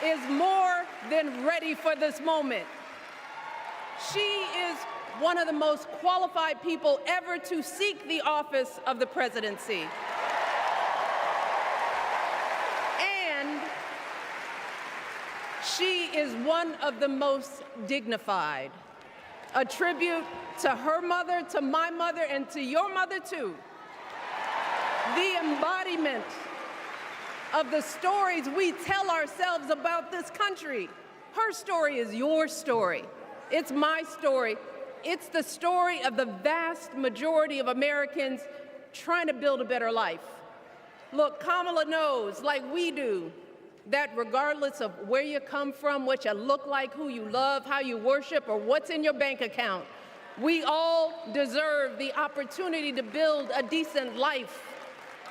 is more than ready for this moment. She is one of the most qualified people ever to seek the office of the presidency. And she
is one of the most dignified. A tribute to her mother, to my mother, and to your mother too. The embodiment of the stories we tell ourselves about this country. Her story is your story. It's my story. It's the story of the vast majority of Americans trying to build a better life. Look, Kamala knows, like we do, that regardless of where you come from, what you look like, who you love, how you worship, or what's in your bank account, we all deserve the opportunity to build a decent life.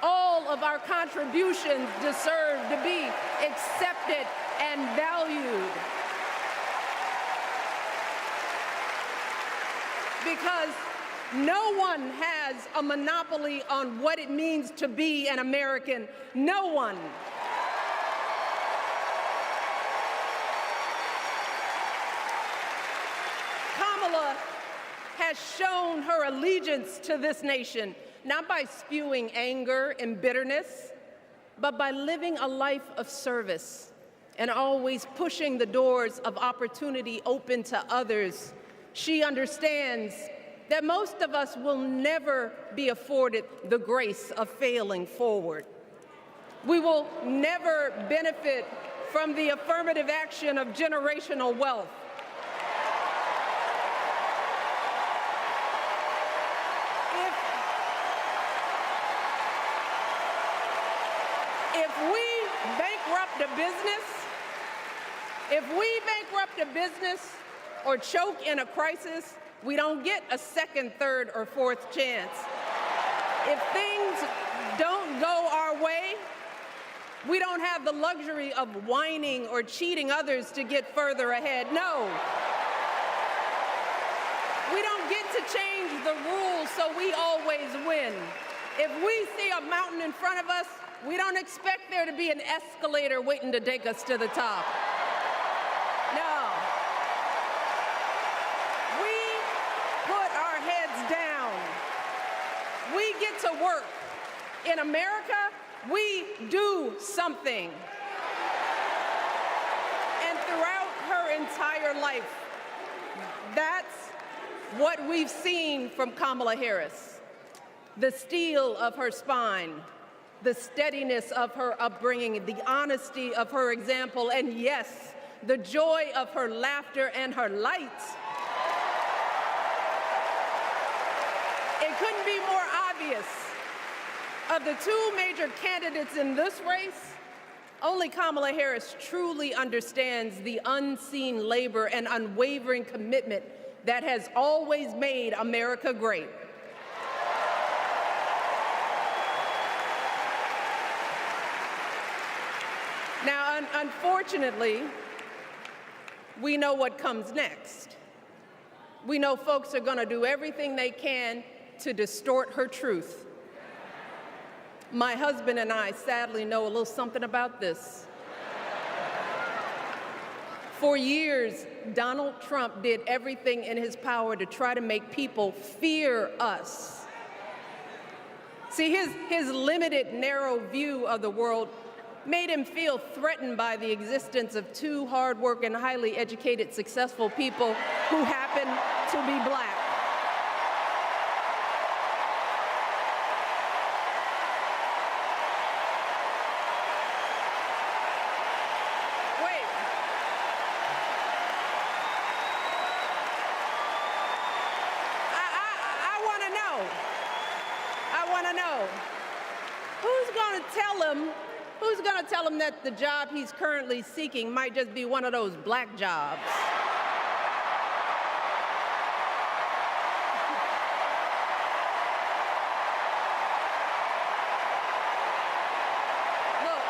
All of our contributions deserve to be accepted and valued. Because no one has a monopoly on what it means to be an American. No one. Kamala has shown her allegiance to this nation, not by spewing anger and bitterness, but by living a life of service and always pushing the doors of opportunity open to others. She understands that most of us will never be afforded the grace of failing forward. We will never benefit from the affirmative action of generational wealth. If we bankrupt a business or choke in a crisis, we don't get a second, third, or fourth chance. If things don't go our way, we don't have the luxury of whining or cheating others to get further ahead. No. We don't get to change the rules so we always win. If we see a mountain in front of us, we don't expect there to be an escalator waiting to take us to the top. No. We put our heads down. We get to work. In America, we do something. And throughout her entire life, that's what we've seen from Kamala Harris. The steel of her spine, the steadiness of her upbringing, the honesty of her example, and yes, the joy of her laughter and her light. It couldn't be more obvious. Of the two major candidates in this race, only Kamala Harris truly understands the unseen labor and unwavering commitment that has always made America great. Now, unfortunately, we know what comes next. We know folks are going to do everything they can to distort her truth. My husband and I sadly know a little something about this. For years, Donald Trump did everything in his power to try to make people fear us. See, his limited, narrow view of the world made him feel threatened by the existence of two hardworking, highly educated, successful people who happen to be black. Who's going to tell him that the job he's currently seeking might just be one of those black jobs? Look,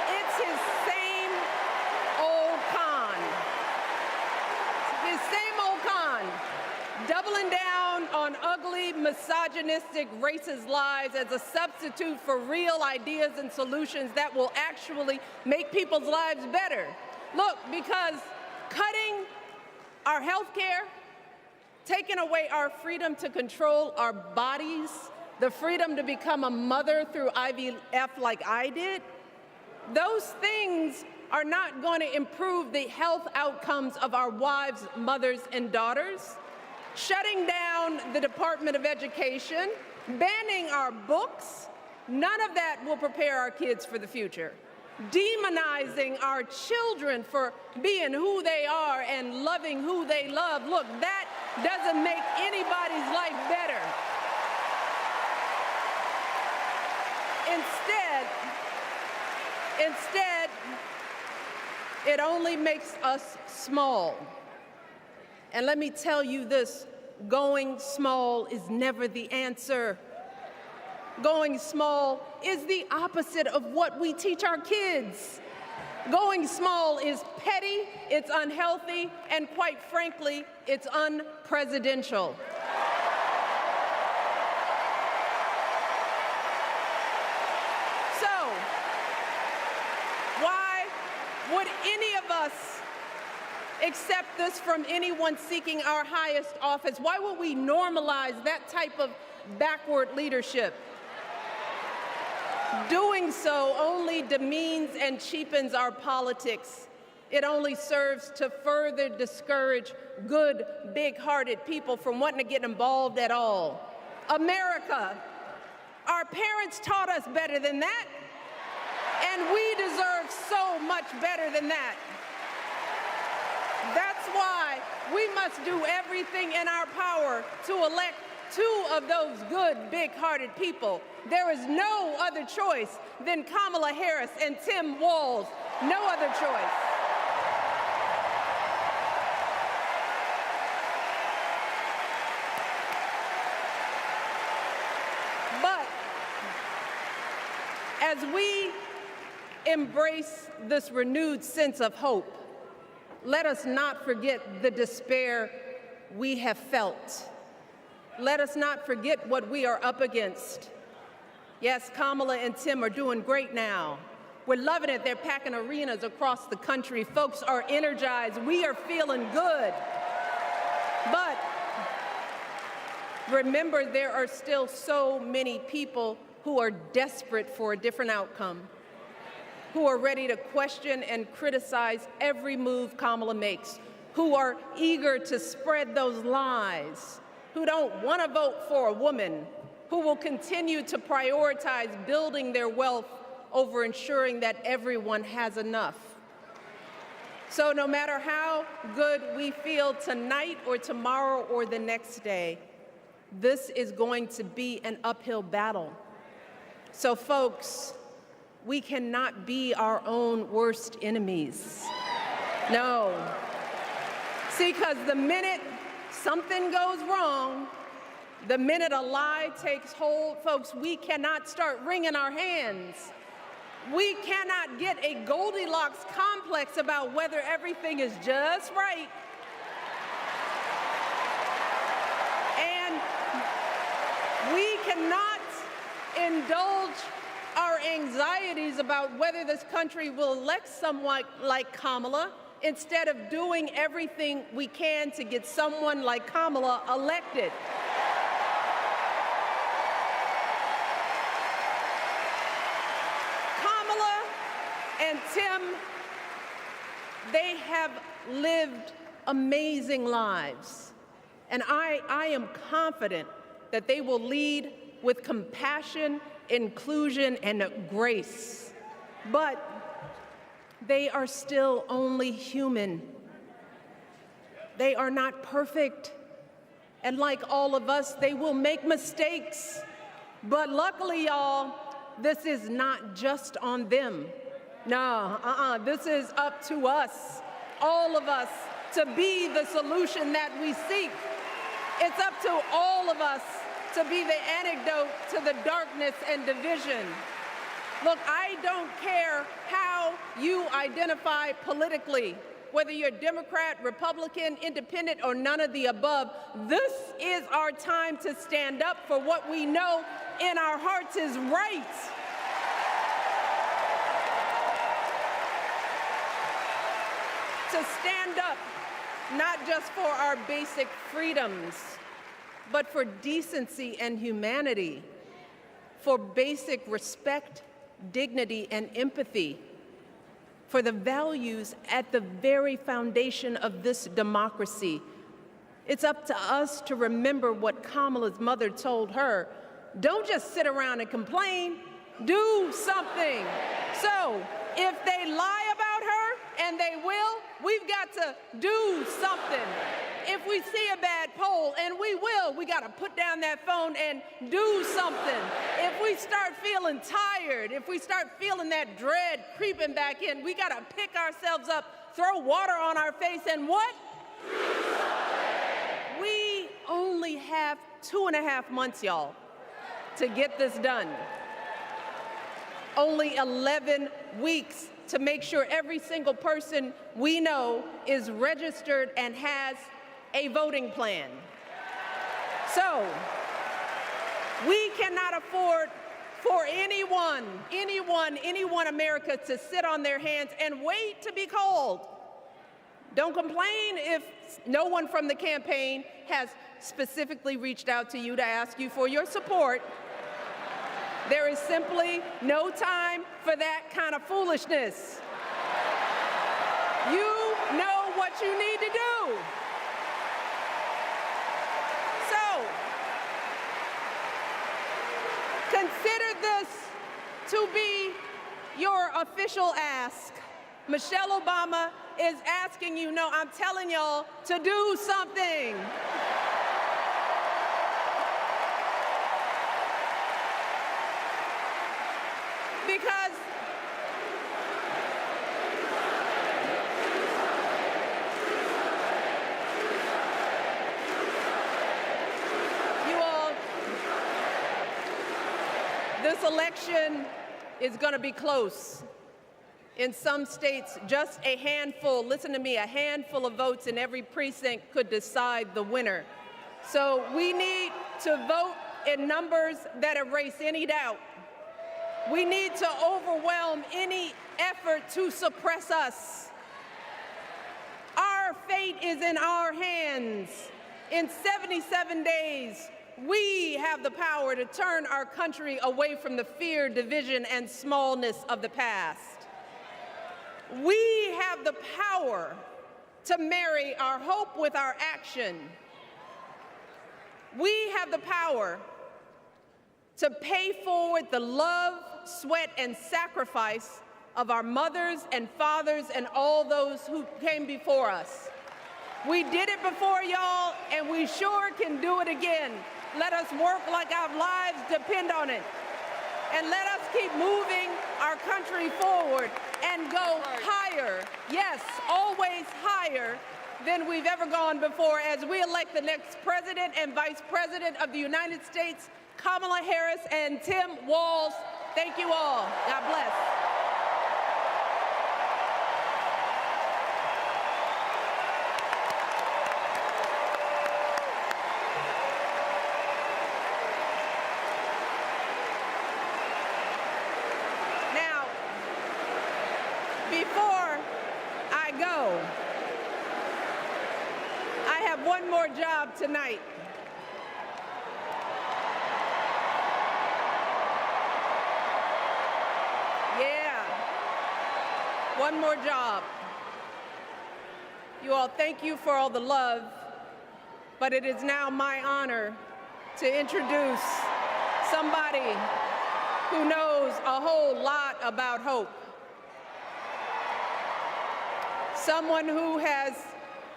it's his same old con. His same old con, doubling down on ugly, misogynistic, racist lies as a substitute for real ideas and solutions that will actually make people's lives better. Look, because cutting our health care, taking away our freedom to control our bodies, the freedom to become a mother through IVF like I did,
Those things are not going to improve the health outcomes of our wives, mothers, and daughters. Shutting down the Department of Education, banning our books, none of that will prepare our kids for the future. Demonizing our children for being who they are and loving who they love, look, that doesn't make anybody's life better. Instead, it only makes us small. And let me tell you this, going small is never the answer. Going small is the opposite of what we teach our kids. Going small is petty, it's unhealthy, and quite frankly, it's unpresidential. So, why would any of us accept this from anyone seeking our highest office? Why would we normalize that type of backward leadership? Doing so only demeans and cheapens our politics. It only serves to further discourage good, big-hearted people from wanting to get involved at all. America, our parents taught us better than that, and we deserve so much better than that. That's why we must do everything in our power to elect two of those good, big-hearted people. There is no other choice than Kamala Harris and Tim Walz. No other choice. But as we embrace this renewed sense of hope, let us not forget the despair we have felt. Let us not forget what we are up against. Yes, Kamala and Tim are doing great now. We're loving it. They're packing arenas across the country. Folks are energized. We are feeling good. But remember, there are still so many people who are desperate for a different outcome, who are ready to question and criticize every move Kamala makes, who are eager to spread those lies, who don't want to vote for a woman, who will continue to prioritize building their wealth over ensuring that everyone has enough. So no matter how good we feel tonight or tomorrow or the next day, this is going to be an uphill battle. So folks, we cannot be our own worst enemies. No. See, because the minute something goes wrong, the minute a lie takes hold, folks, we cannot start wringing our hands. We cannot get a Goldilocks complex about whether everything is just right. And we cannot indulge our anxieties about whether this country will elect someone like Kamala instead of doing everything we can to get someone like Kamala elected. And Tim, they have lived amazing lives. And I am confident that they will lead with compassion, inclusion, and grace. But they are still only human. They are not perfect. And like all of us, they will make mistakes. But luckily, y'all, this is not just on them. No, this is up to us, all of us, to be the solution that we seek. It's up to all of us to be the antidote to the darkness and division. Look, I don't care how you identify politically, whether you're Democrat, Republican, Independent, or none of the above. This is our time to stand up for what we know in our hearts is right. To stand up, not just for our basic freedoms, but for decency and humanity, for basic respect, dignity, and empathy, for the values at the very foundation of this democracy. It's up to us to remember what Kamala's mother told her. Don't just sit around and complain, do something. So if they lie about her, and they will, we've got to do something. If we see a bad poll, and we will, we got to put down that phone and do something. If we start feeling tired, if we start feeling that dread creeping back in, we got to pick ourselves up, throw water on our face, and what? We only have 2.5 months, y'all, to get this done. Only 11 weeks to make sure every single person we know is registered and has a voting plan. So, we cannot afford for anyone America to sit on their hands and wait to be called. Don't complain if no one from the campaign has specifically reached out to you to ask you for your support. There is simply no time for that kind of foolishness. You know what you need to do. So, consider this to be your official ask. Michelle Obama is asking you, no, I'm telling y'all to do something. Because you all, this election is going to be close. In some states, just a handful, listen to me, a handful of votes in every precinct could decide the winner. So we need to vote in numbers that erase any doubt. We need to overwhelm any effort to suppress us. Our fate is in our hands. In 77 days, we have the power to turn our country away from the fear, division, and smallness of the past. We have the power to marry our hope with our action. We have the power to pay forward the love, sweat, and sacrifice of our mothers and fathers and all those who came before us. We did it before, y'all, and we sure can do it again. Let us work like our lives depend on it. And let us keep moving our country forward and go higher, yes, always higher than we've ever gone before as we elect the next president and vice president of the United States, Kamala Harris and Tim Walz. Thank you all. God bless. Now, before I go, I have one more job tonight. One more job. You all, thank you for all the love, but it is now my honor to introduce somebody who knows a whole lot about hope. Someone who has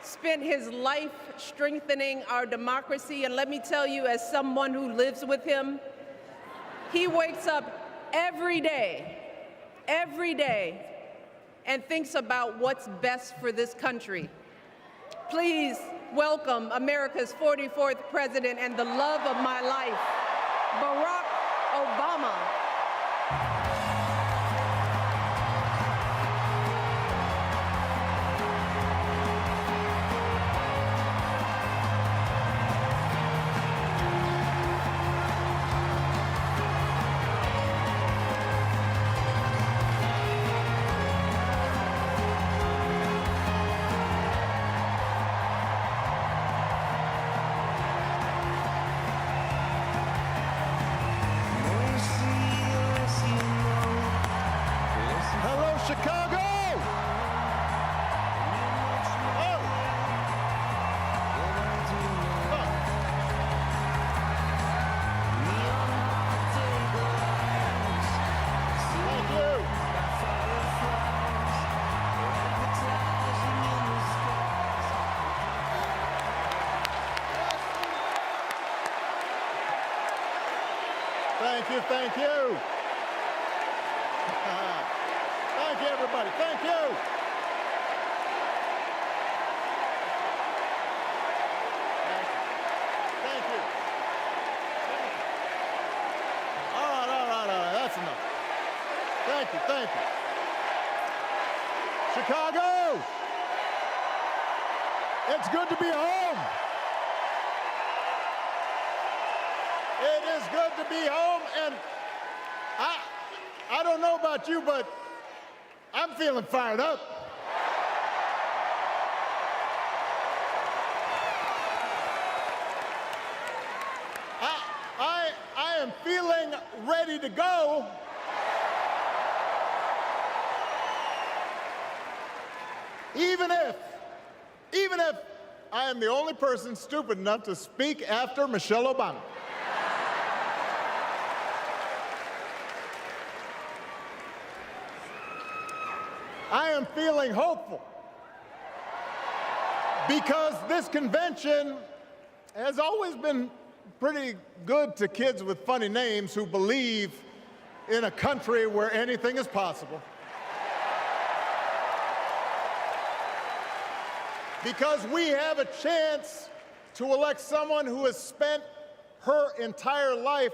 spent his life strengthening our democracy, and let me tell you, as someone who lives with him, he wakes up every day, and thinks about what's best for this country. Please welcome America's 44th president and the love of my life, Barack Obama.
Mercy, Thank you, thank you. Thank you, everybody. Thank you. Thank you. All right. That's enough. Thank you, thank you. Chicago, it's good to be home. It is good to be home, and I don't know about you, but I'm feeling fired up. I am feeling ready to go. Even if I am the only person stupid enough to speak after Michelle Obama. I am feeling hopeful because this convention has always been pretty good to kids with funny names who believe in a country where anything is possible. Because we have a chance to elect someone who has spent her entire life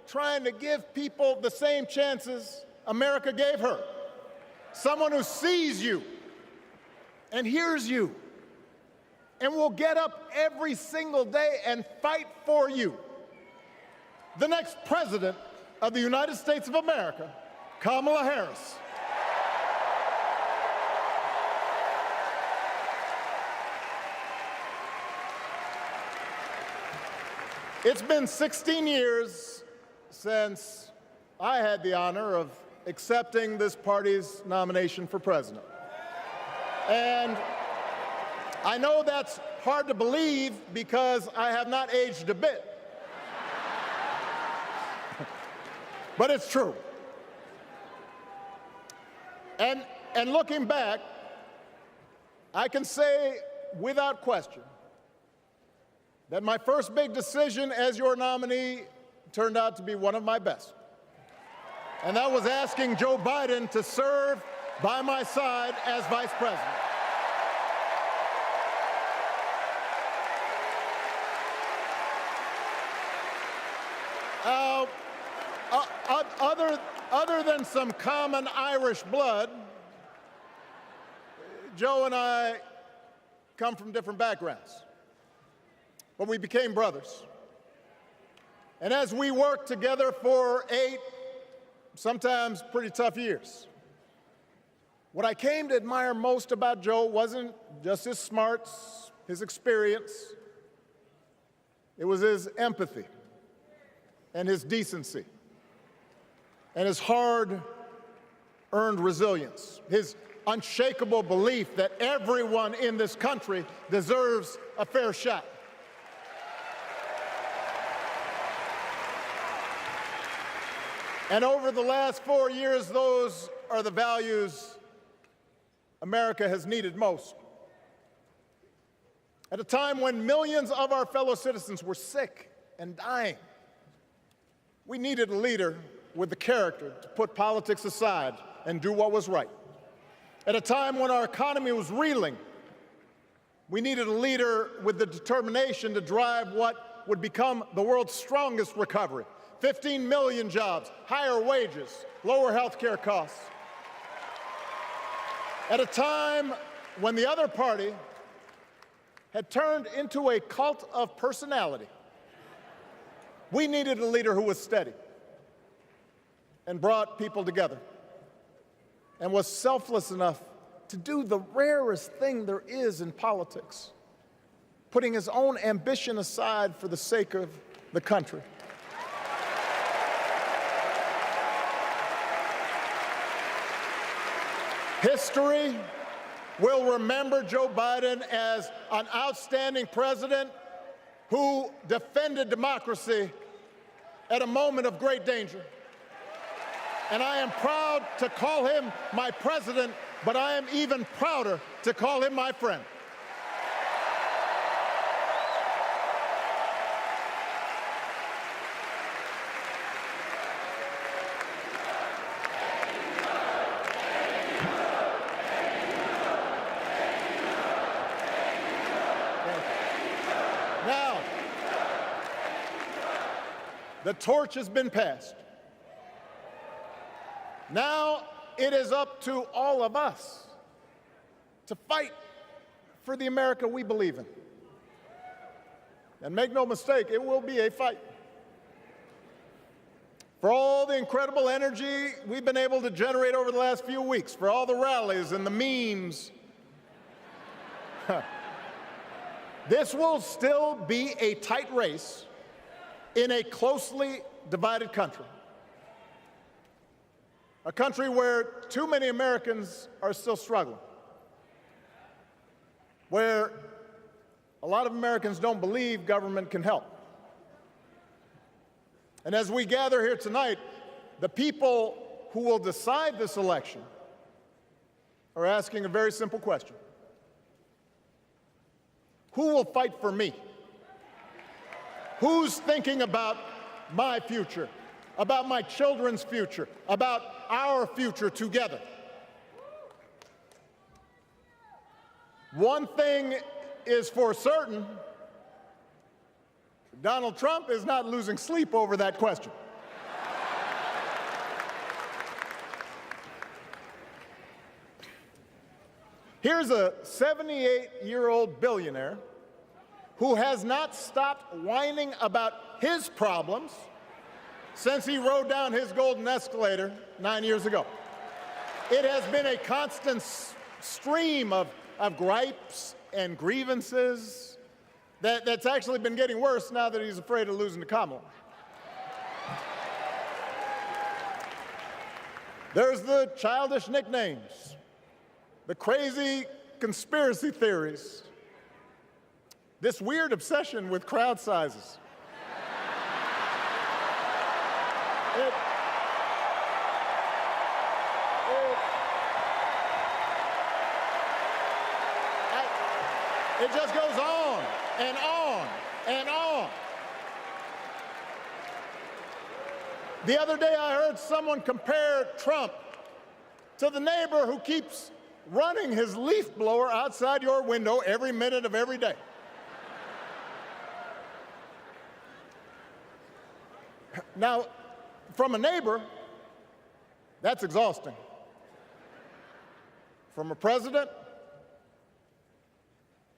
trying to give people the same chances America gave her. Someone who sees you and hears you and will get up every single day and fight for you. The next president of the United States of America, Kamala Harris. It's been 16 years since I had the honor of accepting this party's nomination for president. And I know that's hard to believe because I have not aged a bit. But it's true. And looking back, I can say without question that my first big decision as your nominee turned out to be one of my best. And that was asking Joe Biden to serve by my side as vice president. Other than some common Irish blood, Joe and I come from different backgrounds, but we became brothers. And as we worked together for 8, sometimes pretty tough years, what I came to admire most about Joe wasn't just his smarts, his experience. It was his empathy and his decency and his hard-earned resilience, his unshakable belief that everyone in this country deserves a fair shot. And over the last 4 years, those are the values America has needed most. At a time when millions of our fellow citizens were sick and dying, we needed a leader with the character to put politics aside and do what was right. At a time when our economy was reeling, we needed a leader with the determination to drive what would become the world's strongest recovery. 15 million jobs, higher wages, lower health care costs. At a time when the other party had turned into a cult of personality, we needed a leader who was steady and brought people together and was selfless enough to do the rarest thing there is in politics, putting his own ambition aside for the sake of the country. History will remember Joe Biden as an outstanding president who defended democracy at a moment of great danger. And I am proud to call him my president, but I am even prouder to call him my friend. The torch has been passed. Now it is up to all of us to fight for the America we believe in. And make no mistake, it will be a fight. For all the incredible energy we've been able to generate over the last few weeks, for all the rallies and the memes, this will still be a tight race in a closely divided country. A country where too many Americans are still struggling, where a lot of Americans don't believe government can help. And as we gather here tonight, the people who will decide this election are asking a very simple question. Who will fight for me? Who's thinking about my future, about my children's future, about our future together? One thing is for certain, Donald Trump is not losing sleep over that question. Here's a 78-year-old billionaire who has not stopped whining about his problems since he rode down his golden escalator 9 years ago. It has been a constant stream of gripes and grievances that's actually been getting worse now that he's afraid of losing to Kamala. There's the childish nicknames, the crazy conspiracy theories, this weird obsession with crowd sizes. It just goes on and on and on. The other day I heard someone compare Trump to the neighbor who keeps running his leaf blower outside your window every minute of every day. Now, from a neighbor, that's exhausting. From a president,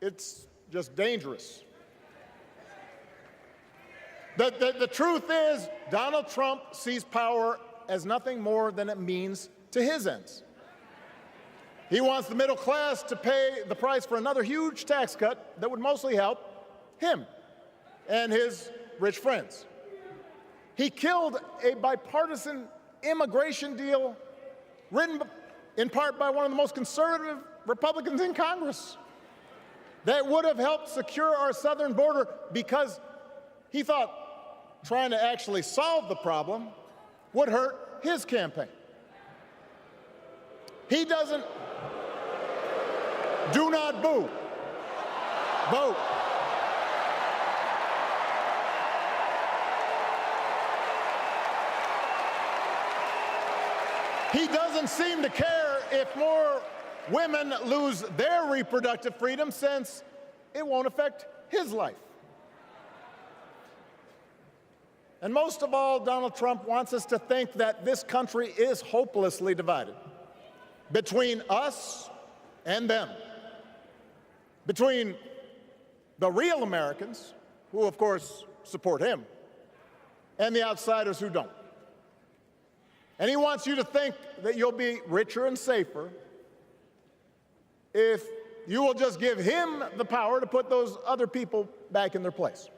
it's just dangerous. The truth is, Donald Trump sees power as nothing more than it means to his ends. He wants the middle class to pay the price for another huge tax cut that would mostly help him and his rich friends. He killed a bipartisan immigration deal written in part by one of the most conservative Republicans in Congress that would have helped secure our southern border because he thought trying to actually solve the problem would hurt his campaign. He doesn't. Do not boo. Vote. He doesn't seem to care if more women lose their reproductive freedom since it won't affect his life. And most of all, Donald Trump wants us to think that this country is hopelessly divided between us and them, between the real Americans, who of course support him, and the outsiders who don't. And he wants you to think that you'll be richer and safer if you will just give him the power to put those other people back in their place.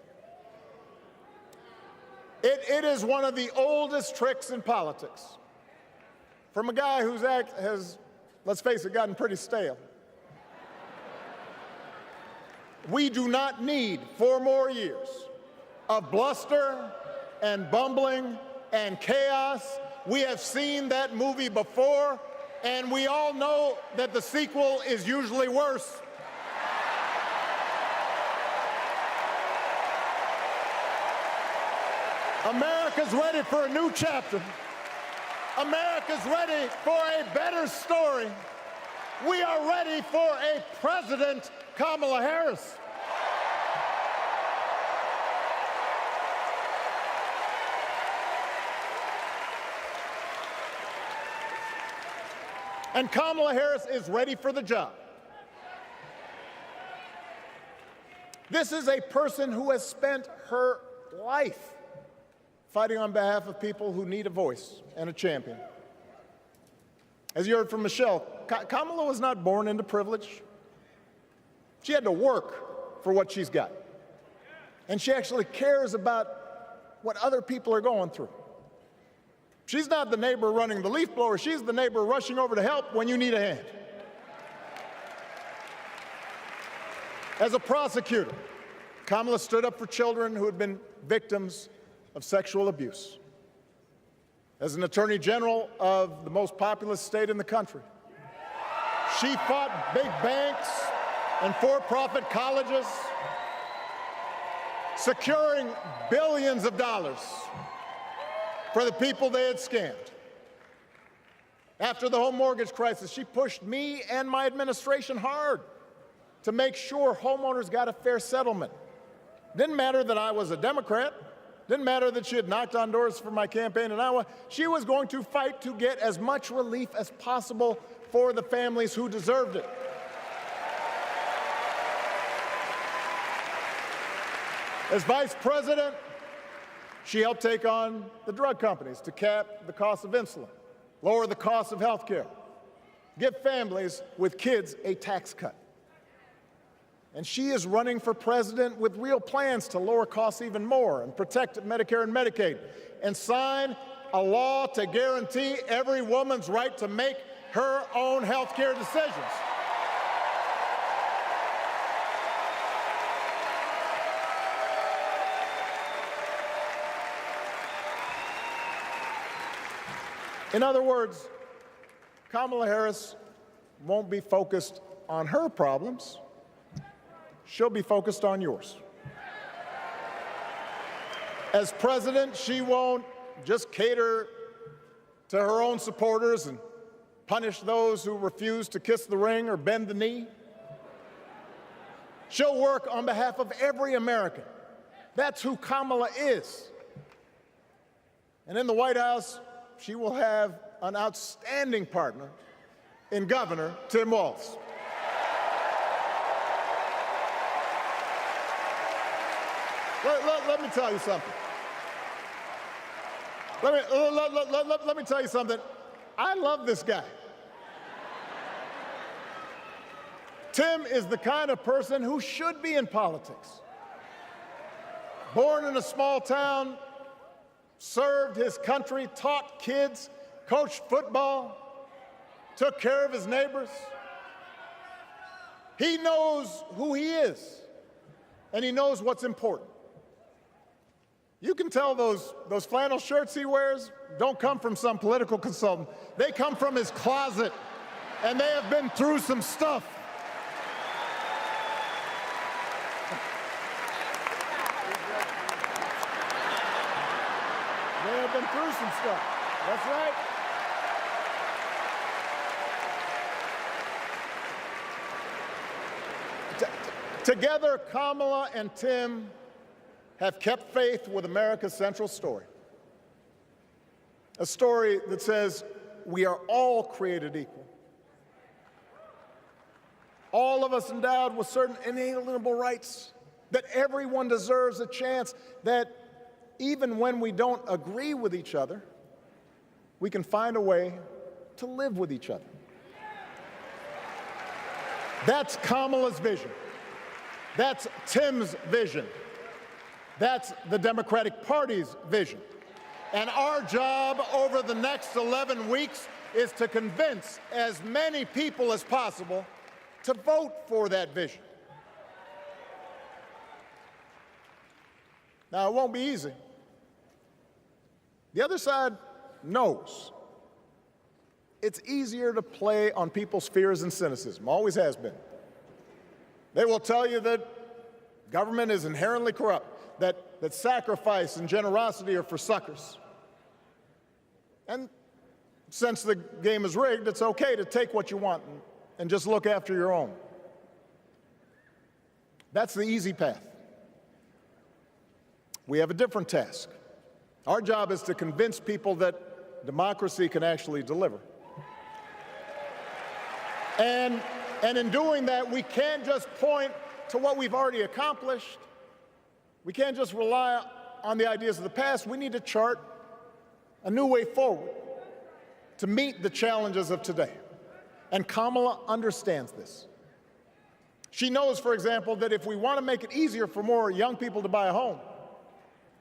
It is one of the oldest tricks in politics from a guy whose act has, let's face it, gotten pretty stale. We do not need 4 more years of bluster and bumbling and chaos. We have seen that movie before, and we all know that the sequel is usually worse. America's ready for a new chapter. America's ready for a better story. We are ready for a President Kamala Harris. And Kamala Harris is ready for the job. This is a person who has spent her life fighting on behalf of people who need a voice and a champion. As you heard from Michelle, Kamala was not born into privilege. She had to work for what she's got. And she actually cares about what other people are going through. She's not the neighbor running the leaf blower. She's the neighbor rushing over to help when you need a hand. As a prosecutor, Kamala stood up for children who had been victims of sexual abuse. As an attorney general of the most populous state in the country, she fought big banks and for-profit colleges, securing billions of dollars for the people they had scammed. After the home mortgage crisis, she pushed me and my administration hard to make sure homeowners got a fair settlement. Didn't matter that I was a Democrat. Didn't matter that she had knocked on doors for my campaign in Iowa. She was going to fight to get as much relief as possible for the families who deserved it. As vice president, she helped take on the drug companies to cap the cost of insulin, lower the cost of health care, give families with kids a tax cut. And she is running for president with real plans to lower costs even more and protect Medicare and Medicaid, and sign a law to guarantee every woman's right to make her own health care decisions. In other words, Kamala Harris won't be focused on her problems. She'll be focused on yours. As president, she won't just cater to her own supporters and punish those who refuse to kiss the ring or bend the knee. She'll work on behalf of every American. That's who Kamala is. And in the White House, she will have an outstanding partner in Governor Tim Walz. Let me tell you something. Let me tell you something. I love this guy. Tim is the kind of person who should be in politics. Born in a small town, served his country, taught kids, coached football, took care of his neighbors. He knows who he is, and he knows what's important. You can tell those flannel shirts he wears don't come from some political consultant. They come from his closet, and they have been through some stuff. They have been through some stuff. That's right. Together, Kamala and Tim have kept faith with America's central story. A story that says we are all created equal. All of us endowed with certain inalienable rights, that everyone deserves a chance, that even when we don't agree with each other, we can find a way to live with each other. That's Kamala's vision. That's Tim's vision. That's the Democratic Party's vision. And our job over the next 11 weeks is to convince as many people as possible to vote for that vision. Now, it won't be easy. The other side knows it's easier to play on people's fears and cynicism, always has been. They will tell you that government is inherently corrupt, that sacrifice and generosity are for suckers. And since the game is rigged, it's okay to take what you want and just look after your own. That's the easy path. We have a different task. Our job is to convince people that democracy can actually deliver. And in doing that, we can't just point to what we've already accomplished. We can't just rely on the ideas of the past. We need to chart a new way forward to meet the challenges of today. And Kamala understands this. She knows, for example, that if we want to make it easier for more young people to buy a home,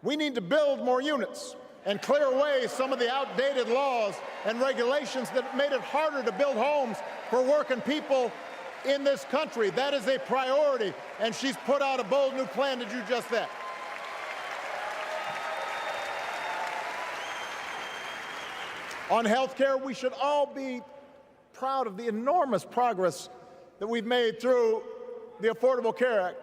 we need to build more units and clear away some of the outdated laws and regulations that made it harder to build homes for working people in this country. That is a priority, and she's put out a bold new plan to do just that. On health care, we should all be proud of the enormous progress that we've made through the Affordable Care Act,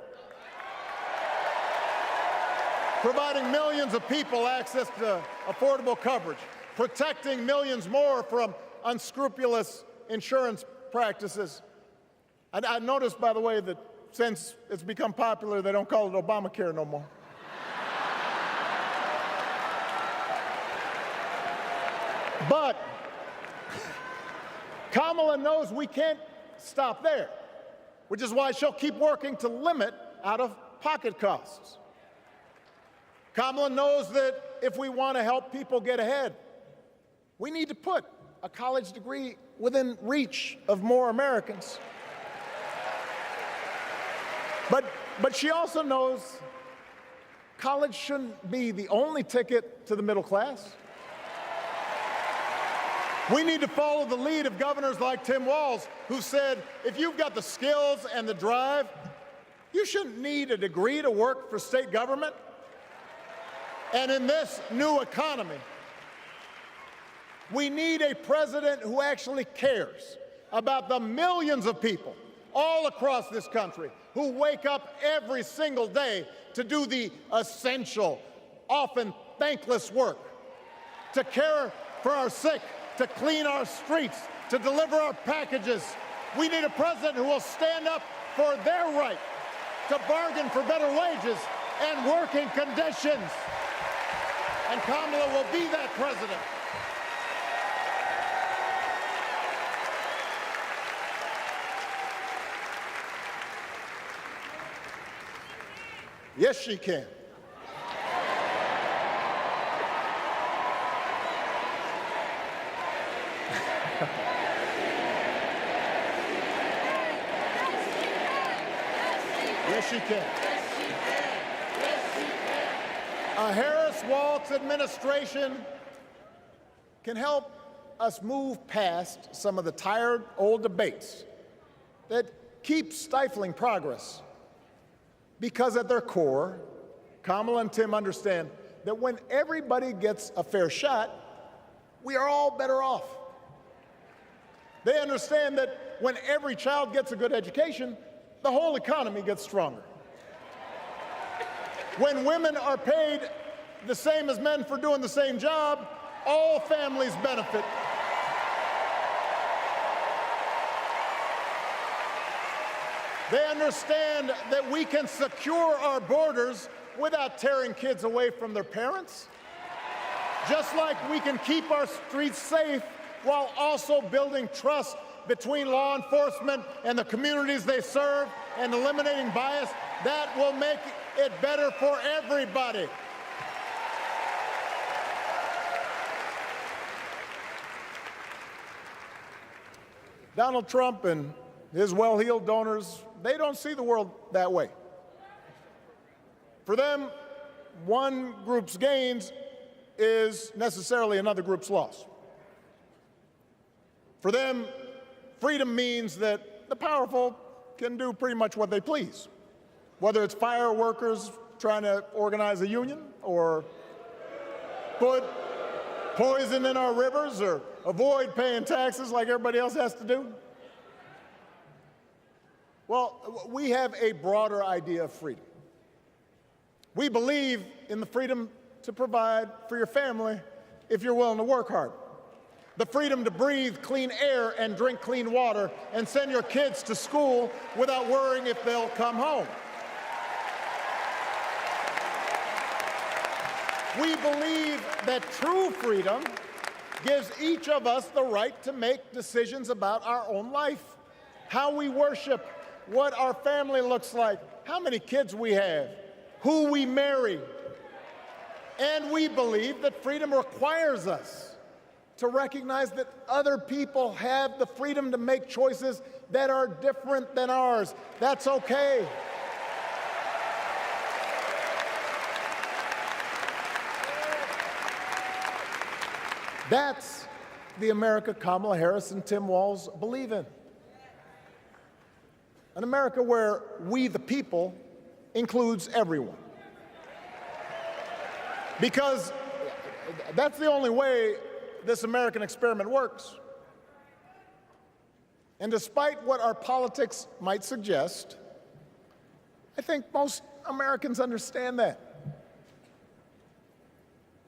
providing millions of people access to affordable coverage, protecting millions more from unscrupulous insurance practices. I noticed, by the way, that since it's become popular, they don't call it Obamacare no more. But Kamala knows we can't stop there, which is why she'll keep working to limit out-of-pocket costs. Kamala knows that if we want to help people get ahead, we need to put a college degree within reach of more Americans. But she also knows college shouldn't be the only ticket to the middle class. We need to follow the lead of governors like Tim Walz, who said, if you've got the skills and the drive, you shouldn't need a degree to work for state government. And in this new economy, we need a president who actually cares about the millions of people all across this country who wake up every single day to do the essential, often thankless work, to care for our sick, to clean our streets, to deliver our packages. We need a president who will stand up for their right to bargain for better wages and working conditions. And Kamala will be that president. Yes, she can. Yes, she can. A Harris-Walz administration can help us move past some of the tired old debates that keep stifling progress. Because at their core, Kamala and Tim understand that when everybody gets a fair shot, we are all better off. They understand that when every child gets a good education, the whole economy gets stronger. When women are paid the same as men for doing the same job, all families benefit. They understand that we can secure our borders without tearing kids away from their parents, just like we can keep our streets safe while also building trust between law enforcement and the communities they serve and eliminating bias. That will make it better for everybody. Donald Trump and his well-heeled donors, they don't see the world that way. For them, one group's gains is necessarily another group's loss. For them, freedom means that the powerful can do pretty much what they please, whether it's fire workers trying to organize a union or put poison in our rivers or avoid paying taxes like everybody else has to do. Well, we have a broader idea of freedom. We believe in the freedom to provide for your family if you're willing to work hard. The freedom to breathe clean air and drink clean water and send your kids to school without worrying if they'll come home. We believe that true freedom gives each of us the right to make decisions about our own life how we worship, what our family looks like, how many kids we have, who we marry. And we believe that freedom requires us to recognize that other people have the freedom to make choices that are different than ours. That's okay. That's the America Kamala Harris and Tim Walz believe in. An America where we, the people, includes everyone. Because that's the only way this American experiment works. And despite what our politics might suggest, I think most Americans understand that.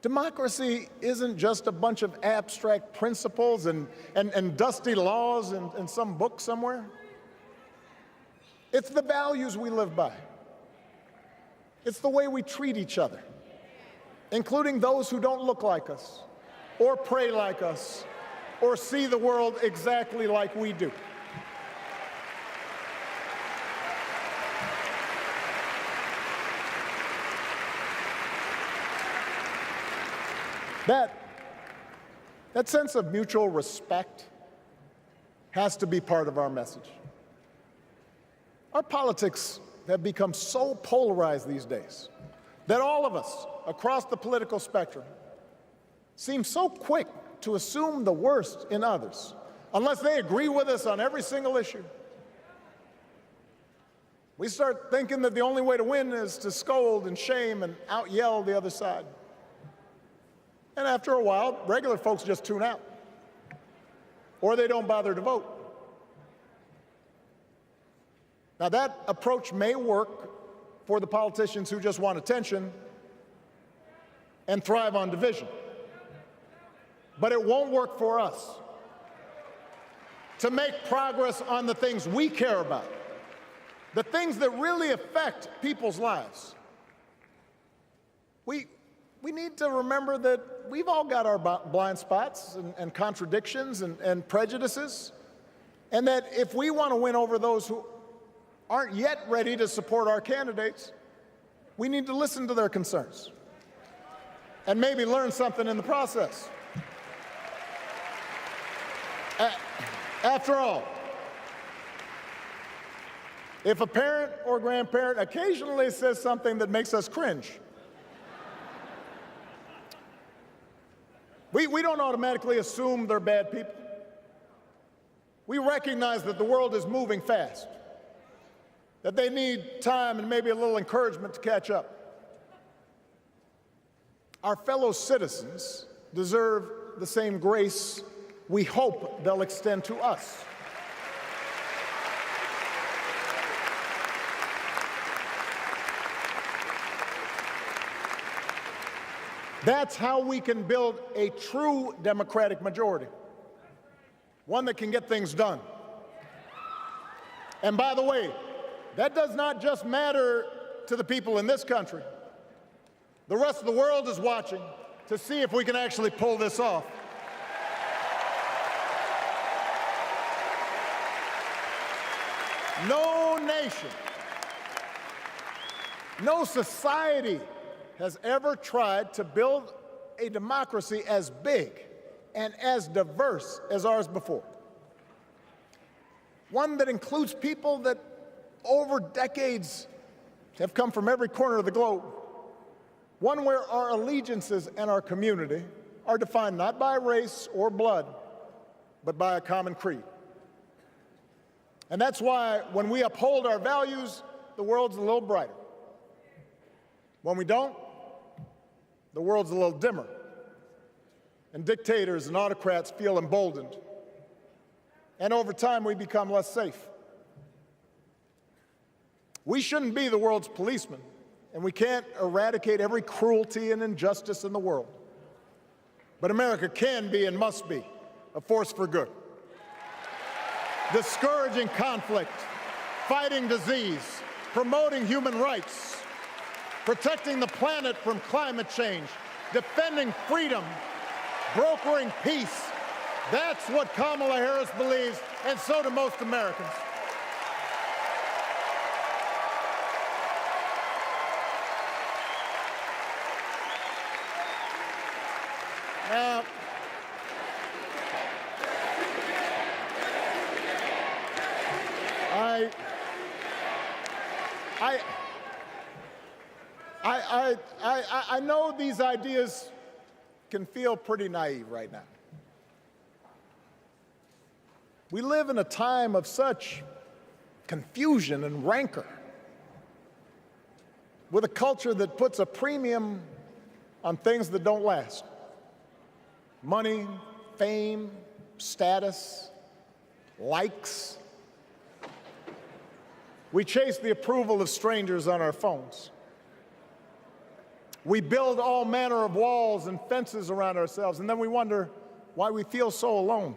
Democracy isn't just a bunch of abstract principles and dusty laws in some book somewhere. It's the values we live by. It's the way we treat each other, including those who don't look like us, or pray like us, or see the world exactly like we do. That sense of mutual respect has to be part of our message. Our politics have become so polarized these days that all of us across the political spectrum seem so quick to assume the worst in others, unless they agree with us on every single issue. We start thinking that the only way to win is to scold and shame and out-yell the other side. And after a while, regular folks just tune out, or they don't bother to vote. Now, that approach may work for the politicians who just want attention and thrive on division, but it won't work for us. To make progress on the things we care about, the things that really affect people's lives, we need to remember that we've all got our blind spots and contradictions and prejudices, and that if we want to win over those who aren't yet ready to support our candidates, we need to listen to their concerns and maybe learn something in the process. After all, if a parent or grandparent occasionally says something that makes us cringe, we don't automatically assume they're bad people. We recognize that the world is moving fast, that they need time and maybe a little encouragement to catch up. Our fellow citizens deserve the same grace we hope they'll extend to us. That's how we can build a true Democratic majority, one that can get things done. And by the way, that does not just matter to the people in this country. The rest of the world is watching to see if we can actually pull this off. No nation, no society has ever tried to build a democracy as big and as diverse as ours before. One that includes people that over decades have come from every corner of the globe. One where our allegiances and our community are defined not by race or blood, but by a common creed. And that's why when we uphold our values, the world's a little brighter. When we don't, the world's a little dimmer, and dictators and autocrats feel emboldened. And over time, we become less safe. We shouldn't be the world's policemen, and we can't eradicate every cruelty and injustice in the world. But America can be and must be a force for good, discouraging conflict, fighting disease, promoting human rights, protecting the planet from climate change, defending freedom, brokering peace. That's what Kamala Harris believes, and so do most Americans. Now, I know these ideas can feel pretty naive right now. We live in a time of such confusion and rancor, with a culture that puts a premium on things that don't last. Money, fame, status, likes. We chase the approval of strangers on our phones. We build all manner of walls and fences around ourselves, and then we wonder why we feel so alone.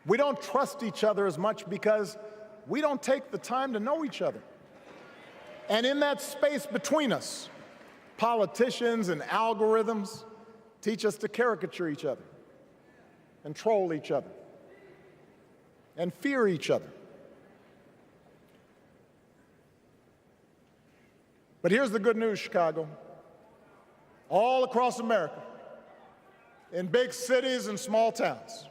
We don't trust each other as much because we don't take the time to know each other. And in that space between us, politicians and algorithms teach us to caricature each other and troll each other and fear each other. But here's the good news, Chicago. All across America, in big cities and small towns,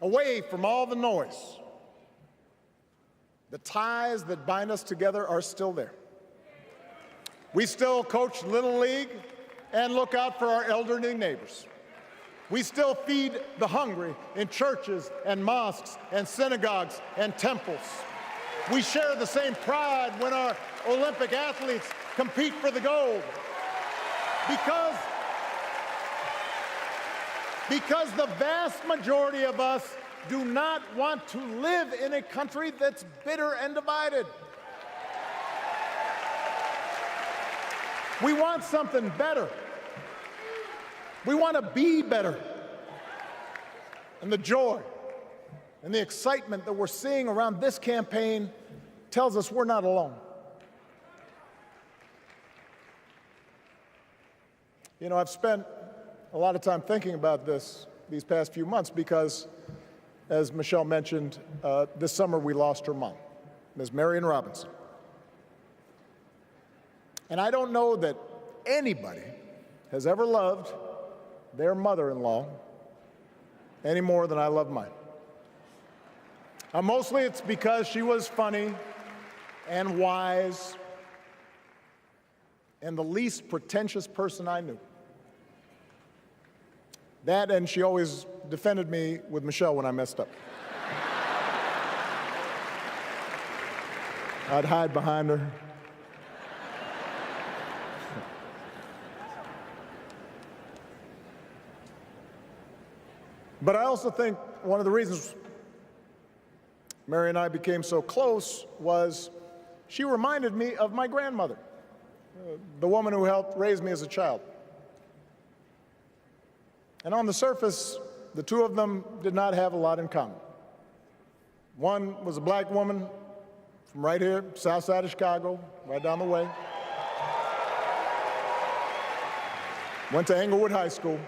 away from all the noise, the ties that bind us together are still there. We still coach Little League and look out for our elderly neighbors. We still feed the hungry in churches and mosques and synagogues and temples. We share the same pride when our Olympic athletes compete for the gold. Because the vast majority of us do not want to live in a country that's bitter and divided. We want something better. We want to be better. And the joy and the excitement that we're seeing around this campaign tells us we're not alone. You know, I've spent a lot of time thinking about these past few months because, as Michelle mentioned, this summer we lost her mom, Ms. Marion Robinson. And I don't know that anybody has ever loved their mother-in-law any more than I love mine. Mostly it's because she was funny and wise and the least pretentious person I knew. That, and she always defended me with Michelle when I messed up. I'd hide behind her. But I also think one of the reasons Mary and I became so close was she reminded me of my grandmother, the woman who helped raise me as a child. And on the surface, the two of them did not have a lot in common. One was a black woman from right here, south side of Chicago, right down the way. Went to Englewood High School.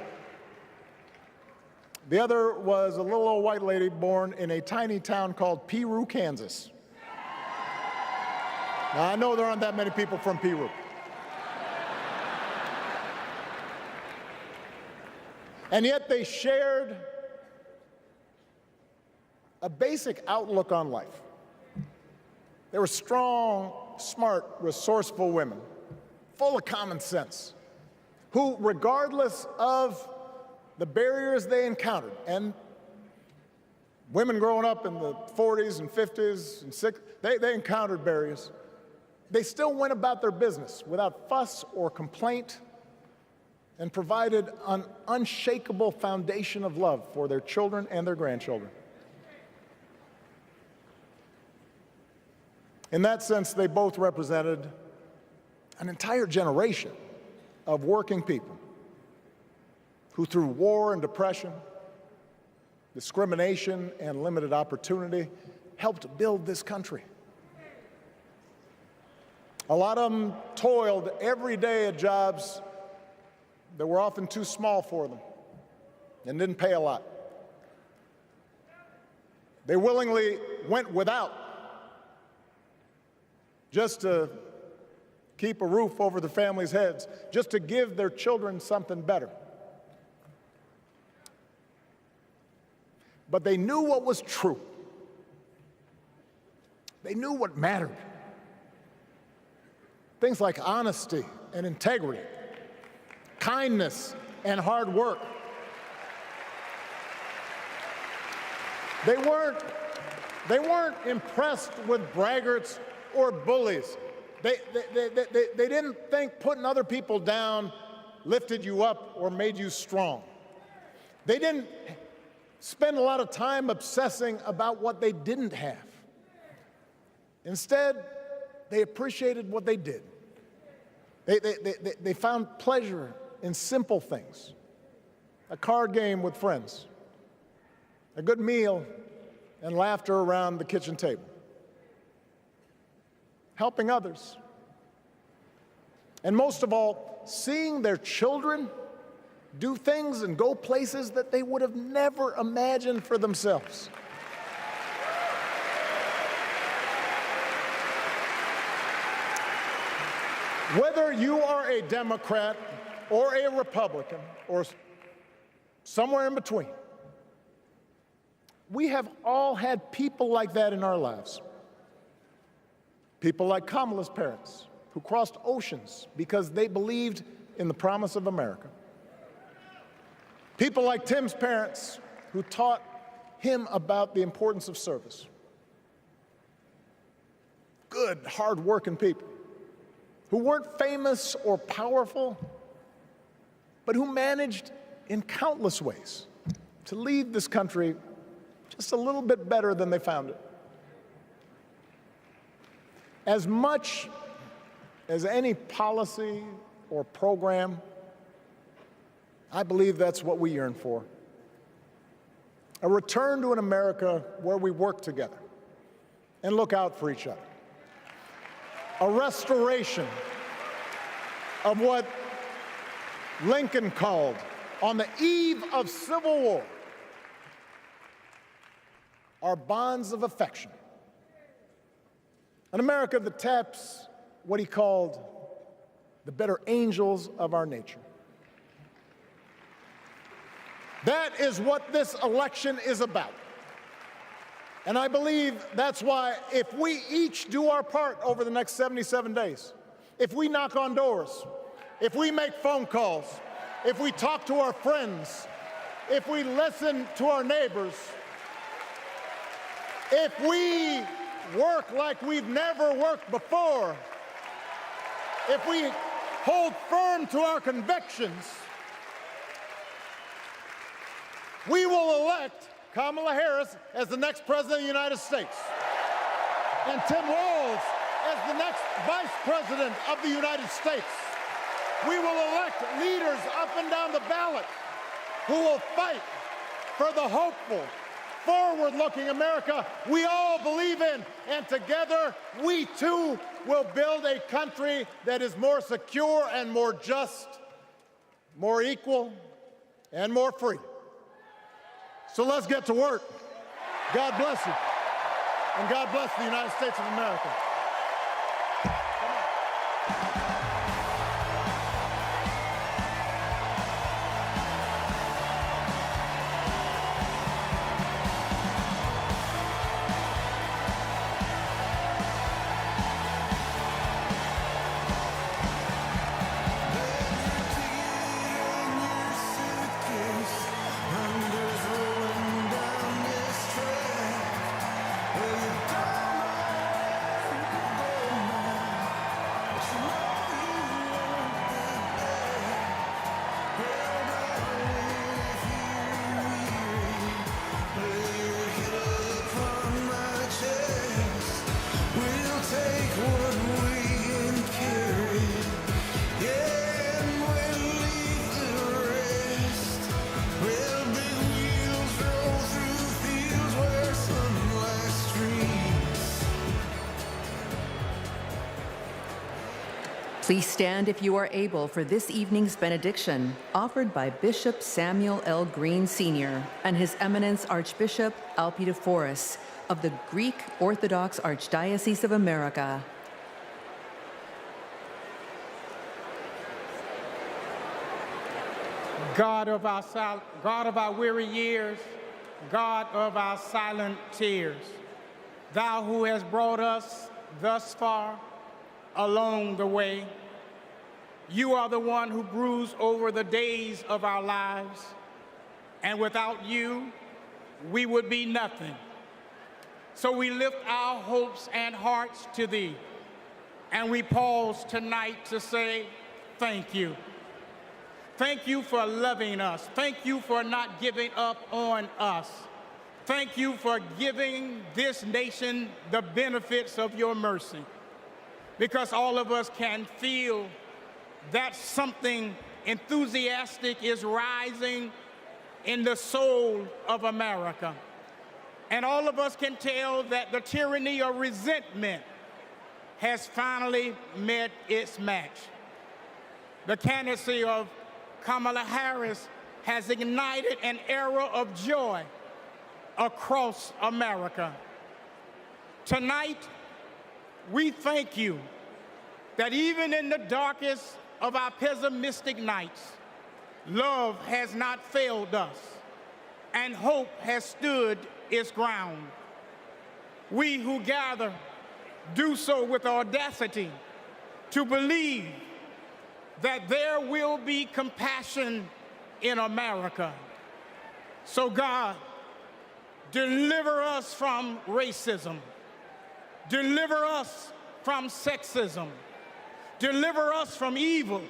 The other was a little old white lady born in a tiny town called Peru, Kansas. Now, I know there aren't that many people from Peru. And yet they shared a basic outlook on life. They were strong, smart, resourceful women, full of common sense, who, regardless of the barriers they encountered, and women growing up in the 40s and 50s and 60s, they encountered barriers. They still went about their business without fuss or complaint and provided an unshakable foundation of love for their children and their grandchildren. In that sense, they both represented an entire generation of working people who, through war and depression, discrimination and limited opportunity, helped build this country. A lot of them toiled every day at jobs that were often too small for them and didn't pay a lot. They willingly went without just to keep a roof over their families' heads, just to give their children something better. But they knew what was true. They knew what mattered. Things like honesty and integrity, kindness and hard work. They weren't impressed with braggarts or bullies. They didn't think putting other people down lifted you up or made you strong. They didn't spend a lot of time obsessing about what they didn't have. Instead, they appreciated what they did. They found pleasure in simple things: a card game with friends, a good meal, and laughter around the kitchen table, helping others, and most of all, seeing their children do things and go places that they would have never imagined for themselves. Whether you are a Democrat or a Republican or somewhere in between, we have all had people like that in our lives. People like Kamala's parents, who crossed oceans because they believed in the promise of America. People like Tim's parents, who taught him about the importance of service. Good, hard-working people who weren't famous or powerful, but who managed in countless ways to leave this country just a little bit better than they found it. As much as any policy or program, I believe that's what we yearn for. A return to an America where we work together and look out for each other. A restoration of what Lincoln called, on the eve of Civil War, our bonds of affection. An America that taps what he called the better angels of our nature. That is what this election is about. And I believe that's why, if we each do our part over the next 77 days, if we knock on doors, if we make phone calls, if we talk to our friends, if we listen to our neighbors, if we work like we've never worked before, if we hold firm to our convictions, we will elect Kamala Harris as the next President of the United States, and Tim Walz as the next Vice President of the United States. We will elect leaders up and down the ballot who will fight for the hopeful, forward-looking America we all believe in, and together we too will build a country that is more secure and more just, more equal, and more free. So let's get to work. God bless you, and God bless the United States of America.
Please stand if you are able for this evening's benediction, offered by Bishop Samuel L. Green Sr. and His Eminence Archbishop Alpidophoros of the Greek Orthodox Archdiocese of America.
God of our weary years, God of our silent tears, Thou who has brought us thus far along the way, You are the one who broods over the days of our lives, and without You, we would be nothing. So we lift our hopes and hearts to Thee, and we pause tonight to say thank You. Thank You for loving us. Thank You for not giving up on us. Thank You for giving this nation the benefits of Your mercy, because all of us can feel that something enthusiastic is rising in the soul of America. And all of us can tell that the tyranny of resentment has finally met its match. The candidacy of Kamala Harris has ignited an era of joy across America. Tonight, we thank You that even in the darkest of our pessimistic nights, love has not failed us, and hope has stood its ground. We who gather do so with audacity to believe that there will be compassion in America. So God, deliver us from racism. Deliver us from sexism. Deliver us from evil,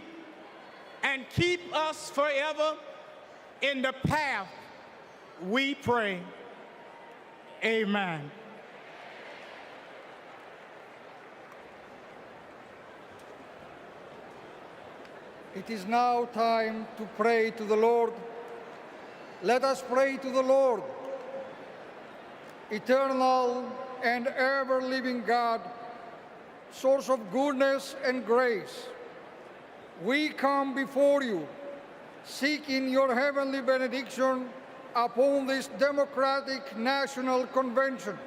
and keep us forever in the path we pray. Amen.
It is now time to pray to the Lord. Let us pray to the Lord. Eternal and ever-living God, source of goodness and grace, we come before You, seeking Your heavenly benediction upon this democratic national convention.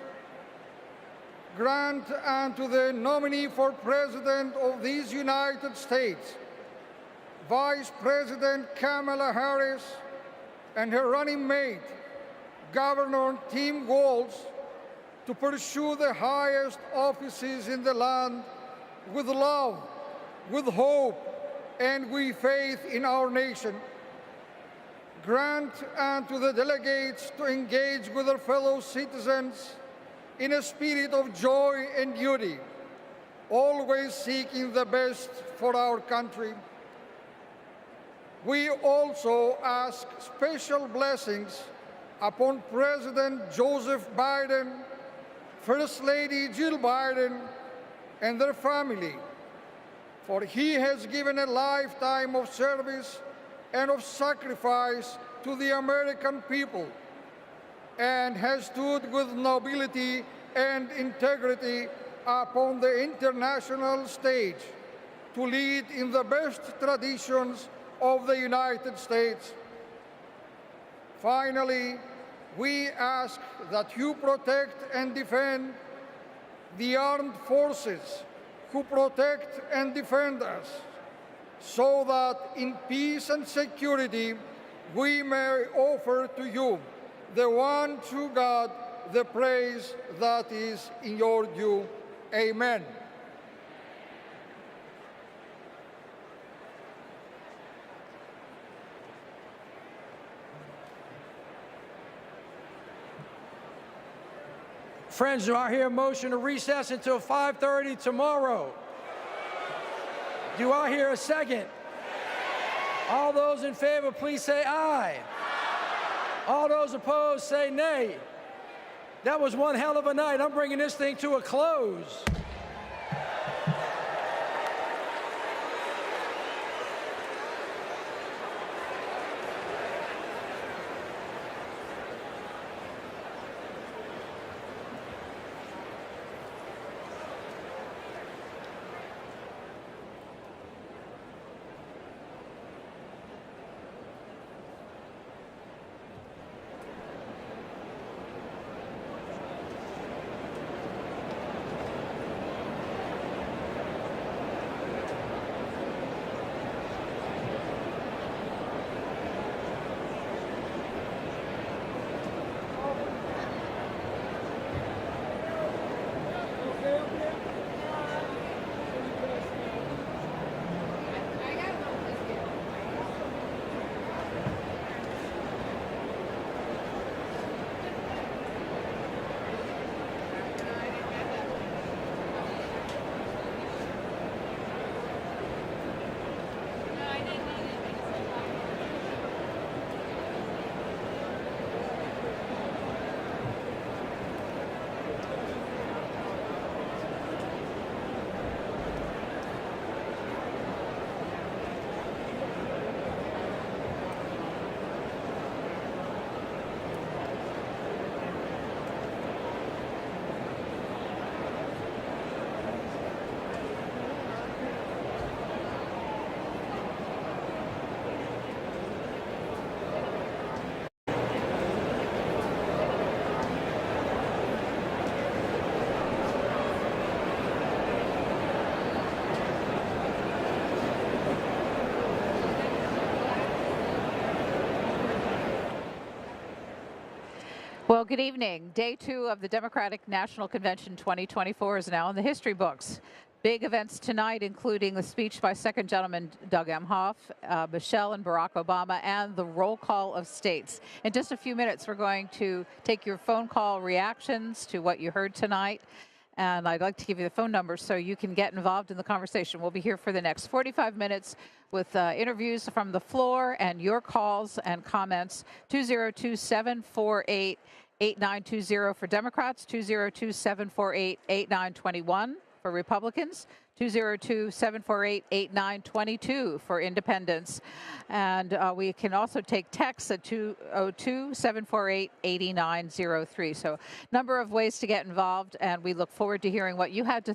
Grant unto the nominee for President of these United States, Vice President Kamala Harris, and her running mate, Governor Tim Walz, to pursue the highest offices in the land with love, with hope, and with faith in our nation. Grant unto the delegates to engage with their fellow citizens in a spirit of joy and duty, always seeking the best for our country. We also ask special blessings upon President Joseph Biden, First Lady Jill Biden, and their family, for he has given a lifetime of service and of sacrifice to the American people, and has stood with nobility and integrity upon the international stage to lead in the best traditions of the United States. Finally, we ask that You protect and defend the armed forces who protect and defend us, so that in peace and security we may offer to You, the one true God, the praise that is in Your due. Amen.
Friends, do I hear a motion to recess until 5:30 tomorrow? Do I hear a second? All those in favor, please say aye. All those opposed, say nay. That was one hell of a night. I'm bringing this thing to a close.
Well, good evening. Day 2 of the Democratic National Convention 2024 is now in the history books. Big events tonight, including the speech by Second Gentleman Doug Emhoff, Michelle and Barack Obama, and the roll call of states. In just a few minutes, we're going to take your phone call reactions to what you heard tonight. And I'd like to give you the phone number so you can get involved in the conversation. We'll be here for the next 45 minutes with interviews from the floor and your calls and comments. 202-748-8920 for Democrats, 202-748-8921 for Republicans, 202-748-8922 for independents. And we can also take texts at 202-748-8903. So number of ways to get involved, and we look forward to hearing what you had to